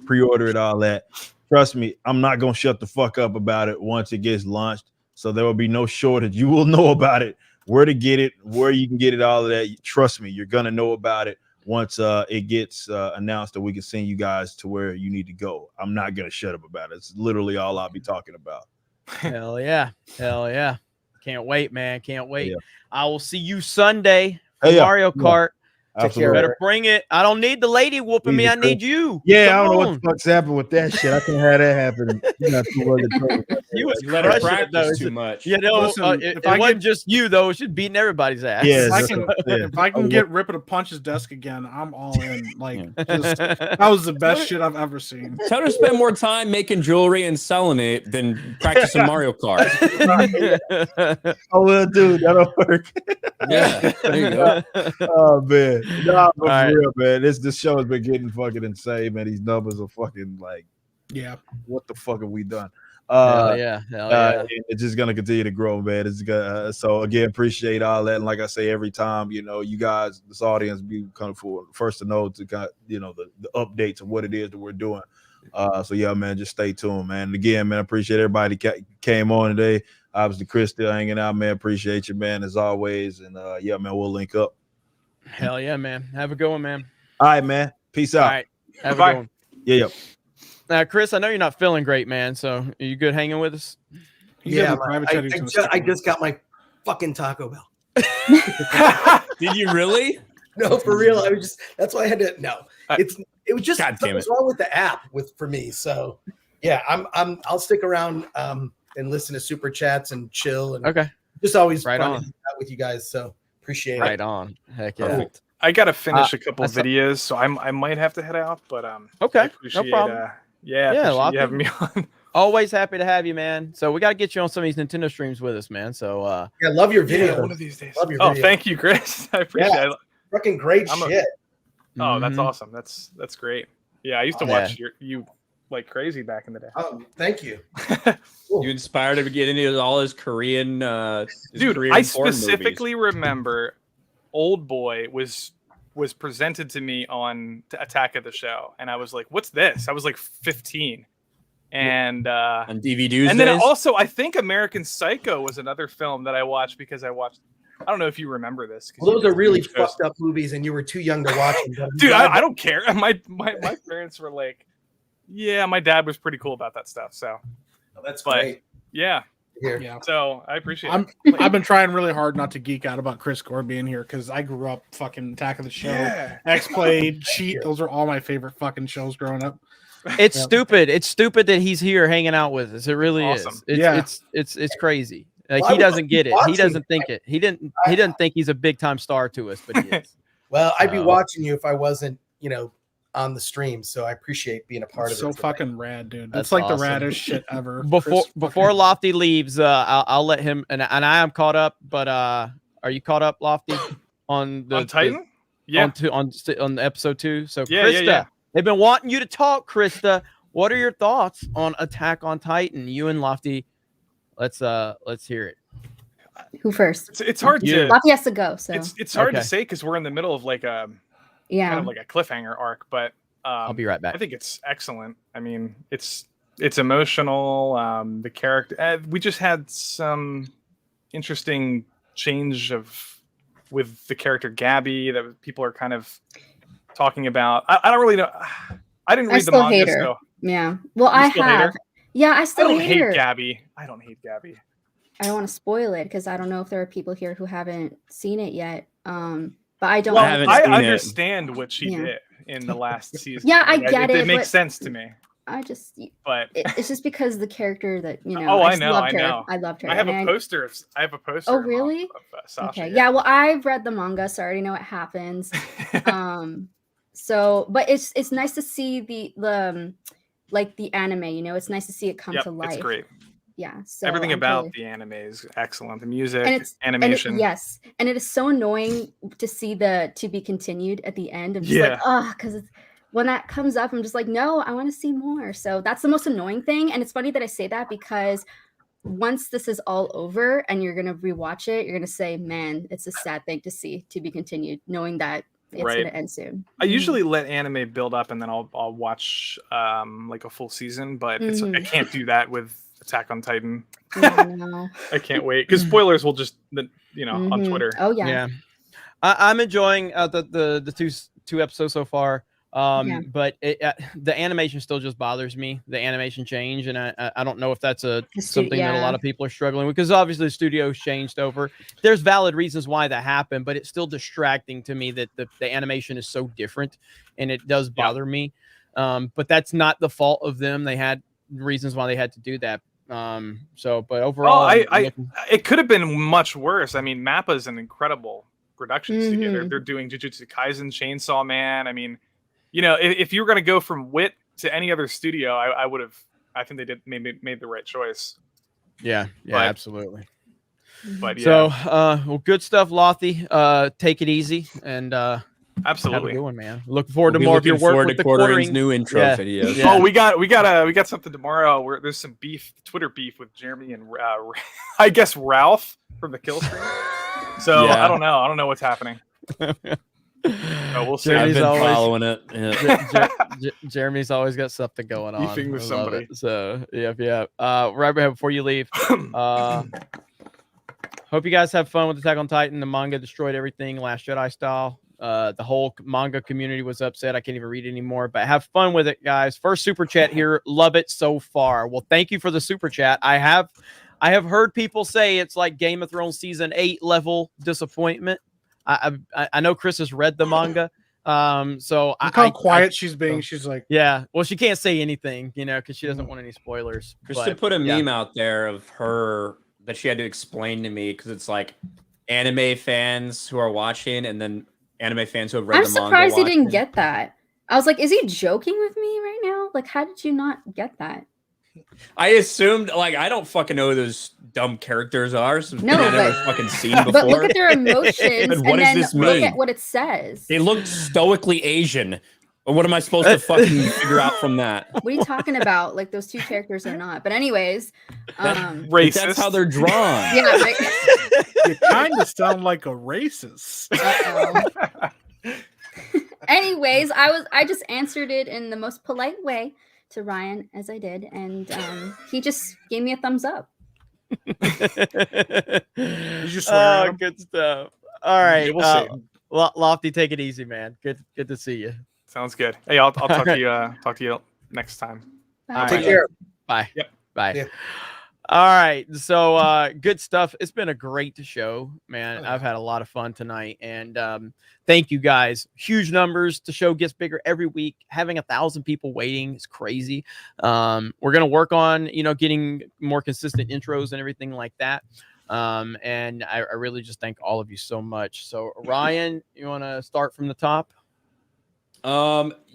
pre-order it?" All that. Trust me, I'm not gonna shut the fuck up about it once it gets launched. So there will be no shortage. You will know about it, where to get it, where you can get it, all of that. Trust me, you're gonna know about it once it gets announced that we can send you guys to where you need to go. I'm not gonna shut up about it. It's literally all I'll be talking about. Hell yeah. Can't wait, man. Can't wait. I will see you Sunday for Mario Kart. Absolutely. Better bring it. I don't need the lady whooping me. I need you. Yeah, Come I don't know on. what the fuck's happened with that shit. I can't have that happen. You was let her crushing it, practice though. too much. Listen, it wasn't just you though. It should beating everybody's ass. Yeah, if I can get Ripper to punch his desk again, I'm all in. That was the best shit I've ever seen. Tell her to spend more time making jewelry and selling it than practicing Mario Kart. Oh well, dude, that'll work. Yeah, there you go. Oh man, nah, but All for real, man. This show has been getting fucking insane, man. These numbers are fucking like, yeah. What the fuck have we done? Hell yeah. It's just gonna continue to grow, man. It's good. So again, appreciate all that. And like I say, every time, you guys, this audience, be kind of first to know to got the updates of what it is that we're doing. So yeah, man, just stay tuned, man. And again, man, I appreciate everybody came on today. Obviously, Chris still hanging out, man. Appreciate you, man, as always. And yeah, man, we'll link up. Hell yeah, man. Have a good one, man. All right, man. Peace out. All right. Have a good one. Yeah. Now, Chris, I know you're not feeling great, man. So are you good hanging with us? Yeah, I just got my fucking Taco Bell. Did you really? No, for real. That's why I had to. No, it was just God damn it. something's wrong with the app for me. So yeah, I'll stick around and listen to super chats and chill and okay. Just always right fun on to hang out with you guys. So appreciate it. Right on. Heck yeah. Perfect. I gotta finish a couple of videos, so I might have to head out. But okay, appreciate, no problem. Appreciate you having me on. Always happy to have you, man. So we got to get you on some of these Nintendo streams with us, man. So yeah, love your video. One of these days. Love your oh, video. thank you, Chris. I appreciate it. Fucking great shit. Oh, that's awesome. That's great. Yeah, I used to watch you like crazy back in the day. Oh, thank you. You inspired him to get into all his Korean dude. Korean I porn specifically movies. remember Old Boy was presented to me on Attack of the Show, and I was like, "What's this?" I was like 15, and on DVD. And then also, I think American Psycho was another film that I watched because I watched. I don't know if you remember this. Well, those are really fucked up movies, and you were too young to watch them. Dude, I don't care. My parents were like, "Yeah, my dad was pretty cool about that stuff." So that's great. Yeah. Yeah. So I appreciate it. I've been trying really hard not to geek out about Chris Gore being here because I grew up fucking Attack of the Show, X-Play, Cheat. Those are all my favorite fucking shows growing up. It's stupid. It's stupid that he's here hanging out with us. It really Awesome. is. It's crazy. Like Well, he doesn't get it. He watching doesn't think it. He doesn't think he's a big time star to us, but he is. Well, I'd be watching you if I wasn't, on the stream. So I appreciate being a part of it. So today. fucking rad, dude. That's That's like awesome. the raddest shit ever. Before Lofty leaves, I'll let him and I am caught up. But are you caught up, Lofty, on Titan? Yeah. On episode 2. So Yeah, Krista, they've been wanting you to talk, Krista. What are your thoughts on Attack on Titan? You and Lofty, let's hear it. Who first? It's hard to. Lofty has to go. So It's hard to say because we're in the middle of like a kind of like a cliffhanger arc, but I'll be right back. I think it's excellent. I mean, it's emotional. The character. We just had some interesting change with the character Gabby that people are kind of talking about. I don't really know. I didn't read the manga. hate her. So Yeah. Well, You I still hate have. her? Yeah, I still I don't hate her. Gabby. I don't hate Gabby. I don't want to spoil it because I don't know if there are people here who haven't seen it yet. But I don't. Well, haven't I seen it. understand what she Yeah. did in the last season. Yeah, I Like, get It it, makes but sense to me. I just. But It's just because the character that oh, I I just know. loved I her. know. I loved her. I have and a poster. I have a poster. Oh, really? Of Sasha. Okay. Yeah. Well, I've read the manga, so I already know what happens. So, but it's nice to see the like the anime. It's nice to see it come Yep, to life. it's great. Yeah. So Everything I'm about totally- the anime is excellent. The music, and it's animation. yes, and it is so annoying to see the to be continued at the end. I'm just Yeah. like, oh, because when that comes up, I'm just like, no, I want to see more. So that's the most annoying thing. And it's funny that I say that because once this is all over and you're gonna rewatch it, you're gonna say, man, it's a sad thing to see to be continued, knowing that it's Right. gonna end soon. I usually let anime build up and then I'll watch like a full season, but I can't do that with Attack on Titan. No. I can't wait because spoilers will just on Twitter. Oh yeah. Yeah, I'm enjoying the two episodes so far. But the animation still just bothers me. The animation change, and I don't know if that's something that a lot of people are struggling with because obviously the studio's changed over. There's valid reasons why that happened, but it's still distracting to me that the animation is so different, and it does bother me. But that's not the fault of them. They had reasons why they had to do that. But overall, it could have been much worse. I mean, Mappa is an incredible production studio. They're doing Jujutsu Kaisen, Chainsaw Man. I mean, if you were going to go from Wit to any other studio, I would have. I think they did made the right choice. Yeah, absolutely. But yeah. So, well, good stuff, Lothy. Take it easy, and Absolutely. Have a good one, man. Looking forward to We'll be more of your looking work forward with to the Quartering's quartering. new intro videos. Yeah. Oh, we got something tomorrow. There's some beef, Twitter beef with Jeremy and I guess Ralph from the Kill Stream. So Yeah. I don't know what's happening. Oh, we'll see. Jeremy's I've been always following it. Yeah. Jeremy's always got something going on. Beefing with I love somebody. it. So yeah. Right before you leave, hope you guys have fun with Attack on Titan. The manga destroyed everything, Last Jedi style. The whole manga community was upset. I can't even read it anymore, but have fun with it, guys. First super chat here. Love it so far. Well, thank you for the super chat. I have heard people say it's like Game of Thrones season 8 level disappointment. I know Chris has read the manga. So Look how quiet she's being. She's like, yeah. Well, she can't say anything, because she doesn't want any spoilers. Krista put a meme out there of her that she had to explain to me because it's like anime fans who are watching and then anime fans who have read I'm the manga. surprised he didn't watching. get that. I was like, is he joking with me right now? Like, how did you not get that? I assumed, like, I don't fucking know who those dumb characters are. So No, I've never but- fucking seen before. But look at their emotions And and what does then this look mean? at what it says. They looked stoically Asian. What am I supposed to fucking figure out from that? What are you talking about? Like, those two characters are not. But anyways, Racist. That's how they're drawn. yeah, right. you kind of sound like a racist. Anyways, I just answered it in the most polite way to Ryan as I did, and he just gave me a thumbs up. Good stuff. All right, Yeah, we'll see. Lofty, take it easy, man. Good to see you. Sounds good. Hey, I'll talk to you. Talk to you next time. Bye. Take care. Bye. Yep. Bye. Yeah. All right. So good stuff. It's been a great show, man. I've had a lot of fun tonight. And thank you guys. Huge numbers. The show gets bigger every week. Having 1,000 people waiting is crazy. We're gonna work on, getting more consistent intros and everything like that. And I really just thank all of you so much. So Ryan, you wanna start from the top?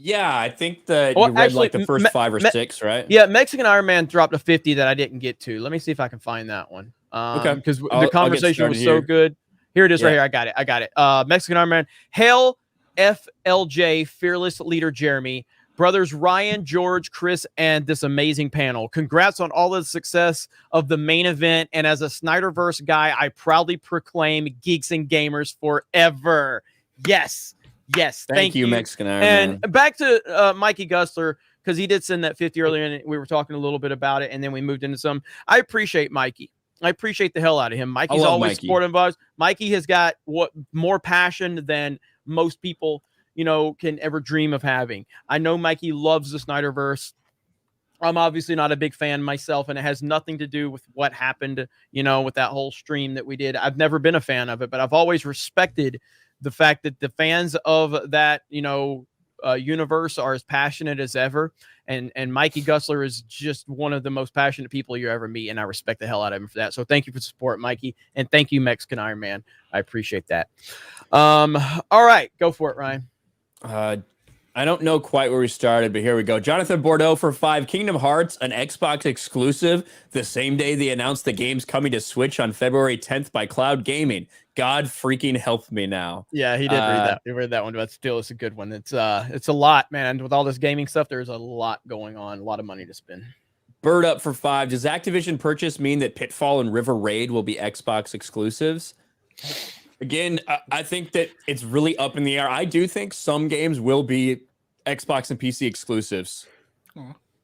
Yeah, I think that Well, you read actually, like the first 5 or 6, right? Yeah, Mexican Iron Man dropped a 50 that I didn't get to. Let me see if I can find that one. Okay. Because I'll the get conversation started was so here. good. Here it is right Yeah. here. I got it. Mexican Iron Man. Hail FLJ, Fearless Leader Jeremy. Brothers Ryan, George, Chris, and this amazing panel. Congrats on all the success of the main event. And as a Snyderverse guy, I proudly proclaim Geeks and Gamers forever. Yes. Yes, Thank you, Mexican Iron And Man. back to Mikey Gustler, because he did send that 50 earlier, and we were talking a little bit about it, and then we moved into some. I appreciate Mikey. I appreciate the hell out of him. Mikey's love always Mikey. supportive of us. Mikey has got more passion than most people, can ever dream of having. I know Mikey loves the Snyderverse. I'm obviously not a big fan myself, and it has nothing to do with what happened, with that whole stream that we did. I've never been a fan of it, but I've always respected the fact that the fans of that, universe are as passionate as ever. And Mikey Gustler is just one of the most passionate people you ever meet. And I respect the hell out of him for that. So thank you for the support, Mikey. And thank you, Mexican Iron Man. I appreciate that. All right, go for it, Ryan. I don't know quite where we started, but here we go. Jonathan Bordeaux for 5. Kingdom Hearts, an Xbox exclusive. The same day they announced the game's coming to Switch on February 10th by Cloud Gaming. God freaking help me now. Yeah, he did read that. He read that one, but still, it's a good one. It's a lot, man. With all this gaming stuff, there's a lot going on, a lot of money to spend. Bird up for 5. Does Activision purchase mean that Pitfall and River Raid will be Xbox exclusives? Again, I think that it's really up in the air. I do think some games will be Xbox and PC exclusives.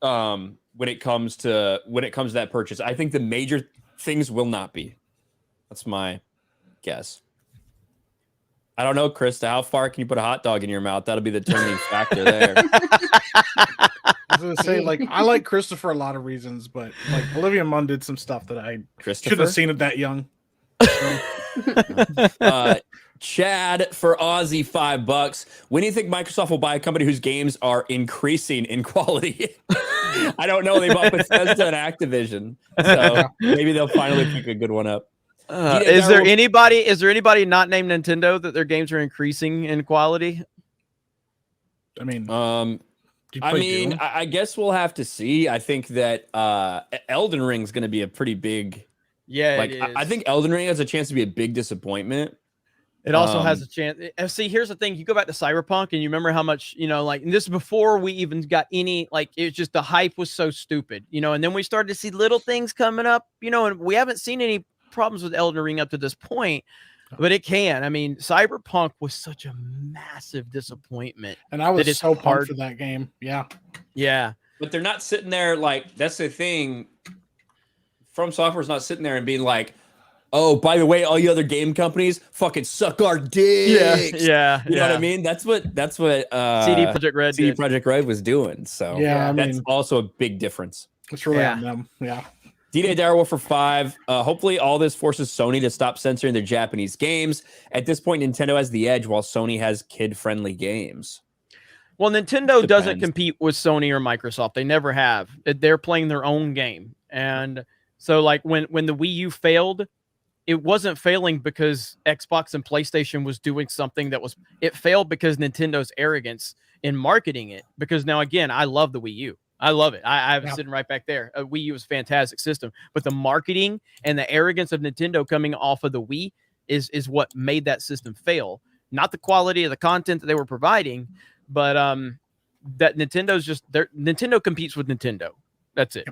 When it comes to that purchase, I think the major things will not be. That's my guess. I don't know, Krista. How far can you put a hot dog in your mouth? That'll be the determining factor there. I was gonna say, I like Christopher a lot of reasons, but Olivia Munn did some stuff that I should have seen it that young. Chad for Aussie $5. When do you think Microsoft will buy a company whose games are increasing in quality? I don't know. They bought Bethesda and Activision, so maybe they'll finally pick a good one up. Is there anybody not named Nintendo that their games are increasing in quality? I mean, I guess we'll have to see. I think that Elden Ring is going to be a pretty big. Yeah, I think Elden Ring has a chance to be a big disappointment. It also has a chance. See, here's the thing. You go back to Cyberpunk and you remember how much, like, and this is before we even got any, like, it's just the hype was so stupid, and then we started to see little things coming up, and we haven't seen any problems with Elden Ring up to this point, but it can. I mean, Cyberpunk was such a massive disappointment. And I was so hard pumped for that game. Yeah. Yeah. But they're not sitting there like, that's the thing. From Software's not sitting there and being like, oh, by the way, all you other game companies fucking suck our dicks. Yeah. You know what I mean? That's what CD Projekt Red was doing. So Yeah, I that's mean- also a big difference. It's really on them. Yeah. D-Day Direwolf 5. Hopefully all this forces Sony to stop censoring their Japanese games. At this point, Nintendo has the edge while Sony has kid-friendly games. Well, Nintendo doesn't compete with Sony or Microsoft. They never have. They're playing their own game. And so, like, when the Wii U failed, it wasn't failing because Xbox and PlayStation was doing something it failed because Nintendo's arrogance in marketing it. Because now, again, I love the Wii U. I love it. I have it sitting right back there. Wii U is a fantastic system, but the marketing and the arrogance of Nintendo coming off of the Wii is what made that system fail. Not the quality of the content that they were providing, but that Nintendo competes with Nintendo. That's it.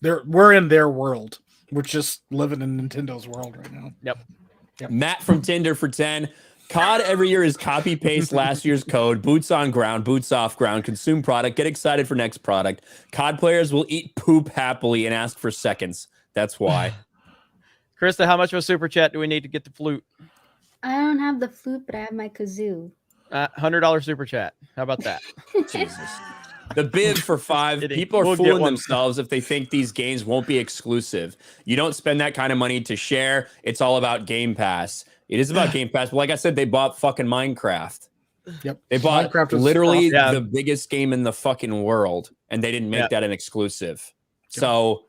We're in their world. We're just living in Nintendo's world right now. Yep. Matt from Tinder for 10. COD every year is copy paste last year's code, boots on ground, boots off ground, consume product, get excited for next product. COD players will eat poop happily and ask for seconds. That's why. Krista, how much of a super chat do we need to get the flute? I don't have the flute, but I have my kazoo. $100 super chat. How about that? Jesus. The bid for 5. People are We'll get fooling one. themselves if they think these games won't be exclusive. You don't spend that kind of money to share. It's all about Game Pass. It is about Game Pass. But like I said, they bought fucking Minecraft. Yep. They bought Minecraft was literally awesome. the biggest game in the fucking world, and they didn't make that an exclusive. So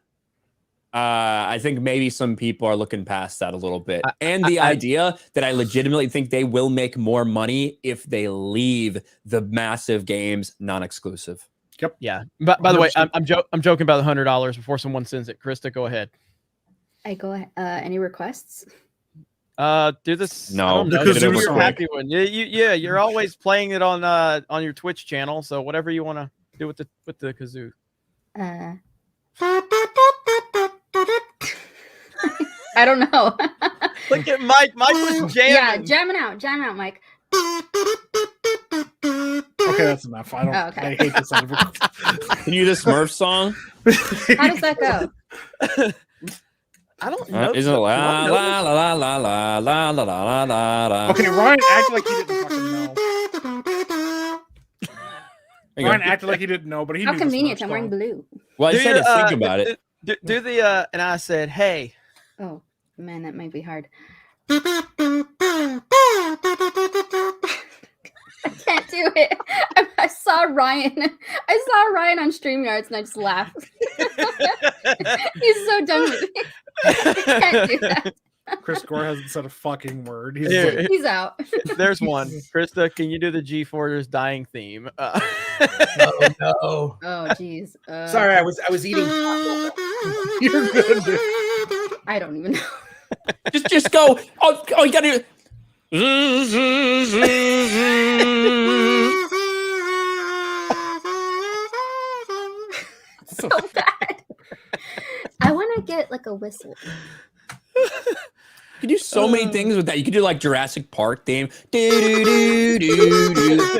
I think maybe some people are looking past that a little bit. And the idea that I legitimately think they will make more money if they leave the massive games non-exclusive. Yep. Yeah. But by the way, I'm joking about the $100 before someone sends it. Krista, go ahead. I go ahead. Any requests? Do this. No, I don't know. because Do it was your quick. happy one. Yeah, you're always playing it on your Twitch channel. So whatever you want to do with the kazoo. I don't know. Look at Mike. Mike was jamming. Yeah, jamming out, Mike. Okay, that's enough. I don't. Oh, okay. I hate this. Can you do the Smurf song? How does that go? I don't know. Isn't it la la la la la la la la la la la? Okay, Ryan acted like he didn't fucking know. Ryan acted like he didn't know, but he How knew the convenient! Smurf I'm wearing song. blue. Well, I said to think about it. Do the and I said, hey. Oh man, that might be hard. I can't do it. I saw Ryan. I saw Ryan on StreamYards and I just laughed. He's so done with me. I can't do that. Chris Gore hasn't said a fucking word. He's out. There's one. Krista, can you do the G4's dying theme? Oh no. Oh jeez. Sorry, I was eating. You're good, dude. I don't even know. Just go. Oh, you gotta do. So bad. I want to get like a whistle. You can do so many things with that. You could do like Jurassic Park theme. Do, do, do, do, do.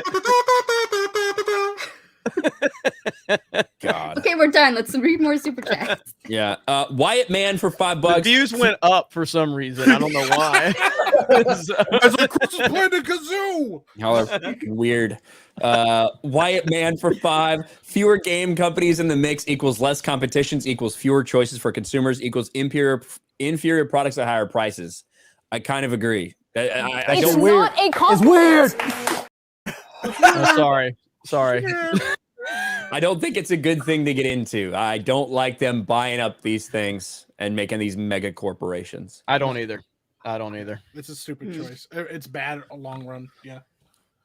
God. Okay, we're done. Let's read more super chats. Yeah. Wyatt Man for $5. The views went up for some reason. I don't know why. I was like, Chris is playing the kazoo. Y'all are fucking weird. Wyatt Man for $5. Fewer game companies in the mix equals less competitions equals fewer choices for consumers equals inferior products at higher prices. I kind of agree. It's not a compliment. It's weird. Sorry. I don't think it's a good thing to get into. I don't like them buying up these things and making these mega corporations. I don't either. It's a stupid choice. It's bad a long run. Yeah.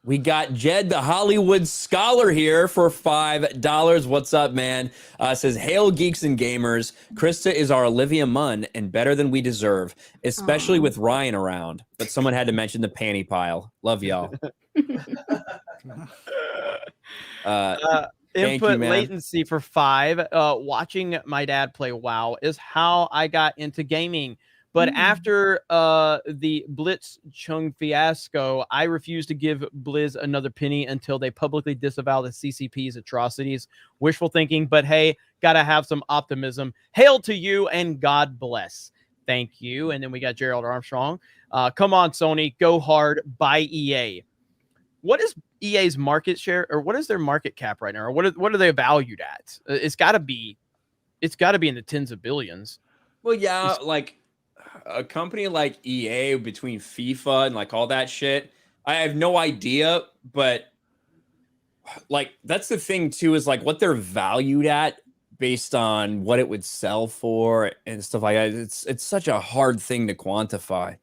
We got Jed, the Hollywood Scholar, here for $5. What's up, man? Says, hail geeks and gamers. Krista is our Olivia Munn and better than we deserve, especially with Ryan around. But someone had to mention the panty pile. Love y'all. Input latency latency for 5. Watching my dad play WoW is how I got into gaming. But after the Blitz Chung fiasco, I refuse to give Blizz another penny until they publicly disavow the CCP's atrocities. Wishful thinking, but hey, gotta have some optimism. Hail to you and God bless. Thank you. And then we got Gerald Armstrong. Come on, Sony, go hard, buy EA. What is EA's market share, or what is their market cap right now, or what are they valued at? It's got to be in the tens of billions. Well, yeah, like a company like EA between FIFA and like all that shit, I have no idea, but like that's the thing too, is like what they're valued at based on what it would sell for and stuff like that. It's such a hard thing to quantify.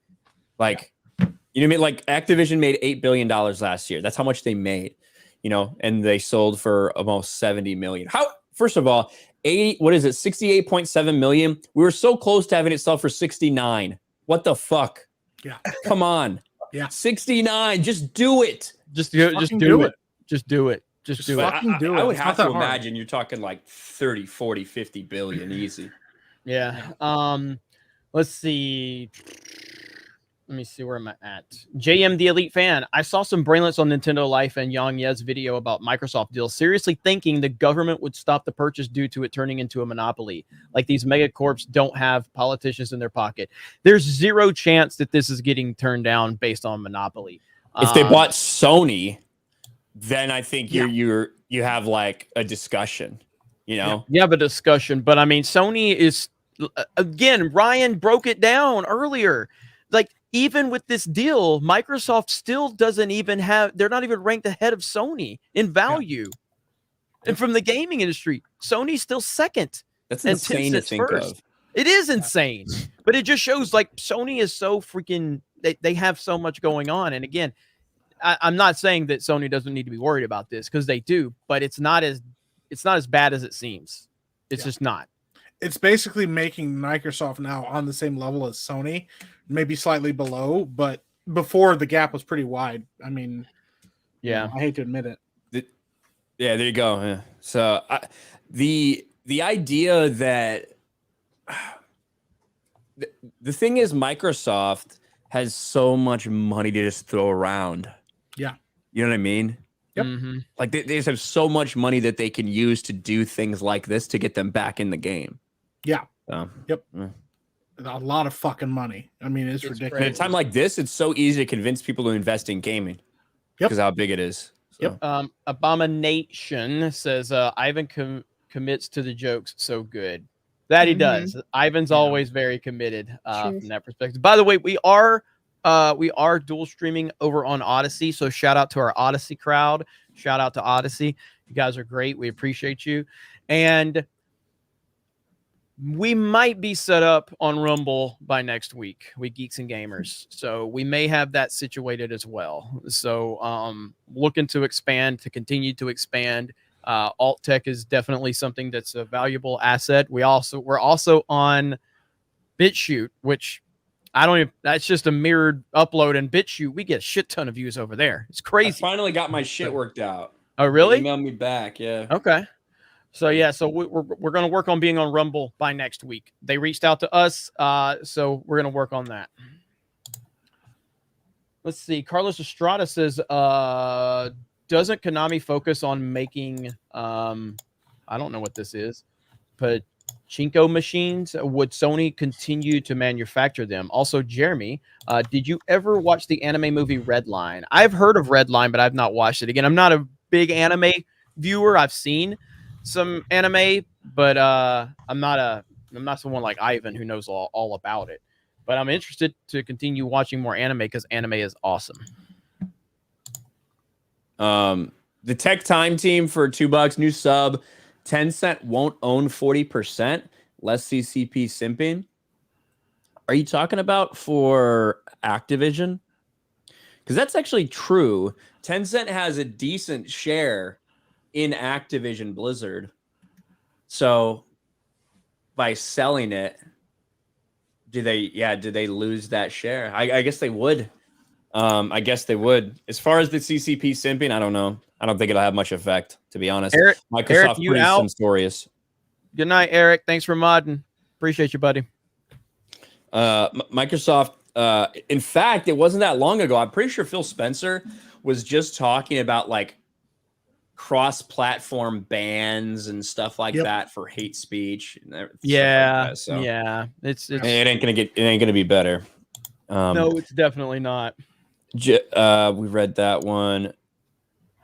Like, you know what I mean? Like Activision made $8 billion last year. That's how much they made, you know, and they sold for almost 70 million. How, first of all, 68.7 million. We were so close to having it sell for 69. What the fuck? Yeah. Come on. Yeah. 69. Just do it. Just do it. Just do it. Just do it. Just do it. I would have to imagine you're talking like 30, 40, 50 billion easy. Yeah. Let's see. Let me see where I'm at. JM the Elite Fan. I saw some brainlets on Nintendo Life and Yang Ye's video about Microsoft deals, seriously thinking the government would stop the purchase due to it turning into a monopoly. Like these megacorps don't have politicians in their pocket. There's zero chance that this is getting turned down based on monopoly. If they bought Sony, then I think you have like a discussion, you know? You have a discussion, but I mean, Sony is, again, Ryan broke it down earlier. Like, even with this deal, Microsoft still doesn't even have, they're not even ranked ahead of Sony in value. And from the gaming industry, Sony's still second. That's insane to think of. It is insane, but it just shows like Sony is so freaking, they have so much going on. And again, I'm not saying that Sony doesn't need to be worried about this, because they do, but it's not as bad as it seems. It's just not. It's basically making Microsoft now on the same level as Sony, maybe slightly below, but before the gap was pretty wide. I mean, yeah, I hate to admit it. Yeah, there you go. Yeah. So the idea that the thing is, Microsoft has so much money to just throw around. Yeah. You know what I mean? Yep. Like they just have so much money that they can use to do things like this to get them back in the game. Yeah. So, yep. A lot of fucking money. I mean, it's ridiculous. At a time like this, it's so easy to convince people to invest in gaming because how big it is. So. Yep. Abomination says Ivan commits to the jokes so good. That he does. Ivan's always very committed from that perspective. By the way, we are dual streaming over on Odyssey, so shout out to our Odyssey crowd. Shout out to Odyssey. You guys are great. We appreciate you. And we might be set up on Rumble by next week. We Geeks and Gamers. So we may have that situated as well. So looking to expand, to continue to expand. Alt tech is definitely something that's a valuable asset. We're also on BitChute, which I don't even, that's just a mirrored upload, and BitChute, we get a shit ton of views over there. It's crazy. I finally got my shit worked out. Oh, really? Email me back. Yeah. Okay. So yeah, so we're going to work on being on Rumble by next week. They reached out to us, so we're going to work on that. Let's see. Carlos Estrada says, doesn't Konami focus on making, I don't know what this is, but Pachinko machines? Would Sony continue to manufacture them? Also, Jeremy, did you ever watch the anime movie Redline? I've heard of Redline, but I've not watched it. Again, I'm not a big anime viewer. I've seen some anime, but I'm not someone like Ivan who knows all about it. But I'm interested to continue watching more anime because anime is awesome. The Tech Time team for $2, new sub. Tencent won't own 40%. Less CCP simping. Are you talking about for Activision? Because that's actually true. Tencent has a decent share in Activision Blizzard. So by selling it, do they lose that share? I guess they would. I guess they would. As far as the CCP simping, I don't know. I don't think it'll have much effect, to be honest. Microsoft you pretty out? censorious. Good night, Eric. Thanks for modding. Appreciate you, buddy. Microsoft, in fact, it wasn't that long ago. I'm pretty sure Phil Spencer was just talking about like cross-platform bans and stuff like that for hate speech. And Yeah, like that, so. yeah. It ain't gonna be better. No, it's definitely not. We read that one.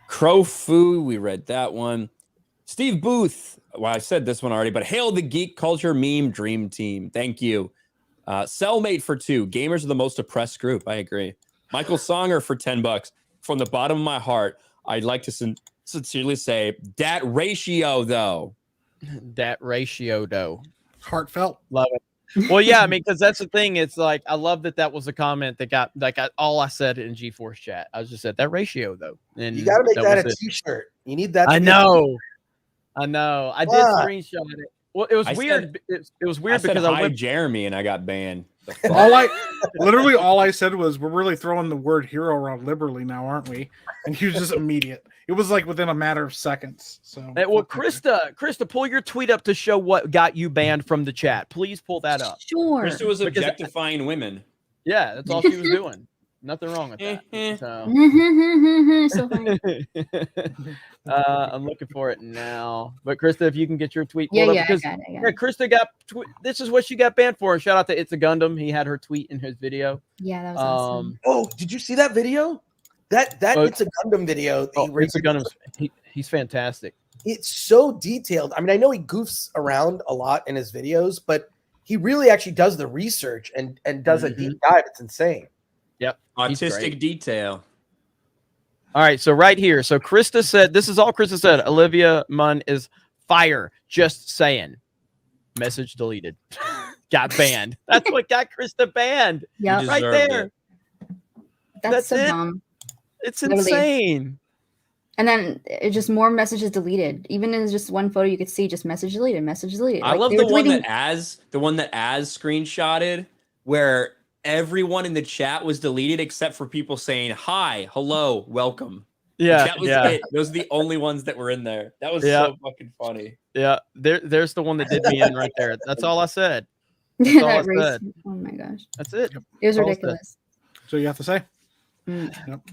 Crow Fu, we read that one. Steve Booth. Well, I said this one already, but hail the geek culture meme dream team. Thank you. Cellmate for 2. Gamers are the most oppressed group. I agree. Michael Songer for $10. From the bottom of my heart, I'd like to sincerely say that ratio though. That ratio though. Heartfelt. Love it. Well, yeah, I mean, because that's the thing. It's like I love that was a comment that got all I said in G4's chat. I was just said that ratio though. And You got to make that a T-shirt. You need that. I know. I did screenshot it. Well, it was weird. It was weird because I went Jeremy and I got banned. All I said was, we're really throwing the word hero around liberally now, aren't we? And he was just immediate. It was like within a matter of seconds. So well, Krista, pull your tweet up to show what got you banned from the chat. Please pull that up. Sure. Krista was objectifying women. Yeah, that's all she was doing. Nothing wrong with that. So funny. I'm looking for it now. But Krista, if you can get your tweet Yeah, pulled yeah, up, because I got it. Krista got this is what she got banned for. Shout out to It's a Gundam. He had her tweet in his video. Yeah, that was awesome. Oh, did you see that video? That It's a Gundam video. It's a Gundam. He's fantastic. It's so detailed. I mean, I know he goofs around a lot in his videos, but he really actually does the research and does a deep dive. It's insane. Yep. Autistic detail. All right, so right here. So Krista said, this is all Krista said. Olivia Munn is fire. Just saying. Message deleted. Got banned. That's what got Krista banned. Yeah, right there. That's so it. dumb. It's Literally. insane. And then it just more messages deleted. Even in just one photo, you could see just message deleted, message deleted. I love the one that Az screenshotted where everyone in the chat was deleted except for people saying hi, hello, welcome. Yeah, that was it. Those are the only ones that were in there. That was so fucking funny. Yeah, there's the one that did me in right there. That's all I said. That's all I said. Oh my gosh. That's it. It was That's all I ridiculous. So you have to say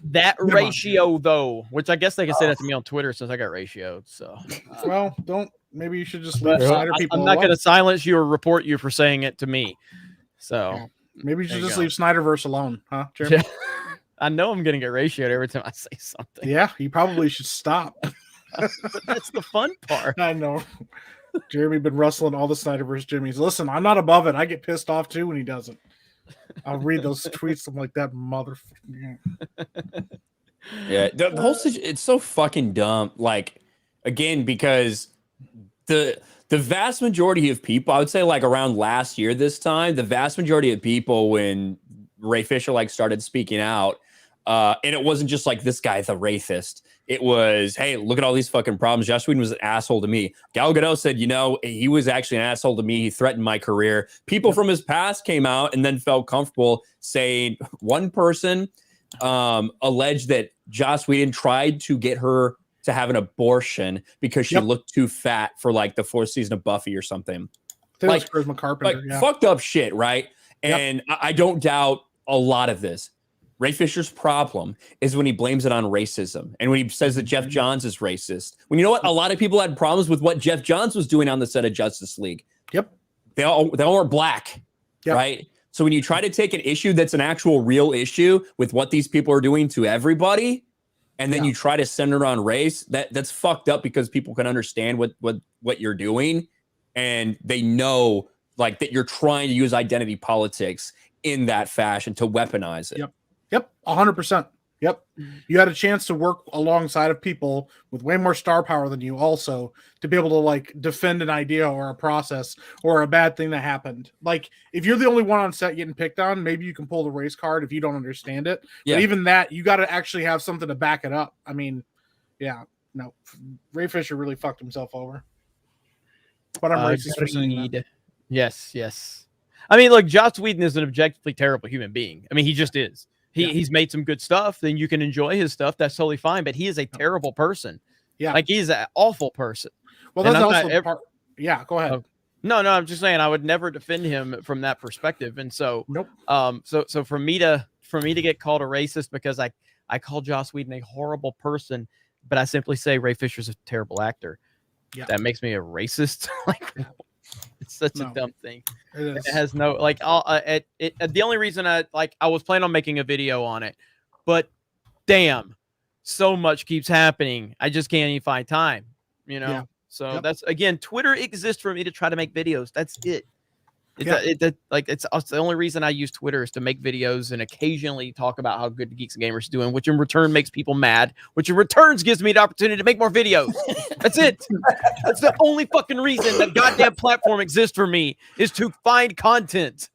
that ratio though, which I guess they can say that to me on Twitter since I got ratioed. So well, don't. Maybe you should just leave Snyder people. I'm not going to silence you or report you for saying it to me. So maybe you should just leave Snyderverse alone, huh, Jeremy? Yeah. I know I'm going to get ratioed every time I say something. Yeah, you probably should stop. But that's the fun part. I know. Jeremy been rustling all the Snyderverse Jimmies. Listen, I'm not above it. I get pissed off too when he doesn't. I'll read those tweets. I'm like, that motherfucker. Yeah, the whole it's so fucking dumb. Like, again, because the vast majority of people, I would say like around last year this time, the vast majority of people when Ray Fisher like started speaking out, and it wasn't just like this guy's a racist. It was, hey, look at all these fucking problems. Joss Whedon was an asshole to me. Gal Gadot said, he was actually an asshole to me. He threatened my career. People from his past came out and then felt comfortable saying one person alleged that Joss Whedon tried to get her to have an abortion because she looked too fat for like the 4th season of Buffy or something. Like Charisma Carpenter, fucked up shit, right? And I don't doubt a lot of this. Ray Fisher's problem is when he blames it on racism and when he says that Jeff Johns is racist. When you know what? A lot of people had problems with what Jeff Johns was doing on the set of Justice League. Yep. They all weren't black, right? So when you try to take an issue that's an actual real issue with what these people are doing to everybody, and then you try to center it on race, that's fucked up because people can understand what you're doing, and they know like that you're trying to use identity politics in that fashion to weaponize it. Yep, 100%. Yep. You had a chance to work alongside of people with way more star power than you also to be able to like defend an idea or a process or a bad thing that happened. Like if you're the only one on set getting picked on, maybe you can pull the race card if you don't understand it. Yeah. But even that, you got to actually have something to back it up. I mean, yeah, no, Ray Fisher really fucked himself over. But I'm racist for saying that. Yes. I mean, look, Joss Whedon is an objectively terrible human being. I mean, he just is. He's made some good stuff, then you can enjoy his stuff. That's totally fine. But he is a terrible person. Yeah. Like he's an awful person. Well, that's also the part. Yeah, go ahead. Oh, no, I'm just saying I would never defend him from that perspective. And so, nope. So for me to get called a racist because I call Joss Whedon a horrible person, but I simply say Ray Fisher's a terrible actor. Yeah. That makes me a racist. Like, it's such a dumb thing. It has no like. The only reason I was planning on making a video on it, but damn, so much keeps happening. I just can't even find time. You know. Yeah. So that's again, Twitter exists for me to try to make videos. That's it. It's the only reason I use Twitter is to make videos and occasionally talk about how good Geeks and Gamers are doing, which in return makes people mad, which in returns gives me the opportunity to make more videos. That's it. That's the only fucking reason that goddamn platform exists for me is to find content.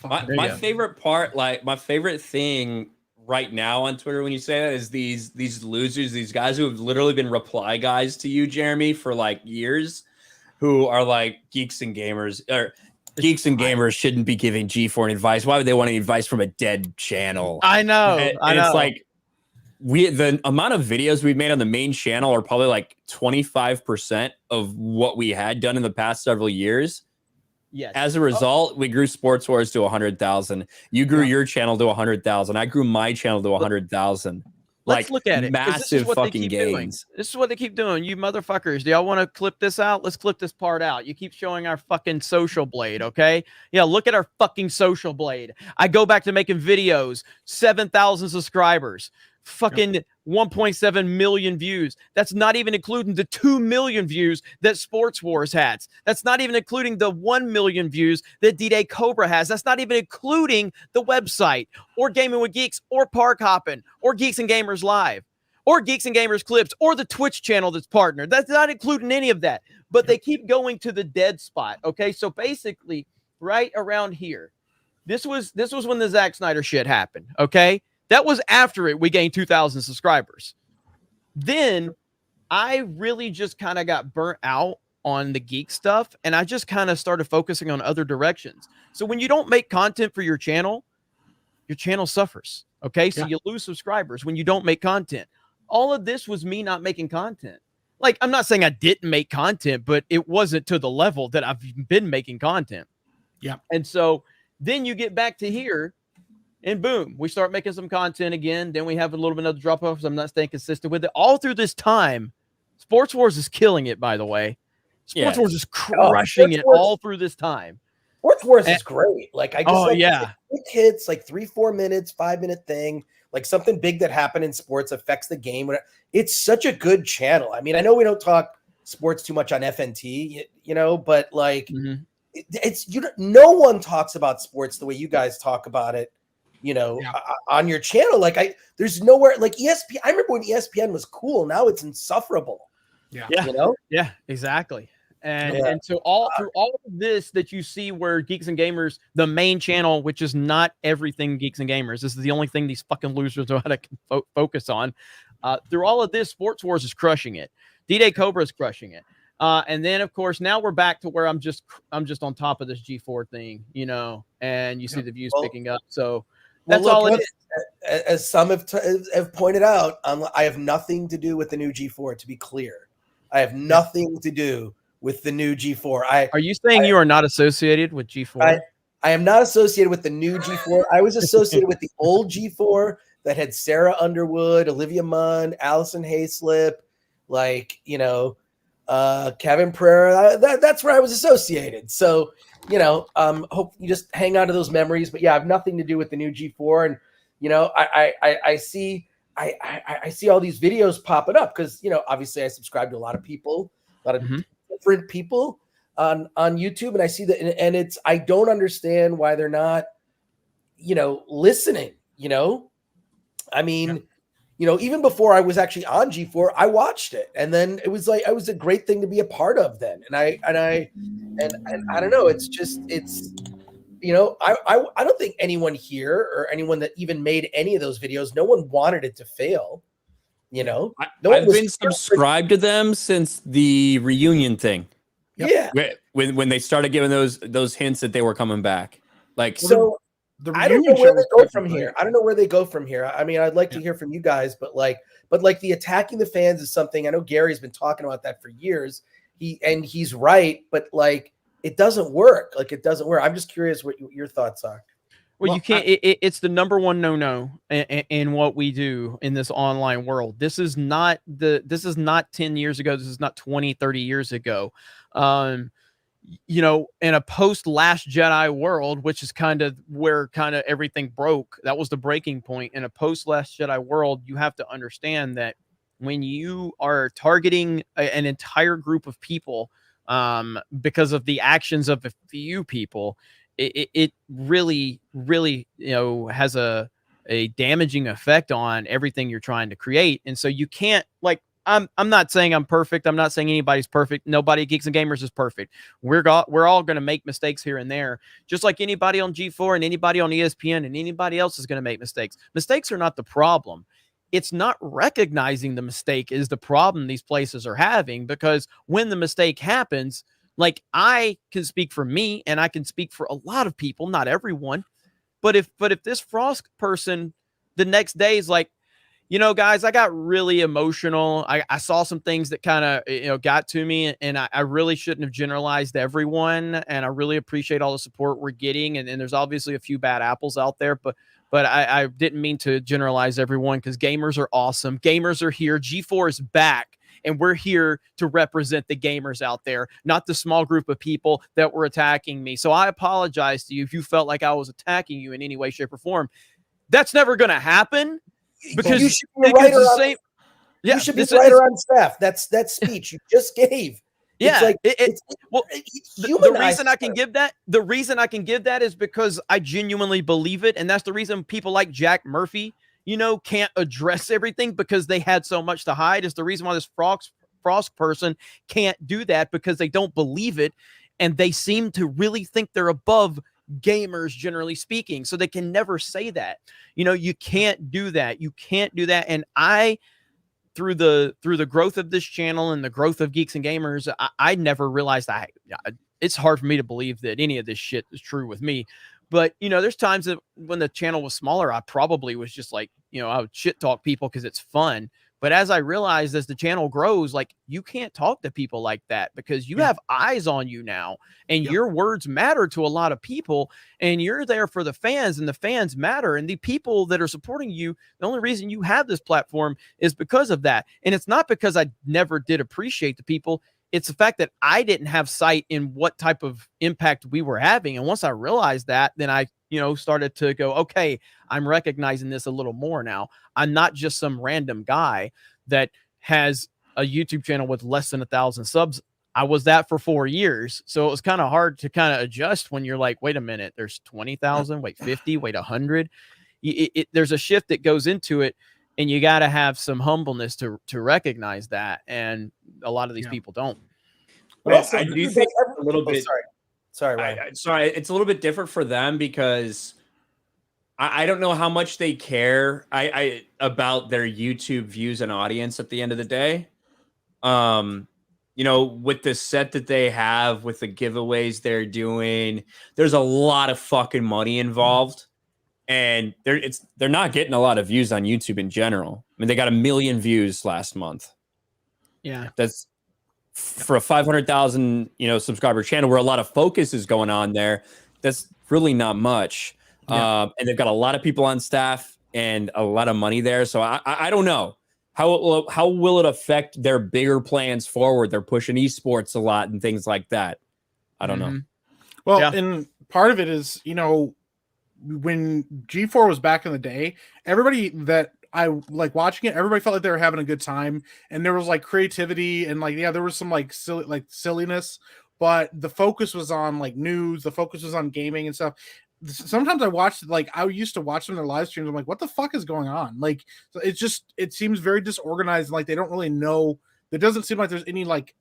My favorite part, like my favorite thing right now on Twitter when you say that is these losers, these guys who have literally been reply guys to you, Jeremy, for like years, who are like Geeks and Gamers or Geeks and Gamers shouldn't be giving G4 advice. Why would they want any advice from a dead channel? I know. And it's like the amount of videos we've made on the main channel are probably like 25% of what we had done in the past several years. Yes. As a result, we grew Sports Wars to 100,000. You grew your channel to 100,000. I grew my channel to 100,000. Let's look at it. Massive fucking gains. This is what they keep doing. You motherfuckers. Do y'all want to clip this out? Let's clip this part out. You keep showing our fucking social blade, okay? Yeah, look at our fucking social blade. I go back to making videos, 7,000 subscribers, fucking 1.7 million views. That's not even including the 2 million views that Sports Wars has. That's not even including the 1 million views that D-Day Cobra has. That's not even including the website or Gaming with Geeks or Park Hoppin' or Geeks and Gamers Live or Geeks and Gamers Clips or the Twitch channel that's partnered. That's not including any of that. But they keep going to the dead spot. Okay, so basically right around here, this was when the Zack Snyder shit happened. Okay. That was after we gained 2,000 subscribers. Then I really just kind of got burnt out on the geek stuff, and I just kind of started focusing on other directions. So when you don't make content for your channel suffers. Okay, so you lose subscribers when you don't make content. All of this was me not making content. Like, I'm not saying I didn't make content, but it wasn't to the level that I've been making content. Yeah. And so then you get back to here. And boom, we start making some content again. Then we have a little bit of drop off because I'm not staying consistent with it. All through this time, Sports Wars is killing it, by the way. Sports Wars is crushing it all through this time. Sports Wars is great. Like, I just quick hits, like 3-4 minutes, 5-minute thing, like something big that happened in sports affects the game. It's such a good channel. I mean, I know we don't talk sports too much on FNT, you know, but like no one talks about sports the way you guys talk about it. You know, on your channel, like there's nowhere like ESPN. I remember when ESPN was cool. Now it's insufferable. Yeah. You know? Yeah, exactly. And so all through all of this that you see where Geeks and Gamers, the main channel, which is not everything Geeks and Gamers, this is the only thing these fucking losers know how to focus on. Through all of this, Sports Wars is crushing it. D-Day Cobra is crushing it. And then of course now we're back to where I'm just on top of this G4 thing, you know, and you see the views picking up. So that's all it is. As some have pointed out, I have nothing to do with the new G4, to be clear. I have nothing to do with the new G4. Are you saying you are not associated with G4? I am not associated with the new G4. I was associated with the old G4 that had Sarah Underwood, Olivia Munn, Allison Hayslip, like, you know, Kevin Pereira. That's where I was associated. So, you know, hope you just hang on to those memories. But yeah, I have nothing to do with the new G4. And, you know, I see all these videos popping up because, you know, obviously I subscribe to a lot of people, a lot of different people on YouTube. And I see that, and I don't understand why they're not, you know, listening, you know, I mean, you know, even before I was actually on G4, I watched it, and then it was like it was a great thing to be a part of then. And I don't know. It's just you know, I don't think anyone here or anyone that even made any of those videos, no one wanted it to fail. You know, I've been subscribed to them since the reunion thing. Yeah, when they started giving those hints that they were coming back. Like, so I don't know where they go from here. I don't know where they go from here. I mean, I'd like to hear from you guys, but like the attacking the fans is something I know Gary's been talking about that for years. He's right, but like it doesn't work. Like it doesn't work. I'm just curious what your thoughts are. Well, you can't. It's the number one no in what we do in this online world. This is not 10 years ago. This is not 20, 30 years ago. You know, in a post Last Jedi world, which is kind of where everything broke. That was the breaking point. In a post Last Jedi world, you have to understand that when you are targeting an entire group of people, because of the actions of a few people, it really, you know, has a damaging effect on everything you're trying to create. And so you can't, like, I'm not saying I'm perfect. I'm not saying anybody's perfect. Nobody at Geeks and Gamers is perfect. We're all going to make mistakes here and there, just like anybody on G4 and anybody on ESPN and anybody else is going to make mistakes. Mistakes are not the problem. It's not recognizing the mistake is the problem these places are having, because when the mistake happens, like, I can speak for me and I can speak for a lot of people, not everyone. But if this Frost person the next day is like, you know, guys, I got really emotional. I saw some things that kind of, you know, got to me, and I really shouldn't have generalized everyone. And I really appreciate all the support we're getting. And there's obviously a few bad apples out there, but I didn't mean to generalize everyone, because gamers are awesome. Gamers are here. G4 is back. And we're here to represent the gamers out there, not the small group of people that were attacking me. So I apologize to you if you felt like I was attacking you in any way, shape, or form. That's never going to happen, because you should be right the same. Yeah, you should be right on staff. That's that speech you just gave. Yeah, it's like, the reason I can give that, is because I genuinely believe it, and that's the reason people like Jack Murphy, you know, can't address everything, because they had so much to hide. Is the reason why this Frost person can't do that, because they don't believe it, and they seem to really think they're above gamers, generally speaking, so they can never say that. You know, you can't do that. You can't do that. And through the growth of this channel and the growth of Geeks and Gamers, I never realized it's hard for me to believe that any of this shit is true with me. But, you know, there's times that when the channel was smaller, I probably was just like, you know, I would shit talk people because it's fun. But as I realized, as the channel grows, like, you can't talk to people like that, because you have eyes on you now, and your words matter to a lot of people, and you're there for the fans, and the fans matter. And the people that are supporting you, the only reason you have this platform is because of that. And it's not because I never did appreciate the people. It's the fact that I didn't have sight in what type of impact we were having. And once I realized that, then I, you know, started to go, okay, I'm recognizing this a little more now. I'm not just some random guy that has a YouTube channel with less than 1,000 subs. I was that for 4 years. So it was kind of hard to kind of adjust when you're like, wait a minute, there's 20,000, wait, 50, wait, 100. There's a shift that goes into it, and you got to have some humbleness to recognize that. And a lot of these people don't. Well, I do think a little bit. Sorry, Ryan. Sorry, it's a little bit different for them, because I don't know how much they care about their YouTube views and audience at the end of the day. You know, with the set that they have, with the giveaways they're doing, there's a lot of fucking money involved, and they're not getting a lot of views on YouTube in general. I mean, they got 1 million views last month. Yeah, that's for a 500,000, you know, subscriber channel where a lot of focus is going on there. That's really not much. And they've got a lot of people on staff and a lot of money there. So I don't know how will it affect their bigger plans forward. They're pushing esports a lot and things like that. I don't know. Well, and part of it is, you know, when G4 was back in the day, everybody that I like watching it, everybody felt like they were having a good time, and there was like creativity and like, yeah, there was some like silliness, but the focus was on like news, the focus was on gaming and stuff. sometimes I watch, like, I used to watch them in their live streams. I'm like, what the fuck is going on? Like, it seems very disorganized. Like, they don't really know. It doesn't seem like there's any like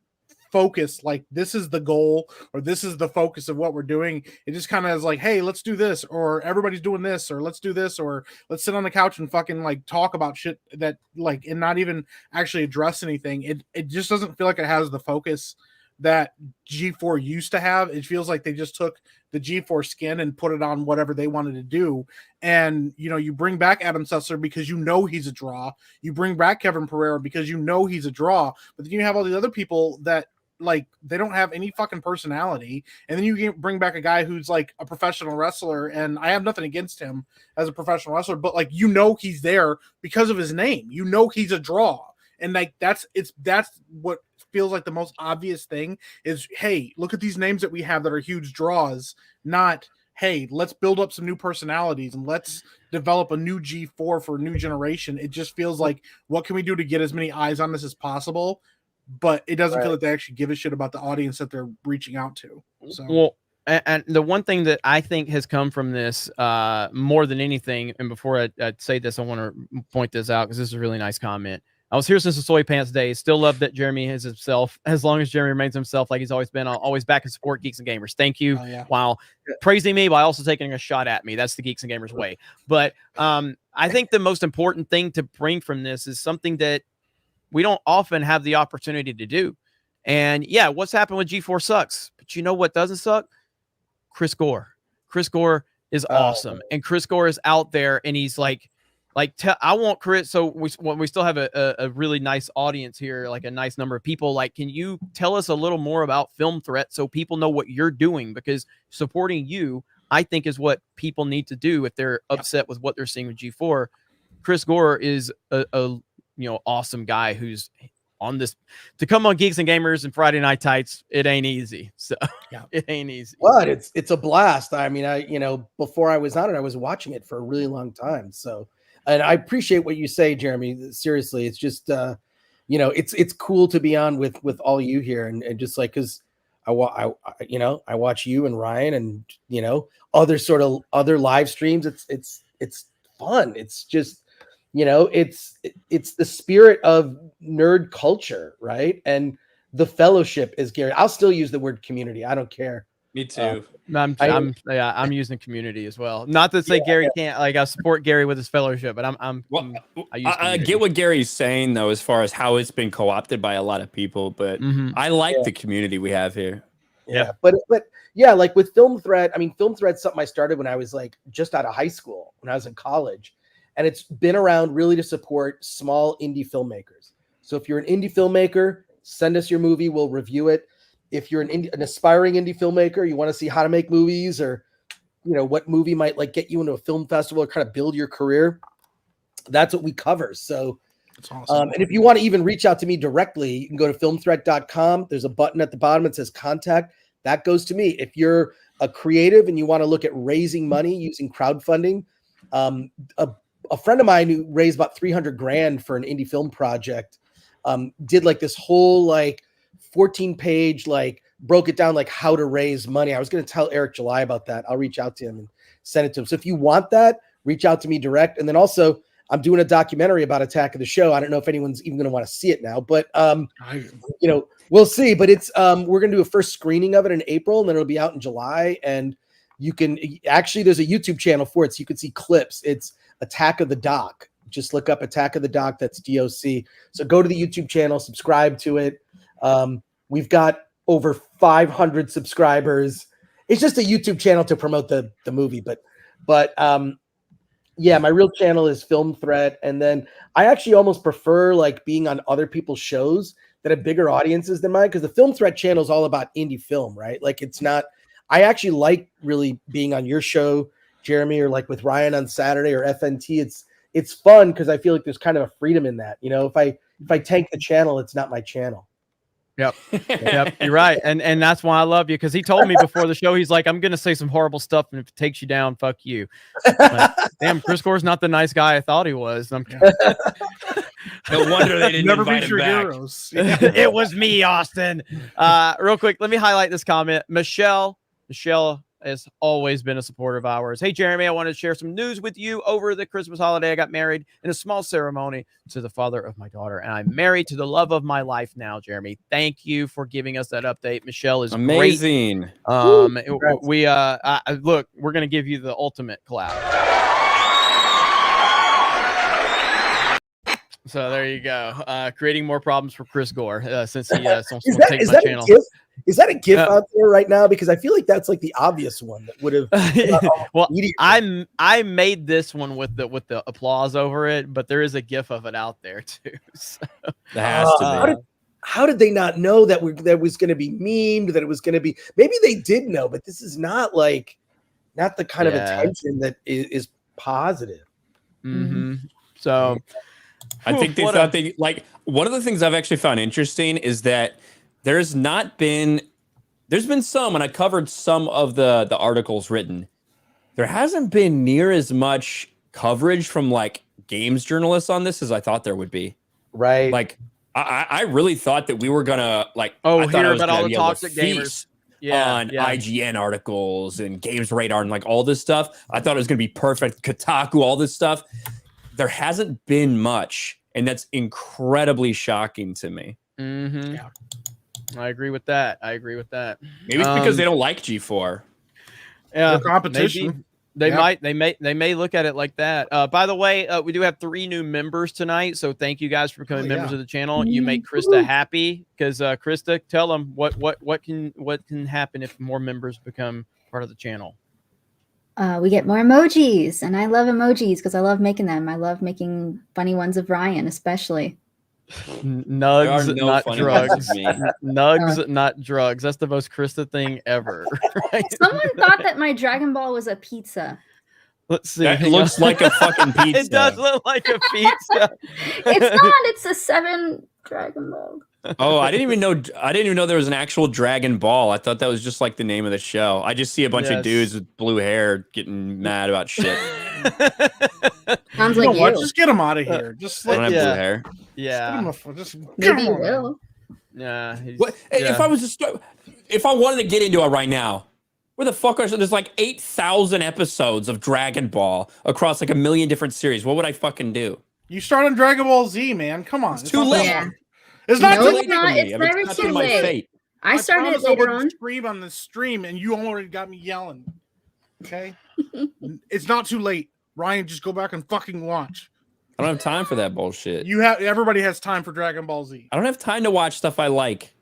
focus, like this is the goal or this is the focus of what we're doing. It just kind of is like, hey, let's do this, or everybody's doing this, or let's do this, or let's sit on the couch and fucking like talk about shit that like, and not even actually address anything. It just doesn't feel like it has the focus that G4 used to have. It feels like they just took the G4 skin and put it on whatever they wanted to do. And, you know, you bring back Adam Sessler because you know he's a draw. You bring back Kevin Pereira because you know he's a draw. But then you have all these other people that, like, they don't have any fucking personality. And then you bring back a guy who's like a professional wrestler, and I have nothing against him as a professional wrestler, but like, you know, he's there because of his name. You know he's a draw. And like, that's what feels like the most obvious thing is, hey, look at these names that we have that are huge draws, not, hey, let's build up some new personalities and let's develop a new G4 for a new generation. It just feels like, what can we do to get as many eyes on this as possible? But it doesn't feel like they actually give a shit about the audience that they're reaching out to. So, well, and the one thing that I think has come from this more than anything, and before I say this, I want to point this out because this is a really nice comment. I was here since the soy pants days. Still love that Jeremy is himself. As long as Jeremy remains himself like he's always been, I'll always back and support Geeks and Gamers. Thank you. While praising me, while also taking a shot at me. That's the Geeks and Gamers way. But I think the most important thing to bring from this is something that we don't often have the opportunity to do. And yeah, what's happened with G4 sucks. But you know what doesn't suck? Chris Gore. Chris Gore is awesome. And Chris Gore is out there, and he's like I want Chris. So we still have a really nice audience here, like a nice number of people. Like, can you tell us a little more about Film Threat so people know what you're doing? Because supporting you, I think, is what people need to do if they're upset with what they're seeing with G4. Chris Gore is a awesome guy who's on this to come on Geeks and Gamers and Friday Night Tights. It ain't easy. So it ain't easy. But it's a blast. I mean, before I was on it, I was watching it for a really long time. So. And I appreciate what you say, Jeremy. Seriously, it's just, it's cool to be on with all you here, and just like, because I watch you and Ryan and other live streams. It's fun. It's just, it's the spirit of nerd culture, right? And the fellowship is Gary. I'll still use the word community. I don't care. Me too. I'm using community as well. Not to say Gary can't. Like, I support Gary with his fellowship, but I get what Gary's saying though, as far as how it's been co-opted by a lot of people. But I like the community we have here. Yeah, but yeah, like with Film Threat. I mean, Film Threat's something I started when I was like just out of high school, when I was in college, and it's been around really to support small indie filmmakers. So if you're an indie filmmaker, send us your movie. We'll review it. If you're an aspiring indie filmmaker, you want to see how to make movies, or what movie might like get you into a film festival or kind of build your career, that's what we cover. So that's awesome. And if you want to even reach out to me directly, you can go to filmthreat.com. There's a button at the bottom that says contact. That goes to me. If you're a creative and you want to look at raising money using crowdfunding, a friend of mine who raised about $300,000 for an indie film project did like this whole like 14-page, like broke it down, like how to raise money. I was going to tell Eric July about that. I'll reach out to him and send it to him. So if you want that, reach out to me direct. And then also I'm doing a documentary about Attack of the Show. I don't know if anyone's even going to want to see it now, but we'll see. But it's we're going to do a first screening of it in April, and then it'll be out in July. And you can actually, there's a YouTube channel for it, so you can see clips. It's Attack of the Doc. Just look up Attack of the Doc. That's DOC. So go to the YouTube channel, subscribe to it. We've got over 500 subscribers. It's just a YouTube channel to promote the movie, but yeah, my real channel is Film Threat. And then I actually almost prefer like being on other people's shows that have bigger audiences than mine, because the Film Threat channel is all about indie film, right? Like, it's not, I actually like really being on your show, Jeremy, or like with Ryan on Saturday or FNT. It's fun because I feel like there's kind of a freedom in that. If I tank the channel, it's not my channel. Yep, you're right, and that's why I love you, because he told me before the show, he's like, I'm gonna say some horrible stuff, and if it takes you down, fuck you. Like, damn, Chris Gore's not the nice guy I thought he was. No wonder they didn't invite him back. Heroes. It was me, Austin. Real quick, let me highlight this comment. Michelle has always been a supporter of ours. Hey, Jeremy, I wanted to share some news with you. Over the Christmas holiday, I got married in a small ceremony to the father of my daughter, and I'm married to the love of my life now, Jeremy. Thank you for giving us that update. Michelle is amazing. Great. We look, we're going to give you the ultimate clap. So there you go. Creating more problems for Chris Gore since he takes my channel. Is that a GIF out there right now? Because I feel like that's like the obvious one that would have. Well, I made this one with the applause over it, but there is a GIF of it out there too. So. That has to be. How did they not know that was going to be memed? That it was going to be? Maybe they did know, but this is not the kind of attention that is positive. Mm-hmm. So. I think they thought they like one of the things I've actually found interesting is that there's been some, and I covered some of the articles written. There hasn't been near as much coverage from like games journalists on this as I thought there would be. Right. Like I really thought that we were gonna like hear about all the toxic gamers. On IGN articles and Games Radar and like all this stuff. I thought it was gonna be perfect. Kotaku, all this stuff. There hasn't been much, and that's incredibly shocking to me. Mm-hmm. Yeah. I agree with that. Maybe it's because they don't like G4. Yeah, the competition. They may look at it like that. By the way, we do have 3 new members tonight, so thank you guys for becoming members of the channel. You make Krista happy because Krista, tell them what can happen if more members become part of the channel. We get more emojis, and I love emojis because I love making them. I love making funny ones of Ryan, especially. Nugs, not drugs. Nugs, not drugs. That's the most Krista thing ever. Right? Someone thought that my Dragon Ball was a pizza. Let's see. It looks like a fucking pizza. It does look like a pizza. It's not. It's a 7 Dragon Ball. Oh, I didn't even know there was an actual Dragon Ball. I thought that was just like the name of the show. I just see a bunch of dudes with blue hair getting mad about shit. Sounds like you. Just get them out of here. Just I don't have blue hair. Yeah. Maybe you will. Yeah. If I wanted to get into it right now, where the fuck there's like 8,000 episodes of Dragon Ball across like a million different series. What would I fucking do? You start on Dragon Ball Z, man. Come on. It's too late. Yeah. It's not too late. It's never too late. I started it later on. Scream on the stream, and you already got me yelling. Okay, it's not too late. Ryan, just go back and fucking watch. I don't have time for that bullshit. Everybody has time for Dragon Ball Z. I don't have time to watch stuff I like.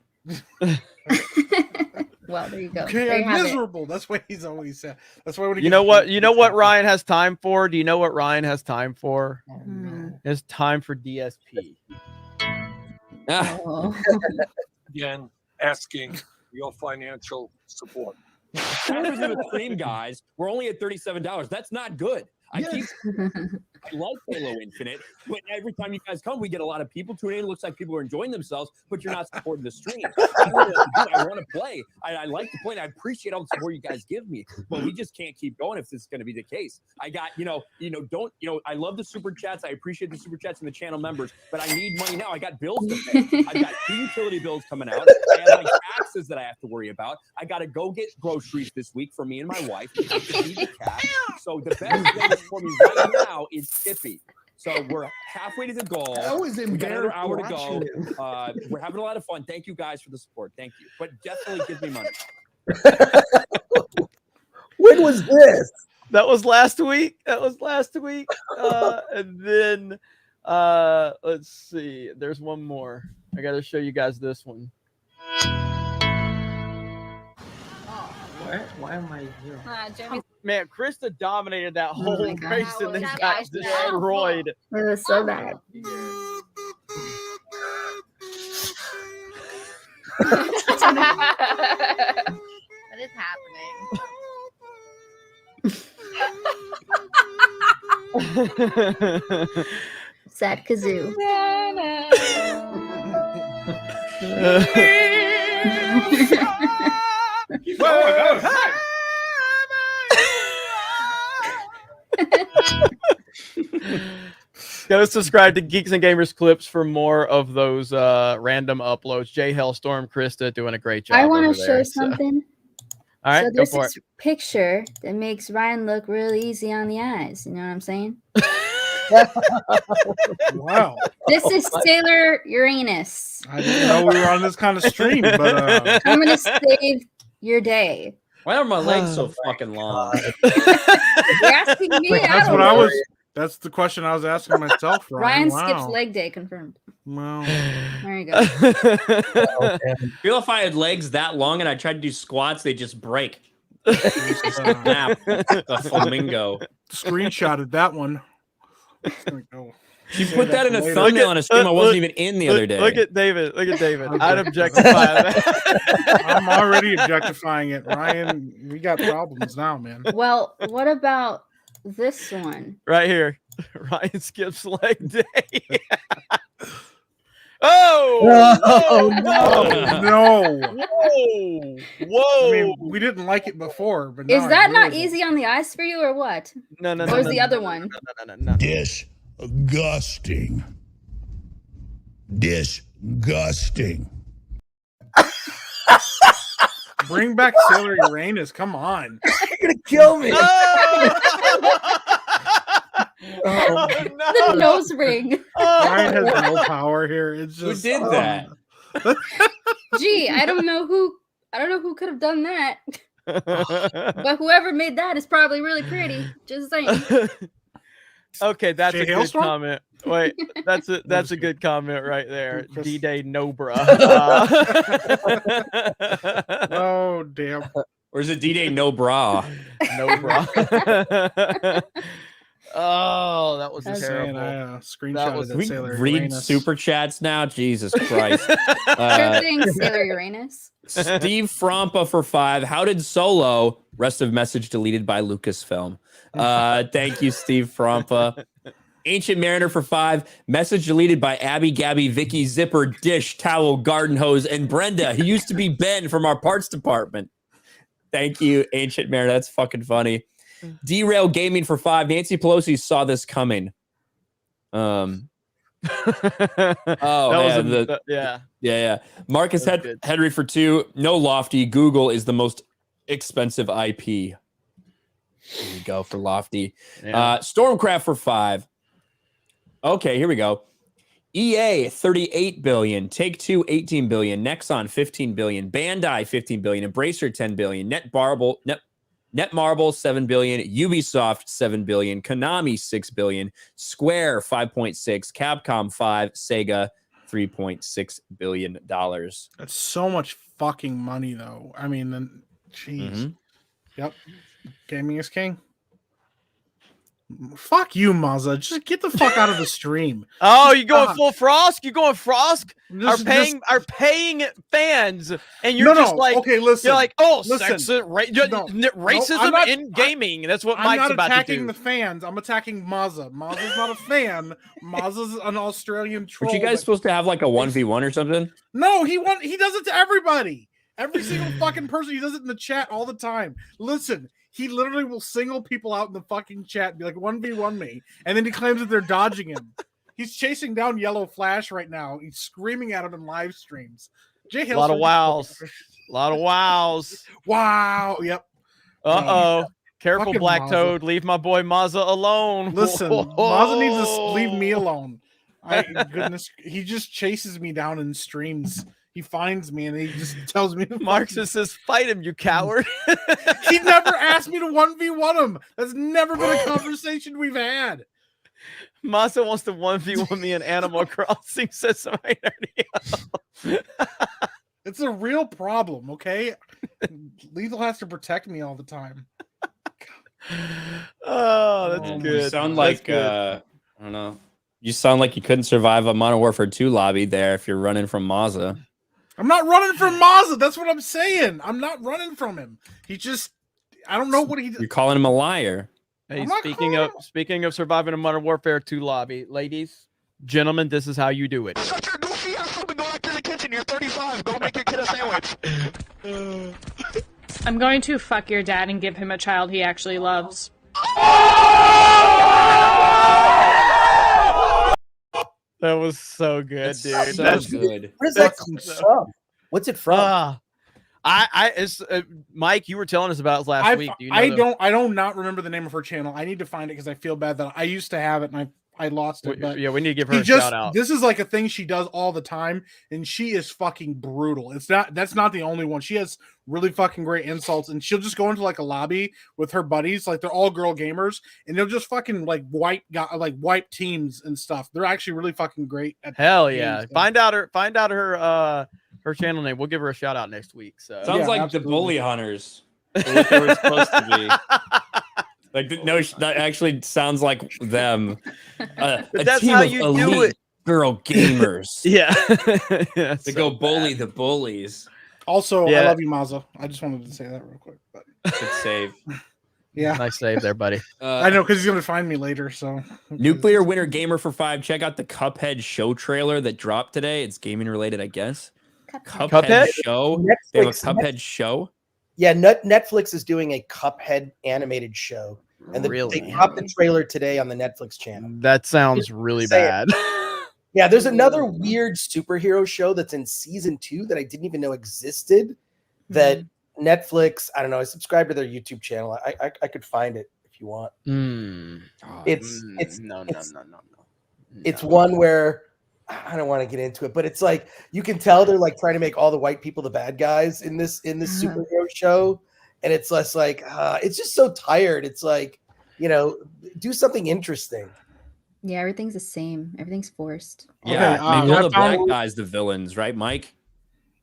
Well, there you go. Okay, I'm miserable. That's what he's always said. That's why when you know what Ryan has time for? Do you know what Ryan has time for? He has time for DSP. Again, asking your financial support. Time for the stream, guys. We're only at $37. That's not good. I like Halo Infinite, but every time you guys come, we get a lot of people tuning in. It looks like people are enjoying themselves, but you're not supporting the stream. I want to play. I like to play, and I appreciate all the support you guys give me, but we just can't keep going if this is going to be the case. I got, I love the super chats. I appreciate the super chats and the channel members, but I need money now. I got bills to pay. I've got 2 utility bills coming out. I have like taxes that I have to worry about. I got to go get groceries this week for me and my wife. I need the cash. So the best thing for me right now is Tippy. So we're halfway to the goal. We got another hour to go. We're having a lot of fun. Thank you guys for the support. Thank you. But definitely give me money. When was this? That was last week. And then let's see. There's one more. I got to show you guys this one. Why am I here? Man, Krista dominated that whole race and then got destroyed. It was so bad. What is happening? Sad kazoo. Go subscribe to Geeks and Gamers Clips for more of those random uploads. Jay Hellstorm, Krista doing a great job. I want to share something. All right, so go there's for this it. picture that makes Ryan look really easy on the eyes. You know what I'm saying? Wow. This is Sailor Uranus. I didn't know we were on this kind of stream, but I'm gonna save your day. Why are my legs so fucking long? You're asking me. that's what I was. That's the question I was asking myself. Ryan Wow. skips leg day confirmed. Wow. There you go. I feel if I had legs that long and I tried to do squats, they just break. Snap. The flamingo. Screenshotted that one. She put that in a thumbnail on a stream I wasn't even in the other day. Look at David. Look at David. I'd objectify that. I'm already objectifying it, Ryan. We got problems now, man. Well, what about this one? Right here. Ryan skips leg day. Oh! No! Whoa! Whoa! I mean, we didn't like it before, but Is now that I not really easy on the eyes for you, or what? No. Or is the other one? No. Disgusting. Disgusting. Bring back Sailor Uranus. Come on. You're gonna kill me. The nose ring. Ryan has no power here. It's just Who did that? Gee, I don't know who could have done that. But whoever made that is probably really pretty. Just saying. Okay, that's Jay a good Hailstorm? comment. Wait, that's a good comment right there. D-Day no bruh. Oh damn. Or is it D-Day no bra? No bra. Oh, that was terrible. Screenshot we Sailor read Uranus. super chats now. Jesus Christ. Sure thing, Sailor Uranus. Steve Frompa for 5. How did Solo? Rest of message deleted by Lucasfilm. Thank you, Steve Frompa. Ancient Mariner for 5. Message deleted by Abby, Gabby, Vicky, Zipper, Dish, Towel, Garden Hose, and Brenda. He used to be Ben from our parts department. Thank you, Ancient Mariner. That's fucking funny. Derail Gaming for 5. Nancy Pelosi saw this coming. Yeah. Marcus Henry for 2. No Lofty. Google is the most expensive IP. There you go for Lofty. Yeah. Stormcraft for 5. Okay, here we go. EA 38 billion, Take-Two 18 billion, Nexon 15 billion, Bandai 15 billion, Embracer 10 billion, Netmarble 7 billion, Ubisoft 7 billion, Konami 6 billion, Square 5.6, Capcom 5, Sega $3.6 billion. That's so much fucking money, though. I mean, then, jeez. Yep. Gaming is king. Fuck you, Mazza. Just get the fuck out of the stream. Oh, you going full Frost? You going Frost? Just- Are paying fans, and you're just like, okay, listen. You're like, oh, Listen. racism I'm not- in gaming. That's what I'm Mike's not about to attacking do. the fans. I'm attacking Mazza. Mazza's not a fan. Mazza's an Australian troll. Were you guys supposed to have like a 1v1 or something? No, he does it to everybody. Every single fucking person. He does it in the chat all the time. Listen, he literally will single people out in the fucking chat and be like, 1v1 me. And then he claims that they're dodging him. He's chasing down Yellow Flash right now. He's screaming at him in live streams. A lot of wows. A lot of wows. Wow. Yep. Uh-oh. Careful, Fucking Black Mazza. Toad. Leave my boy Mazza alone. Listen, Mazza needs to leave me alone. Goodness, he just chases me down in streams. He finds me and he just tells me. Marxist says, "Fight him, you coward." He never asked me to 1v1 him. That's never been a conversation we've had. Mazza wants to 1v1 me in Animal Crossing. Says somebody already. It's a real problem, okay? Lethal has to protect me all the time. Oh, that's good. You sound like I don't know. You sound like you couldn't survive a Modern Warfare 2 lobby there if you're running from Mazza. I'm not running from Mazza. That's what I'm saying. I'm not running from him. He just, I don't know what he does. You're calling him a liar. Hey, speaking of surviving a Modern Warfare 2 lobby, ladies, gentlemen, this is how you do it. Shut your goofy ass up and go back to the kitchen. You're 35. Go make your kid a sandwich. I'm going to fuck your dad and give him a child he actually loves. That was so good, dude. That's good. What is that from? What's it from? It's Mike. You were telling us about it last week. Do you know I don't not remember the name of her channel. I need to find it because I feel bad that I used to have it and I lost it. But yeah, we need to give her a shout out. This is like a thing she does all the time, and she is fucking brutal. That's not the only one. She has really fucking great insults, and she'll just go into like a lobby with her buddies, like they're all girl gamers, and they'll just fucking like wipe teams and stuff. They're actually really fucking great at Hell yeah. Find out her channel name. We'll give her a shout out next week. So sounds like absolutely. The bully hunters. What they were supposed to be. Like no, that actually sounds like them. A that's team how of you elite do it. Girl gamers. Yeah. To go bully the bullies. Also, I love you, Mazza. I just wanted to say that real quick. But good save. Yeah. Nice save there, buddy. I know, because he's gonna find me later. So Nuclear Winter Gamer for 5. Check out the Cuphead show trailer that dropped today. It's gaming related, I guess. Cuphead show. They have a Cuphead show. Yeah, Netflix is doing a Cuphead animated show, and they dropped the trailer today on the Netflix channel. That sounds really bad. Yeah, there's another weird superhero show that's in season 2 that I didn't even know existed. That Netflix, I don't know. I subscribe to their YouTube channel. I could find it if you want. It's one where I don't want to get into it, but it's like you can tell they're like trying to make all the white people the bad guys in this superhero show, and it's less like it's just so tired. It's like, do something interesting. Yeah, everything's the same. Everything's forced. Yeah, maybe all the black guys the villains, right, Mike?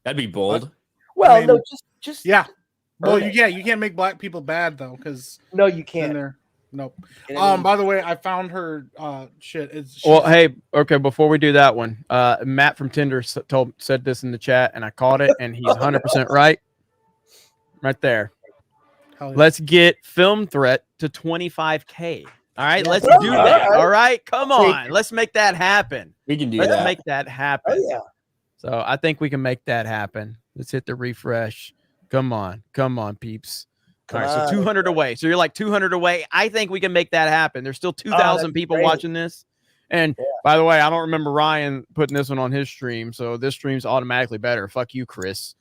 That'd be bold. Well, no, just yeah. Well, you can't make black people bad though, because no, you can't. Nope. By the way, I found her shit. Hey, okay, before we do that one, Matt from Tinder said this in the chat, and I caught it, and he's 100% right. Right there. Yeah. Let's get Film Threat to 25K. All right, let's do that. All right, come on. Let's make that happen. We can do that. Let's make that happen. Oh, yeah. So I think we can make that happen. Let's hit the refresh. Come on, peeps. All right, so 200 away. So you're like 200 away. I think we can make that happen. There's still 2,000 people watching this. And by the way, I don't remember Ryan putting this one on his stream, so this stream's automatically better. Fuck you, Chris.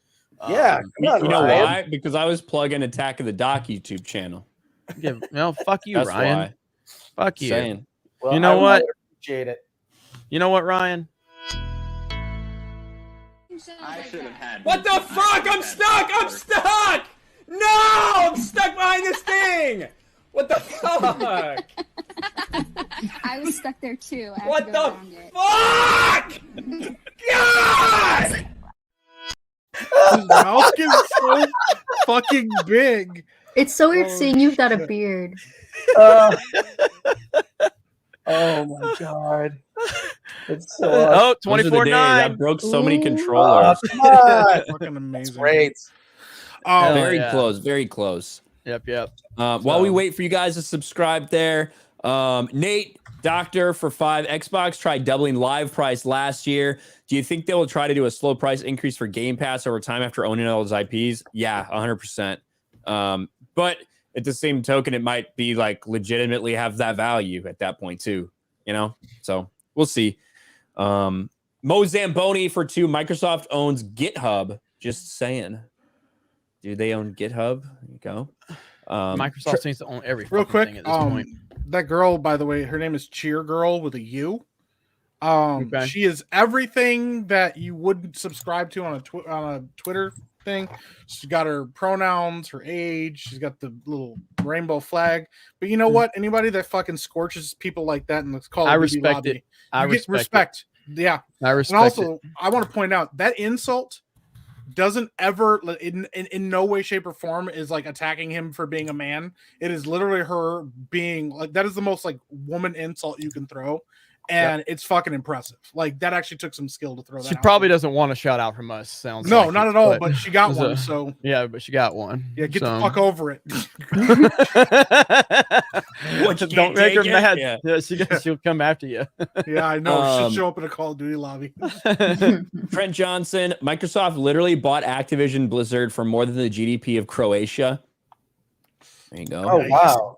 Yeah, you know why? Because I was plugging Attack of the Doc YouTube channel. Yeah, no, fuck you, That's Ryan. Why. Fuck you. Saying. Well, you know what? Appreciate it. You know what, Ryan? I should have had. What the fuck? I'm stuck! I'm stuck! No! I'm stuck behind this thing! What the fuck? I was stuck there too. What the fuck? God! His mouth is so fucking big. It's so weird seeing you without a beard. Oh my god. It's so 24-9. That broke so many controllers. Fucking amazing. Great. Very close. Very close. Yep. While we wait for you guys to subscribe there, Nate, Doctor for 5. Xbox tried doubling live price last year. Do you think they will try to do a slow price increase for Game Pass over time after owning all those IPs? Yeah, 100%. But at the same token, it might be like legitimately have that value at that point too, So we'll see. Mo Zamboni for 2. Microsoft owns GitHub. Just saying. Do they own GitHub? There you go. Microsoft seems to own every real quick thing at this point. That girl, by the way, her name is Cheer Girl with a U. She is everything that you wouldn't subscribe to on a Twitter thing. She's got her pronouns, her age, she's got the little rainbow flag. But you know what? Anybody that fucking scorches people like that in the Call of Duty lobby, I respect it. Yeah. I respect and also, I want to point out that insult doesn't ever in no way, shape, or form is like attacking him for being a man. It is literally her being like, that is the most like woman insult you can throw. And it's fucking impressive. Like that actually took some skill to throw that. She probably doesn't want a shout out from us. Sounds no, like not at all. But she got one. So yeah, but she got one. Yeah, get the fuck over it. Don't make her mad. Yeah, she'll come after you. Yeah, I know. She'll show up in a Call of Duty lobby. Trent Johnson, Microsoft literally bought Activision Blizzard for more than the GDP of Croatia. There you go. Oh wow.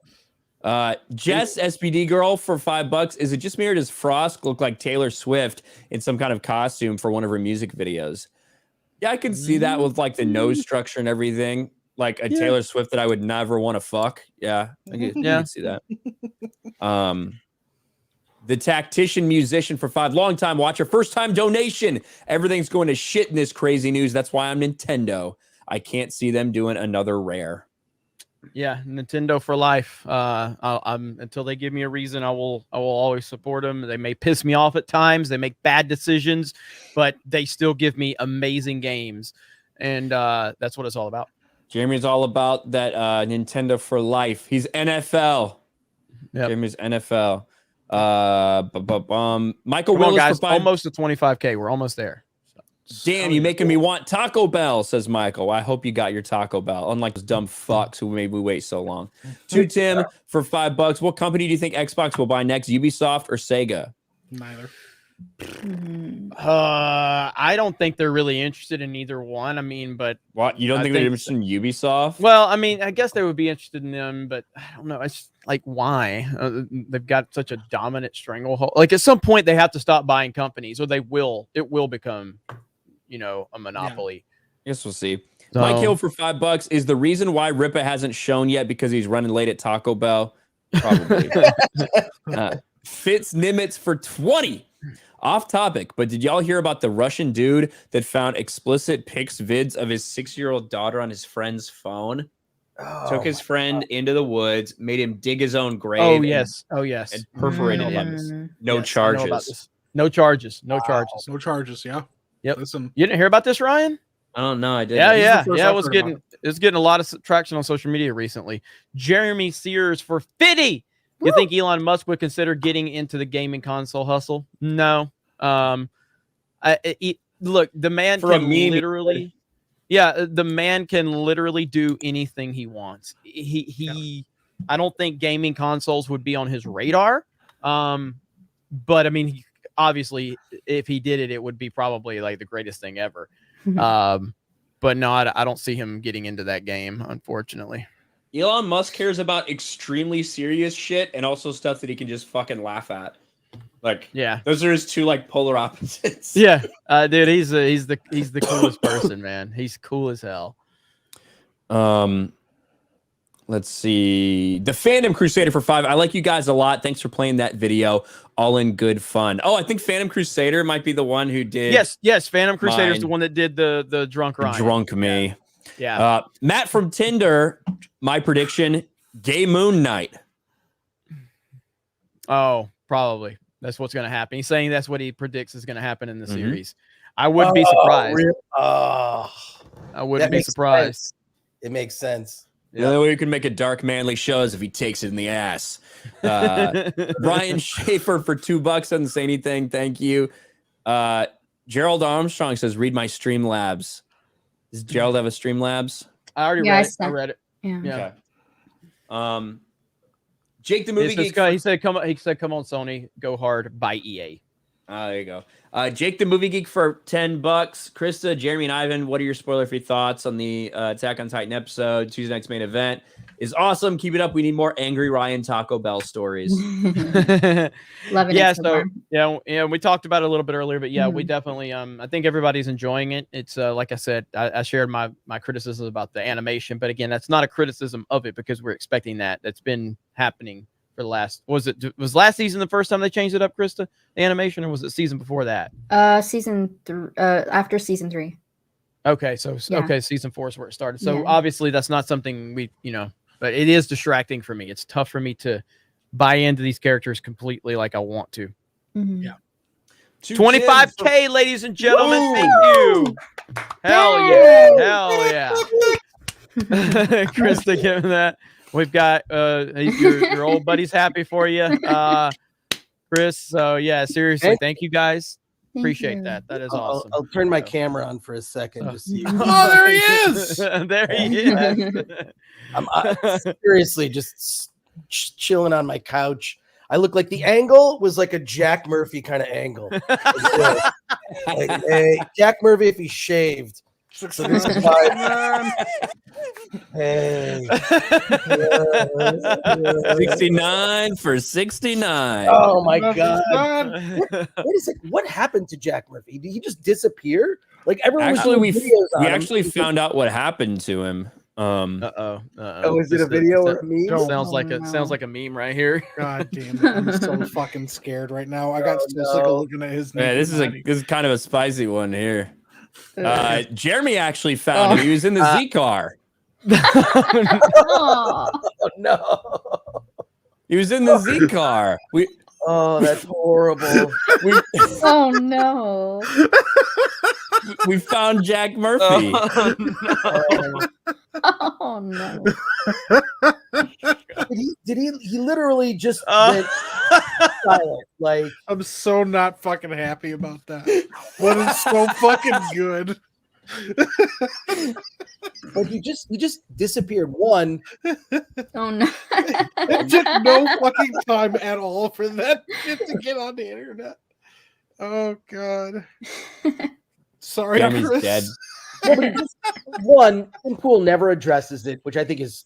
Jess SPD girl for $5. Is it just me or does Frost look like Taylor Swift in some kind of costume for one of her music videos? Yeah, I can see that with like the nose structure and everything. Like a Taylor Swift that I would never want to fuck. Yeah, I can see that. The Tactician Musician for 5, long-time watcher, first-time donation. Everything's going to shit in this crazy news. That's why I'm Nintendo. I can't see them doing another Rare. Yeah, Nintendo for life. Until they give me a reason, I will always support them. They may piss me off at times. They make bad decisions, but they still give me amazing games, and that's what it's all about. Jeremy's all about that Nintendo for life. He's NFL. Yep. Jeremy's NFL. Michael Come on, Willis guys, for 5. almost to 25K. We're almost there. Damn, you making me want Taco Bell, says Michael. I hope you got your Taco Bell, unlike those dumb fucks who made me wait so long. To Tim for $5. What company do you think Xbox will buy next, Ubisoft or Sega? Neither. I don't think they're really interested in either one. I mean, but what, you don't think they're interested in Ubisoft? Well, I mean, I guess they would be interested in them, but I don't know. It's like, why? They've got such a dominant stranglehold. Like at some point, they have to stop buying companies, or it will become, a monopoly. Yeah. Guess we'll see. So, Mike Hill for $5 is the reason why Ripa hasn't shown yet because he's running late at Taco Bell. Probably. Fitz Nimitz for 20. Off topic, but did y'all hear about the Russian dude that found explicit pics vids of his 6-year-old daughter on his friend's phone? Took his friend into the woods, made him dig his own grave. Oh yes. And perforated him. No charges. No charges. No charges. No charges. Yeah. Yep. Listen, you didn't hear about this, Ryan? I don't know. I did. Yeah. It was getting a lot of traction on social media recently. Jeremy Sears for 50. You think Elon Musk would consider getting into the gaming console hustle? No. Look, the man can literally, the man can literally do anything he wants. I don't think gaming consoles would be on his radar. But I mean, obviously, if he did it, it would be probably like the greatest thing ever. But no, I don't see him getting into that game, unfortunately. Elon Musk cares about extremely serious shit and also stuff that he can just fucking laugh at. Like, yeah, those are his two like polar opposites. Yeah, dude, he's the coolest person, man. He's cool as hell. Let's see. The Phantom Crusader for 5. I like you guys a lot. Thanks for playing that video. All in good fun. Oh, I think Phantom Crusader might be the one who did. Yes. Phantom Crusader is the one that did the drunk Ryan. Drunk me. Yeah. Matt from Tinder. My prediction: Gay Moon Knight. Oh, probably. That's what's going to happen. He's saying that's what he predicts is going to happen in the series. I wouldn't be surprised. I wouldn't be surprised. Sense. It makes sense. The only way you can make a dark manly show is if he takes it in the ass. Brian Schaefer for $2 doesn't say anything. Thank you. Gerald Armstrong says, read my Streamlabs. Does Gerald have a Streamlabs? I already read it. I read it. Yeah. Okay. Jake the Movie Geek. He said, come on, Sony, go hard, buy EA. There you go. Jake the Movie Geek for $10. Krista, Jeremy, and Ivan, what are your spoiler-free thoughts on the Attack on Titan episode? Tuesday night's main event is awesome. Keep it up. We need more angry Ryan Taco Bell stories. Love it. Yeah, we talked about it a little bit earlier, but we definitely I think everybody's enjoying it. It's like I said, I shared my criticism about the animation, but again, that's not a criticism of it because we're expecting that. That's been happening for the last, was last season the first time they changed it up, Krista, the animation, or was it season before that? Season 3, after season 3. Okay, so season 4 is where it started. So obviously that's not something we, but it is distracting for me. It's tough for me to buy into these characters completely like I want to. Yeah. 25K, ladies and gentlemen. Whoa. Thank you. Hell yeah. Krista, give him that. We've got your old buddy's happy for you, Chris. So yeah, seriously, thank you guys. Appreciate that. That is awesome. I'll turn my camera on for a second. Just see. Oh, there he is. There he is. I'm seriously just chilling on my couch. I look like the angle was like a Jack Murphy kind of angle. Hey, Jack Murphy if he shaved. So this is why. Hey. 69 for 69. Oh my God. Wait a second. What happened to Jack Murphy? Did he just disappear? Like everyone was Actually, doing videos on we him. actually found out what happened to him. Oh, is it a video or a meme? Sounds like a meme right here. God damn it! I'm so fucking scared right now. I got so sick of looking at his. Yeah, this is kind of a spicy one here. Jeremy actually found him. He was in the Z car. Oh no! He was in the Z car. Oh, that's horrible. Oh no! We found Jack Murphy. Oh no! Did he literally just went silent? Like, I'm so not fucking happy about that. But it's so fucking good. But he just disappeared. One. Oh no! It took no fucking time at all for that shit to get on the internet. Oh god. Sorry, Jeremy's Chris. dead. One, Tim Pool never addresses it, which I think is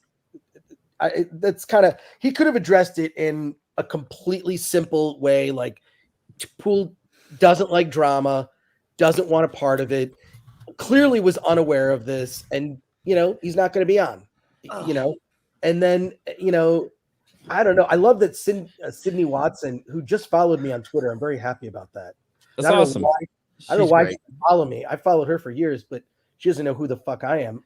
that's kind of, he could have addressed it in a completely simple way. Like, Pool doesn't like drama, doesn't want a part of it, clearly was unaware of this, and he's not going to be on. And then I don't know. I love that Sydney Watson, who just followed me on Twitter. I'm very happy about that. That's awesome. I don't know why she followed me. I followed her for years, but she doesn't know who the fuck I am.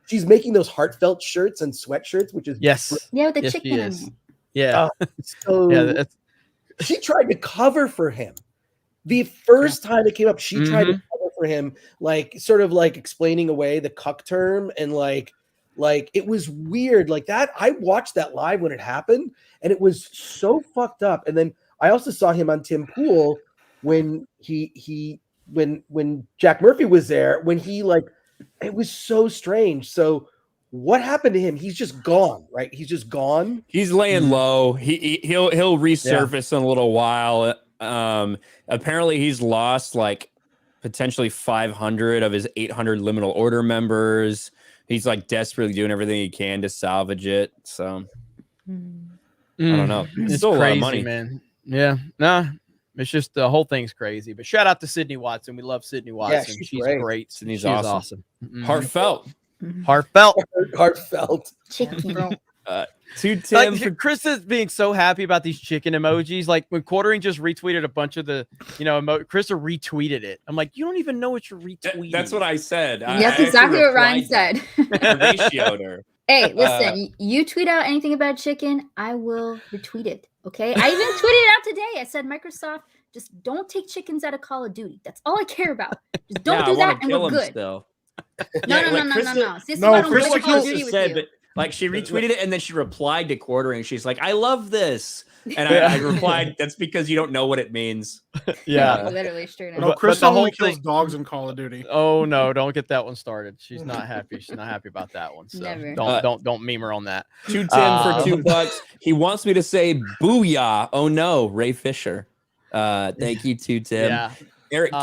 She's making those heartfelt shirts and sweatshirts, which is with the Yes, chicken. she is. Yeah. So Yeah, she tried to cover for him. The first time it came up, she tried to cover for him, like sort of like explaining away the cuck term, and like it was weird like that. I watched that live when it happened, and it was so fucked up. And then I also saw him on Tim Pool when when Jack Murphy was there, when he it was so strange. So what happened to him? He's just gone, right? He's just gone. He's laying low. He'll resurface in a little while. Apparently he's lost like potentially 500 of his 800 liminal order members. He's like desperately doing everything he can to salvage it. So I don't know. It's still crazy, a lot of money, man. Yeah, nah. It's just the whole thing's crazy. But shout out to Sydney Watson. We love Sydney Watson. she's She's great. great. Sydney's She's awesome. Mhm. Heartfelt. Heartfelt. Chicken. To Tim, Like, Chris is being so happy about these chicken emojis. Like when Quartering just retweeted a bunch of the, Chris retweeted it. I'm like, you don't even know what you're retweeting. That's what I said. That's exactly what Ryan said. Ratioed her. Hey, listen, you tweet out anything about chicken, I will retweet it. Okay. I even tweeted it out today. I said, Microsoft, just don't take chickens out of Call of Duty. That's all I care about. Just don't do that, and we're good. Still. No. See, this is why I don't play Call of Duty with you. But like she retweeted it and then she replied to Quartering. She's like, "I love this," and I replied, "That's because you don't know what it means." Yeah, literally straight up. No, Chris only kills dogs in Call of Duty. Oh no, don't get that one started. She's not happy. She's not happy about that one. So Never. don't meme her on that. To Tim for $2. He wants me to say booyah. Oh no, Ray Fisher. Thank you to Tim. Yeah. Eric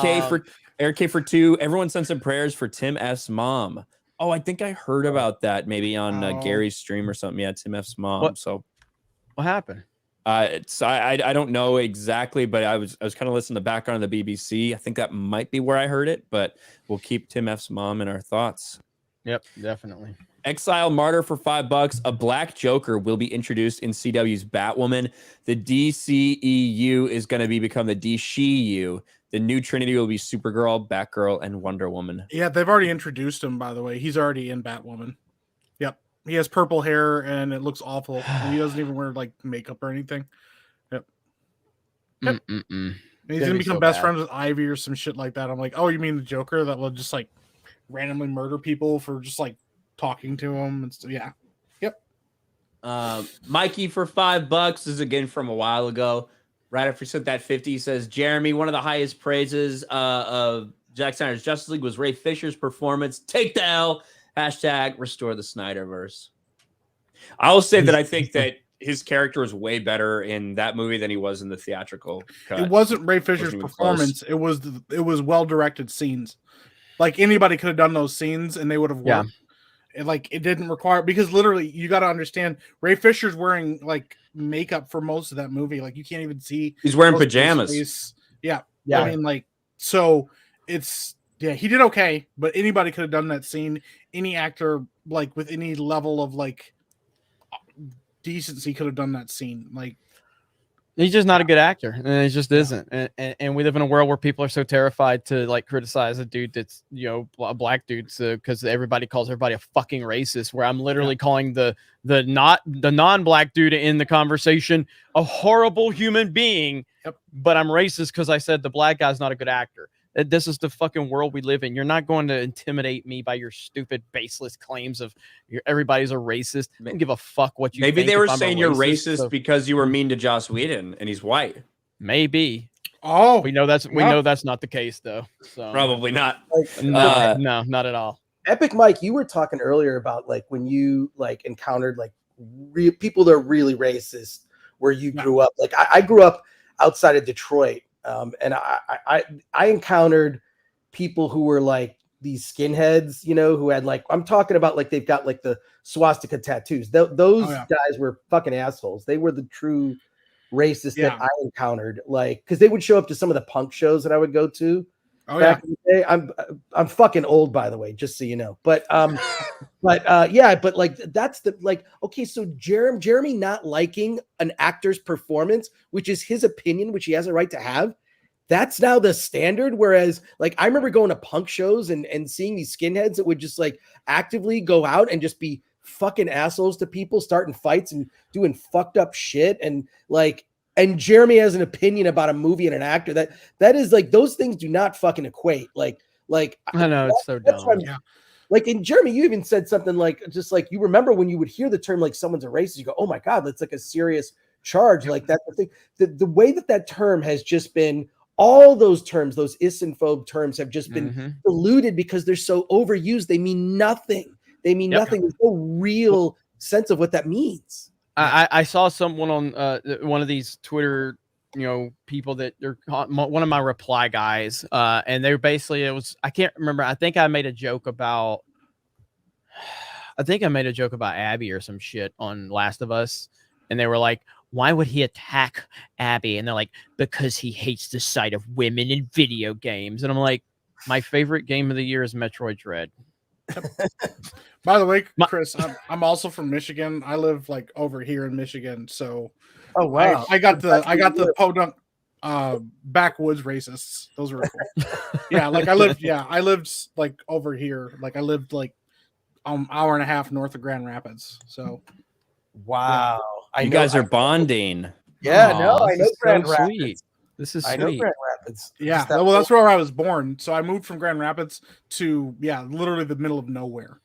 K for 2. Everyone send some prayers for Tim F's mom. Oh, I think I heard about that maybe on Gary's stream or something. Yeah, Tim F's mom. What happened? I don't know exactly, but I was kind of listening to the background of the BBC. I think that might be where I heard it, but we'll keep Tim F's mom in our thoughts. Yep, definitely. Exile Martyr for $5. A black Joker will be introduced in CW's Batwoman. The DCEU is going to become the DCU. The new Trinity will be Supergirl, Batgirl, and Wonder Woman. Yeah, they've already introduced him, by the way. He's already in Batwoman. Yep. He has purple hair and it looks awful. And he doesn't even wear like makeup or anything. Yep. And he's gonna become best friends with Ivy or some shit like that. I'm like, oh, you mean the Joker that will just like randomly murder people for just like talking to him and stuff? Yeah. Yep. Mikey for $5. This is again from a while ago. Right after he sent that 50, he says, Jeremy, one of the highest praises of Zack Snyder's Justice League was Ray Fisher's performance. Take the L. # restore the Snyderverse. I will say that I think that his character was way better in that movie than he was in the theatrical cut. It wasn't Ray Fisher's performance. It was well-directed scenes. Like anybody could have done those scenes and they would have worked. It didn't require, because literally you got to understand Ray Fisher's wearing like makeup for most of that movie. Like you can't even see. He's wearing pajamas. Yeah. I mean, like, so it's Yeah, he did okay, but anybody could have done that scene. Any actor, like with any level of like decency, could have done that scene. Like, he's just not a good actor, and he just isn't. And we live in a world where people are so terrified to like criticize a dude that's a black dude, because everybody calls everybody a fucking racist. Where I'm literally calling the non-black dude in the conversation a horrible human being, but I'm racist because I said the black guy's not a good actor. This is the fucking world we live in. You're not going to intimidate me by your stupid, baseless claims of everybody's a racist. I don't give a fuck what you Maybe think they were if I'm a saying you're racist, racist so- because you were mean to Joss Whedon and he's white. Maybe. Oh, we know that's not the case though. So Probably not. No, not at all. Epic Mike, you were talking earlier about like when you like encountered like people that are really racist where you grew up. Like I grew up outside of Detroit, and I encountered people who were like these skinheads, who had like, I'm talking about like they've got like the swastika tattoos. Those guys were fucking assholes. They were the true racists that I encountered, like because they would show up to some of the punk shows that I would go to. Back in the day. I'm fucking old, by the way, just so you know. But but like that's the like okay, so Jeremy not liking an actor's performance, which is his opinion, which he has a right to have. That's now the standard. Whereas, like, I remember going to punk shows and seeing these skinheads that would just like actively go out and just be fucking assholes to people, starting fights and doing fucked up shit. And Jeremy has an opinion about a movie and an actor that is like, those things do not fucking equate. Like I know it's so dumb. Like in Jeremy, you even said something like, just like you remember when you would hear the term like someone's a racist, you go, oh my God, that's like a serious charge. Like that's the thing. The way that term has just been, all those terms, those isinphobe terms have just been diluted because they're so overused. They mean nothing. They mean nothing. There's no real sense of what that means. I saw someone on one of these Twitter, people that are one of my reply guys, and they're basically, I can't remember. I think I made a joke about Abby or some shit on Last of Us, and they were like, why would he attack Abby? And they're like, because he hates the sight of women in video games. And I'm like, my favorite game of the year is Metroid Dread. By the way, Chris, I'm also from Michigan. I live like over here in Michigan, so oh wow, I got the podunk backwoods racists. Those were cool. Yeah, like I lived like over here. Like I lived like hour and a half north of Grand Rapids. So wow, you guys are bonding. Yeah, no, I know Grand Rapids. Sweet. This is I sweet. know Grand Rapids. Yeah, well, that's where I was born. So I moved from Grand Rapids to literally the middle of nowhere.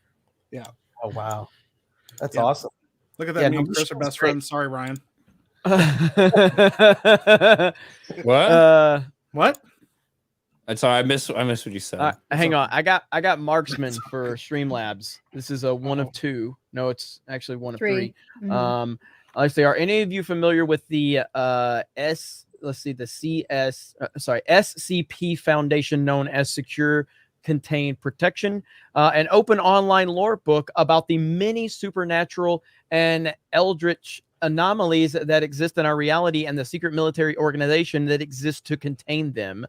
Yeah. Oh wow, that's awesome. Look at that. Me and Chris are best friends. Sorry, Ryan. What? What? I'm sorry, I missed what you said. Hang on, I got Marksman for Streamlabs. This is a 1 of 2. No, it's actually 1 of 3. Mhm. Let's see. Are any of you familiar with the SCP Foundation, known as Secure Contained Protection, an open online lore book about the many supernatural and eldritch anomalies that exist in our reality and the secret military organization that exists to contain them.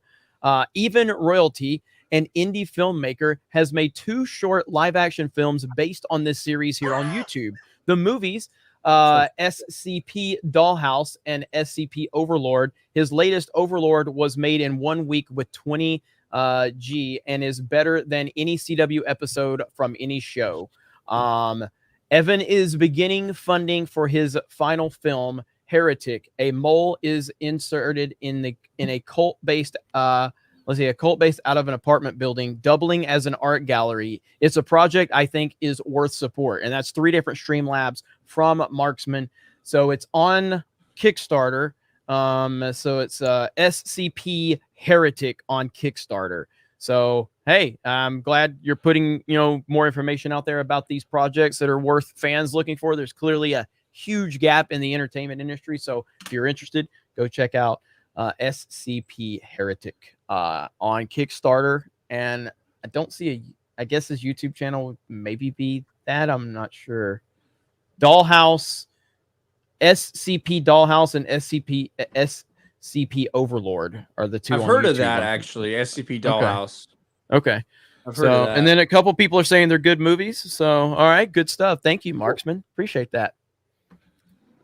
Even Royalty, an indie filmmaker, has made 2 short live-action films based on this series here on YouTube. The movies, SCP Dollhouse and SCP Overlord. His latest Overlord was made in 1 week with 20 G and is better than any CW episode from any show. Evan is beginning funding for his final film, Heretic. A mole is inserted in a cult-based out of an apartment building, doubling as an art gallery. It's a project I think is worth support. And that's 3 different Streamlabs from Marksman. So it's on Kickstarter. So it's SCP Heretic on Kickstarter. So hey, I'm glad you're putting more information out there about these projects that are worth fans looking for. There's clearly a huge gap in the entertainment industry. So if you're interested, go check out SCP Heretic on Kickstarter. And I don't see I guess his YouTube channel would maybe be that. I'm not sure. Dollhouse, SCP Dollhouse, and SCP Overlord are the 2. I've heard of that actually. SCP Dollhouse. Okay. I've heard of that. And then a couple people are saying they're good movies. So, all right, good stuff. Thank you, Marksman. Appreciate that.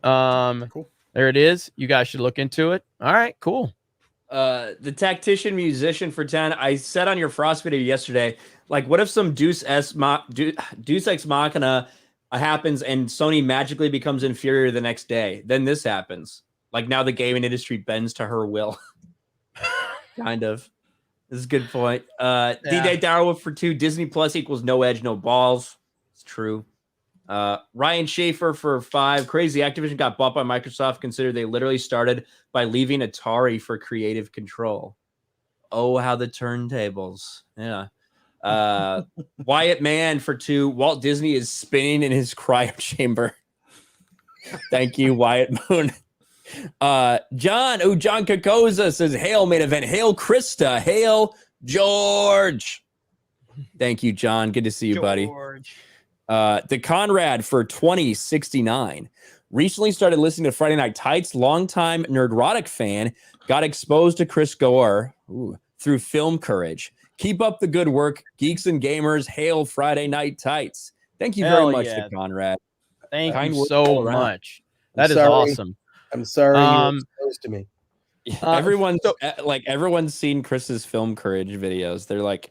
Cool. There it is. You guys should look into it. All right, cool. The tactician musician for 10. I said on your Frost video yesterday, like, what if some Deus Ex Machina happens and Sony magically becomes inferior the next day? Then this happens. Like, now the gaming industry bends to her will. Kind of. This is a good point. D-Day Darwolf for 2. Disney Plus equals no edge, no balls. It's true. Ryan Schaefer for 5. Crazy. Activision got bought by Microsoft. Consider they literally started by leaving Atari for creative control. Oh, how the turntables. Yeah. Wyatt Mann for 2. Walt Disney is spinning in his cryo chamber. Thank you, Wyatt Moon. John Kakoza says, hail main event. Hail Krista. Hail George. Thank you, John. Good to see you, buddy. The Conrad for 2069. Recently started listening to Friday Night Tights. Longtime Nerdrotic fan. Got exposed to Chris Gore through Film Courage. Keep up the good work. Geeks and Gamers. Hail Friday Night Tights. Thank you very much to Conrad. Thank you so much. That is sorry. awesome. I'm sorry you were exposed to me. Everyone's seen Chris's Film Courage videos. They're like,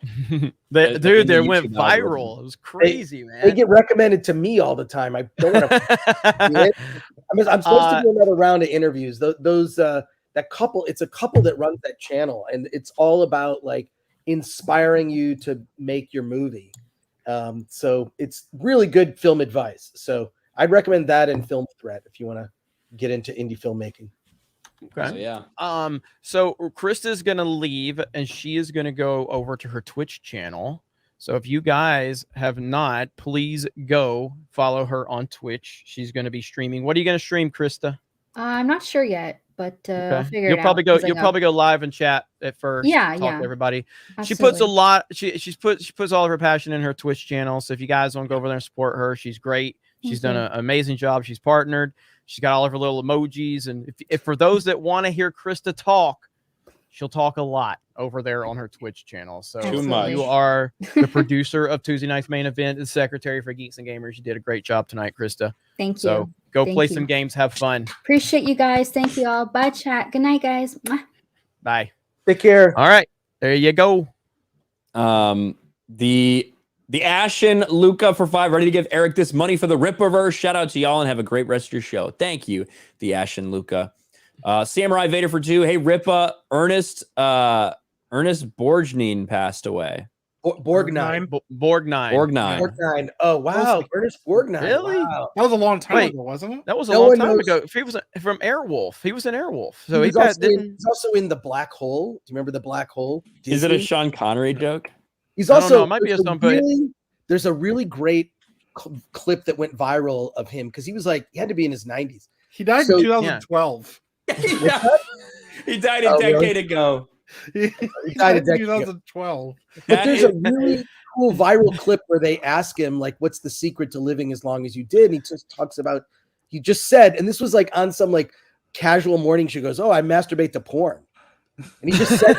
they went viral. It was crazy, man. They get recommended to me all the time. I don't want to. I'm supposed to do another round of interviews. That couple, it's a couple that runs that channel, and it's all about like inspiring you to make your movie. So it's really good film advice. So I'd recommend that and Film Threat if you want to get into indie filmmaking. Okay. So, yeah. So Krista's gonna leave and she is gonna go over to her Twitch channel. So if you guys have not, please go follow her on Twitch. She's gonna be streaming. What are you gonna stream, Krista? I'm not sure yet, but I'll figure You'll it probably out. go. You'll probably go live and chat at first. Yeah, talk yeah. to everybody. Absolutely. She puts a lot. She puts all of her passion in her Twitch channel. So if you guys want to go over there and support her, she's great. She's done an amazing job. She's partnered. She's got all of her little emojis. And if for those that want to hear Krista talk, she'll talk a lot over there on her Twitch channel. So Too much. You are the producer of Tuesday Night's Main Event, the secretary for Geeks and Gamers. You did a great job tonight, Krista. Thank you. So go Thank play you. some games. Have fun. Appreciate you guys. Thank you all. Bye, chat. Good night, guys. Mwah. Bye. Take care. All right. There you go. The Ashen Luca for 5, ready to give Eric this money for the Ripperverse. Shout out to y'all and have a great rest of your show. Thank you, the Ashen Luca. Samurai Vader for 2. Hey, Rippa, Ernest Borgnine passed away. Borgnine. Borgnine. Oh, wow. Ernest Borgnine. Really? Wow. That was a long time ago, wasn't it? That was a No long one time knows- ago. He was from Airwolf. He was in Airwolf. So He's also in The Black Hole. Do you remember The Black Hole? Is it a Disney? Sean Connery joke? He's I don't also know, it might be a song, but- there's a really great clip that went viral of him because he was like he had to be in his 90s. He died So- in 2012. Yeah. He died a decade ago. He died a in decade ago. 2012. But there's a really cool viral clip where they ask him like, "What's the secret to living as long as you did?" And he just talks about he just said, and this was like on some like casual morning show. Goes, "Oh, I masturbate to porn." And he just said,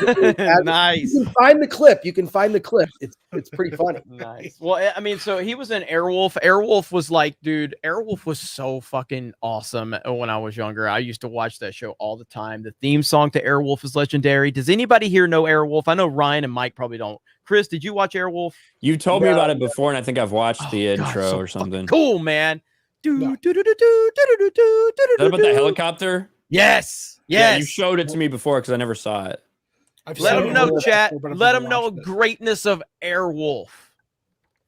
Nice. You can find the clip. It's pretty funny. Nice. Well, I mean, so he was in Airwolf. Airwolf was like, dude, Airwolf was so fucking awesome when I was younger. I used to watch that show all the time. The theme song to Airwolf is legendary. Does anybody here know Airwolf? I know Ryan and Mike probably don't. Chris, did you watch Airwolf? You told me about it before, and I think I've watched the God, intro so or something. Cool, man. Is that about the helicopter? Yes. Yeah, Yes. you showed it to me before because I never saw it. Let them know, chat. Let them know greatness of Airwolf.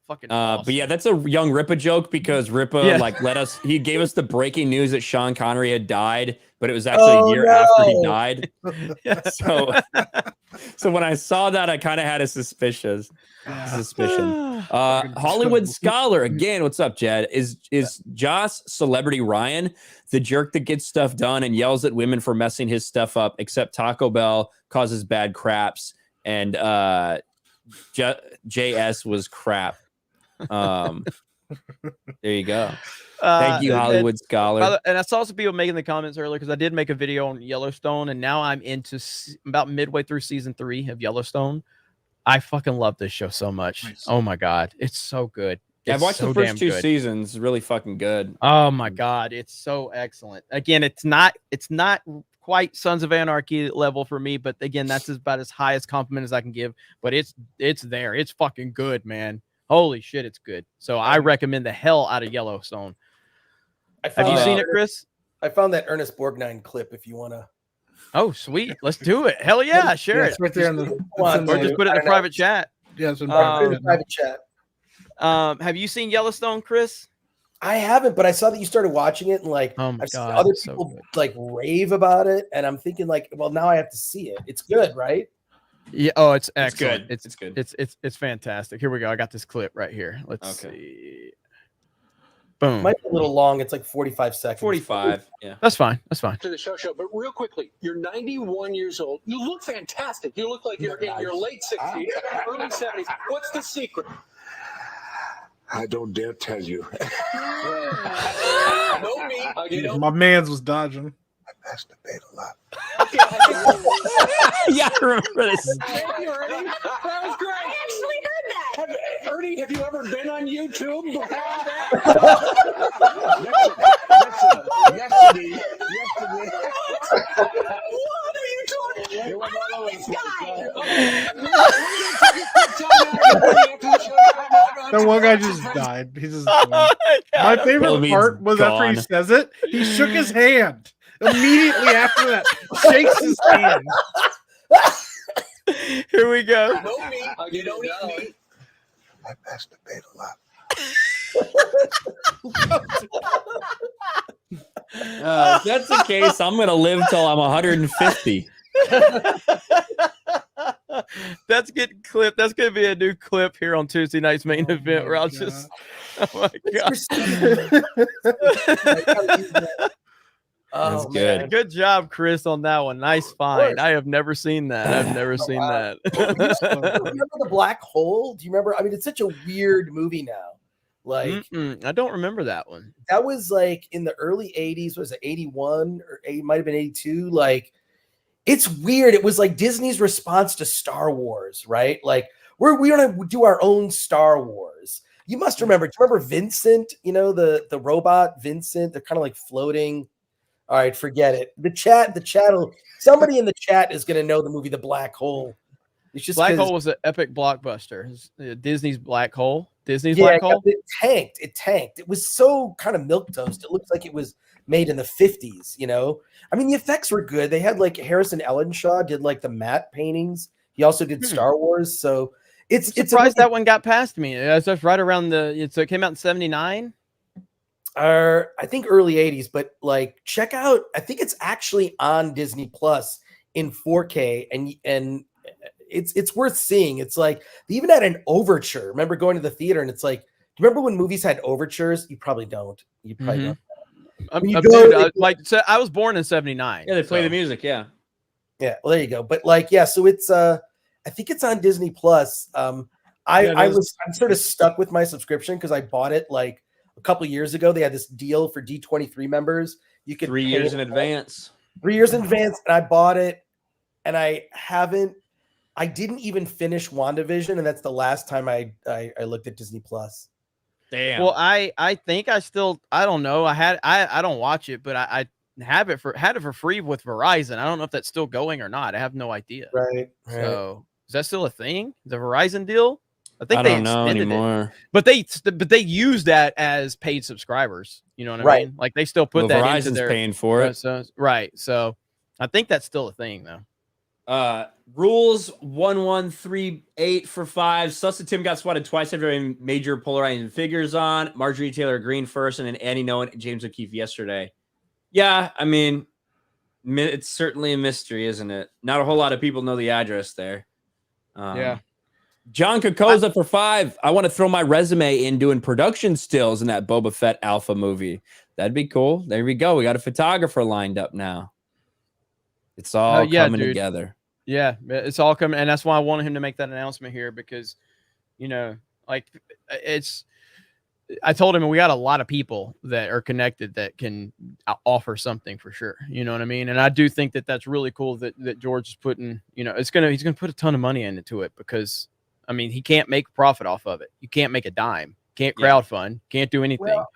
Fucking awesome. But yeah, that's a young Rippa joke because Rippa he gave us the breaking news that Sean Connery had died, but it was actually a year after he died. So when I saw that, I kind of had a suspicion. Hollywood Scholar again. What's up, Jed? Is Joss Celebrity Ryan the jerk that gets stuff done and yells at women for messing his stuff up? Except Taco Bell causes bad craps, and JS was crap. There you go. Thank you, Hollywood Scholar. And I saw some people making the comments earlier because I did make a video on Yellowstone, and now I'm into about midway through season 3 of Yellowstone. I fucking love this show so much. Nice. Oh my god, it's so good. Yeah, I've watched the first 2 good. seasons. It's really fucking good. Oh my god, it's so excellent. Again, it's not quite Sons of Anarchy level for me, but again, that's about as high as compliment as I can give. But it's there. It's fucking good, man. Holy shit, it's good. So I recommend the hell out of Yellowstone. Have you seen it, Chris? I found that Ernest Borgnine clip. If you want to. Oh, sweet. Let's do it. Hell yeah, share It's it. right there in the. Or just put it in the private chat. Yeah, it's in private chat. Have you seen Yellowstone, Chris? I haven't, but I saw that you started watching it, and like I've seen other people like rave about it, and I'm thinking like, well, now I have to see it. It's good, right? Yeah. Oh, it's excellent. It's good. It's fantastic. Here we go. I got this clip right here. Let's see. Boom. Might be a little long. It's like 45 seconds. 45. Yeah. That's fine. That's fine. To the show, but real quickly, you're 91 years old. You look fantastic. You look like you're in your late 60s, early 70s. What's the secret? I don't dare tell you. Know me. My man's was dodging. I masturbate a lot. Yeah, I remember this. Thank you, Ernie. That was great. I actually heard that. Ernie, have you ever been on YouTube? Yesterday. What are you talking about? I love this guy. That one guy just died. He just My favorite part was after he says it, he shook his hand. Immediately after that, shakes his hand. Here we go. Know me. You don't eat me. I masturbate a lot. If that's the case, I'm gonna live till I'm 150. That's getting clipped. That's gonna be a new clip here on Tuesday night's main event where I'll just oh my god. That's good. Man. Good job, Chris, on that one. Nice find. I have never seen that. I've never seen that. Remember the black hole? Do you remember? I mean, it's such a weird movie now. Like, I don't remember that one. That was like in the early 80s. Was it 81 or it might have been 82? Like, it's weird. It was like Disney's response to Star Wars, right? Like, we're gonna do our own Star Wars. You must remember. Do you remember Vincent? You know, the robot Vincent. They're kind of like floating. All right, forget it. The chat somebody in the chat is going to know the movie The Black Hole. It's just Black Hole was an epic blockbuster. Disney's Black Hole. Black Hole. It tanked. It was so kind of milquetoast. It looks like it was made in the 50s, you know? I mean, the effects were good. They had like Harrison Ellenshaw did like the matte paintings. He also did Star Wars. So it's surprised that one got past me. It's just right around so it came out in 79. I think early 80s, but like check out, I think it's actually on Disney Plus in 4K and it's worth seeing. It's like they even had an overture. Remember going to the theater and it's like, do you remember when movies had overtures? You probably don't. You probably don't. I was born in 79. Yeah, they play the music, yeah. Yeah, well, there you go. But like, yeah, so it's I think it's on Disney Plus. I'm sort of stuck with my subscription because I bought it like a couple of years ago. They had this deal for D23 members. You could 3 years in advance. 3 years in advance, and I bought it, and I didn't even finish WandaVision, and that's the last time I looked at Disney Plus. Damn. Well, I think I don't know. I don't watch it, but I had it for free with Verizon. I don't know if that's still going or not. I have no idea. Right. So is that still a thing? The Verizon deal? I think I they don't know extended anymore. it, but they use that as paid subscribers. You know what I mean? Like they still put that Verizon's into their paying for it. Right. So I think that's still a thing though. Rules 1138 for 5. Sus and Tim got swatted twice after having major polarizing figures on. Marjorie Taylor Greene first, and then Annie Noah and James O'Keefe yesterday. Yeah, I mean, it's certainly a mystery, isn't it? Not a whole lot of people know the address there. Yeah. John Kokoza for 5. I want to throw my resume in doing production stills in that Boba Fett Alpha movie. That'd be cool. There we go. We got a photographer lined up now. It's all coming together. Yeah, it's all coming, and that's why I wanted him to make that announcement here because, you know, like I told him we got a lot of people that are connected that can offer something for sure. You know what I mean? And I do think that that's really cool that George is putting, you know, he's gonna put a ton of money into it because I mean, he can't make profit off of it. You can't make a dime. Can't crowdfund. Can't do anything. Well,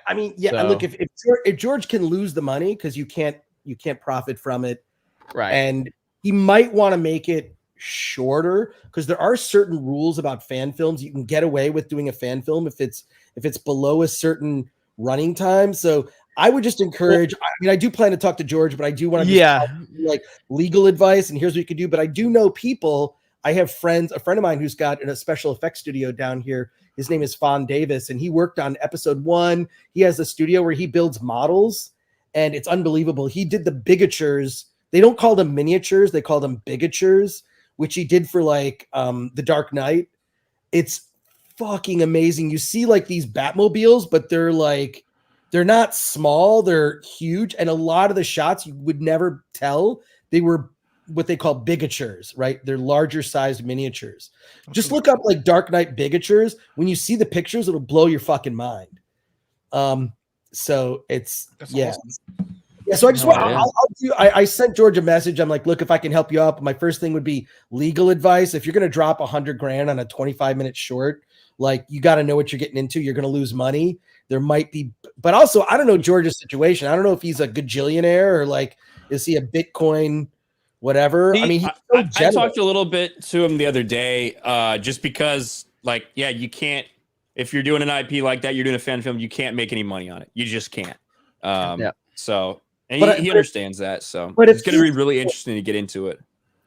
I mean, yeah. So- Look, if George can lose the money because you can't profit from it, right? And he might want to make it shorter because there are certain rules about fan films. You can get away with doing a fan film if it's below a certain running time. So I would just encourage. I mean, I do plan to talk to George, but I do want to like legal advice. And here's what you can do. But I do know people. I have friends. A friend of mine who's got a special effects studio down here. His name is Fawn Davis, and he worked on episode 1. He has a studio where he builds models, and it's unbelievable. He did the bigatures. They don't call them miniatures; they call them bigatures, which he did for like The Dark Knight. It's fucking amazing. You see like these Batmobiles, but they're not small; they're huge, and a lot of the shots you would never tell they were what they call bigatures, right? They're larger sized miniatures. Just look up like Dark Knight bigatures. When you see the pictures, it'll blow your fucking mind. So it's awesome. Yeah. So I just I sent George a message. I'm like, look, if I can help you out, my first thing would be legal advice. If you're going to drop $100,000 on a 25-minute short, like you got to know what you're getting into. You're going to lose money. There might be, but also I don't know George's situation. I don't know if he's a gajillionaire or like, is he a Bitcoin whatever? I mean, I talked a little bit to him the other day, just because, like, yeah, you can't. If you're doing an IP like that, you're doing a fan film, you can't make any money on it. You just can't. So, and he understands that. So, but it's going to be really interesting to get into it.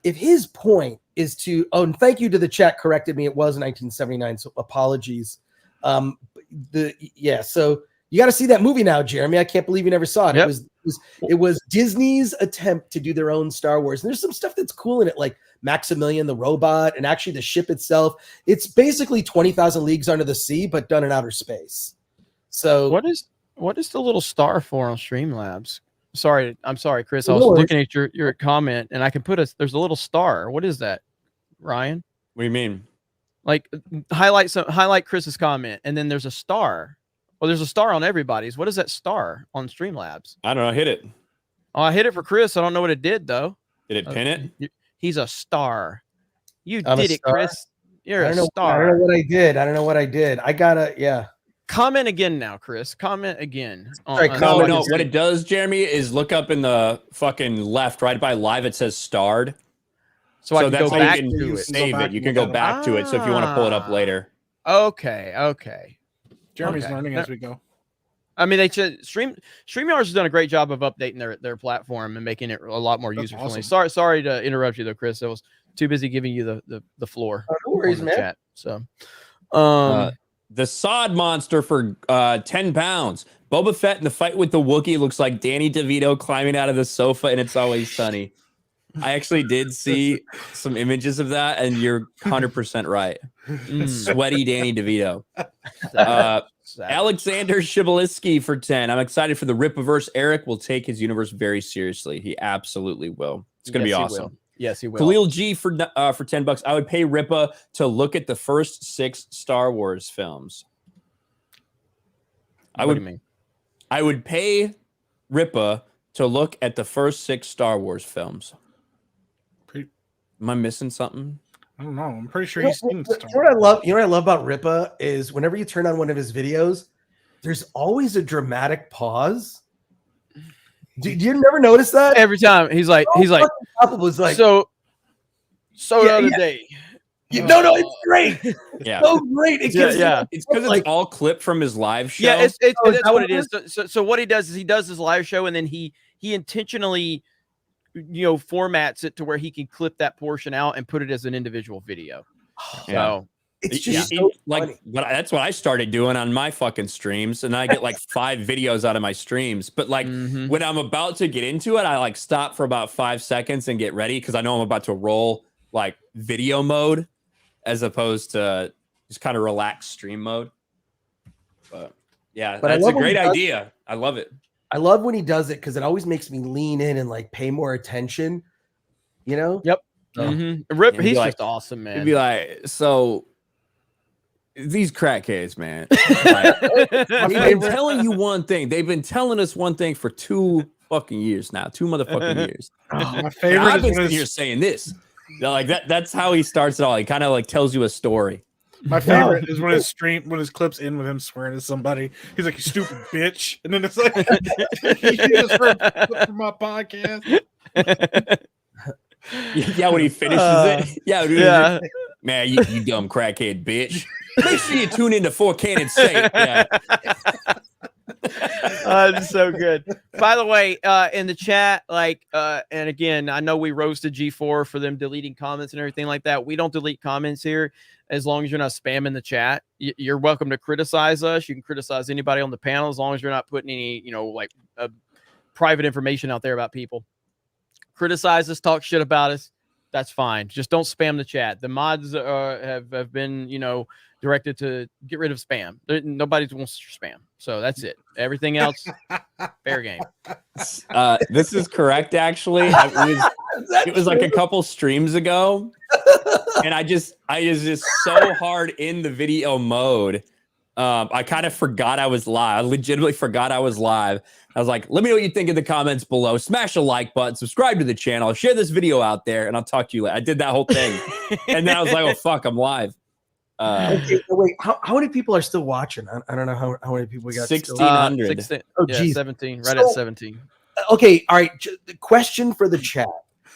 If his point is to, and thank you to the chat corrected me. It was 1979, so apologies. So you got to see that movie now, Jeremy. I can't believe you never saw it. Yep. It was Disney's attempt to do their own Star Wars. And there's some stuff that's cool in it, like Maximilian the robot and actually the ship itself. It's basically 20,000 Leagues Under the Sea, but done in outer space. So what is the little star for on Streamlabs? I'm sorry, Chris. I was looking at your comment, and I can put there's a little star. What is that, Ryan? What do you mean? Like highlight Chris's comment, and then there's a star. Well, there's a star on everybody's. What is that star on Streamlabs? I don't know. Hit it. Oh, I hit it for Chris. I don't know what it did though. Did it pin it? He's a star. I'm did a it, star? Chris. You're a I star. don't know what I did. I gotta, Comment again now, Chris. Comment again. No. What it does, Jeremy, is look up in the fucking left, right by live. It says starred. So I can that's go how back you to can it. save it. You can go back to it. So if you want to pull it up later. Okay. Jeremy's learning as we go. I mean, StreamYard has done a great job of updating their platform and making it a lot more user friendly. Awesome. Sorry to interrupt you though, Chris. I was too busy giving you the floor. No worries, man. Chat, so, the Sod monster for 10 pounds. Boba Fett in the fight with the Wookiee looks like Danny DeVito climbing out of the sofa, and It's Always Sunny. I actually did see some images of that, and you're 100% right. Sweaty Danny DeVito. Alexander Shibaliski for 10. I'm excited for the Ripaverse. Eric will take his universe very seriously. He absolutely will. It's going to be awesome. Yes, he will. Khalil G for $10. I would pay Ripa to look at the first 6 Star Wars films. What do you mean? I would pay Ripa to look at the first 6 Star Wars films. Am I missing something? I don't know. I'm pretty sure he's seen Star Wars. You know what I love about Ripa is whenever you turn on one of his videos, there's always a dramatic pause. Do you never notice that? Every time he's like, was like, the other day. No, it's great. Yeah, so great. It gives it's because it's all clipped from his live show. Yeah, that's what it is. So what he does is he does his live show, and then he intentionally, formats it to where he can clip that portion out and put it as an individual video. So it's just so funny. That's what I started doing on my fucking streams, and I get like 5 videos out of my streams. But like when I'm about to get into it, I like stop for about 5 seconds and get ready because I know I'm about to roll like video mode as opposed to just kind of relaxed stream mode. But yeah, that's a great idea. I love it. I love when he does it because it always makes me lean in and like pay more attention. Yep. Rip, he's like, just awesome, man. He'd be like, so these crackheads, man. They've been telling you one thing. They've been telling us one thing for 2 fucking years now. 2 motherfucking years. My favorite I've been is sitting here saying this. Like that's how he starts it all. He kind of like tells you a story. My favorite is when his clips in with him swearing at somebody. He's like, "You stupid bitch," and then it's like, "You just heard from my podcast." Yeah, when he finishes it. Yeah, dude, Yeah. Man, you dumb crackhead bitch. Make sure you tune into 4K and say, yeah. It's so good. By the way, in the chat, and again, I know we roasted G4 for them deleting comments and everything like that. We don't delete comments here as long as you're not spamming the chat. You're welcome to criticize us. You can criticize anybody on the panel as long as you're not putting any, private information out there about people. Criticize us, talk shit about us. That's fine. Just don't spam the chat. The mods have been, directed to get rid of spam. Nobody wants spam. So that's it. Everything else, fair game. This is correct, actually. It was like a couple streams ago. And I was just so hard in the video mode. I kind of forgot I was live. I legitimately forgot I was live. I was like, let me know what you think in the comments below. Smash a like button, subscribe to the channel, share this video out there, and I'll talk to you later. I did that whole thing. And then I was like, oh, fuck, I'm live. Okay, wait, how many people are still watching? I don't know how many people we got. 1,600. Oh, yeah, geez. 17, right at 17. Okay, all right. The question for the chat: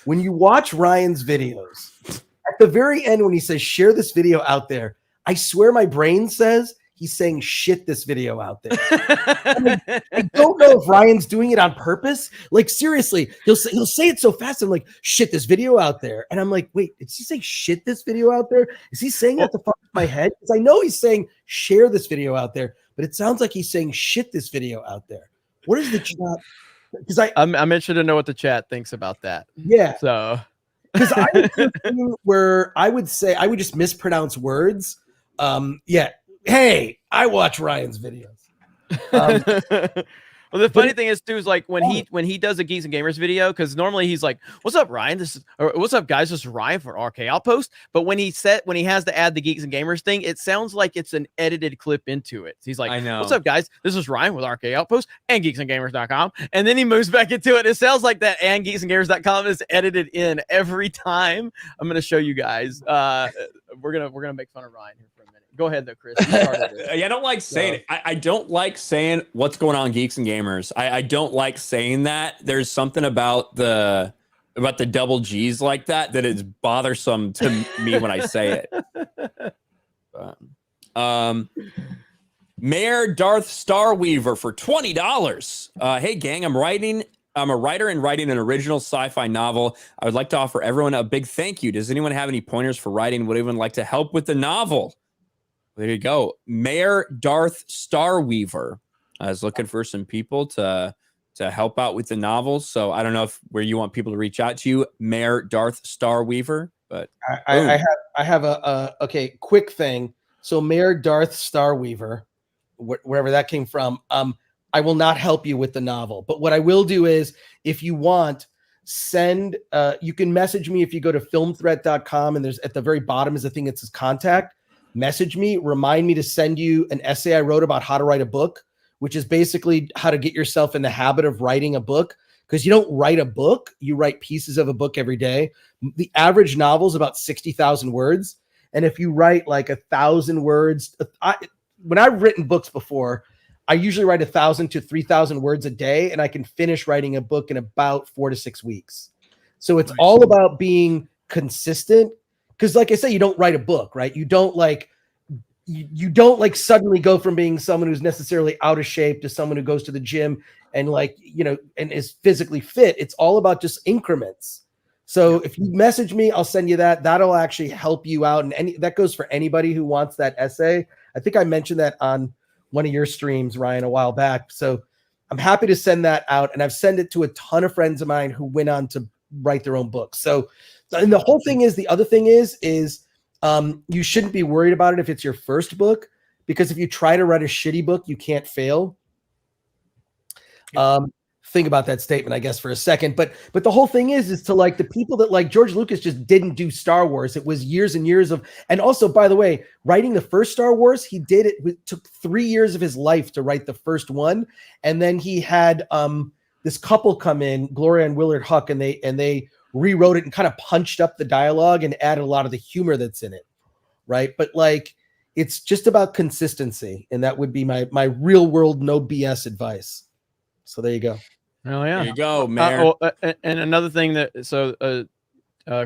when you watch Ryan's videos, at the very end when he says share this video out there, I swear my brain says he's saying shit this video out there. I don't know if Ryan's doing it on purpose. Like seriously, he'll say it so fast. I'm like, shit this video out there. And I'm like, wait, did he say shit this video out there? Is he saying that to fuck with my head? Because I know he's saying share this video out there, but it sounds like he's saying shit this video out there. What is the chat? Because I'm interested to know what the chat thinks about that. Yeah. So because I would where I would say I would just mispronounce words. Yeah. Hey, I watch Ryan's videos. Well, the funny thing is too is like when he does a Geeks and Gamers video, because normally he's like, "What's up, Ryan? What's up, guys? This is Ryan for RK Outpost." But when he has to add the Geeks and Gamers thing, it sounds like it's an edited clip into it. He's like, I know. "What's up, guys? This is Ryan with RK Outpost and Geeksandgamers.com," and then he moves back into it. It sounds like that and Geeksandgamers.com is edited in every time. I'm gonna show you guys. We're gonna make fun of Ryan here for a minute. Go ahead though, Chris. I don't like saying it. I don't like saying what's going on, Geeks and Gamers. I don't like saying that. There's something about the double G's like that is bothersome to me when I say it. Mayor Darth Starweaver for $20. Hey gang, I'm a writer and writing an original sci-fi novel. I would like to offer everyone a big thank you. Does anyone have any pointers for writing? Would anyone like to help with the novel? There you go. Mayor Darth Starweaver. I was looking for some people to help out with the novel. So I don't know where you want people to reach out to you, Mayor Darth Starweaver. But I have a quick thing. So Mayor Darth Starweaver, wherever that came from, I will not help you with the novel. But what I will do is, if you want, you can message me if you go to filmthreat.com, and there's at the very bottom is a thing that says contact. Message me, remind me to send you an essay I wrote about how to write a book, which is basically how to get yourself in the habit of writing a book. Because you don't write a book, you write pieces of a book every day. The average novel is about 60,000 words. And if you write like 1,000 words, when I've written books before, I usually write 1,000 to 3,000 words a day, and I can finish writing a book in about 4 to 6 weeks. So it's all about being consistent. Because like I say, you don't write a book, right? You don't you don't suddenly go from being someone who's necessarily out of shape to someone who goes to the gym and and is physically fit. It's all about just increments. So if you message me, I'll send you that. That'll actually help you out. And that goes for anybody who wants that essay. I think I mentioned that on one of your streams, Ryan, a while back. So I'm happy to send that out. And I've sent it to a ton of friends of mine who went on to write their own books. So, and the whole thing is, the other thing is you shouldn't be worried about it if it's your first book, because if you try to write a shitty book, you can't fail. Think about that statement, I guess, for a second. But the whole thing is to the people that George Lucas just didn't do Star Wars. It was years and years of, and also, by the way, writing the first Star Wars, he did it. It took 3 years of his life to write the first one. And then he had this couple come in, Gloria and Willard Huck, and they rewrote it and kind of punched up the dialogue and added a lot of the humor that's in it, right? But like, it's just about consistency, and that would be my real world no BS advice. So there you go. Oh yeah, There you go, man. And another thing that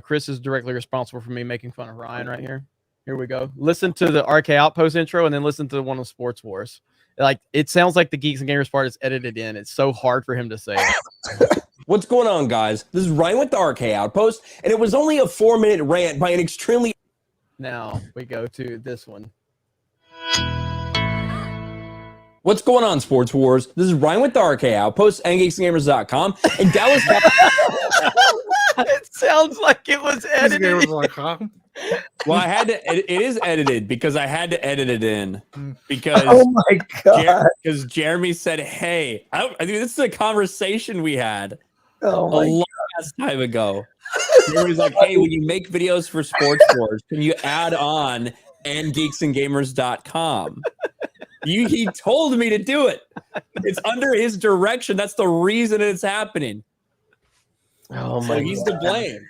Chris is directly responsible for me making fun of Ryan right here. Here we go. Listen to the RK Outpost intro, and then listen to one of Sports Wars. Like, it sounds like the Geeks and Gamers part is edited in. It's so hard for him to say it. What's going on, guys? This is Ryan with the RK Outpost, and it was only a 4-minute rant by an extremely... Now we go to this one. What's going on, Sports Wars? This is Ryan with the RK Outpost and GeeksGamers.com. And Dallas... It sounds like it was edited. Well, I had to. It is edited because I had to edit it in because. Oh my god! Because Jeremy said, "Hey, I think this is a conversation we had a long time ago." He was like, "Hey, when you make videos for Sports Wars, can you add on and GeeksandGamers.com?" He told me to do it. It's under his direction. That's the reason it's happening. Oh so he's to blame.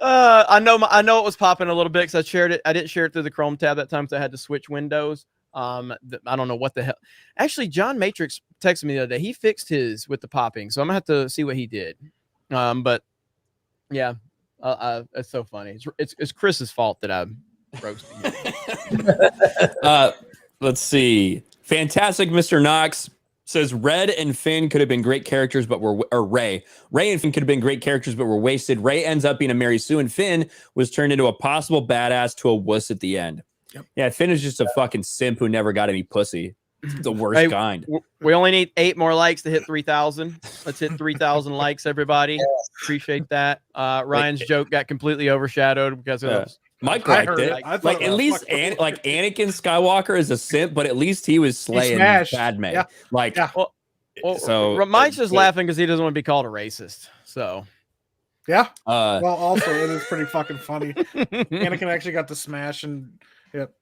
I know it was popping a little bit because I shared it. I didn't share it through the Chrome tab that time, so I had to switch windows. I don't know what the hell. Actually, John Matrix texted me the other day. He fixed his with the popping, so I'm gonna have to see what he did. But yeah, it's so funny. It's Chris's fault that I'm roasting him. Let's see. Fantastic, Mr. Knox says Red and Finn could have been great characters, but Ray and Finn could have been great characters, but were wasted. Ray ends up being a Mary Sue, and Finn was turned into a possible badass to a wuss at the end. Yep. Yeah, Finn is just a fucking simp who never got any pussy. The worst kind. We only need 8 more likes to hit 3,000. Let's hit 3,000 likes, everybody. Appreciate that. Ryan's joke got completely overshadowed because of those. Mike liked it. Like at least like Anakin Skywalker is a simp, but at least he was slaying Padme. Yeah. Like so Mike's just laughing because he doesn't want to be called a racist. So yeah. Well, also it is pretty fucking funny. Anakin actually got to smash and yep.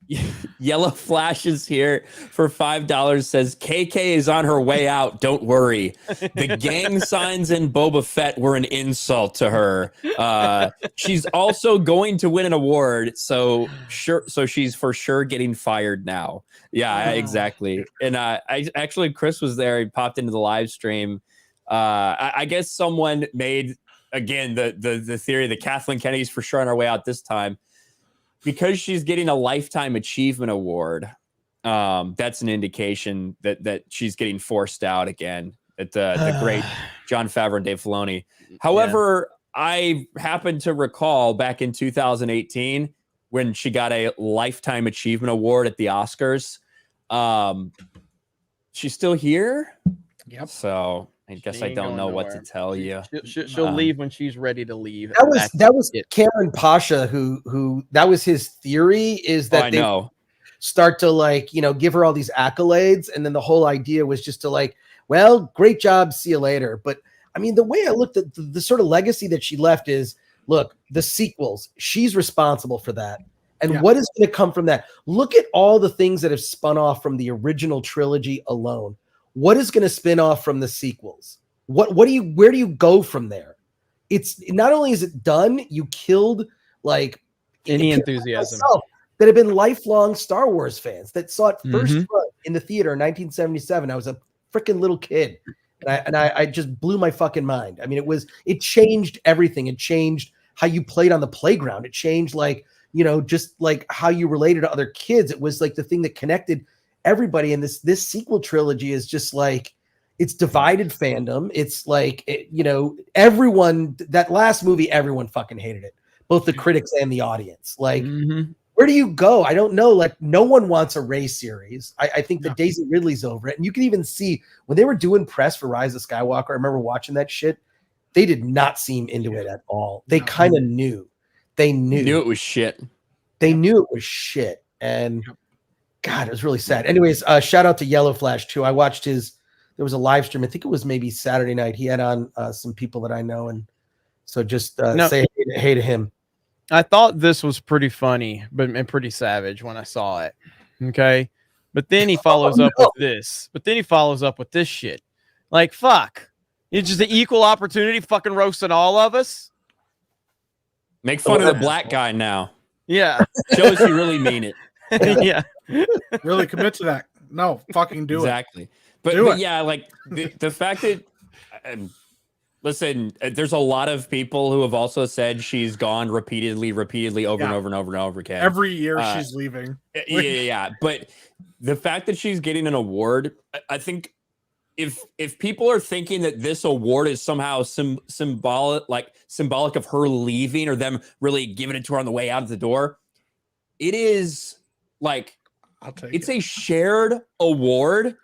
Yellow Flashes here for $5 says KK is on her way out. Don't worry. The gang signs in Boba Fett were an insult to her. She's also going to win an award, so she's for sure getting fired now. Yeah, exactly. And I actually Chris was there. He popped into the live stream. I guess someone made again the theory that Kathleen Kennedy's for sure on her way out this time. Because she's getting a Lifetime Achievement Award, that's an indication that she's getting forced out again at the great Jon Favreau and Dave Filoni. However, I happen to recall back in 2018 when she got a Lifetime Achievement Award at the Oscars. She's still here. Yep. So I guess I don't know what to tell you. She'll leave when she's ready to leave. That was Cameron Pasha who that was his theory is that they start to give her all these accolades, and then the whole idea was just to well, great job, see you later. But I mean, the way I looked at the sort of legacy that she left is, look, the sequels, she's responsible for that. And what is going to come from that? Look at all the things that have spun off from the original trilogy alone. What is going to spin off from the sequels? Where do you go from there? It's not only is it done, you killed any enthusiasm that have been lifelong Star Wars fans that saw it first in the theater in 1977. I was a freaking little kid, and I just blew my fucking mind. I mean, it changed everything. It changed how you played on the playground. It changed just how you related to other kids. It was the thing that connected everybody. And this sequel trilogy is just it's divided fandom. It's everyone, that last movie, everyone fucking hated it, both the critics and the audience. Where do you go? I don't know. No one wants a Rey series. I think that Daisy Ridley's over it. And you can even see when they were doing press for Rise of Skywalker, I remember watching that shit. They did not seem into it at all. They kind of knew. They knew it was shit. They knew it was shit. And God, it was really sad. Anyways, shout out to Yellow Flash too. I watched there was a live stream. I think it was maybe Saturday night. He had on some people that I know. And so just say hey to him. I thought this was pretty funny, and pretty savage when I saw it. Okay. But then he follows up with this. But then he follows up with this shit. Fuck. It's just an equal opportunity fucking roasting all of us. Make fun of the black guy now. Yeah. Shows you really mean it. Yeah. Really commit to that. No, fucking do Exactly. it. But yeah, like the fact that, listen, there's a lot of people who have also said she's gone repeatedly over and over and over and over again. Every year she's leaving. Yeah. But the fact that she's getting an award, I think if people are thinking that this award is somehow symbolic of her leaving or them really giving it to her on the way out of the door, it is like, it's a shared award,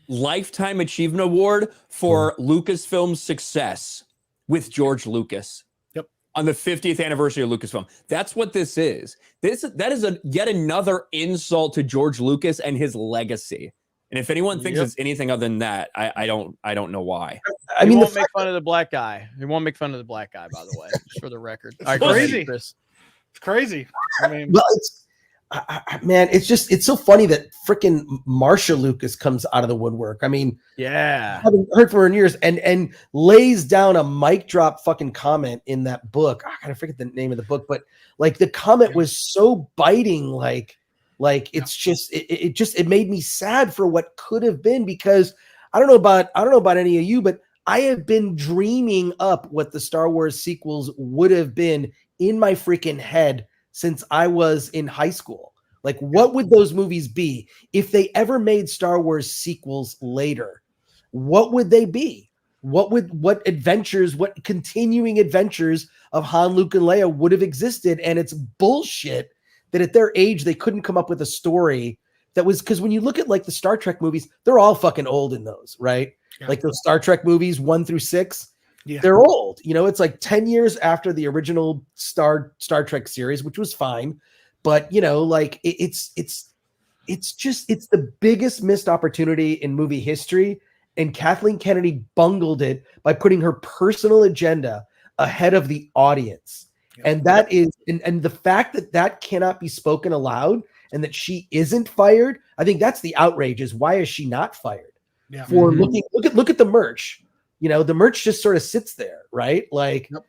lifetime achievement award for Lucasfilm's success with George Lucas. Yep. On the 50th anniversary of Lucasfilm. That's what this is. That is yet another insult to George Lucas and his legacy. And if anyone thinks it's anything other than that, I don't know why. I mean, won't make fun of the black guy. He won't make fun of the black guy, by the way, just for the record. It's crazy. It's crazy. I mean, well, man, it's so funny that freaking Marsha Lucas comes out of the woodwork. I mean, yeah, I haven't heard from her in years, and lays down a mic drop fucking comment in that book. I gotta forget the name of the book, but like the comment was so biting, like it's just it made me sad for what could have been, because I don't know about any of you, but I have been dreaming up what the Star Wars sequels would have been in my freaking head since I was in high school. Like, what would those movies be if they ever made Star Wars sequels later? What would they be? What adventures, what continuing adventures of Han, Luke, and Leia would have existed? And it's bullshit that at their age, they couldn't come up with a story that was, because when you look at like the Star Trek movies, they're all fucking old in those, right? Yeah. Like those Star Trek movies 1 through 6. Yeah. They're old, it's like 10 years after the original Star Trek series, which was fine. But, like it's the biggest missed opportunity in movie history. And Kathleen Kennedy bungled it by putting her personal agenda ahead of the audience. Yeah. And that is, and the fact that cannot be spoken aloud and that she isn't fired, I think that's the outrage, is why is she not fired? Yeah. For look at the merch. The merch just sort of sits there, right? Like, well,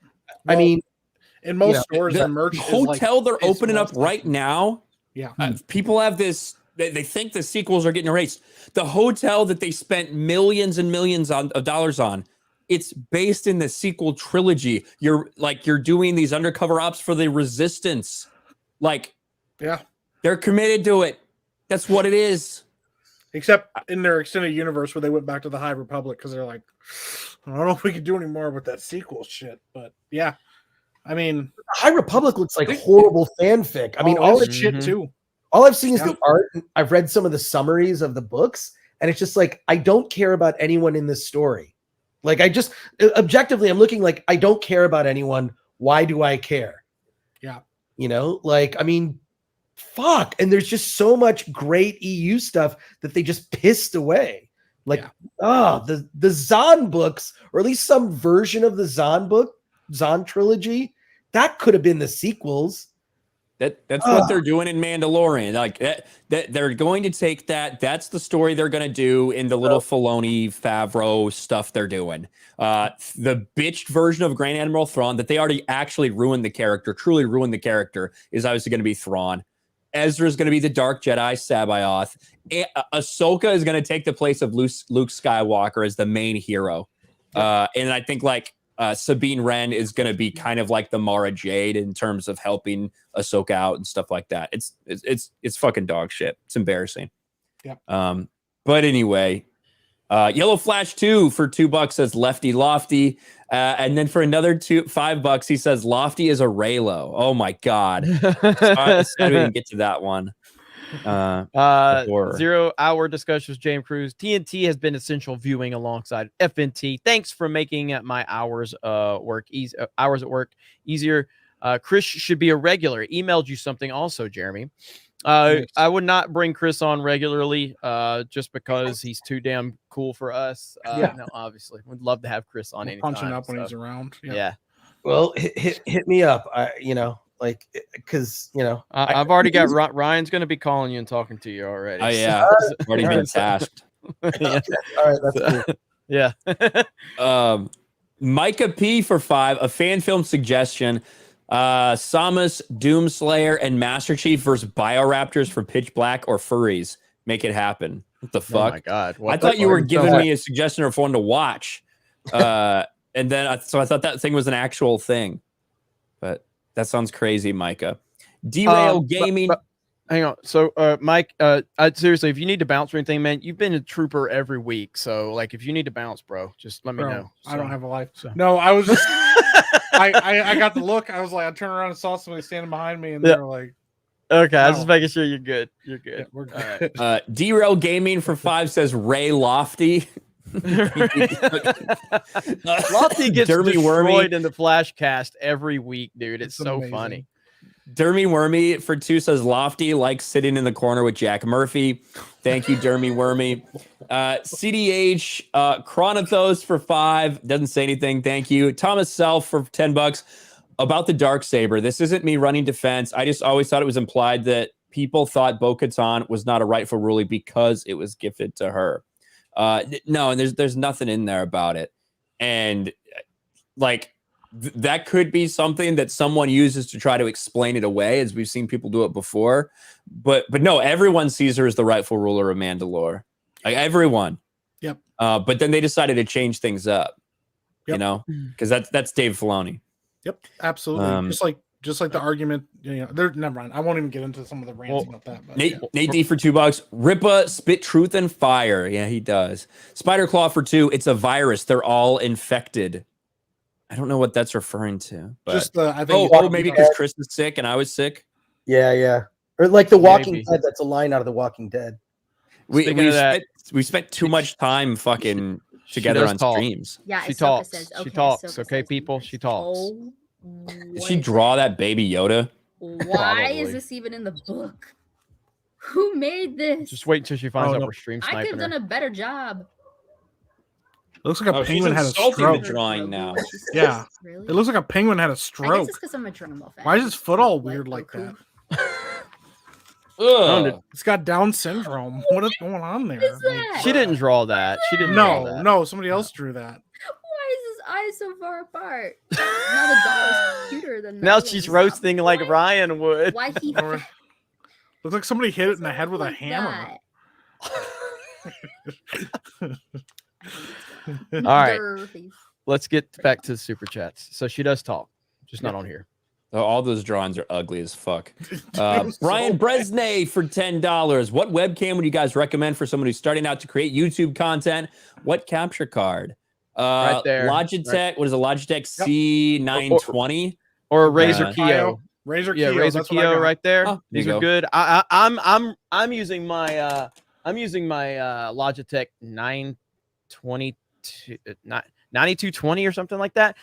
I mean, in most stores, the merch hotel they're opening up right now. Yeah, people have this. They think the sequels are getting erased. The hotel that they spent millions and millions of dollars on, it's based in the sequel trilogy. You're doing these undercover ops for the Resistance. Like, yeah, they're committed to it. That's what it is. Except in their extended universe where they went back to the High Republic, because they're like, I don't know if we can do any more with that sequel shit. But yeah, I mean, the High Republic looks like horrible fanfic. I mean, all that shit too. All I've seen is the art. I've read some of the summaries of the books, and it's just like, I don't care about anyone in this story. Like, I just objectively, I'm looking like, I don't care about anyone. Why do I care? Yeah. Like, I mean, fuck. And there's just so much great EU stuff that they just pissed away. Like, the Zahn books, or at least some version of the Zahn trilogy, that could have been the sequels. That's what they're doing in Mandalorian. Like that they're going to take that. That's the story they're going to do in the little Filoni, Favreau stuff they're doing. The bitched version of Grand Admiral Thrawn that they already actually ruined the character, truly ruined the character, is obviously going to be Thrawn. Ezra is going to be the Dark Jedi, Sabaoth. Ahsoka is going to take the place of Luke Skywalker as the main hero. And I think Sabine Wren is going to be kind of like the Mara Jade in terms of helping Ahsoka out and stuff like that. It's fucking dog shit. It's embarrassing. Yeah. But anyway, Yellow Flash 2 for $2 says Lefty Lofty. And then for another $5, he says Lofty is a Raylo. Oh my God. I didn't get to that one. 0 hour discussion with James Cruz. TNT has been essential viewing alongside FNT. Thanks for making my hours at work easier. Chris should be a regular. Emailed you something also, Jeremy. I would not bring Chris on regularly just because he's too damn cool for us. No, obviously, we'd love to have Chris on anytime. Punching up when he's around. Yeah. Well, hit me up. Like, because I've already got Ryan's going to be calling you and talking to you already. Oh yeah, already been tasked. Yeah. All right, that's cool. Yeah. Micah P for 5, a fan film suggestion. Samus, Doomslayer, and Master Chief versus Bioraptors for Pitch Black or Furries. Make it happen. What the fuck? Oh my god! I thought you were giving me a suggestion of one to watch, and then so I thought that thing was an actual thing. But that sounds crazy, Micah. Derail Gaming. Hang on. So, Mike, seriously, if you need to bounce or anything, man, you've been a trooper every week. So, like, if you need to bounce, bro, just let me know. I don't have a life. No, I was just, I got the look. I was like, I turned around and saw somebody standing behind me, and they were like, okay, I was just making sure you're good. You're good. Yeah, we're good. Derail Gaming for 5 says Ray Lofty. Lofty gets destroyed in the Flashcast every week, dude. It's so amazing. Funny. Dermy Wormy for 2 says Lofty likes sitting in the corner with Jack Murphy. Thank you, Dermy Wormy. CDH Chronothos for 5 doesn't say anything. Thank you. Thomas Self for $10 about the Darksaber. This isn't me running defense. I just always thought it was implied that people thought Bo-Katan was not a rightful ruler because it was gifted to her. No, and there's nothing in there about it, and like. That could be something that someone uses to try to explain it away, as we've seen people do it before. But no, everyone sees her as the rightful ruler of Mandalore. Like everyone. Yep. But then they decided to change things up. Yep. You know, because that's Dave Filoni. Yep, absolutely. Just like the argument. Never mind. I won't even get into some of the rants about that. But, Nate D for $2. Ripa spit truth and fire. Yeah, he does. Spider Claw for 2. It's a virus. They're all infected. I don't know what that's referring to. But... Just I think maybe because Chris is sick and I was sick. Yeah. Or like The Walking Dead. That's a line out of The Walking Dead. We spent too much time fucking together on streams. Yeah, she talks. She talks. Okay, people. She talks. Oh, did she draw that baby Yoda? Why is this even in the book? Who made this? Just wait until she finds out we're stream sniping. I could have done a better job. It looks like a penguin had a stroke. The drawing now. Yeah, really? It looks like a penguin had a I guess stroke. it's because I'm a Dragon Ball fan. Why is his foot all weird like that? It's got Down syndrome. What is going on there? She didn't draw that. She didn't. draw that. No, somebody else drew that. Why is his eyes so far apart? Now the doll is cuter than now she's roasting like Ryan would. Why he? Looks like somebody hit it in the head with a hammer. All right, let's get back to the super chats. So she does talk, just not on here. Oh, all those drawings are ugly as fuck. Brian Bresnay for $10. What webcam would you guys recommend for someone who's starting out to create YouTube content? What capture card? Right there. Logitech. Right. What is a Logitech C920 or a Razer Kio? Razer Kio right there. Oh, These are good. I'm using my Logitech 9220 or something like that.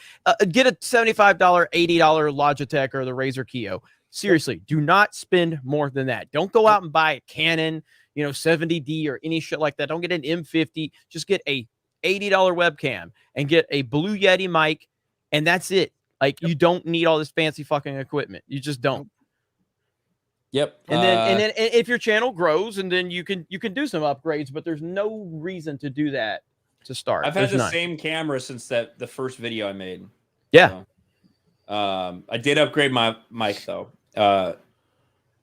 Get a $75, $80 Logitech or the Razer Kio. Seriously, do not spend more than that. Don't go out and buy a Canon, 70D or any shit like that. Don't get an M50. Just get a $80 webcam and get a Blue Yeti mic, and that's it. Like you don't need all this fancy fucking equipment. You just don't. Yep. And then if your channel grows, and then you can do some upgrades, but there's no reason to do that to start. I've had the same camera since the first video I made. Yeah. So, I did upgrade my mic though.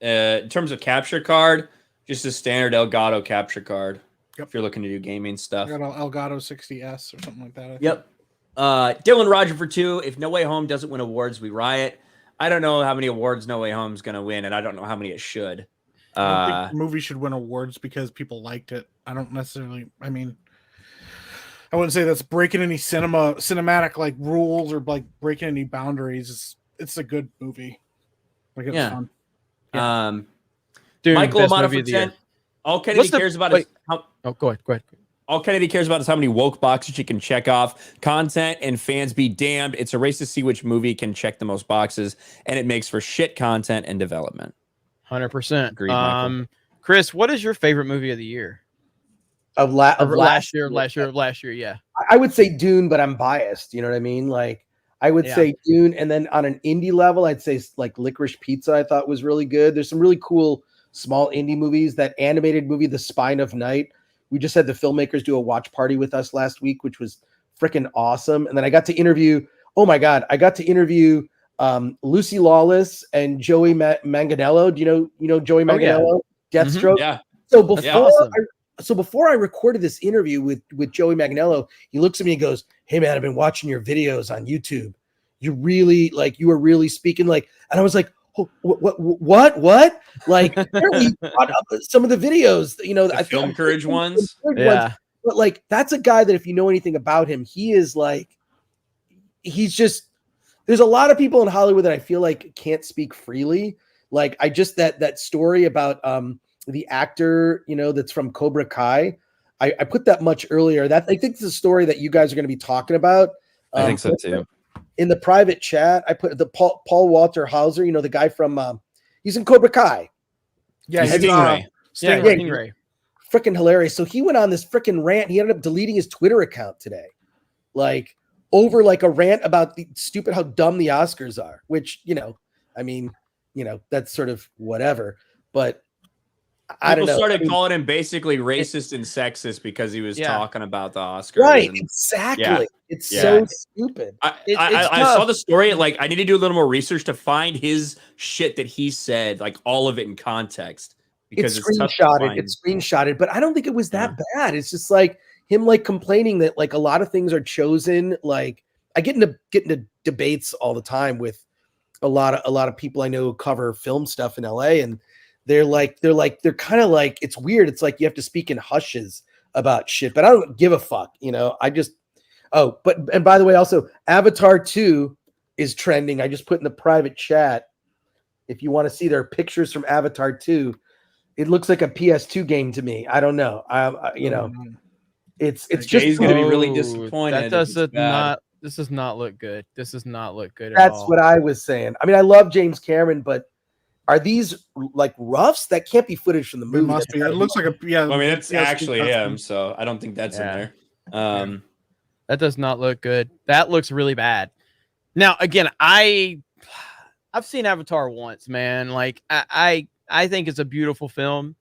In terms of capture card, just a standard Elgato capture card. Yep. If you're looking to do gaming stuff. I got an Elgato 60S or something like that. I think. Yep. Dylan Roger for 2. If No Way Home doesn't win awards, we riot. I don't know how many awards No Way Home's going to win, and I don't know how many it should. I don't think the movie should win awards because people liked it. I don't necessarily. I mean, I wouldn't say that's breaking any cinematic like rules or like breaking any boundaries. It's a good movie. Like it's fun. Yeah. Dude, Michael Amata for 10. All Kennedy cares about is how. Oh, go ahead. All Kennedy cares about is how many woke boxes she can check off. Content and fans be damned. It's a race to see which movie can check the most boxes, and it makes for shit content and development. 100%. Agreed, Michael. Chris, what is your favorite movie of the year? Of last year, yeah. I would say Dune, but I'm biased. You know what I mean? Like I would say Dune, and then on an indie level, I'd say like Licorice Pizza. I thought was really good. There's some really cool small indie movies. That animated movie, The Spine of Night, We just had the filmmakers do a watch party with us last week, which was freaking awesome. And then I got to interview, oh my God, I got to interview Lucy Lawless and Joey Manganiello. Do you know Joey Manganiello? Deathstroke. Yeah. So before I recorded this interview with Joey Manganiello, he looks at me and goes, "Hey man, I've been watching your videos on YouTube. You were really speaking like," and I was like, oh, what? Like, apparently some of the videos, The Film Courage ones. Yeah. But like, that's a guy that if you know anything about him, he's just, there's a lot of people in Hollywood that I feel like can't speak freely. Like I just, that story about the actor, that's from Cobra Kai. I put that much earlier. That I think it's a story that you guys are going to be talking about. I think so too. In the private chat, I put the Paul Walter Hauser, the guy from he's in Cobra Kai. Yeah, Stingray. Stingray. Freaking hilarious. So he went on this freaking rant. He ended up deleting his Twitter account today. Like over like a rant about the stupid how dumb the Oscars are, which, that's sort of whatever. But I don't know. People started calling him basically racist and sexist because he was talking about the Oscars. Right, and, exactly. It's so stupid. I saw the story. Like, I need to do a little more research to find his shit that he said, like all of it in context. Because it's screenshotted. It's screenshotted, but I don't think it was that bad. It's just like him like complaining that like a lot of things are chosen. Like I get into debates all the time with a lot of people I know who cover film stuff in LA, and they're kind of like, it's weird. It's like you have to speak in hushes about shit, but I don't give a fuck. I just, and by the way, also Avatar 2 is trending. I just put in the private chat. If you want to see their pictures from Avatar 2, it looks like a PS2 game to me. I don't know. It's just Jay's going to be really disappointed. This does not look good. This does not look good That's at all. what I was saying. I mean, I love James Cameron, but are these like roughs? That can't be footage from the movie. It must be. It looks like a Well, I mean, it's actually him, so I don't think that's in there. That does not look good. That looks really bad. Now, again, I've seen Avatar once, man. Like I think it's a beautiful film,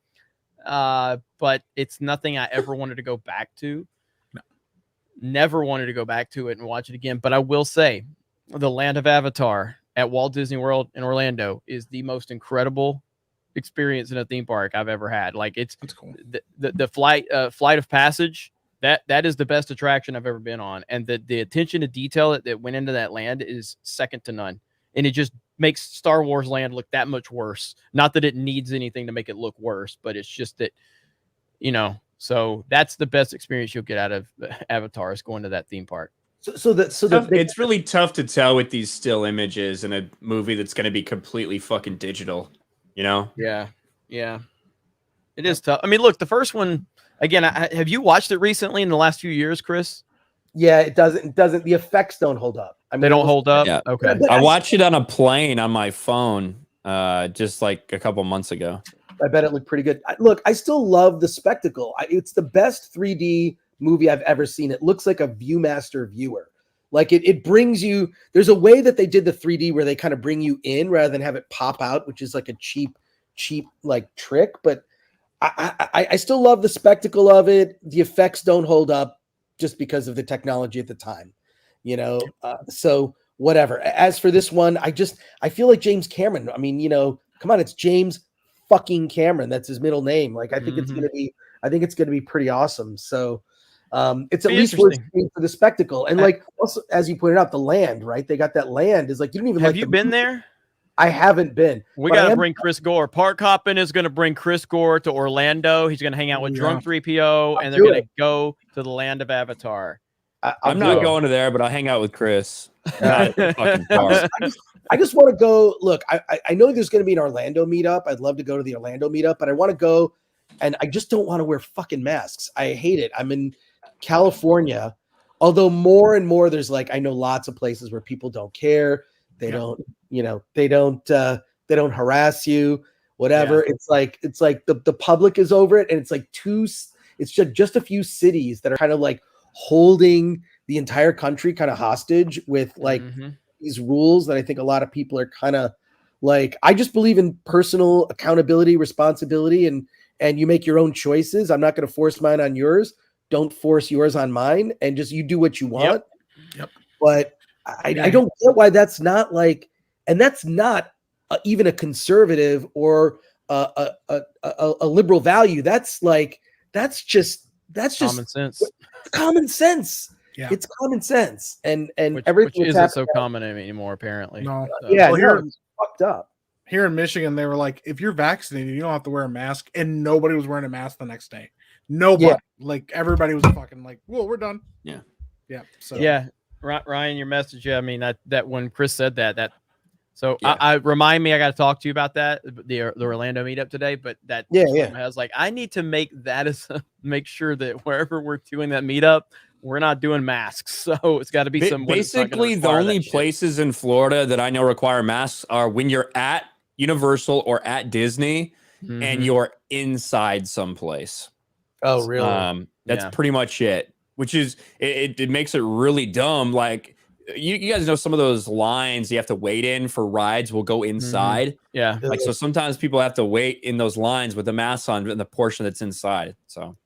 but it's nothing I ever wanted to go back to. No. Never wanted to go back to it and watch it again. But I will say, the Land of Avatar at Walt Disney World in Orlando is the most incredible experience in a theme park I've ever had. Like it's cool. The flight of passage. That is the best attraction I've ever been on, and the attention to detail that went into that land is second to none. And it just makes Star Wars Land look that much worse. Not that it needs anything to make it look worse, but it's just that, so that's the best experience you'll get out of Avatar is going to that theme park. It's really tough to tell with these still images in a movie that's going to be completely fucking digital, Yeah. It is tough. I mean, look, the first one, again, have you watched it recently in the last few years, Chris? Yeah, it doesn't. The effects don't hold up. I mean, they don't hold up. Yeah. Okay. I watched it on a plane on my phone, just like a couple months ago. I bet it looked pretty good. Look, I still love the spectacle. It's the best 3D movie I've ever seen. It looks like a Viewmaster viewer. Like it brings you. There's a way that they did the 3D where they kind of bring you in rather than have it pop out, which is like a cheap like trick. But I still love the spectacle of it. The effects don't hold up just because of the technology at the time, so whatever. As for this one, I feel like James Cameron. I mean, come on, it's James fucking Cameron. That's his middle name. Like, I think it's going to be pretty awesome. So it's at least worth seeing for the spectacle. And like, also, as you pointed out, the land, right? They got that land is like, you don't even have you been there? I haven't been. We got to bring Chris Gore. Park Hoppin is going to bring Chris Gore to Orlando. He's going to hang out with Drunk 3PO, and they're going to go to the Land of Avatar. I'm not going to there, but I'll hang out with Chris. Not at the fucking park. I just want to go. Look, I know there's going to be an Orlando meetup. I'd love to go to the Orlando meetup, but I want to go, and I just don't want to wear fucking masks. I hate it. I'm in California, although more and more there's like, I know lots of places where people don't care. They don't, they don't harass you, whatever. Yeah. It's like the public is over it. And it's like it's just a few cities that are kind of like holding the entire country kind of hostage with like these rules that I think a lot of people are kind of like, I just believe in personal accountability, responsibility, and and you make your own choices. I'm not going to force mine on yours. Don't force yours on mine, and just you do what you want. Yep. But I don't get why that's not like, and that's not even a conservative or a liberal value. That's just Common sense. Common sense. Yeah. It's common sense, and Which everything that's isn't so happening- common anymore, apparently. No. So- Yeah, Well, no, here- it's fucked up. Here in Michigan, they were like, if you're vaccinated, you don't have to wear a mask, and nobody was wearing a mask the next day. Nobody, Yeah. like everybody was fucking like, well, we're done. Yeah. Yeah. So Yeah, Ryan, your message. Yeah, I mean that when Chris said that. So Yeah. I remind me, I got to talk to you about that the Orlando meetup today. But that Yeah, just yeah. I was like, I need to make that as make sure that wherever we're doing that meetup, we're not doing masks. So it's got to be some Basically, the only places in Florida that I know require masks are when you're at Universal or at Disney and you're inside someplace. Oh, really? That's Yeah. pretty much it. Which is it makes it really dumb. Like you guys know some of those lines you have to wait in for rides will go inside. Yeah. Like so sometimes people have to wait in those lines with the mask on in the portion that's inside. So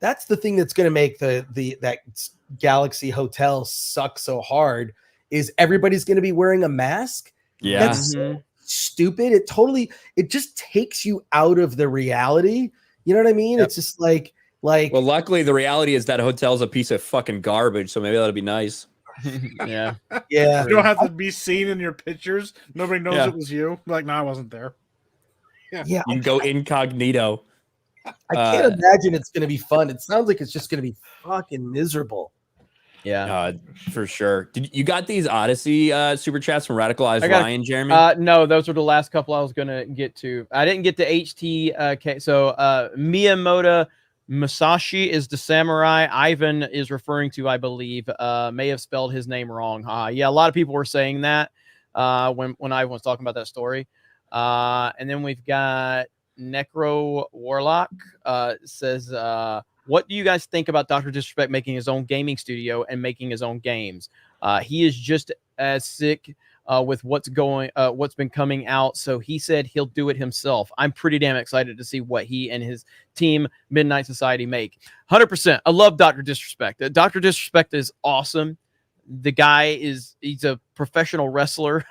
That's the thing that's going to make that Galaxy Hotel suck so hard is everybody's going to be wearing a mask. yeah. That's so stupid. It just takes you out of the reality. You know what I mean? Yep. It's just like Well, luckily the reality is that hotel's a piece of fucking garbage, so maybe that'll be nice. Yeah. Yeah. you don't have to be seen in your pictures. Nobody knows Yeah. it was you. Like, no, I wasn't there. Yeah. You can go incognito. I can't imagine it's going to be fun. It sounds like it's just going to be fucking miserable. Yeah. For sure. Did you got these Odyssey super chats from Radicalized I got- Ryan, Jeremy? No, those were the last couple I was gonna get to. I didn't get to HT. So Miyamoto Masashi is the samurai. Ivan is referring to, I believe, may have spelled his name wrong. Yeah, a lot of people were saying that when Ivan was talking about that story. And then we've got Necro Warlock says, what do you guys think about Dr. Disrespect making his own gaming studio and making his own games? He is just as sick with what's been coming out. So he said he'll do it himself. I'm pretty damn excited to see what he and his team Midnight Society make. 100%. I love Dr. Disrespect. Dr. Disrespect is awesome. The guy he's a professional wrestler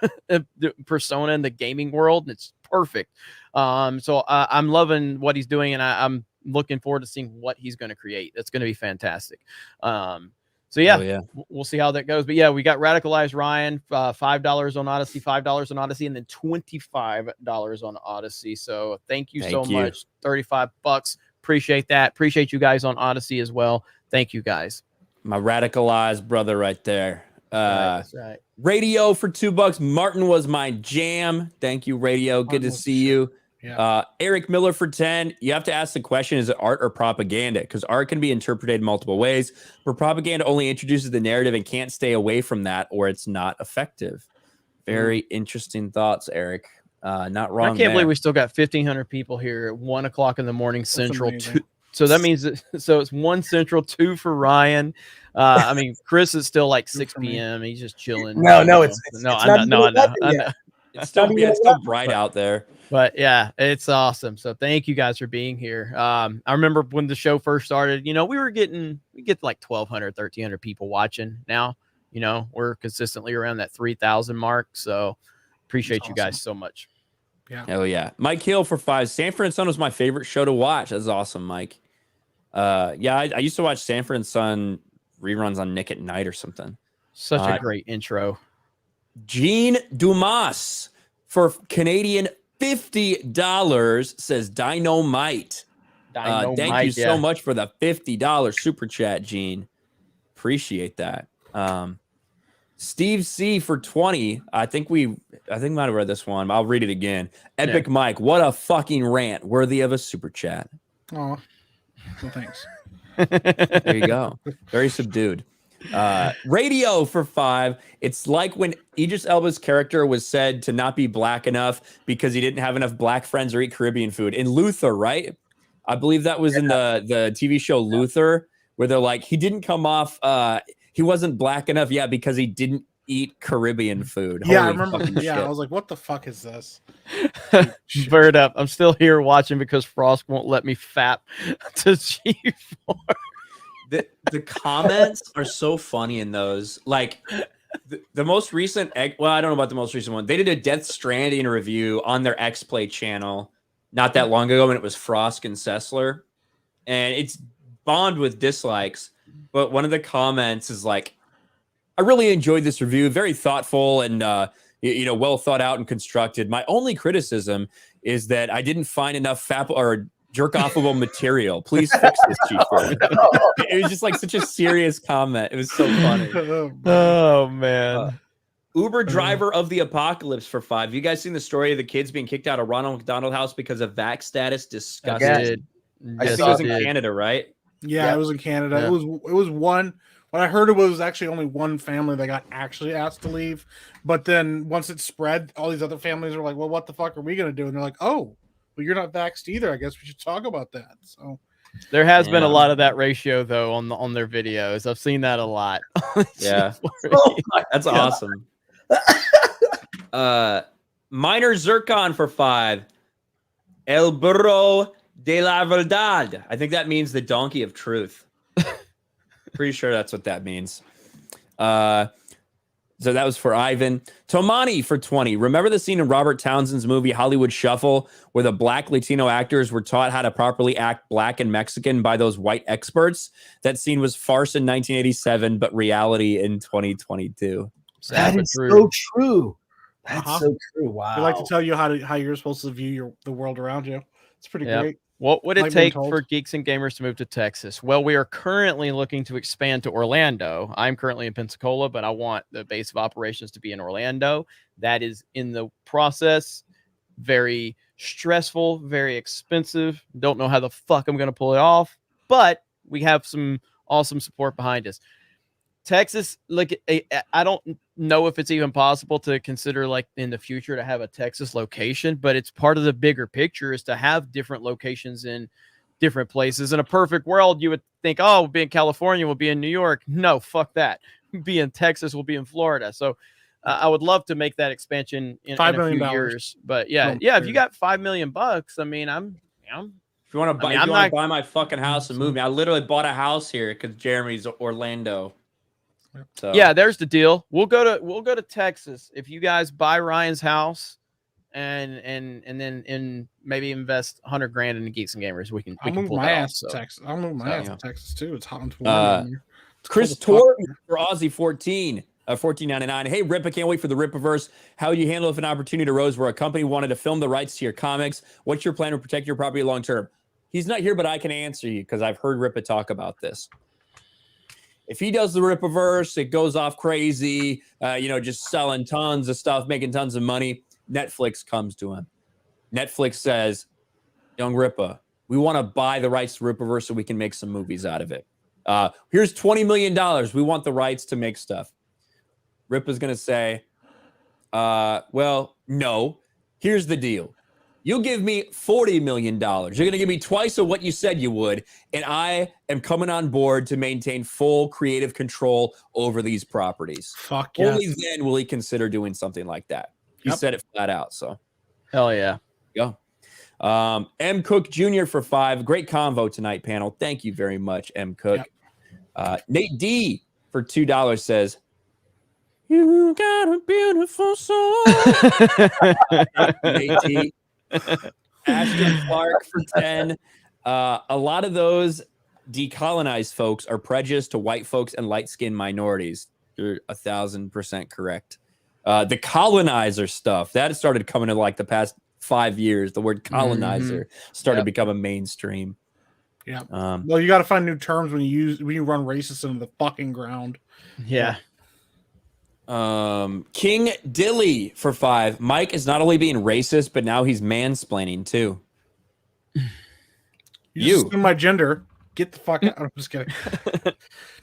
persona in the gaming world, and it's perfect. So I'm loving what he's doing, and I'm looking forward to seeing what he's going to create. That's going to be fantastic. So yeah, we'll see how that goes. But yeah, we got Radicalized Ryan, $5 on Odyssey, $5 on Odyssey, and then $25 on Odyssey. So thank you so much. $35. Appreciate that. Appreciate you guys on Odyssey as well. Thank you guys. My radicalized brother right there. That's right. Radio for $2. Martin was my jam. Thank you, Radio. Good to see you. Yeah. Eric Miller for 10. You have to ask the question, is it art or propaganda? Because art can be interpreted multiple ways, but propaganda only introduces the narrative and can't stay away from that, or it's not effective. Very interesting thoughts, Eric. Not wrong. I can't believe we still got 1,500 people here at 1 o'clock in the morning Central. amazing. So that means so it's 1 Central, 2 for Ryan. I mean, Chris is still like 6 p.m. He's just chilling. No, you know. it's no, not I know. even 11 yet. It's still bright out there. But yeah, it's awesome. So thank you guys for being here. I remember when the show first started, we get like 1,200, 1,300 people watching now. We're consistently around that 3,000 mark. So appreciate you guys so much. Yeah. Hell yeah. Mike Hill for 5. Sanford and Son was my favorite show to watch. That's awesome, Mike. I used to watch Sanford and Son reruns on Nick at Night or something. Such a great intro. Gene Dumas for Canadian $50 says Dynamite. Thank you so much for the $50 super chat, Gene. Appreciate that. Steve C for 20. I think might have read this one. I'll read it again. Epic Mike, what a fucking rant, worthy of a super chat. Oh, well, thanks. There you go. Very subdued. Radio for 5. It's like when Idris Elba's character was said to not be black enough because he didn't have enough black friends or eat Caribbean food in Luther, right? I believe that was in the TV show Luther, where they're like, he didn't come off, he wasn't black enough yet because he didn't eat Caribbean food. Yeah, I Holy remember. fucking Yeah, shit. I was like, what the fuck is this? Bird up. I'm still here watching because Frost won't let me fap to G4. The comments are so funny in those. Like the most recent, well, I don't know about the most recent one. They did a Death Stranding review on their X Play channel not that long ago, and it was Frost and Sessler, and it's bombed with dislikes. But one of the comments is like, "I really enjoyed this review. Very thoughtful and well thought out and constructed. My only criticism is that I didn't find enough jerk-offable material. Please fix this, G4." It was just like such a serious comment. It was so funny. Oh man. Uber driver of the apocalypse for 5. You guys seen the story of the kids being kicked out of Ronald McDonald House because of vax status? Disgusting. I think it was in Canada, right? Yeah, it was in Canada. Yeah. It was one. What I heard, it was actually only one family that got actually asked to leave. But then once it spread, all these other families were like, "Well, what the fuck are we gonna do?" And they're like, "Oh, well, you're not vaxxed either. I guess we should talk about that." So there has been a lot of that ratio though on their videos. I've seen that a lot. Yeah, that's awesome. Minor Zircon for 5. El burro de la verdad. I think that means the donkey of truth. Pretty sure that's what that means. So that was for Ivan. Tomani for 20. Remember the scene in Robert Townsend's movie Hollywood Shuffle where the black Latino actors were taught how to properly act black and Mexican by those white experts? That scene was farce in 1987, but reality in 2022. That is so true. That's so true. Wow. They like to tell you how you're supposed to view the world around you. It's pretty great. What would it take for Geeks and Gamers to move to Texas? Well, we are currently looking to expand to Orlando. I'm currently in Pensacola, but I want the base of operations to be in Orlando. That is in the process. Very stressful, very expensive. Don't know how the fuck I'm going to pull it off, but we have some awesome support behind us. Texas, like, I don't know if it's even possible to consider, like, in the future to have a Texas location, but it's part of the bigger picture is to have different locations in different places. In a perfect world, you would think, oh, we'll be in California, we'll be in New York. No, fuck that. We'll be in Texas, we'll be in Florida. So I would love to make that expansion in a few years. But yeah, if you got $5 million, I mean, if you want to buy my fucking house and move me, I literally bought a house here because Jeremy's Orlando. So yeah, there's the deal. We'll go to Texas if you guys buy Ryan's house and then maybe invest $100,000 into Geeks and Gamers. We can move my ass to Texas. I'll move my ass to Texas too. It's hot and warm. Chris Torr for Aussie 14. 14.99. Hey Rip, I can't wait for the Rippaverse. How would you handle if an opportunity arose where a company wanted to film the rights to your comics? What's your plan to protect your property long term? He's not here, but I can answer you because I've heard Rippa talk about this. If he does the Rippaverse, it goes off crazy, just selling tons of stuff, making tons of money. Netflix comes to him. Netflix says, Young Rippa, we want to buy the rights to Rippaverse so we can make some movies out of it. Here's $20 million. We want the rights to make stuff. Rippa's going to say, well, no. Here's the deal. You'll give me $40 million. You're going to give me twice of what you said you would, and I am coming on board to maintain full creative control over these properties. Fuck yes. Only then will he consider doing something like that. He said it flat out. So, hell yeah. Go. M. Cook Jr. for 5. Great convo tonight, panel. Thank you very much, M. Cook. Nate D. for $2 says, you got a beautiful soul. Nate D. Ashton Clark for 10. A lot of those decolonized folks are prejudiced to white folks and light-skinned minorities. You're 1,000% correct. The colonizer stuff, that started coming in like the past 5 years. The word colonizer started becoming mainstream. Yeah. Well, you got to find new terms when you run racist into the fucking ground. Yeah. King Dilly for 5. Mike is not only being racist, but now he's mansplaining too. You assume my gender. Get the fuck out. I'm just kidding.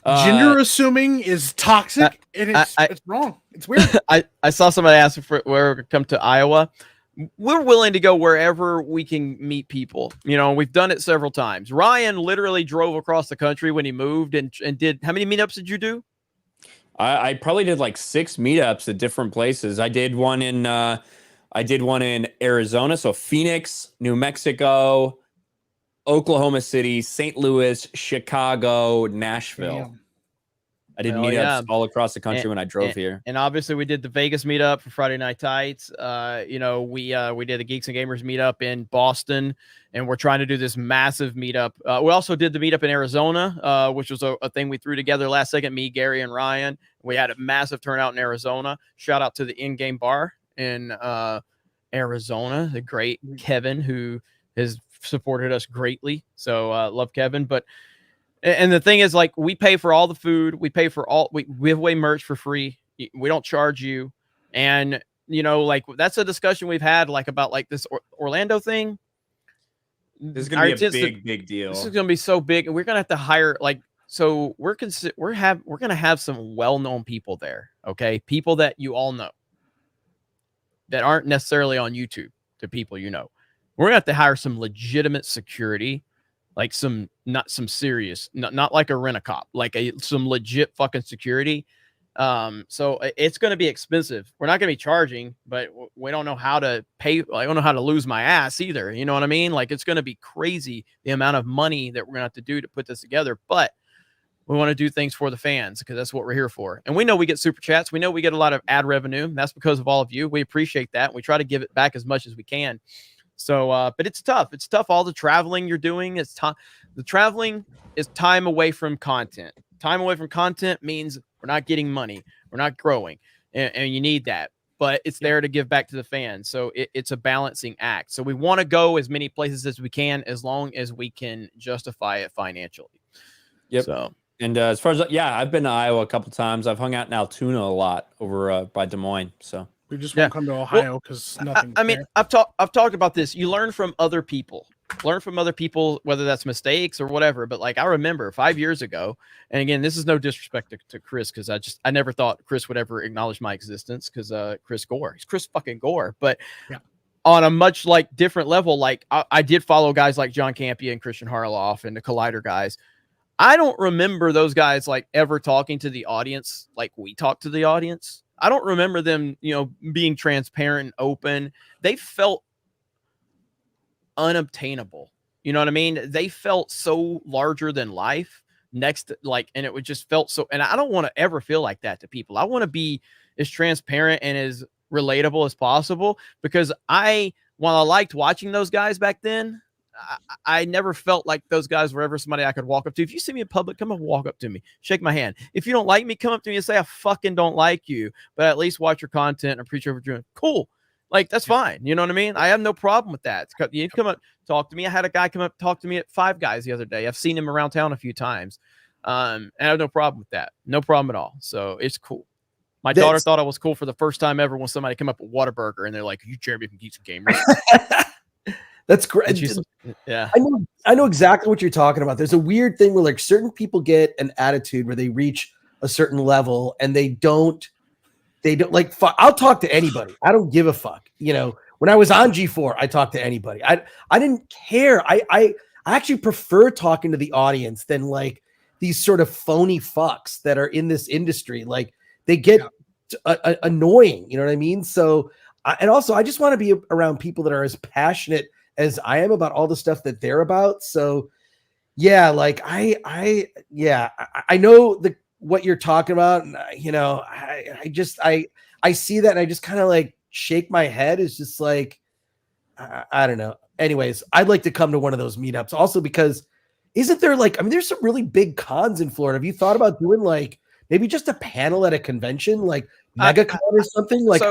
Gender assuming is toxic and it's wrong. It's weird. I saw somebody ask if we're come to Iowa. We're willing to go wherever we can meet people. We've done it several times. Ryan literally drove across the country when he moved and did. How many meetups did you do? I probably did like 6 meetups at different places. I did one in Arizona, so Phoenix, New Mexico, Oklahoma City, St. Louis, Chicago, Nashville. Damn. I did Hell meetups yeah. all across the country when I drove here. And obviously we did the Vegas meetup for Friday Night Tights. You know, we did the Geeks and Gamers meetup in Boston, and we're trying to do this massive meetup. We also did the meetup in Arizona, which was a thing we threw together last second, me, Gary, and Ryan. We had a massive turnout in Arizona. Shout out to the in-game bar in Arizona, the great Kevin, who has supported us greatly. So love Kevin. And the thing is, like, we pay for all the food. We pay for we give away merch for free. We don't charge you. And, you know, like, that's a discussion we've had, like, about like this Orlando thing. This is going to be a big deal. This is going to be so big. And we're going to have to hire, like, so we're going to have some well-known people there. Okay. People that you all know that aren't necessarily on YouTube to people, you know, we're going to have to hire some legitimate security. Like not some serious, not like a rent-a-cop, like some legit fucking security. So it's going to be expensive. We're not going to be charging, but we don't know how to pay. I don't know how to lose my ass either. You know what I mean? Like, it's going to be crazy the amount of money that we're going to have to do to put this together. But we want to do things for the fans because that's what we're here for. And we know we get super chats. We know we get a lot of ad revenue. That's because of all of you. We appreciate that. We try to give it back as much as we can. So, but it's tough. It's tough. All the traveling you're doing is time. The traveling is time away from content. Time away from content means we're not getting money. We're not growing, and you need that. But it's there to give back to the fans. So it's a balancing act. So we want to go as many places as we can, as long as we can justify it financially. Yep. So, and as far as I've been to Iowa a couple times. I've hung out in Altoona a lot over by Des Moines. So. We just won't come to Ohio because nothing. I mean, I've talked about this. You learn from other people. Learn from other people, whether that's mistakes or whatever. But like, I remember 5 years ago, and again, this is no disrespect to Chris, because I never thought Chris would ever acknowledge my existence, because Chris Gore, he's Chris fucking Gore. But yeah. On a much like different level, like I did follow guys like John Campia and Christian Harloff and the Collider guys. I don't remember those guys like ever talking to the audience like we talk to the audience. I don't remember them, you know, being transparent and open. They felt unobtainable. You know what I mean? They felt so larger than life next to, like, and it would just felt so, and I don't want to ever feel like that to people. I want to be as transparent and as relatable as possible, because while I liked watching those guys back then, I never felt like those guys were ever somebody I could walk up to. If you see me in public, come up, walk up to me, shake my hand. If you don't like me, come up to me and say, I fucking don't like you, but at least watch your content and appreciate what you're doing. Cool. Like, that's fine. You know what I mean? I have no problem with that. You come up, talk to me. I had a guy come up, talk to me at Five Guys the other day. I've seen him around town a few times. And I have no problem with that. No problem at all. So it's cool. My daughter thought I was cool for the first time ever when somebody came up with Whataburger and they're like, you Jeremy from Geeks Gamers. That's great. Yeah. I know exactly what you're talking about. There's a weird thing where like certain people get an attitude where they reach a certain level and they don't like, I'll talk to anybody. I don't give a fuck. You know, when I was on G4, I talked to anybody. I didn't care. I actually prefer talking to the audience than like these sort of phony fucks that are in this industry. Like, they get annoying. You know what I mean? So, and also I just want to be around people that are as passionate as I am about all the stuff that they're about. So yeah, like I know what you're talking about. And, you know, I see that and I just kind of like shake my head. It's just like, I don't know. Anyways, I'd like to come to one of those meetups also, because isn't there like, I mean, there's some really big cons in Florida. Have you thought about doing like maybe just a panel at a convention, like MegaCon or something? Like,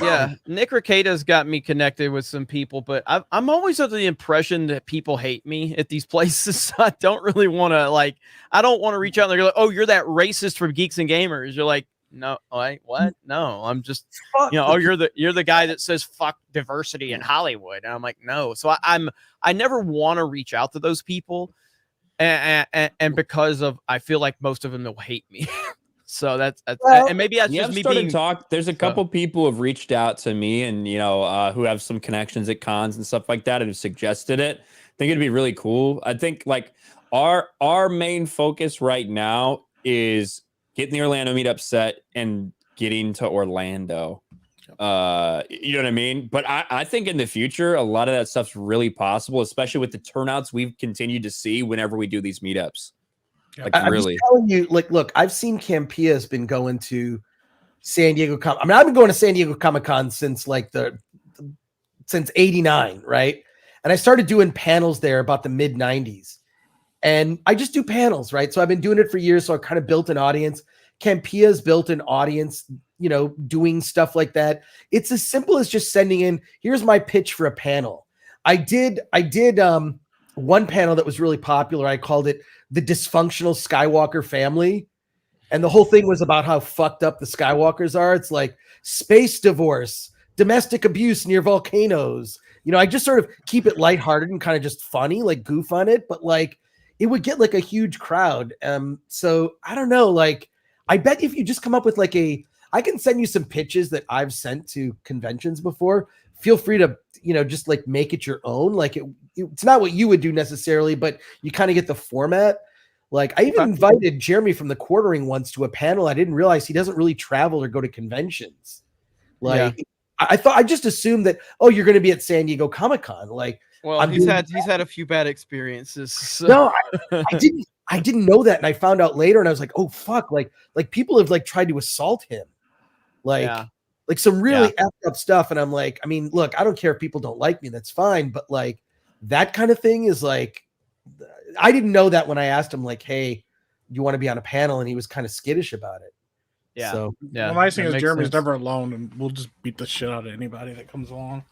yeah. Nick Ricada's got me connected with some people, but I'm always under the impression that people hate me at these places. So I don't really want to I don't want to reach out and they're like, oh, you're that racist from Geeks and Gamers. You're like, no, what? No, I'm just, oh, you're the guy that says fuck diversity in Hollywood. And I'm like, no. So I never want to reach out to those people. And because of, I feel like most of them will hate me. So that's and maybe that's just me being talk. There's a couple people who have reached out to me and, who have some connections at cons and stuff like that and have suggested it. I think it'd be really cool. I think like our main focus right now is getting the Orlando meetup set and getting to Orlando. You know what I mean? But I think in the future, a lot of that stuff's really possible, especially with the turnouts we've continued to see whenever we do these meetups. Like, I'm really. just telling you, like, look, I've seen Campia has been going to San Diego. I've been going to San Diego Comic-Con since since '89, right? And I started doing panels there about the mid '90s. And I just do panels, right? So I've been doing it for years. So I've kind of built an audience. Campia's built an audience, you know, doing stuff like that. It's as simple as just sending in, here's my pitch for a panel. I did one panel that was really popular. I called it The Dysfunctional Skywalker Family. And the whole thing was about how fucked up the Skywalkers are. It's like space divorce, domestic abuse near volcanoes. You know, I just sort of keep it lighthearted and kind of just funny, like goof on it. But like, it would get like a huge crowd. So I don't know, like, I bet if you just come up with like I can send you some pitches that I've sent to conventions before. Feel free to, you know, just like make it your own. Like it's not what you would do necessarily, but you kind of get the format. Like I even invited Jeremy from the Quartering once to a panel. I didn't realize he doesn't really travel or go to conventions. Like I just assumed that, oh, you're going to be at San Diego Comic-Con. Like, well, he's had a few bad experiences. So. No, I didn't know that, and I found out later, and I was like, oh fuck, like people have like tried to assault him, like some really effed up stuff. And I'm like, I mean, look, I don't care if people don't like me, that's fine, but like that kind of thing is like, I didn't know that when I asked him, like, hey, you want to be on a panel, and he was kind of skittish about it. Yeah. So the nice thing is Jeremy's never alone, and we'll just beat the shit out of anybody that comes along.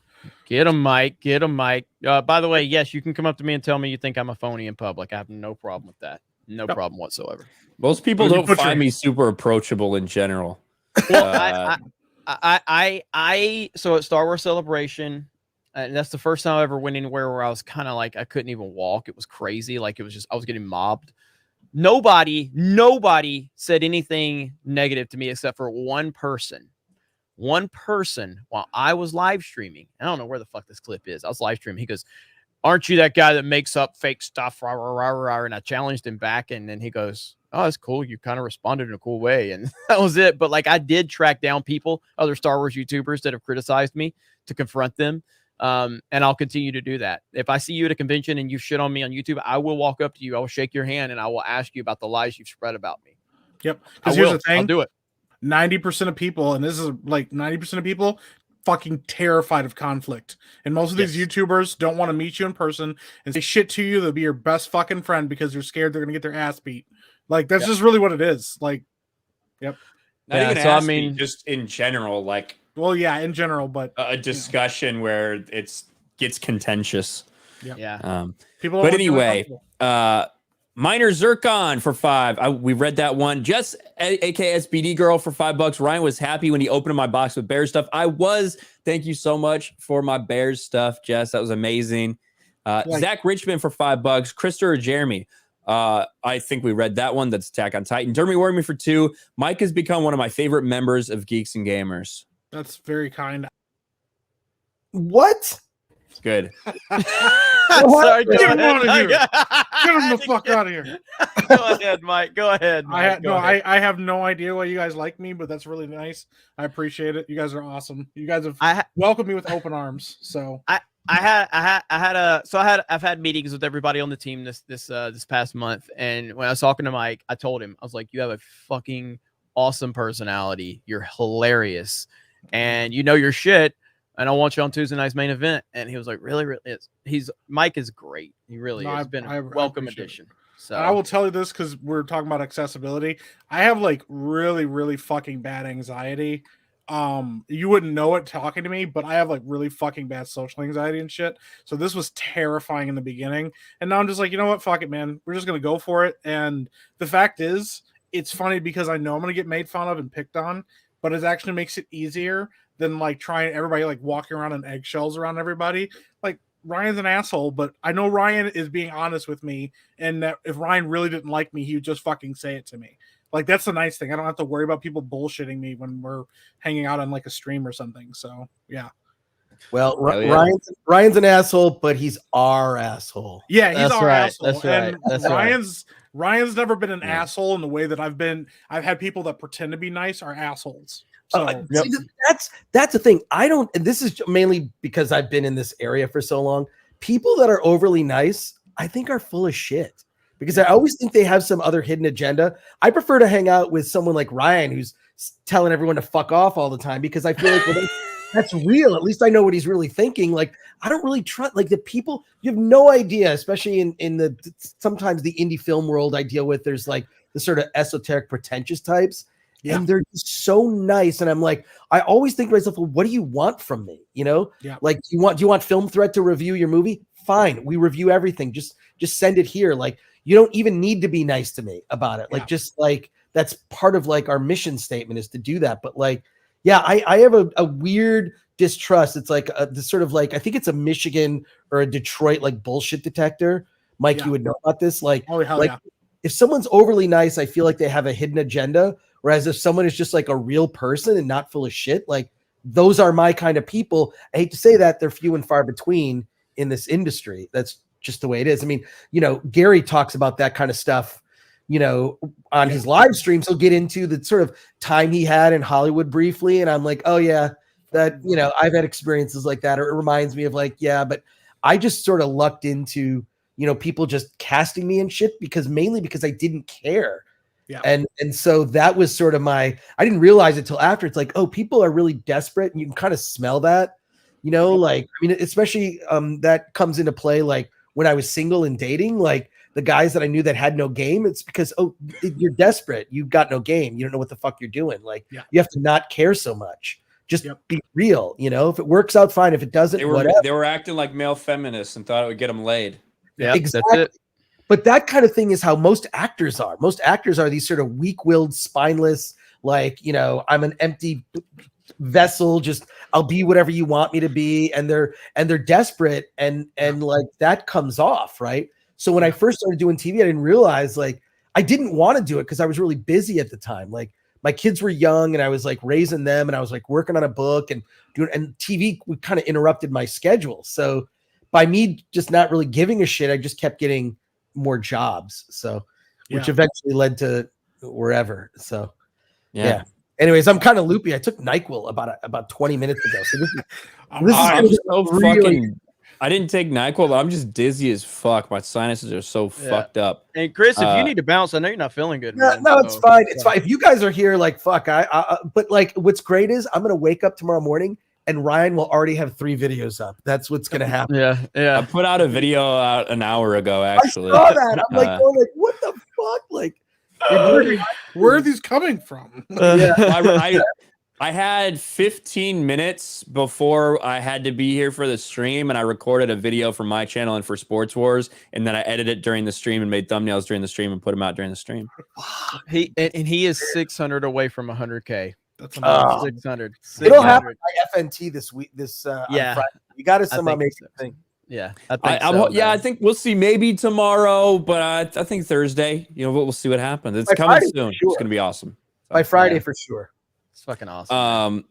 Get him, Mike. Get him, Mike. By the way, yes, you can come up to me and tell me you think I'm a phony in public. I have no problem with that. No problem whatsoever. Most people don't find me super approachable in general. Well, so at Star Wars Celebration, and that's the first time I ever went anywhere where I was kind of like I couldn't even walk. It was crazy. Like it was just I was getting mobbed. Nobody said anything negative to me except for one person. One person while I was live streaming. I don't know where the fuck this clip is. I was live streaming. He goes, aren't you that guy that makes up fake stuff? Rah, rah, rah, rah. And I challenged him back. And then he goes, oh, that's cool. You kind of responded in a cool way. And that was it. But like I did track down people, other Star Wars YouTubers that have criticized me to confront them. And I'll continue to do that. If I see you at a convention and you shit on me on YouTube, I will walk up to you. I will shake your hand and I will ask you about the lies you've spread about me. Yep. Because here's the thing. I'll do it. 90% of people, and this is like 90% of people, fucking terrified of conflict. And most of these YouTubers don't want to meet you in person and say shit to you. They'll be your best fucking friend because they're scared they're going to get their ass beat. Like, that's just really what it is. Like, Not even so, I mean, just in general, like. Well, yeah, in general, but. A discussion where it gets contentious. Yeah. People. But anyway, Minor Zircon for $5. We read that one. Just AKSBD girl for $5. Ryan was happy when he opened my box with Bears stuff. I was. Thank you so much for my Bears stuff, Jess. That was amazing. Zach Richmond for $5. Christopher or Jeremy. I think we read that one. That's Attack on Titan. Jeremy Wormy for $2. Mike has become one of my favorite members of Geeks and Gamers. That's very kind. What? Good. Sorry, get him out of here. Get him the fuck out of here. Go ahead, Mike. Go ahead. Mike. I have no idea why you guys like me, but that's really nice. I appreciate it. You guys are awesome. You guys have welcomed me with open arms. So I've had meetings with everybody on the team this past month, and when I was talking to Mike, I told him, I was like, you have a fucking awesome personality. You're hilarious, and you know your shit. And I want you on Tuesday night's main event. And he was like, really? Mike is great. He really has been a welcome addition. So I will tell you this because we're talking about accessibility. I have like really, really fucking bad anxiety. You wouldn't know it talking to me, but I have like really fucking bad social anxiety and shit. So this was terrifying in the beginning. And now I'm just like, you know what? Fuck it, man. We're just going to go for it. And the fact is, it's funny because I know I'm going to get made fun of and picked on, but it actually makes it easier than like trying everybody like walking around in eggshells around everybody. Like Ryan's an asshole, but I know Ryan is being honest with me, and that if Ryan really didn't like me, he would just fucking say it to me. Like that's the nice thing. I don't have to worry about people bullshitting me when we're hanging out on like a stream or something. So yeah. Well, Ryan's an asshole, but he's our asshole. Yeah, he's our asshole. That's right. And Ryan's never been an asshole in the way that I've had people that pretend to be nice are assholes. So See, that's the thing. I don't, and this is mainly because I've been in this area for so long. People that are overly nice, I think, are full of shit because I always think they have some other hidden agenda. I prefer to hang out with someone like Ryan who's telling everyone to fuck off all the time because I feel like that's real. At least I know what he's really thinking. Like, I don't really trust like the people. You have no idea, especially in the sometimes the indie film world I deal with. There's like the sort of esoteric, pretentious types. Yeah. And they're just so nice. And I'm like, I always think to myself, well, what do you want from me? You know, like, do you want Film Threat to review your movie? Fine. We review everything. Just send it here. Like, you don't even need to be nice to me about it. Like, just like, that's part of like our mission statement is to do that. But like, yeah, I have a weird distrust. It's like this sort of like, I think it's a Michigan or a Detroit, like bullshit detector. Mike, you would know about this. Like, if someone's overly nice, I feel like they have a hidden agenda. Whereas if someone is just like a real person and not full of shit, like those are my kind of people. I hate to say that, they're few and far between in this industry. That's just the way it is. I mean, you know, Gary talks about that kind of stuff, you know, on his live streams. He'll get into the sort of time he had in Hollywood briefly. And I'm like, oh yeah, that, you know, I've had experiences like that. Or it reminds me of like, yeah, but I just sort of lucked into, you know, people just casting me and shit mainly because I didn't care. Yeah. And so that was sort of I didn't realize it till after. It's like, oh, people are really desperate and you can kind of smell that, you know, like, I mean, especially that comes into play. Like when I was single and dating, like the guys that I knew that had no game, it's because, oh, you're desperate. You've got no game. You don't know what the fuck you're doing. Like you have to not care so much. Just be real. You know, if it works out, fine. If it doesn't, whatever. They were acting like male feminists and thought it would get them laid. Yeah, exactly. That's it. But that kind of thing is how most actors are. Most actors are these sort of weak-willed, spineless, like, you know, I'm an empty vessel, just I'll be whatever you want me to be. And they're desperate and like that comes off, right? So when I first started doing TV, I didn't realize like I didn't want to do it because I was really busy at the time. Like my kids were young and I was like raising them and I was like working on a book and TV kind of interrupted my schedule. So by me just not really giving a shit, I just kept getting more jobs, so which eventually led to wherever. So yeah. Anyways, I'm kind of loopy. I took NyQuil about 20 minutes ago. So this is so fucking. I didn't take NyQuil, but I'm just dizzy as fuck. My sinuses are so fucked up. And Chris, if you need to bounce, I know you're not feeling good. No, it's fine. It's fine. If you guys are here, like fuck, but like what's great is I'm gonna wake up tomorrow morning and Ryan will already have 3 videos up. That's what's going to happen. Yeah. I put out a video out an hour ago, actually. I saw that. I'm like, what the fuck? Like, where are these coming from? I had 15 minutes before I had to be here for the stream, and I recorded a video for my channel and for Sports Wars, and then I edited it during the stream and made thumbnails during the stream and put them out during the stream. He is 600 away from 100K. That's 600. It'll happen by FNT this week. On Friday. You got to somehow make it thing. Yeah, I think we'll see. Maybe tomorrow, but I think Thursday. You know, we'll see what happens. It's coming Friday, soon. Sure. It's gonna be awesome. By Friday for sure. It's fucking awesome.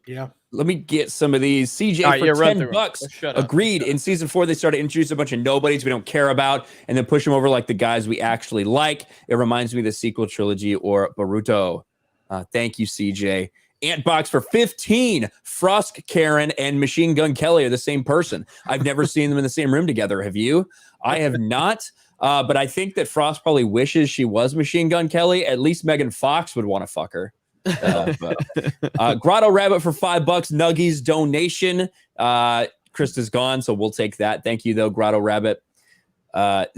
Let me get some of these. CJ for $10 agreed. In season 4, they started introducing a bunch of nobodies we don't care about, and then push them over like the guys we actually like. It reminds me of the sequel trilogy or Boruto. Thank you, CJ. Antbox for 15. Frost Karen and Machine Gun Kelly are the same person. I've never seen them in the same room together. Have you? I have not. But I think that Frost probably wishes she was Machine Gun Kelly. At least Megan Fox would want to fuck her. Grotto Rabbit for $5. Nuggies donation. Krista's gone, so we'll take that. Thank you, though, Grotto Rabbit.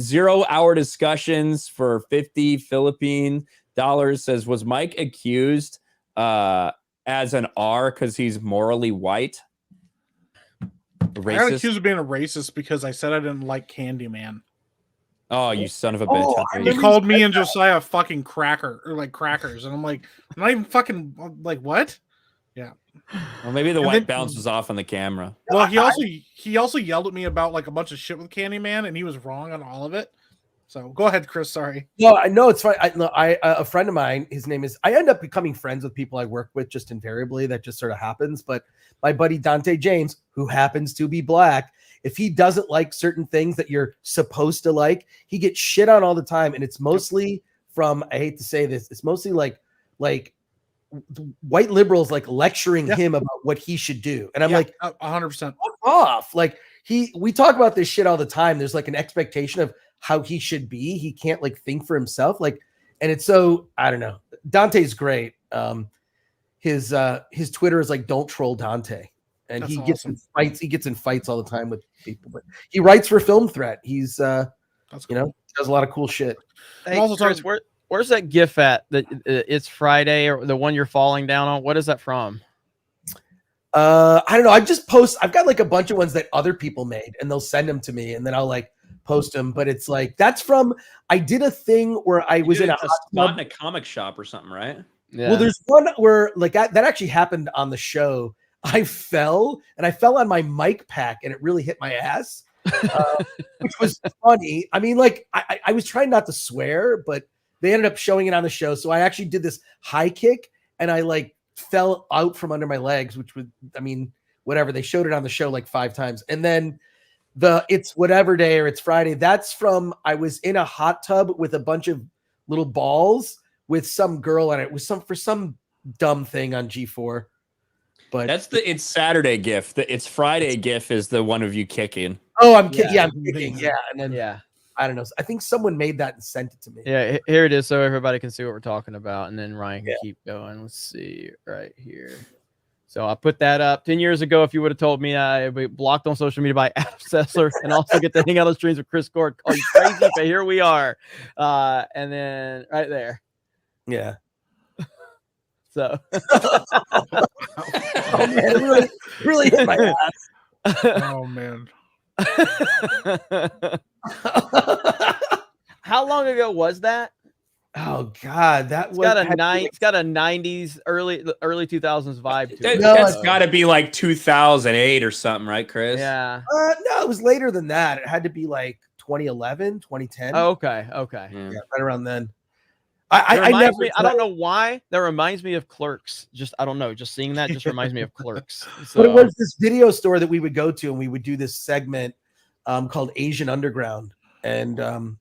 0 hour discussions for 50 Philippine dollars says, was Mike accused as an R because he's morally white? Racist? I got accused of being a racist because I said I didn't like Candyman. Oh, you son of a bitch. He called me and Josiah fucking cracker or like crackers. And I'm like, I'm not even fucking like what? Yeah. Well, maybe the white balance was off on the camera. Well, he also yelled at me about like a bunch of shit with Candyman, and he was wrong on all of it. So go ahead, Chris. Sorry. No, I know it's fine. A friend of mine, his name is. I end up becoming friends with people I work with just invariably. That just sort of happens. But my buddy Dante James, who happens to be black, if he doesn't like certain things that you're supposed to like, he gets shit on all the time, and it's mostly from, I hate to say this, it's mostly like white liberals like lecturing him about what he should do. And I'm like, 100%. Fuck off. Like we talk about this shit all the time. There's like an expectation of how he should be. He can't like think for himself. Like, and it's so, I don't know. Dante's great. His Twitter is like, don't troll Dante. And That's he gets awesome. in fights. He gets in fights all the time with people, but he writes for Film Threat. He's, you know, does a lot of cool shit. Hey, Chris, where's that GIF at? That it's Friday, or the one you're falling down on? What is that from? I don't know. I've got like a bunch of ones that other people made, and they'll send them to me, and then I'll like post them. But it's like that's from. I did a thing where I was in a spot in a comic shop or something, right? Yeah. Well, there's one where like that actually happened on the show. I fell on my mic pack, and it really hit my ass, which was funny. I mean, like I was trying not to swear, but they ended up showing it on the show. So I actually did this high kick, and I like fell out from under my legs, which was, I mean, whatever. They showed it on the show like 5 times, and then it's whatever day or it's Friday. That's from I was in a hot tub with a bunch of little balls with some girl on it. It was for some dumb thing on G4. But that's it's Saturday GIF. The it's Friday GIF is the one of you kicking. Oh, I'm kicking. Yeah, I'm kicking. Yeah, and then yeah, I don't know. I think someone made that and sent it to me. Yeah, here it is, so everybody can see what we're talking about, and then Ryan can keep going. Let's see right here. So I put that up 10 years ago. If you would have told me I'd be blocked on social media by Adam Sessler and also get to hang out on streams with Chris Gord, call you crazy, but here we are. And then right there. Yeah. So. Oh man, really hit my ass. Oh man. How long ago was that? Oh God, It's got a 90s, early 2000s vibe to it. That's got to be like 2008 or something, right, Chris? Yeah. No, it was later than that. It had to be like 2011, 2010. Oh, okay. Yeah, right around then. I don't know why that reminds me of Clerks. Just I don't know. Just seeing that just reminds me of Clerks. So. But it was this video store that we would go to, and we would do this segment called Asian Underground, and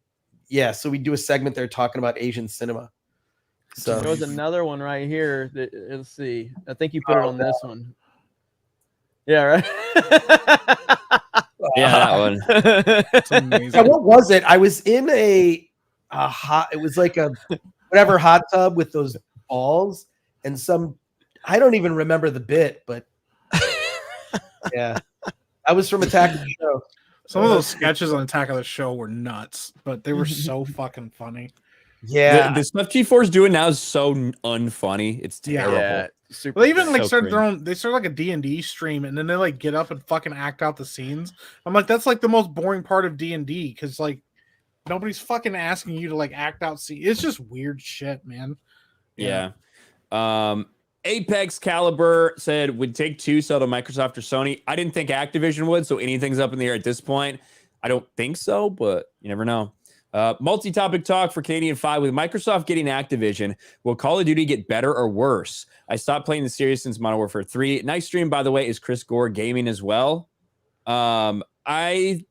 yeah, so we do a segment there talking about Asian cinema. So there was another one right here. Let's see. I think you put it on this one. Yeah, right. Yeah, that one. That's amazing. Yeah, what was it? I was in a hot. It was like a whatever hot tub with those balls and I don't even remember the bit, but yeah, I was from Attack of the Show. Some of those sketches on Attack of the Show were nuts, but they were so fucking funny. Yeah, the stuff G4 is doing now is so unfunny. It's terrible. Yeah. Super. Well, they even like So started cringe. they started like a D&D stream, and then they like get up and fucking act out the scenes. I'm like, that's like the most boring part of D&D, because like nobody's fucking asking you to like act out scenes. It's just weird shit, man. Yeah. Apex Caliber said would take 2 sell to Microsoft or Sony. I didn't think Activision would, so anything's up in the air at this point. I don't think so, but you never know. Multi-topic talk for Canadian 5. With Microsoft getting Activision, will Call of Duty get better or worse? I stopped playing the series since Modern Warfare 3. Nice stream, by the way. Is Chris Gore gaming as well? I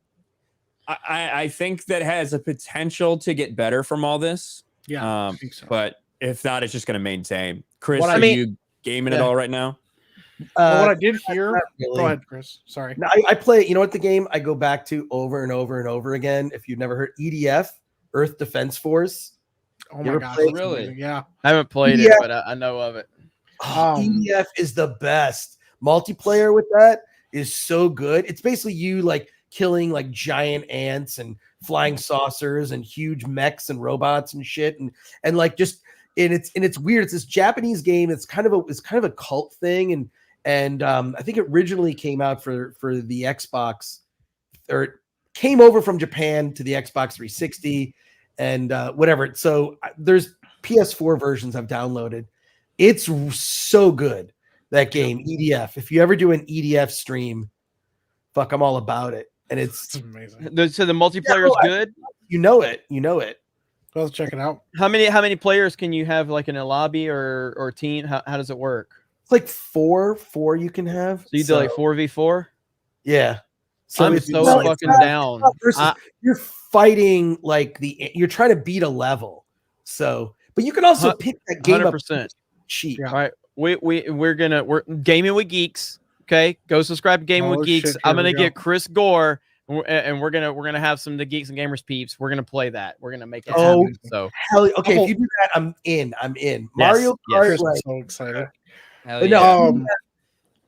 think that has a potential to get better from all this. Yeah, I think so. But if not, it's just going to maintain. Chris, What are I mean- you gaming at all right now? Well, what I did hear. not really. Go ahead, Chris. Sorry. No, I play. You know what? The game I go back to over and over and over again. If you've never heard EDF, Earth Defense Force. Oh You my ever god, played- that's amazing. Yeah. I haven't played it, Yeah. but I know of it. EDF is the best. Multiplayer with that is so good. It's basically you like killing like giant ants and flying saucers and huge mechs and robots and shit and like just and it's weird. It's this Japanese game. It's kind of a cult thing and I think it originally came out for the Xbox, or it came over from Japan to the Xbox 360 and whatever. So there's PS4 versions I've downloaded. It's so good, that game, EDF. If you ever do an EDF stream, fuck, I'm all about it. And it's amazing. So the multiplayer is good. You know it. Go check it out. How many players can you have like in a lobby or team? How does it work? It's like four you can have. So you do like 4v4? Yeah. I'm it's so not- fucking it's not down. versus- you're fighting like you're trying to beat a level. So, but you can also pick that game 100%. up cheap. All right, we're gaming with geeks. Okay, go subscribe to Gaming with Geeks. I'm gonna get Chris Gore, and we're gonna have some of the Geeks and Gamers peeps. We're gonna play that. We're gonna make it happen. So hell, okay, if you do that, I'm in. Mario Kart. Chris Like, is so excited. Hell no,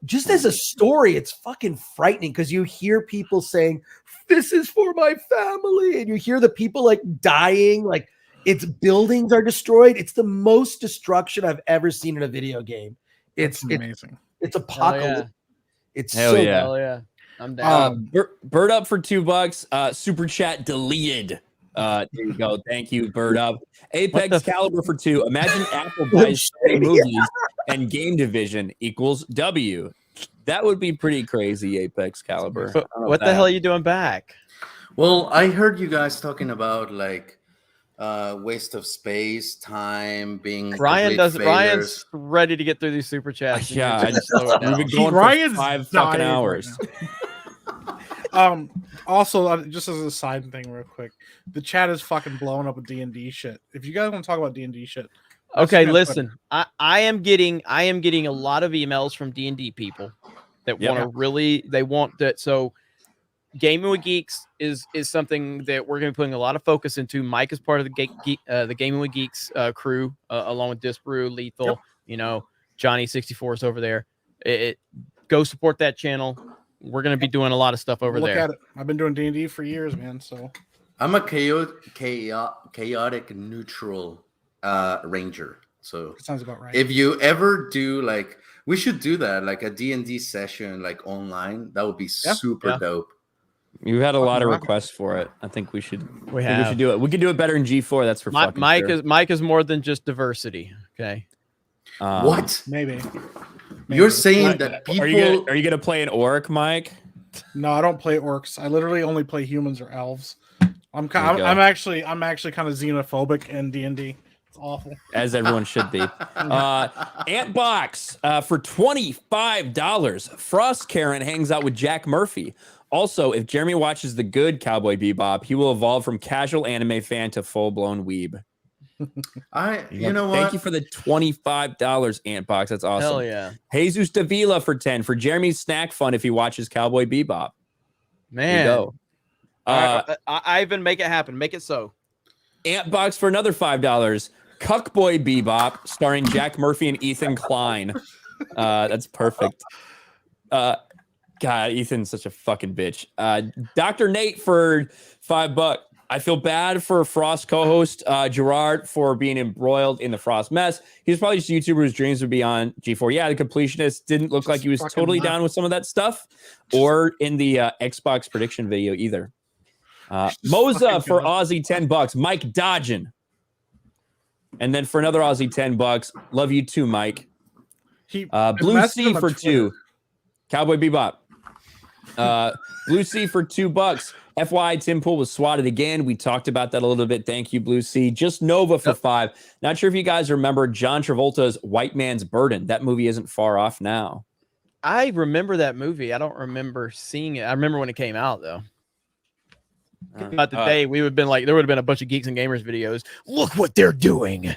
just as a story, it's fucking frightening because you hear people saying, "This is for my family," and you hear the people like dying, like its buildings are destroyed. It's the most destruction I've ever seen in a video game. It's amazing. It's apocalyptic. It's Hell so yeah. Hell yeah. I'm down. Bird Up for $2. Super chat deleted. There you go. Thank you, Bird Up. Apex Caliber for $2. Imagine Apple buys Sony movies and Game Division equals W. That would be pretty crazy, Apex Caliber. What the hell are you doing back? Well, I heard you guys talking about like waste of space, time, being Ryan's failures. ready to get through these super chats. Yeah, we've been going Ryan's for 5 dying fucking right hours. Also, just as a side thing, real quick, the chat is fucking blowing up with D&D shit. If you guys want to talk about D&D shit, Okay, listen. I am getting a lot of emails from D&D people that want to really want that. So Gaming with Geeks is something that we're going to be putting a lot of focus into. Mike is part of the Gaming with Geeks crew, along with Disbrew, Lethal. You know, Johnny 64 is over there. Go support that channel. We're going to be doing a lot of stuff over there. Look at it. I've been doing D&D for years, man. So I'm a chaotic neutral ranger. So sounds about right. If you ever do like, we should do that, like a D&D session, like online. That would be super dope. We've had a lot of requests for it. I think we should. We should do it. We could do it better in G4. That's for fucking sure. Mike is more than just diversity. Okay. What? Maybe. You're saying that people are you gonna play an orc, Mike? No, I don't play orcs. I literally only play humans or elves. I'm actually kind of xenophobic in D&D. It's awful. As everyone should be. Antbox for $25. Frost Karen hangs out with Jack Murphy. Also, if Jeremy watches the good Cowboy Bebop, he will evolve from casual anime fan to full-blown weeb. You know what? Thank you for the $25 Antbox. That's awesome. Hell yeah. Jesus Davila for 10 for Jeremy's snack fun if he watches Cowboy Bebop. Man. There you go. Ivan, make it happen. Make it so. Antbox for another $5. Cuckboy Bebop starring Jack Murphy and Ethan Klein. That's perfect. God, Ethan's such a fucking bitch. Dr. Nate for $5. I feel bad for Frost co-host Gerard for being embroiled in the Frost mess. He's probably just a YouTuber whose dreams would be on G4. Yeah, the completionist didn't look like he was totally down with some of that stuff, or in the Xbox prediction video either. Moza for Aussie $10. Mike Dodgen. And then for another Aussie $10, love you too, Mike. Blue Sea for $2. Cowboy Bebop. Blue Sea for $2. FYI, Tim Pool was swatted again. We talked about that a little bit. Thank you, Blue Sea. Just Nova for $5. Not sure if you guys remember John Travolta's White Man's Burden. That movie isn't far off now. I remember that movie. I don't remember seeing it. I remember when it came out, though. About the day we would have been like, there would have been a bunch of Geeks and Gamers videos. Look what they're doing.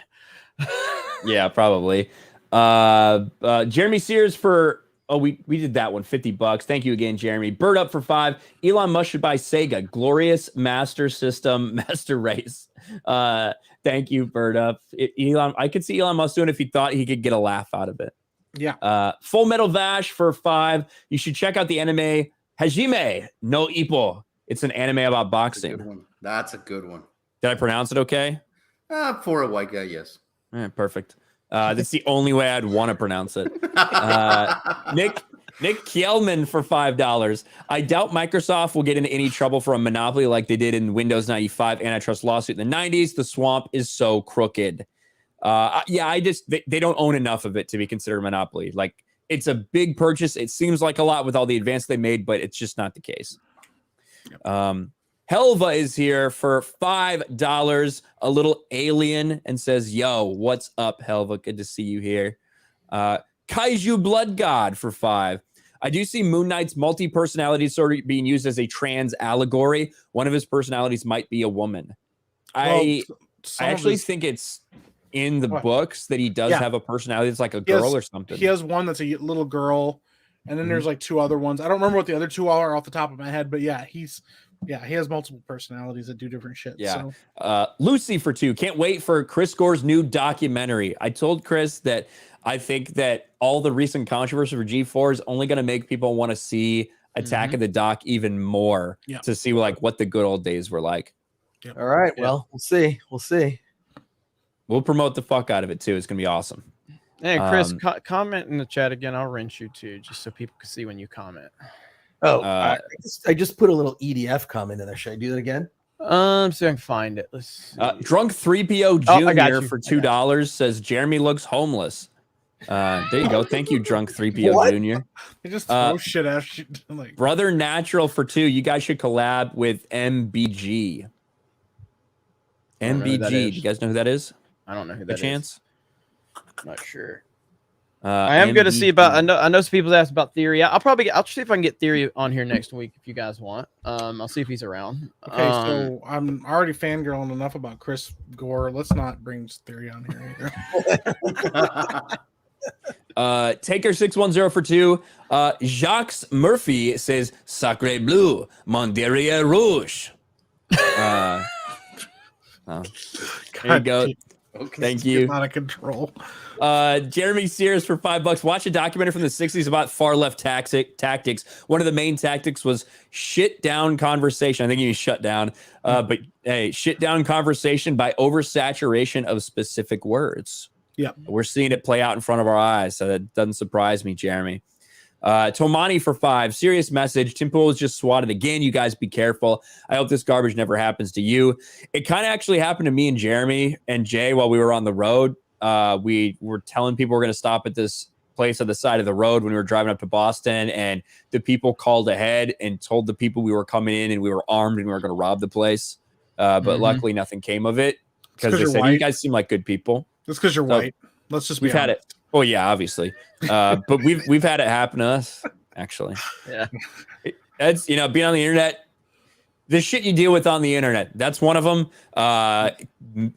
Yeah, probably. Jeremy Sears for we did that one, $50. Thank you again, Jeremy. Bird Up for $5. Elon Musk should buy Sega. Glorious Master System, Master Race. Thank you, Bird Up. Elon, I could see Elon Musk doing it if he thought he could get a laugh out of it. Yeah. Full Metal Vash for $5. You should check out the anime Hajime no Ippo. It's an anime about boxing. That's a good one. Did I pronounce it okay? For a white guy, yes. Perfect. That's the only way I'd want to pronounce it. Nick Kielman for $5. I doubt Microsoft will get into any trouble for a monopoly like they did in Windows 95 antitrust lawsuit in the 90s. The swamp is so crooked. They don't own enough of it to be considered a monopoly. Like, it's a big purchase. It seems like a lot with all the advances they made, but it's just not the case. Helva is here for $5, a little alien, and says, yo, what's up, Helva? Good to see you here. Kaiju Blood God for $5. I do see Moon Knight's multi-personality sort of being used as a trans allegory. One of his personalities might be a woman. some I of actually his- think it's in the What? books that he does Yeah. have a personality that's like a He has- girl or something. He has one that's a little girl, and then there's like 2 other ones. I don't remember what the other 2 are off the top of my head, but yeah, he has multiple personalities that do different shit. Yeah. So. Lucy for 2. Can't wait for Chris Gore's new documentary. I told Chris that I think that all the recent controversy for G4 is only going to make people want to see Attack of the Doc even more to see like what the good old days were like. All right. Well, we'll see. We'll see. We'll promote the fuck out of it too. It's going to be awesome. Hey, Chris, comment in the chat again. I'll rinse you too, just so people can see when you comment. Oh, I just put a little EDF comment in there. Should I do that again? See if I can find it. Let's see. Drunk 3PO Oh, I got Junior you. for $2 says Jeremy looks homeless. There you go. Thank you, Drunk 3PO What? Junior. They just throw shit at you. Like, Brother Natural for 2. You guys should collab with MBG. don't know who that MBG. Do is. you guys know who that is? I don't know who By that is. chance? Not sure. I am going to see MBG. about. I know some people asked about Theory. I'll see if I can get Theory on here next week if you guys want. I'll see if he's around. okay, so I'm already fangirling enough about Chris Gore. Let's not bring Theory on here either. Taker 610 for 2. Jacques Murphy says Sacre Bleu, Monderia Rouge. There you go. Okay, Thank it's you. getting out of control. Jeremy Sears for $5. Watch a documentary from the 60s about far left tactics. One of the main tactics was shit down conversation. I think you mean shut down. But hey, shit down conversation by oversaturation of specific words. Yeah. We're seeing it play out in front of our eyes. So that doesn't surprise me, Jeremy. Tomani for 5. Serious message. Tim Pool is just swatted again. You guys be careful. I hope this garbage never happens to you. It kind of actually happened to me and Jeremy and Jay while we were on the road. We were telling people we're going to stop at this place on the side of the road when we were driving up to Boston, and the people called ahead and told the people we were coming in and we were armed and we were going to rob the place. But luckily nothing came of it because they said, you guys seem like good people. That's because you're white. Let's just be we've had it. Oh yeah, obviously. But we've had it happen to us, actually. Yeah. That's, being on the internet, the shit you deal with on the internet. That's one of them.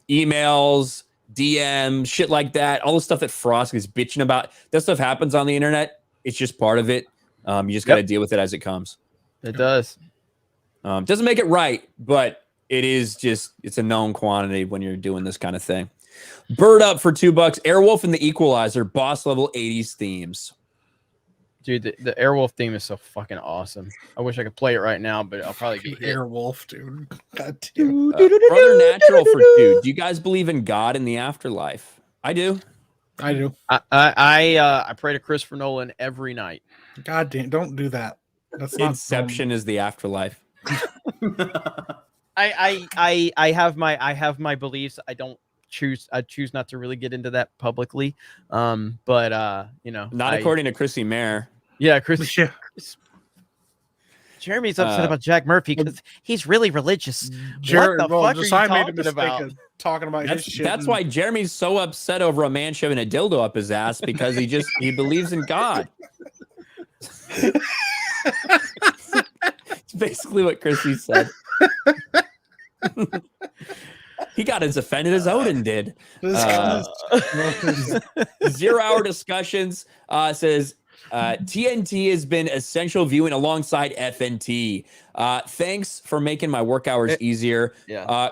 Emails, DMs, shit like that. All the stuff that Frost is bitching about. That stuff happens on the internet. It's just part of it. You just got to deal with it as it comes. It does. Doesn't make it right, but it is just, it's a known quantity when you're doing this kind of thing. Bird Up for $2. Airwolf and the Equalizer, boss level 80s themes. Dude, the Airwolf theme is so fucking awesome. I wish I could play it right now, but I'll probably get hit. Airwolf, dude. God Brother Natural for 2. Do you guys believe in God in the afterlife? I do. I do. I pray to Christopher Nolan every night. God damn, don't do that. That's not Inception is the afterlife. I have my beliefs. I choose not to really get into that publicly. But not according to Chrissy Mayer. Yeah, Chris. Jeremy's upset about Jack Murphy because he's really religious. What the fuck are you talking about? Talking about his shit. That's why Jeremy's so upset over a man shoving a dildo up his ass, because he believes in God. It's basically what Chrissy said. He got as offended as Odin did. 0 hour discussions says TNT has been essential viewing alongside FNT. Thanks for making my work hours easier.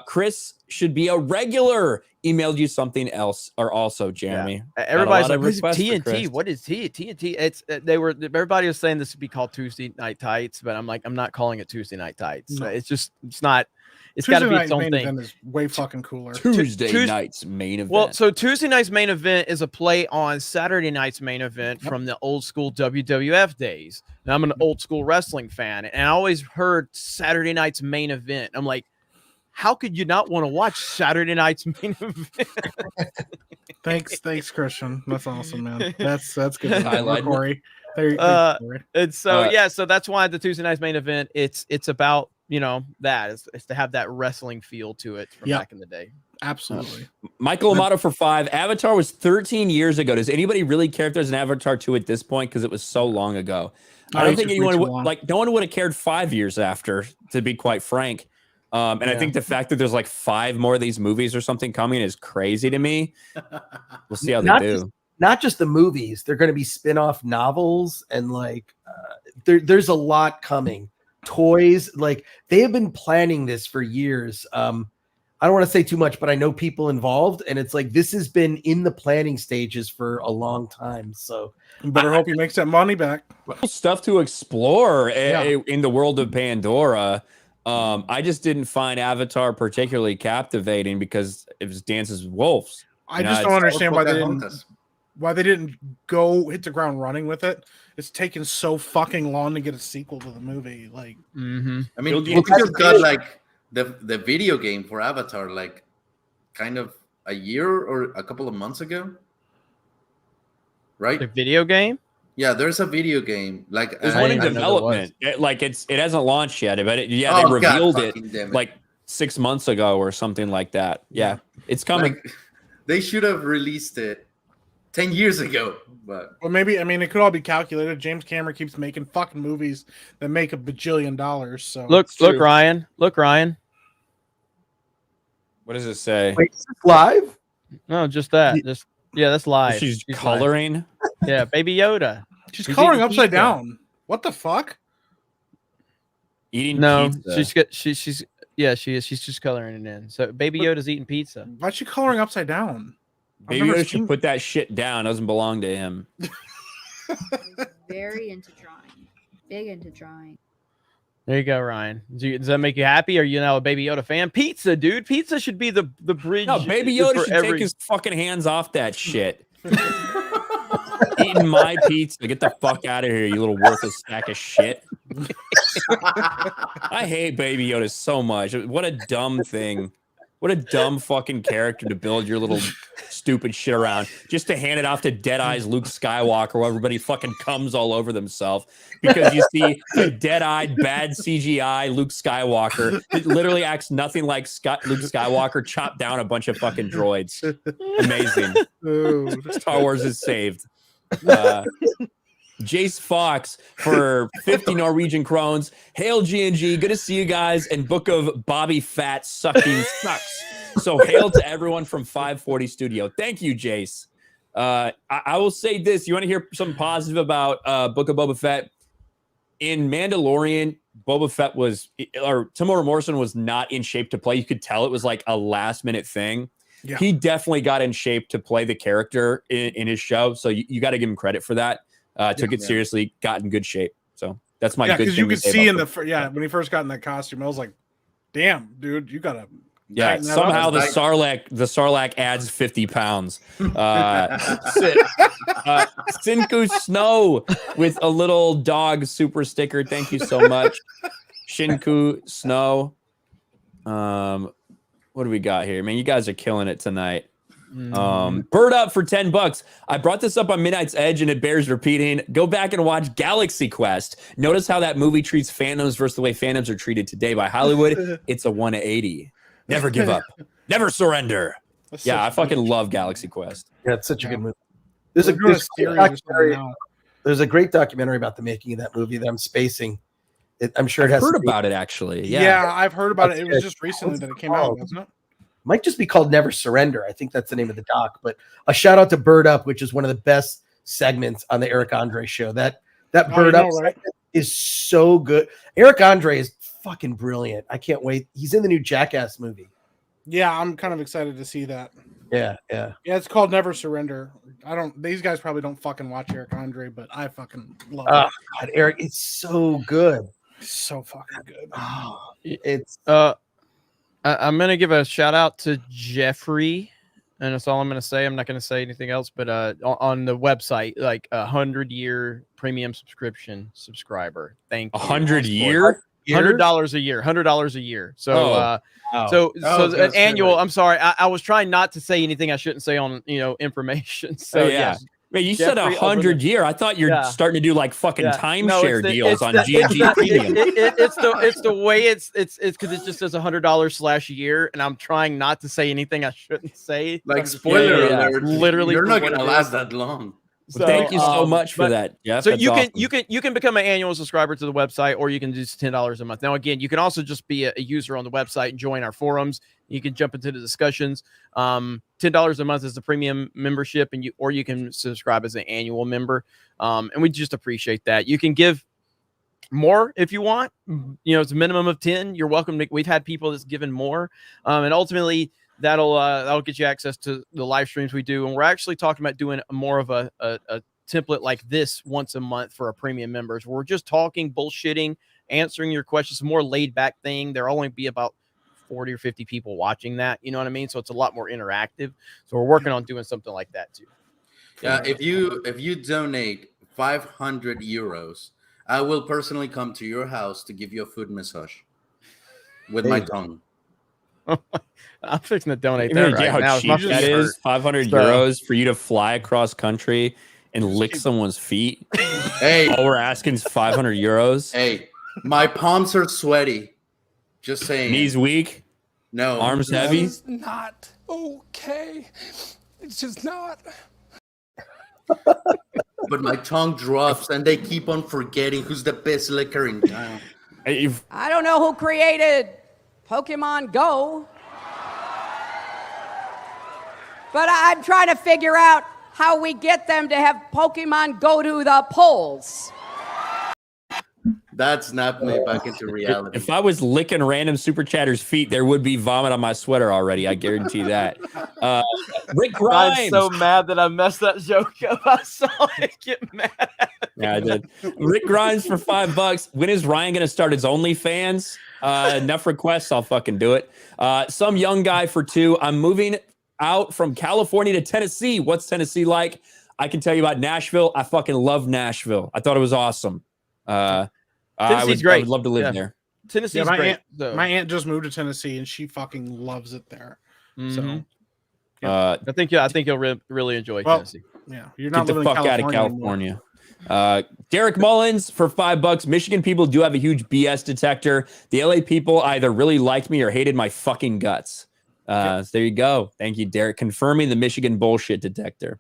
Chris should be a regular. Emailed you something else, or also Jeremy. Yeah. Everybody's like, "What is TNT? What is TNT?" It's everybody was saying this would be called Tuesday Night Tights, but I'm like, I'm not calling it Tuesday Night Tights. No. It's not. It's got to be its own thing. Is way fucking cooler. Tuesday night's main event. Well, so Tuesday night's main event is a play on Saturday night's main event from the old school WWF days. Now, I'm an old school wrestling fan, and I always heard Saturday night's main event. I'm like, how could you not want to watch Saturday night's main event? Thanks, Christian. That's awesome, man. That's good. Corey. And so so that's why the Tuesday night's main event. It's about that is to have that wrestling feel to it from back in the day. Absolutely. Michael Amato for 5. Avatar was 13 years ago. Does anybody really care if there's an Avatar 2 at this point? Because it was so long ago. I don't think anyone no one would have cared 5 years after, to be quite frank. And I think the fact that there's like 5 more of these movies or something coming is crazy to me. We'll see how they do. Not just the movies. They're going to be spin-off novels and like there's a lot coming. Toys, like they have been planning this for years. I don't want to say too much, but I know people involved, and it's like this has been in the planning stages for a long time. So you better hope he makes that money back. Stuff to explore in the world of Pandora. I just didn't find Avatar particularly captivating because it was Dances with Wolves. I just don't understand why they didn't go hit the ground running with it. It's taken so fucking long to get a sequel to the movie. Like, I mean, you just got like the video game for Avatar, like kind of a year or a couple of months ago, right? The video game? Yeah, there's a video game. Like there's one in development. It hasn't launched yet, but they revealed it like 6 months ago or something like that. Yeah, it's coming. Like, they should have released it 10 years ago, but maybe, I mean, it could all be calculated. James Cameron keeps making fucking movies that make $1 bajillion. So look, Ryan. Look, Ryan. What does it say? Wait, is this live? No, just that. That's live. She's coloring. Live. Yeah, Baby Yoda. She's coloring upside down. What the fuck? Eating she pizza. is. She's just coloring it in. So Baby Yoda's eating pizza. Why's she coloring upside down? Baby Yoda should put that shit down. It doesn't belong to him. Very into drawing. Big into drawing. There you go, Ryan. Does that make you happy? Are you now a Baby Yoda fan? Pizza, dude. Pizza should be the bridge. No, Baby Yoda should take his fucking hands off that shit. Eating my pizza. Get the fuck out of here, you little worthless sack of shit. I hate Baby Yoda so much. What a dumb thing. What a dumb fucking character to build your little stupid shit around, just to hand it off to Deadeye's Luke Skywalker, where everybody fucking comes all over themselves because you see a dead-eyed, bad CGI Luke Skywalker that literally acts nothing like Luke Skywalker chop down a bunch of fucking droids. Amazing. Star Wars is saved. Jace Fox for 50 Norwegian krones. Hail G&G. Good to see you guys. And Book of Bobby Fat sucking sucks. So hail to everyone from 540 Studio. Thank you, Jace. I will say this. You want to hear something positive about Book of Boba Fett? In Mandalorian, Boba Fett Timur Morrison was not in shape to play. You could tell it was like a last minute thing. Yeah. He definitely got in shape to play the character in his show. So you got to give him credit for that. Took it seriously, got in good shape. So that's my good thing. Because you could see in when he first got in that costume, I was like, damn, dude, you gotta somehow the Sarlacc adds 50 pounds. Sinku Snow with a little dog super sticker. Thank you so much. Shinku Snow. What do we got here? Man, you guys are killing it tonight. Bird Up for $10. I brought this up on Midnight's Edge and it bears repeating. Go back and watch Galaxy Quest. Notice how that movie treats fandoms versus the way fandoms are treated today by Hollywood. It's a 180. Never give up. Never surrender. I fucking love Galaxy Quest. Yeah, it's such a good movie. There's a great documentary about the making of that movie that I'm spacing. I'm sure it has heard about it actually. Yeah, I've heard about it. It was just recently that it came out, wasn't it? Might just be called Never Surrender. I think that's the name of the doc. But a shout out to Bird Up, which is one of the best segments on the Eric Andre show. That Bird Up segment is so good. Eric Andre is fucking brilliant. I can't wait. He's in the new Jackass movie. Yeah, I'm kind of excited to see that. Yeah. It's called Never Surrender. These guys probably don't fucking watch Eric Andre, but I fucking love it. God, Eric, it's so good. It's so fucking good. It's I'm going to give a shout out to Jeffrey, and that's all I'm going to say. I'm not going to say anything else, but on the website, like 100-year premium subscriber. Thank you. 100 year? $100 a year. $100 a year. So, an annual. I'm sorry. I was trying not to say anything I shouldn't say on information. So yes. Man, you said 100 year. I thought you're starting to do like fucking timeshare deals on G&G Premium. It's the way it's because it just says $100/year, and I'm trying not to say anything I shouldn't say. Like spoiler alert, literally, you're not gonna last that long. So, thank you so much for that, Jeff. So That's you awesome. can become an annual subscriber to the website, or you can do $10 a month. Now, again, you can also just be a user on the website and join our forums. You can jump into the discussions. $10 a month is the premium membership, and you can subscribe as an annual member. And we just appreciate that. You can give more if you want. You know, it's a minimum of 10. You're welcome to. We've had people that's given more, and ultimately that'll get you access to the live streams we do. And we're actually talking about doing more of a template like this once a month for our premium members. We're just talking, bullshitting, answering your questions. More laid back thing. There'll only be about 40 or 50 people watching that. You know what I mean? So it's a lot more interactive. So we're working on doing something like that too. Yeah, if you donate 500 euros, I will personally come to your house to give you a foot massage with my tongue. I'm fixing to donate You that know right now. how cheap that is? 500 euros for you to fly across country and lick someone's feet. Hey, all we're asking is 500 euros. Hey, my palms are sweaty. Just saying. Knees weak. No. Arms heavy. It's not okay. It's just not. But my tongue drops, and they keep on forgetting who's the best licker in town. I don't know who created Pokemon Go, but I'm trying to figure out how we get them to have Pokemon go to the polls. That snapped me back into reality. If I was licking random super chatters' feet, there would be vomit on my sweater already. I guarantee that. Rick Grimes. I'm so mad that I messed that joke up. I saw it get mad. Yeah, I did. Rick Grimes for $5. When is Ryan going to start his OnlyFans? Enough requests, I'll fucking do it. Some young guy for $2. I'm moving out from California to Tennessee. What's Tennessee like? I can tell you about Nashville. I fucking love Nashville. I thought it was awesome. Tennessee's great. I would love to live there. Tennessee's my great. My aunt just moved to Tennessee, and she fucking loves it there. So, I think you'll really enjoy Tennessee. Yeah, you're not Get the living fuck in out of California California. Derek Mullins for $5. Michigan people do have a huge BS detector. The LA people either really liked me or hated my fucking guts. So there you go. Thank you, Derek, confirming the Michigan bullshit detector.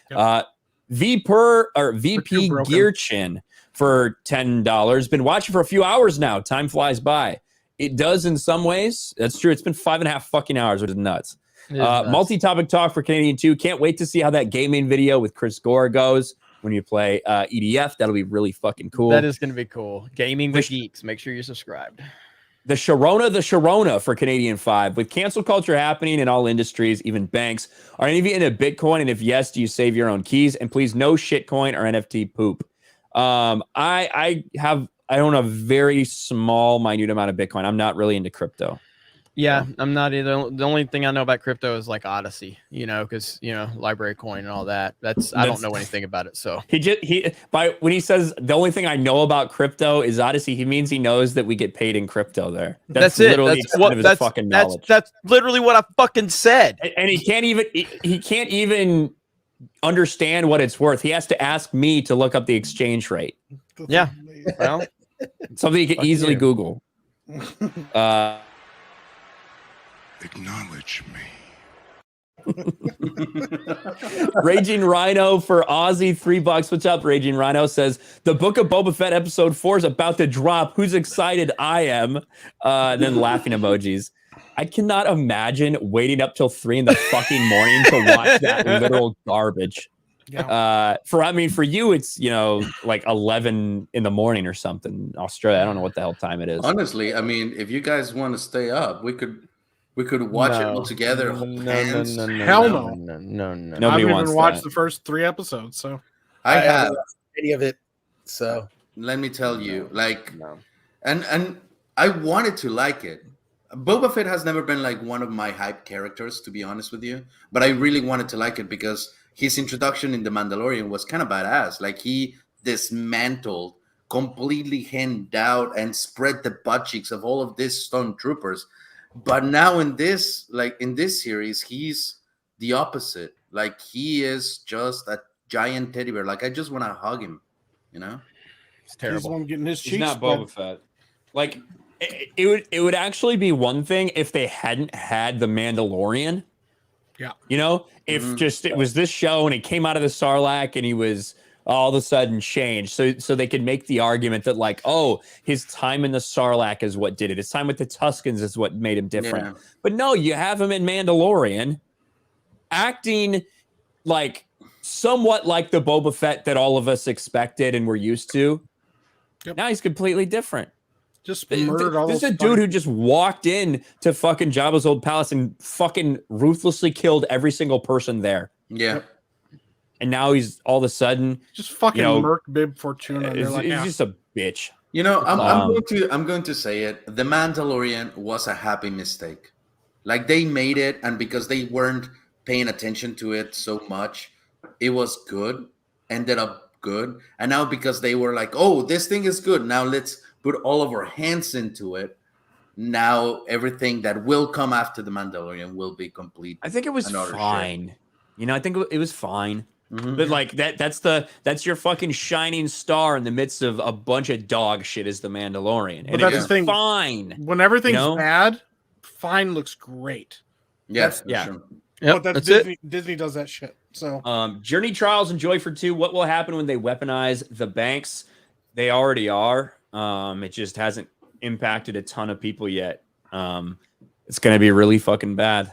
VP Gearchin for $10. Been watching for a few hours now. Time flies by. It does in some ways. That's true. It's been 5.5 fucking hours, which is nuts. Multi-topic talk for Canadian 2. Can't wait to see how that gaming video with Chris Gore goes when you play EDF. That'll be really fucking cool. That is going to be cool. Gaming with Geeks. Make sure you're subscribed. The Sharona for Canadian 5. With cancel culture happening in all industries, even banks, are any of you into Bitcoin? And if yes, do you save your own keys? And please, no shitcoin or NFT poop. I own a very small, minute amount of Bitcoin. I'm not really into crypto. Yeah, I'm not either. The only thing I know about crypto is like Odyssey, because Library Coin and all that. I don't know anything about it. So when he says the only thing I know about crypto is Odyssey, he means he knows that we get paid in crypto there. That's it. Literally that's fucking knowledge. That's literally what I fucking said. And he can't even understand what it's worth. He has to ask me to look up the exchange rate. Yeah, well, something you can easily Google. Acknowledge me. Raging Rhino for Aussie $3. What's up, Raging Rhino? Says the Book of Boba Fett episode 4 is about to drop. Who's excited? I am. And then laughing emojis. I cannot imagine waiting up till 3 in the fucking morning to watch that literal garbage. Yeah. For you, it's like 11 in the morning or something. Australia, I don't know what the hell time it is. Honestly, I mean, if you guys want to stay up, we could watch it all together. Hell no. Nobody I've wants even watched that. the first 3 episodes, so I have any of it. So let me tell you, and I wanted to like it. Boba Fett has never been like one of my hype characters, to be honest with you, but I really wanted to like it because his introduction in The Mandalorian was kind of badass. Like he dismantled, completely hemmed out, and spread the butt cheeks of all of these stormtroopers. But now in this series, he's the opposite. Like he is just a giant teddy bear. Like I just want to hug him. It's terrible. He's the one getting his cheeks. He's not Boba Fett. Like it would actually be one thing if they hadn't had the Mandalorian. Yeah. You know, if just it was this show and he came out of the Sarlacc and he was all of a sudden changed. So they could make the argument that like, oh, his time in the Sarlacc is what did it. His time with the Tuskens is what made him different. Yeah. But no, you have him in Mandalorian acting like somewhat like the Boba Fett that all of us expected and were used to. Yep. Now he's completely different. Just murdered all This those is a dude who just walked in to fucking Jabba's old palace and fucking ruthlessly killed every single person there. Yeah. And now he's all of a sudden just fucking Merc Bib Fortuna. He's just a bitch. You know, I'm going to say it. The Mandalorian was a happy mistake. Like they made it, and because they weren't paying attention to it so much, it was good. Ended up good, and now because they were like, "Oh, this thing is good. Now let's put all of our hands into it." Now everything that will come after the Mandalorian will be complete. I think it was fine. You know, I think it was fine. But like that's your fucking shining star in the midst of a bunch of dog shit is the Mandalorian. And that's the thing. Fine. When everything's bad, fine looks great. Yes, yeah. Sure. But that's Disney does that shit. So Journey Trials and Joyford 2, what will happen when they weaponize the banks? They already are. It just hasn't impacted a ton of people yet. It's gonna be really fucking bad.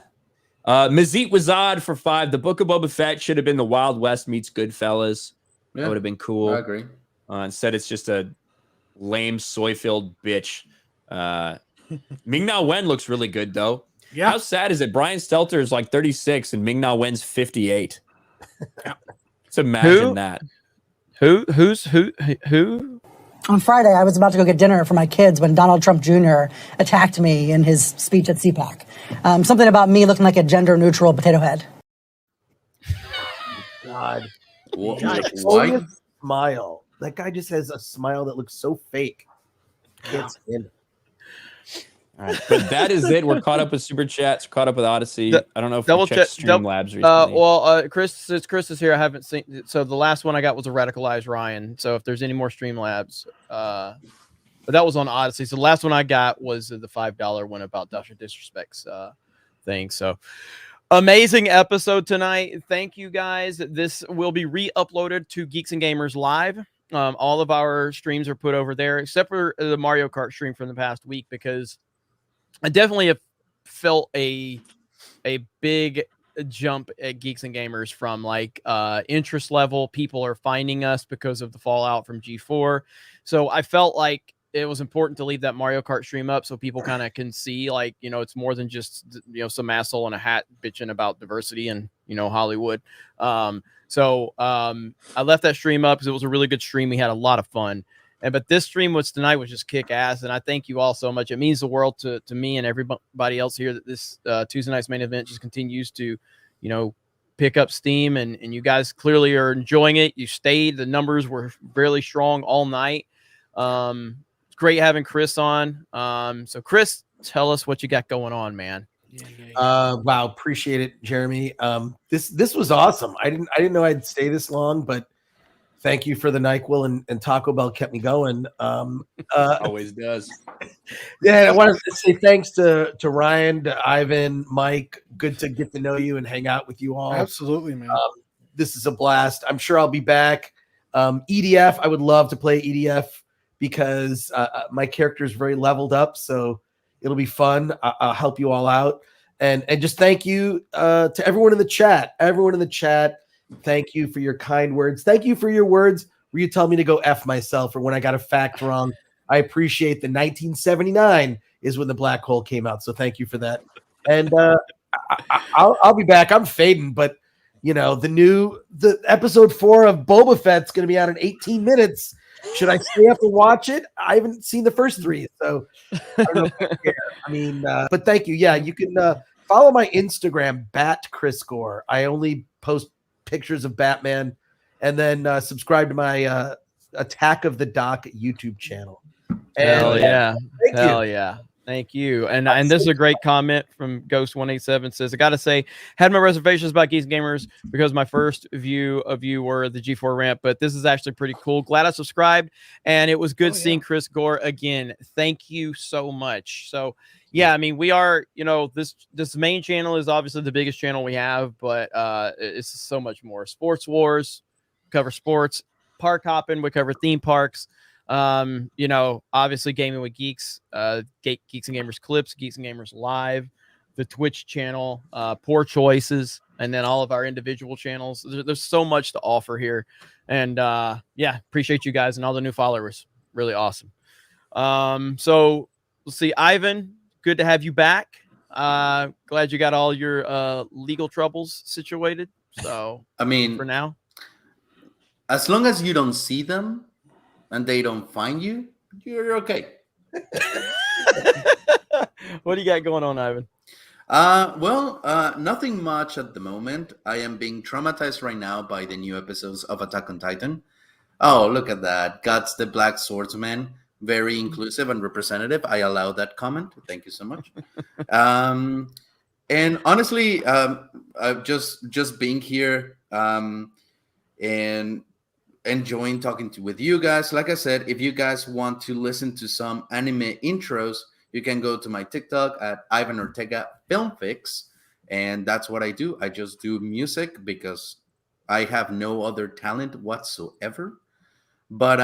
Mazit Wazad for 5. The Book of Boba Fett should have been the Wild West meets Goodfellas. Yeah, that would have been cool. I agree. Instead, it's just a lame soy-filled bitch. Ming-Na Wen looks really good, though. Yeah. How sad is it? Brian Stelter is like 36 and Ming-Na Wen's 58. Let's imagine that. Who? On Friday, I was about to go get dinner for my kids when Donald Trump Jr. attacked me in his speech at CPAC. Something about me looking like a gender-neutral potato head. God. Why? Smile. That guy just has a smile that looks so fake. Can't stand it. All right, but that is it. We're caught up with Super Chats, caught up with Odyssey. I don't know if we checked Streamlabs recently. Chris, since Chris is here, I haven't seen. So the last one I got was a radicalized Ryan. So if there's any more Streamlabs, but that was on Odyssey. So the last one I got was the $5 one about Dr. Disrespect's thing. So amazing episode tonight. Thank you guys. This will be re-uploaded to Geeks and Gamers Live. All of our streams are put over there, except for the Mario Kart stream from the past week, because I definitely have felt a big jump at Geeks and Gamers from like interest level. People are finding us because of the fallout from G4. So I felt like it was important to leave that Mario Kart stream up so people kind of can see, like, you know, it's more than just, you know, some asshole in a hat bitching about diversity and, you know, Hollywood. So I left that stream up because it was a really good stream. We had a lot of fun. But this stream was tonight was just kick ass, and I thank you all so much. It means the world to me and everybody else here that this Tuesday night's main event just continues to, you know, pick up steam, and you guys clearly are enjoying it. You stayed. The numbers were really strong all night. It's great having Chris on. So Chris, tell us what you got going on, man. Wow, appreciate it, Jeremy. This was awesome. I didn't know I'd stay this long, but thank you for the NyQuil and Taco Bell kept me going. Always does. Yeah, and I wanted to say thanks to Ryan, to Ivan, Mike. Good to get to know you and hang out with you all. Absolutely, man. This is a blast. I'm sure I'll be back. EDF, I would love to play EDF because my character is very leveled up, so it'll be fun. I'll help you all out. And just thank you to everyone in the chat. Everyone in the chat. Thank you for your kind words. Thank you for your words where you tell me to go F myself or when I got a fact wrong. I appreciate the 1979 is when the black hole came out. So thank you for that. And I'll be back. I'm fading, but you know, the episode 4 of Boba Fett's going to be out in 18 minutes. Should I stay up to watch it? I haven't seen the first 3, so I don't know if I care. I mean, but thank you. Yeah, you can follow my Instagram, @ChrisGore. I only post pictures of Batman, and then subscribe to my Attack of the Doc YouTube channel. Hell yeah. Hell yeah. Thank you. And this is a great comment from Ghost187. Says, I gotta say, had my reservations about Geeks Gamers because my first view of you were the G4 ramp, but this is actually pretty cool. Glad I subscribed, and it was good seeing Chris Gore again. Thank you so much. So yeah, I mean, we are, this main channel is obviously the biggest channel we have, but it's so much more. Sports Wars, cover sports. Park hopping, we cover theme parks. Obviously Gaming with Geeks, Geeks and Gamers Clips, Geeks and Gamers Live, the Twitch channel, Poor Choices, and then all of our individual channels. There's so much to offer here. And appreciate you guys and all the new followers. Really awesome. So let's see, Ivan, good to have you back. Glad you got all your legal troubles situated. So I mean, for now, as long as you don't see them and they don't find you, you're okay. What do you got going on, Ivan? Nothing much at the moment. I am being traumatized right now by the new episodes of Attack on Titan. Oh, look at that. Guts the Black Swordsman. Very inclusive and representative. I allow that comment. Thank you so much. And honestly, just being here and enjoying talking with you guys. Like I said, if you guys want to listen to some anime intros, you can go to my TikTok at Ivan Ortega Film Fix, and that's what I do. I just do music because I have no other talent whatsoever. But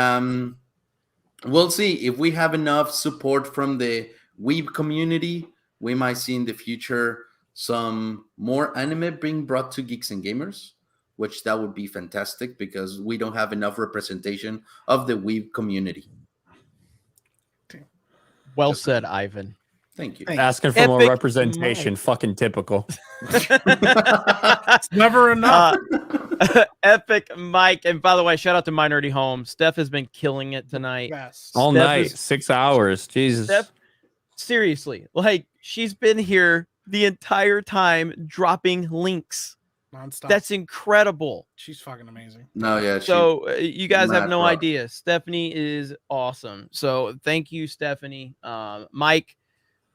we'll see if we have enough support from the weeb community. We might see in the future some more anime being brought to Geeks and Gamers, which that would be fantastic because we don't have enough representation of the weeb community. Well said, Ivan. Thank you. Asking for more representation. Fucking typical. It's never enough. Epic Mike. And by the way, shout out to My Nerdy Home. Steph has been killing it tonight. Yes. All night, 6 hours. Jesus. Steph, seriously, like she's been here the entire time dropping links. Nonstop. That's incredible. She's fucking amazing. No, yeah. So you guys have no rock. idea. Stephanie is awesome. So thank you, Stephanie. Mike,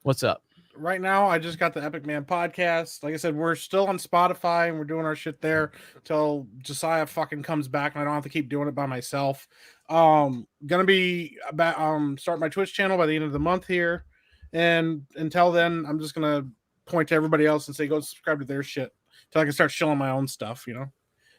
what's up? Right now, I just got the Epic Man podcast. Like I said, we're still on Spotify and we're doing our shit there till Josiah fucking comes back and I don't have to keep doing it by myself. Gonna be about start my Twitch channel by the end of the month here. And until then, I'm just gonna point to everybody else and say go subscribe to their shit till I can start shilling my own stuff,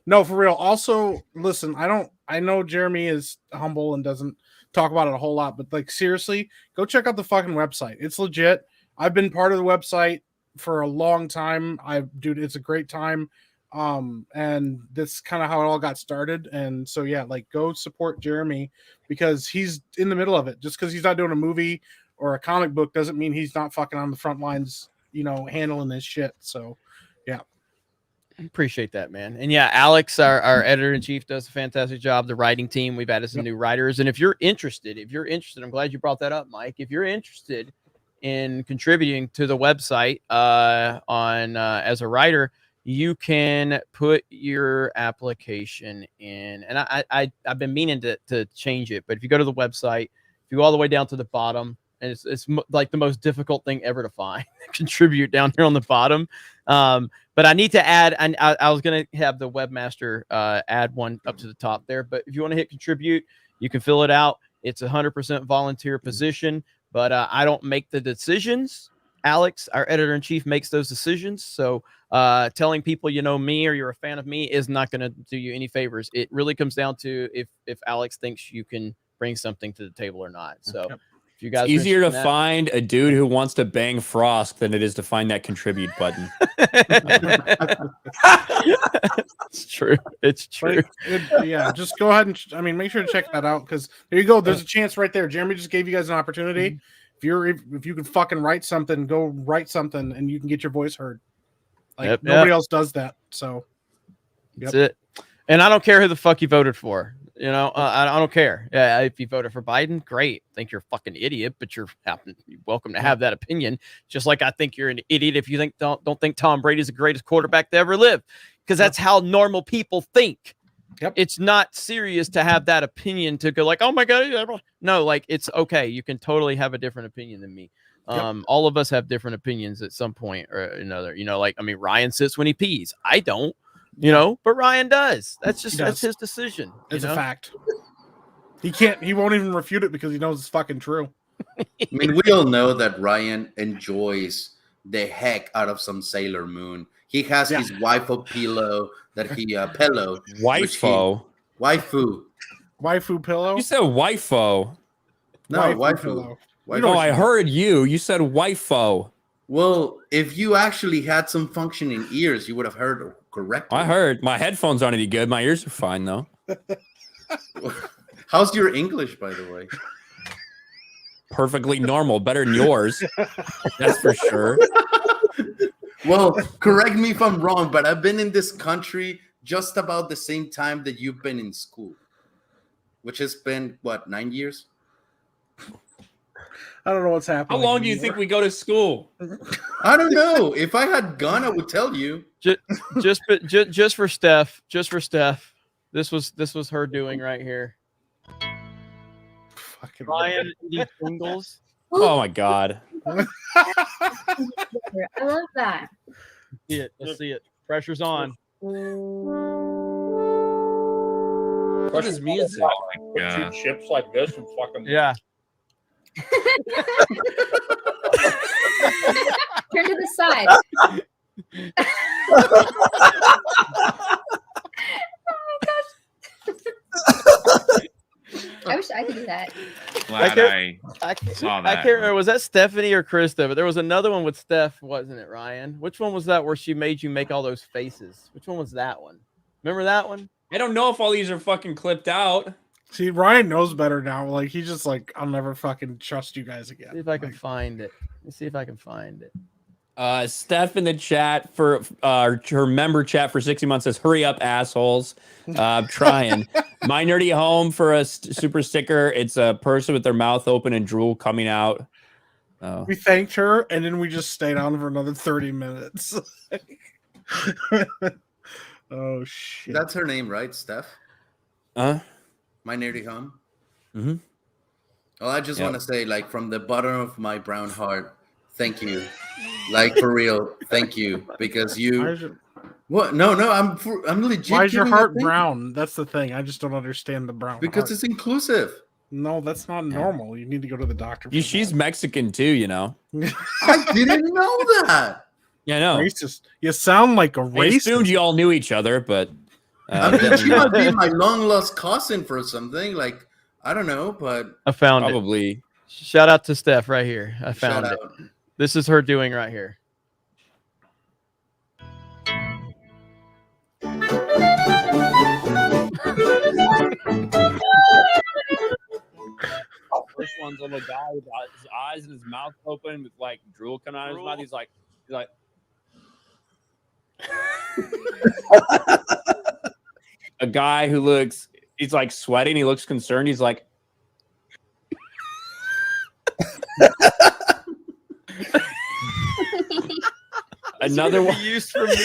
No, for real. Also, listen, I know Jeremy is humble and doesn't talk about it a whole lot, but like seriously, go check out the fucking website. It's legit. I've been part of the website for a long time. Dude, it's a great time. And that's kind of how it all got started. And so, yeah, like go support Jeremy because he's in the middle of it. Just because he's not doing a movie or a comic book doesn't mean he's not fucking on the front lines, handling this shit. So, yeah. Appreciate that, man. And yeah, Alex, our editor-in-chief, does a fantastic job. The writing team, we've added some new writers. And if you're interested, I'm glad you brought that up, Mike. If you're interested in contributing to the website as a writer, you can put your application in. And I've been meaning to change it, but if you go to the website, if you go all the way down to the bottom, and it's like the most difficult thing ever to find, contribute down here on the bottom. But I need to add, and I was going to have the webmaster add one up to the top there. But if you want to hit contribute, you can fill it out. It's 100% volunteer position, but I don't make the decisions. Alex, our editor-in-chief, makes those decisions. So telling people me or you're a fan of me is not going to do you any favors. It really comes down to if Alex thinks you can bring something to the table or not. So if you guys it's easier to find a dude who wants to bang Frost than it is to find that contribute button. It's true. It's true. Yeah, just go ahead and make sure to check that out because there you go. There's a chance right there. Jeremy just gave you guys an opportunity. If you can fucking write something, go write something, and you can get your voice heard. Like nobody else does that. So that's it. And I don't care who the fuck you voted for. I don't care. If you voted for Biden, great. I think you're a fucking idiot, but you're welcome to have that opinion. Just like I think you're an idiot if you don't think Tom Brady's the greatest quarterback to ever live, because that's how normal people think. Yep. It's not serious to have that opinion to go like, oh my God. No, like it's okay. You can totally have a different opinion than me. All of us have different opinions at some point or another. Ryan sits when he pees. I don't. But Ryan does. That's his decision. It's a fact. He won't even refute it because he knows it's fucking true. I mean, we all know that Ryan enjoys the heck out of some Sailor Moon. He has his waifu pillow that he pillow. Waifu. Waifu pillow. You said waifu. No, waifu. Pillow. No, I heard you. You said waifu. Well, if you actually had some functioning ears, you would have heard correctly. I heard. My headphones aren't any good. My ears are fine though. How's your English, by the way? Perfectly normal. Better than yours. That's for sure. Well, correct me if I'm wrong, but I've been in this country just about the same time that you've been in school, which has been, what, 9 years? I don't know what's happening. How long do you think we go to school? I don't know. If I had gone, I would tell you. Just for Steph. Just for Steph. This was her doing right here. Fucking Ryan eating singles. Oh my god. I love that. See it. Let's see it. Pressure's on. What is music? Two chips like this and fucking Yeah. Turn to the side. I wish I could do that. I can't remember. Was that Stephanie or Krista? But there was another one with Steph, wasn't it, Ryan? Which one was that where she made you make all those faces? Which one was that one? Remember that one? I don't know if all these are fucking clipped out. See, Ryan knows better now. Like he's just like, I'll never fucking trust you guys again. See if I can find it. Let's see if I can find it. Steph in the chat for her member chat for 60 months says, "Hurry up, assholes!" Trying. My nerdy home for a super sticker. It's a person with their mouth open and drool coming out. Oh. We thanked her, and then we just stayed on for another 30 minutes. Oh shit! That's her name, right, Steph? My nerdy home. Mm-hmm. Well, I just want to say, like, from the bottom of my brown heart, thank you. Like, for real, thank you, because you. What? No, I'm legit. Why is your heart brown? That's the thing. I just don't understand the brown. Because heart. it's inclusive. No, that's not normal. You need to go to the doctor. She's Mexican too, you know. I didn't know that. Yeah, I know. Racist. You sound like a racist. I assumed you all knew each other, but I mean, she might be my long lost cousin for something. Like, I don't know, but I found probably. It. Shout out to Steph right here. I found it. This is her doing right here. First one's on the guy with his eyes and his mouth open with like drool coming out of his mouth. He's like. A guy who looks, he's like sweating. He looks concerned. He's like, another one used for me.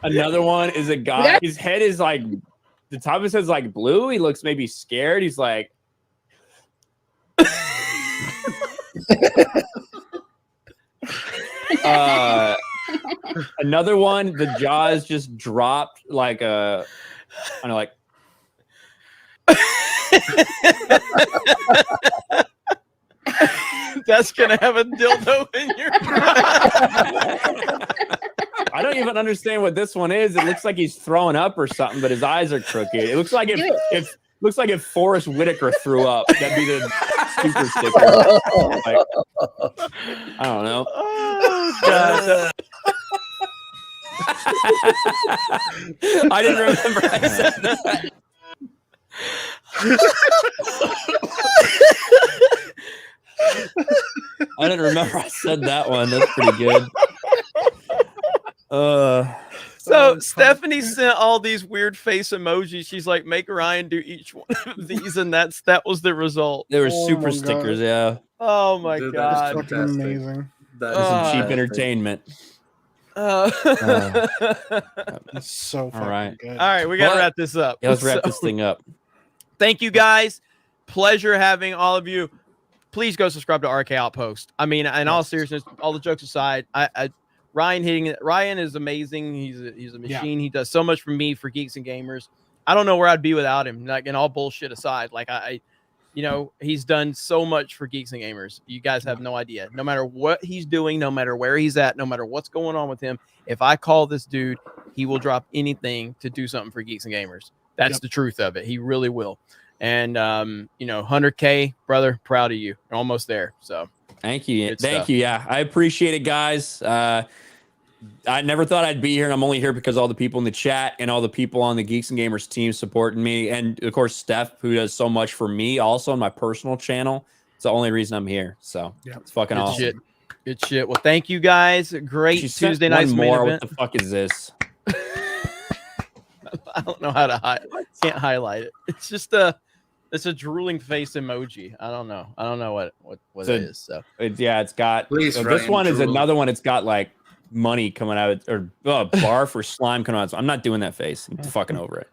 Another one is a guy. His head is like, the top of his head is like blue. He looks maybe scared. He's like, another one, the jaws just dropped like a, I don't know, like. That's gonna have a dildo in your I don't even understand what this one is. It looks like he's throwing up or something, but his eyes are crooked. It looks like if looks like if Forrest Whitaker threw up. That'd be the super sticker. Like, I don't know. Oh, God. I didn't remember I said that. I didn't remember I said that one. That's pretty good. So Stephanie sent all these weird face emojis. She's like, make Ryan do each one of these, and that was the result. They were super stickers, yeah. Oh my Dude, God. Fucking amazing. That Some cheap entertainment. It's so fucking All right. good. All right, we gotta wrap this up. Yeah, let's wrap this thing up. Thank you guys. Pleasure having all of you. Please go subscribe to RK Outpost. I mean, in all seriousness, all the jokes aside, Ryan is amazing. He's a machine. He does so much for me, for Geeks and Gamers. I don't know where I'd be without him. Like, and all bullshit aside, like you know, he's done so much for Geeks and Gamers. You guys have no idea. No matter what he's doing, no matter where he's at, no matter what's going on with him, if I call this dude, he will drop anything to do something for Geeks and Gamers. That's the truth of it. He really will. And, you know, 100K, brother, proud of you. You're almost there. So thank you. Thank you. Yeah, I appreciate it, guys. I never thought I'd be here, and I'm only here because all the people in the chat and all the people on the Geeks and Gamers team supporting me. And, of course, Steph, who does so much for me also on my personal channel. It's the only reason I'm here. So it's fucking awesome. Shit. Good shit. Well, thank you, guys. Great Tuesday night's main event. What the fuck is this? I don't know how to can't highlight it. It's just it's a drooling face emoji. I don't know what it is. So it's got. Please, this one is another one. It's got like money coming out or barf or slime coming out. So I'm not doing that face. I'm fucking over it.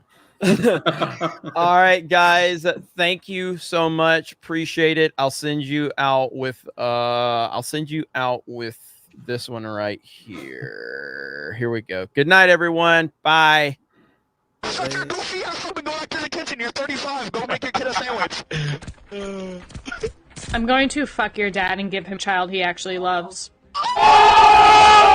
All right, guys. Thank you so much. Appreciate it. I'll send you out with this one right here. Here we go. Good night, everyone. Bye. Such a goofy asshole to go back to the kitchen. You're 35. Go make your kid a sandwich. I'm going to fuck your dad and give him a child he actually loves. Oh!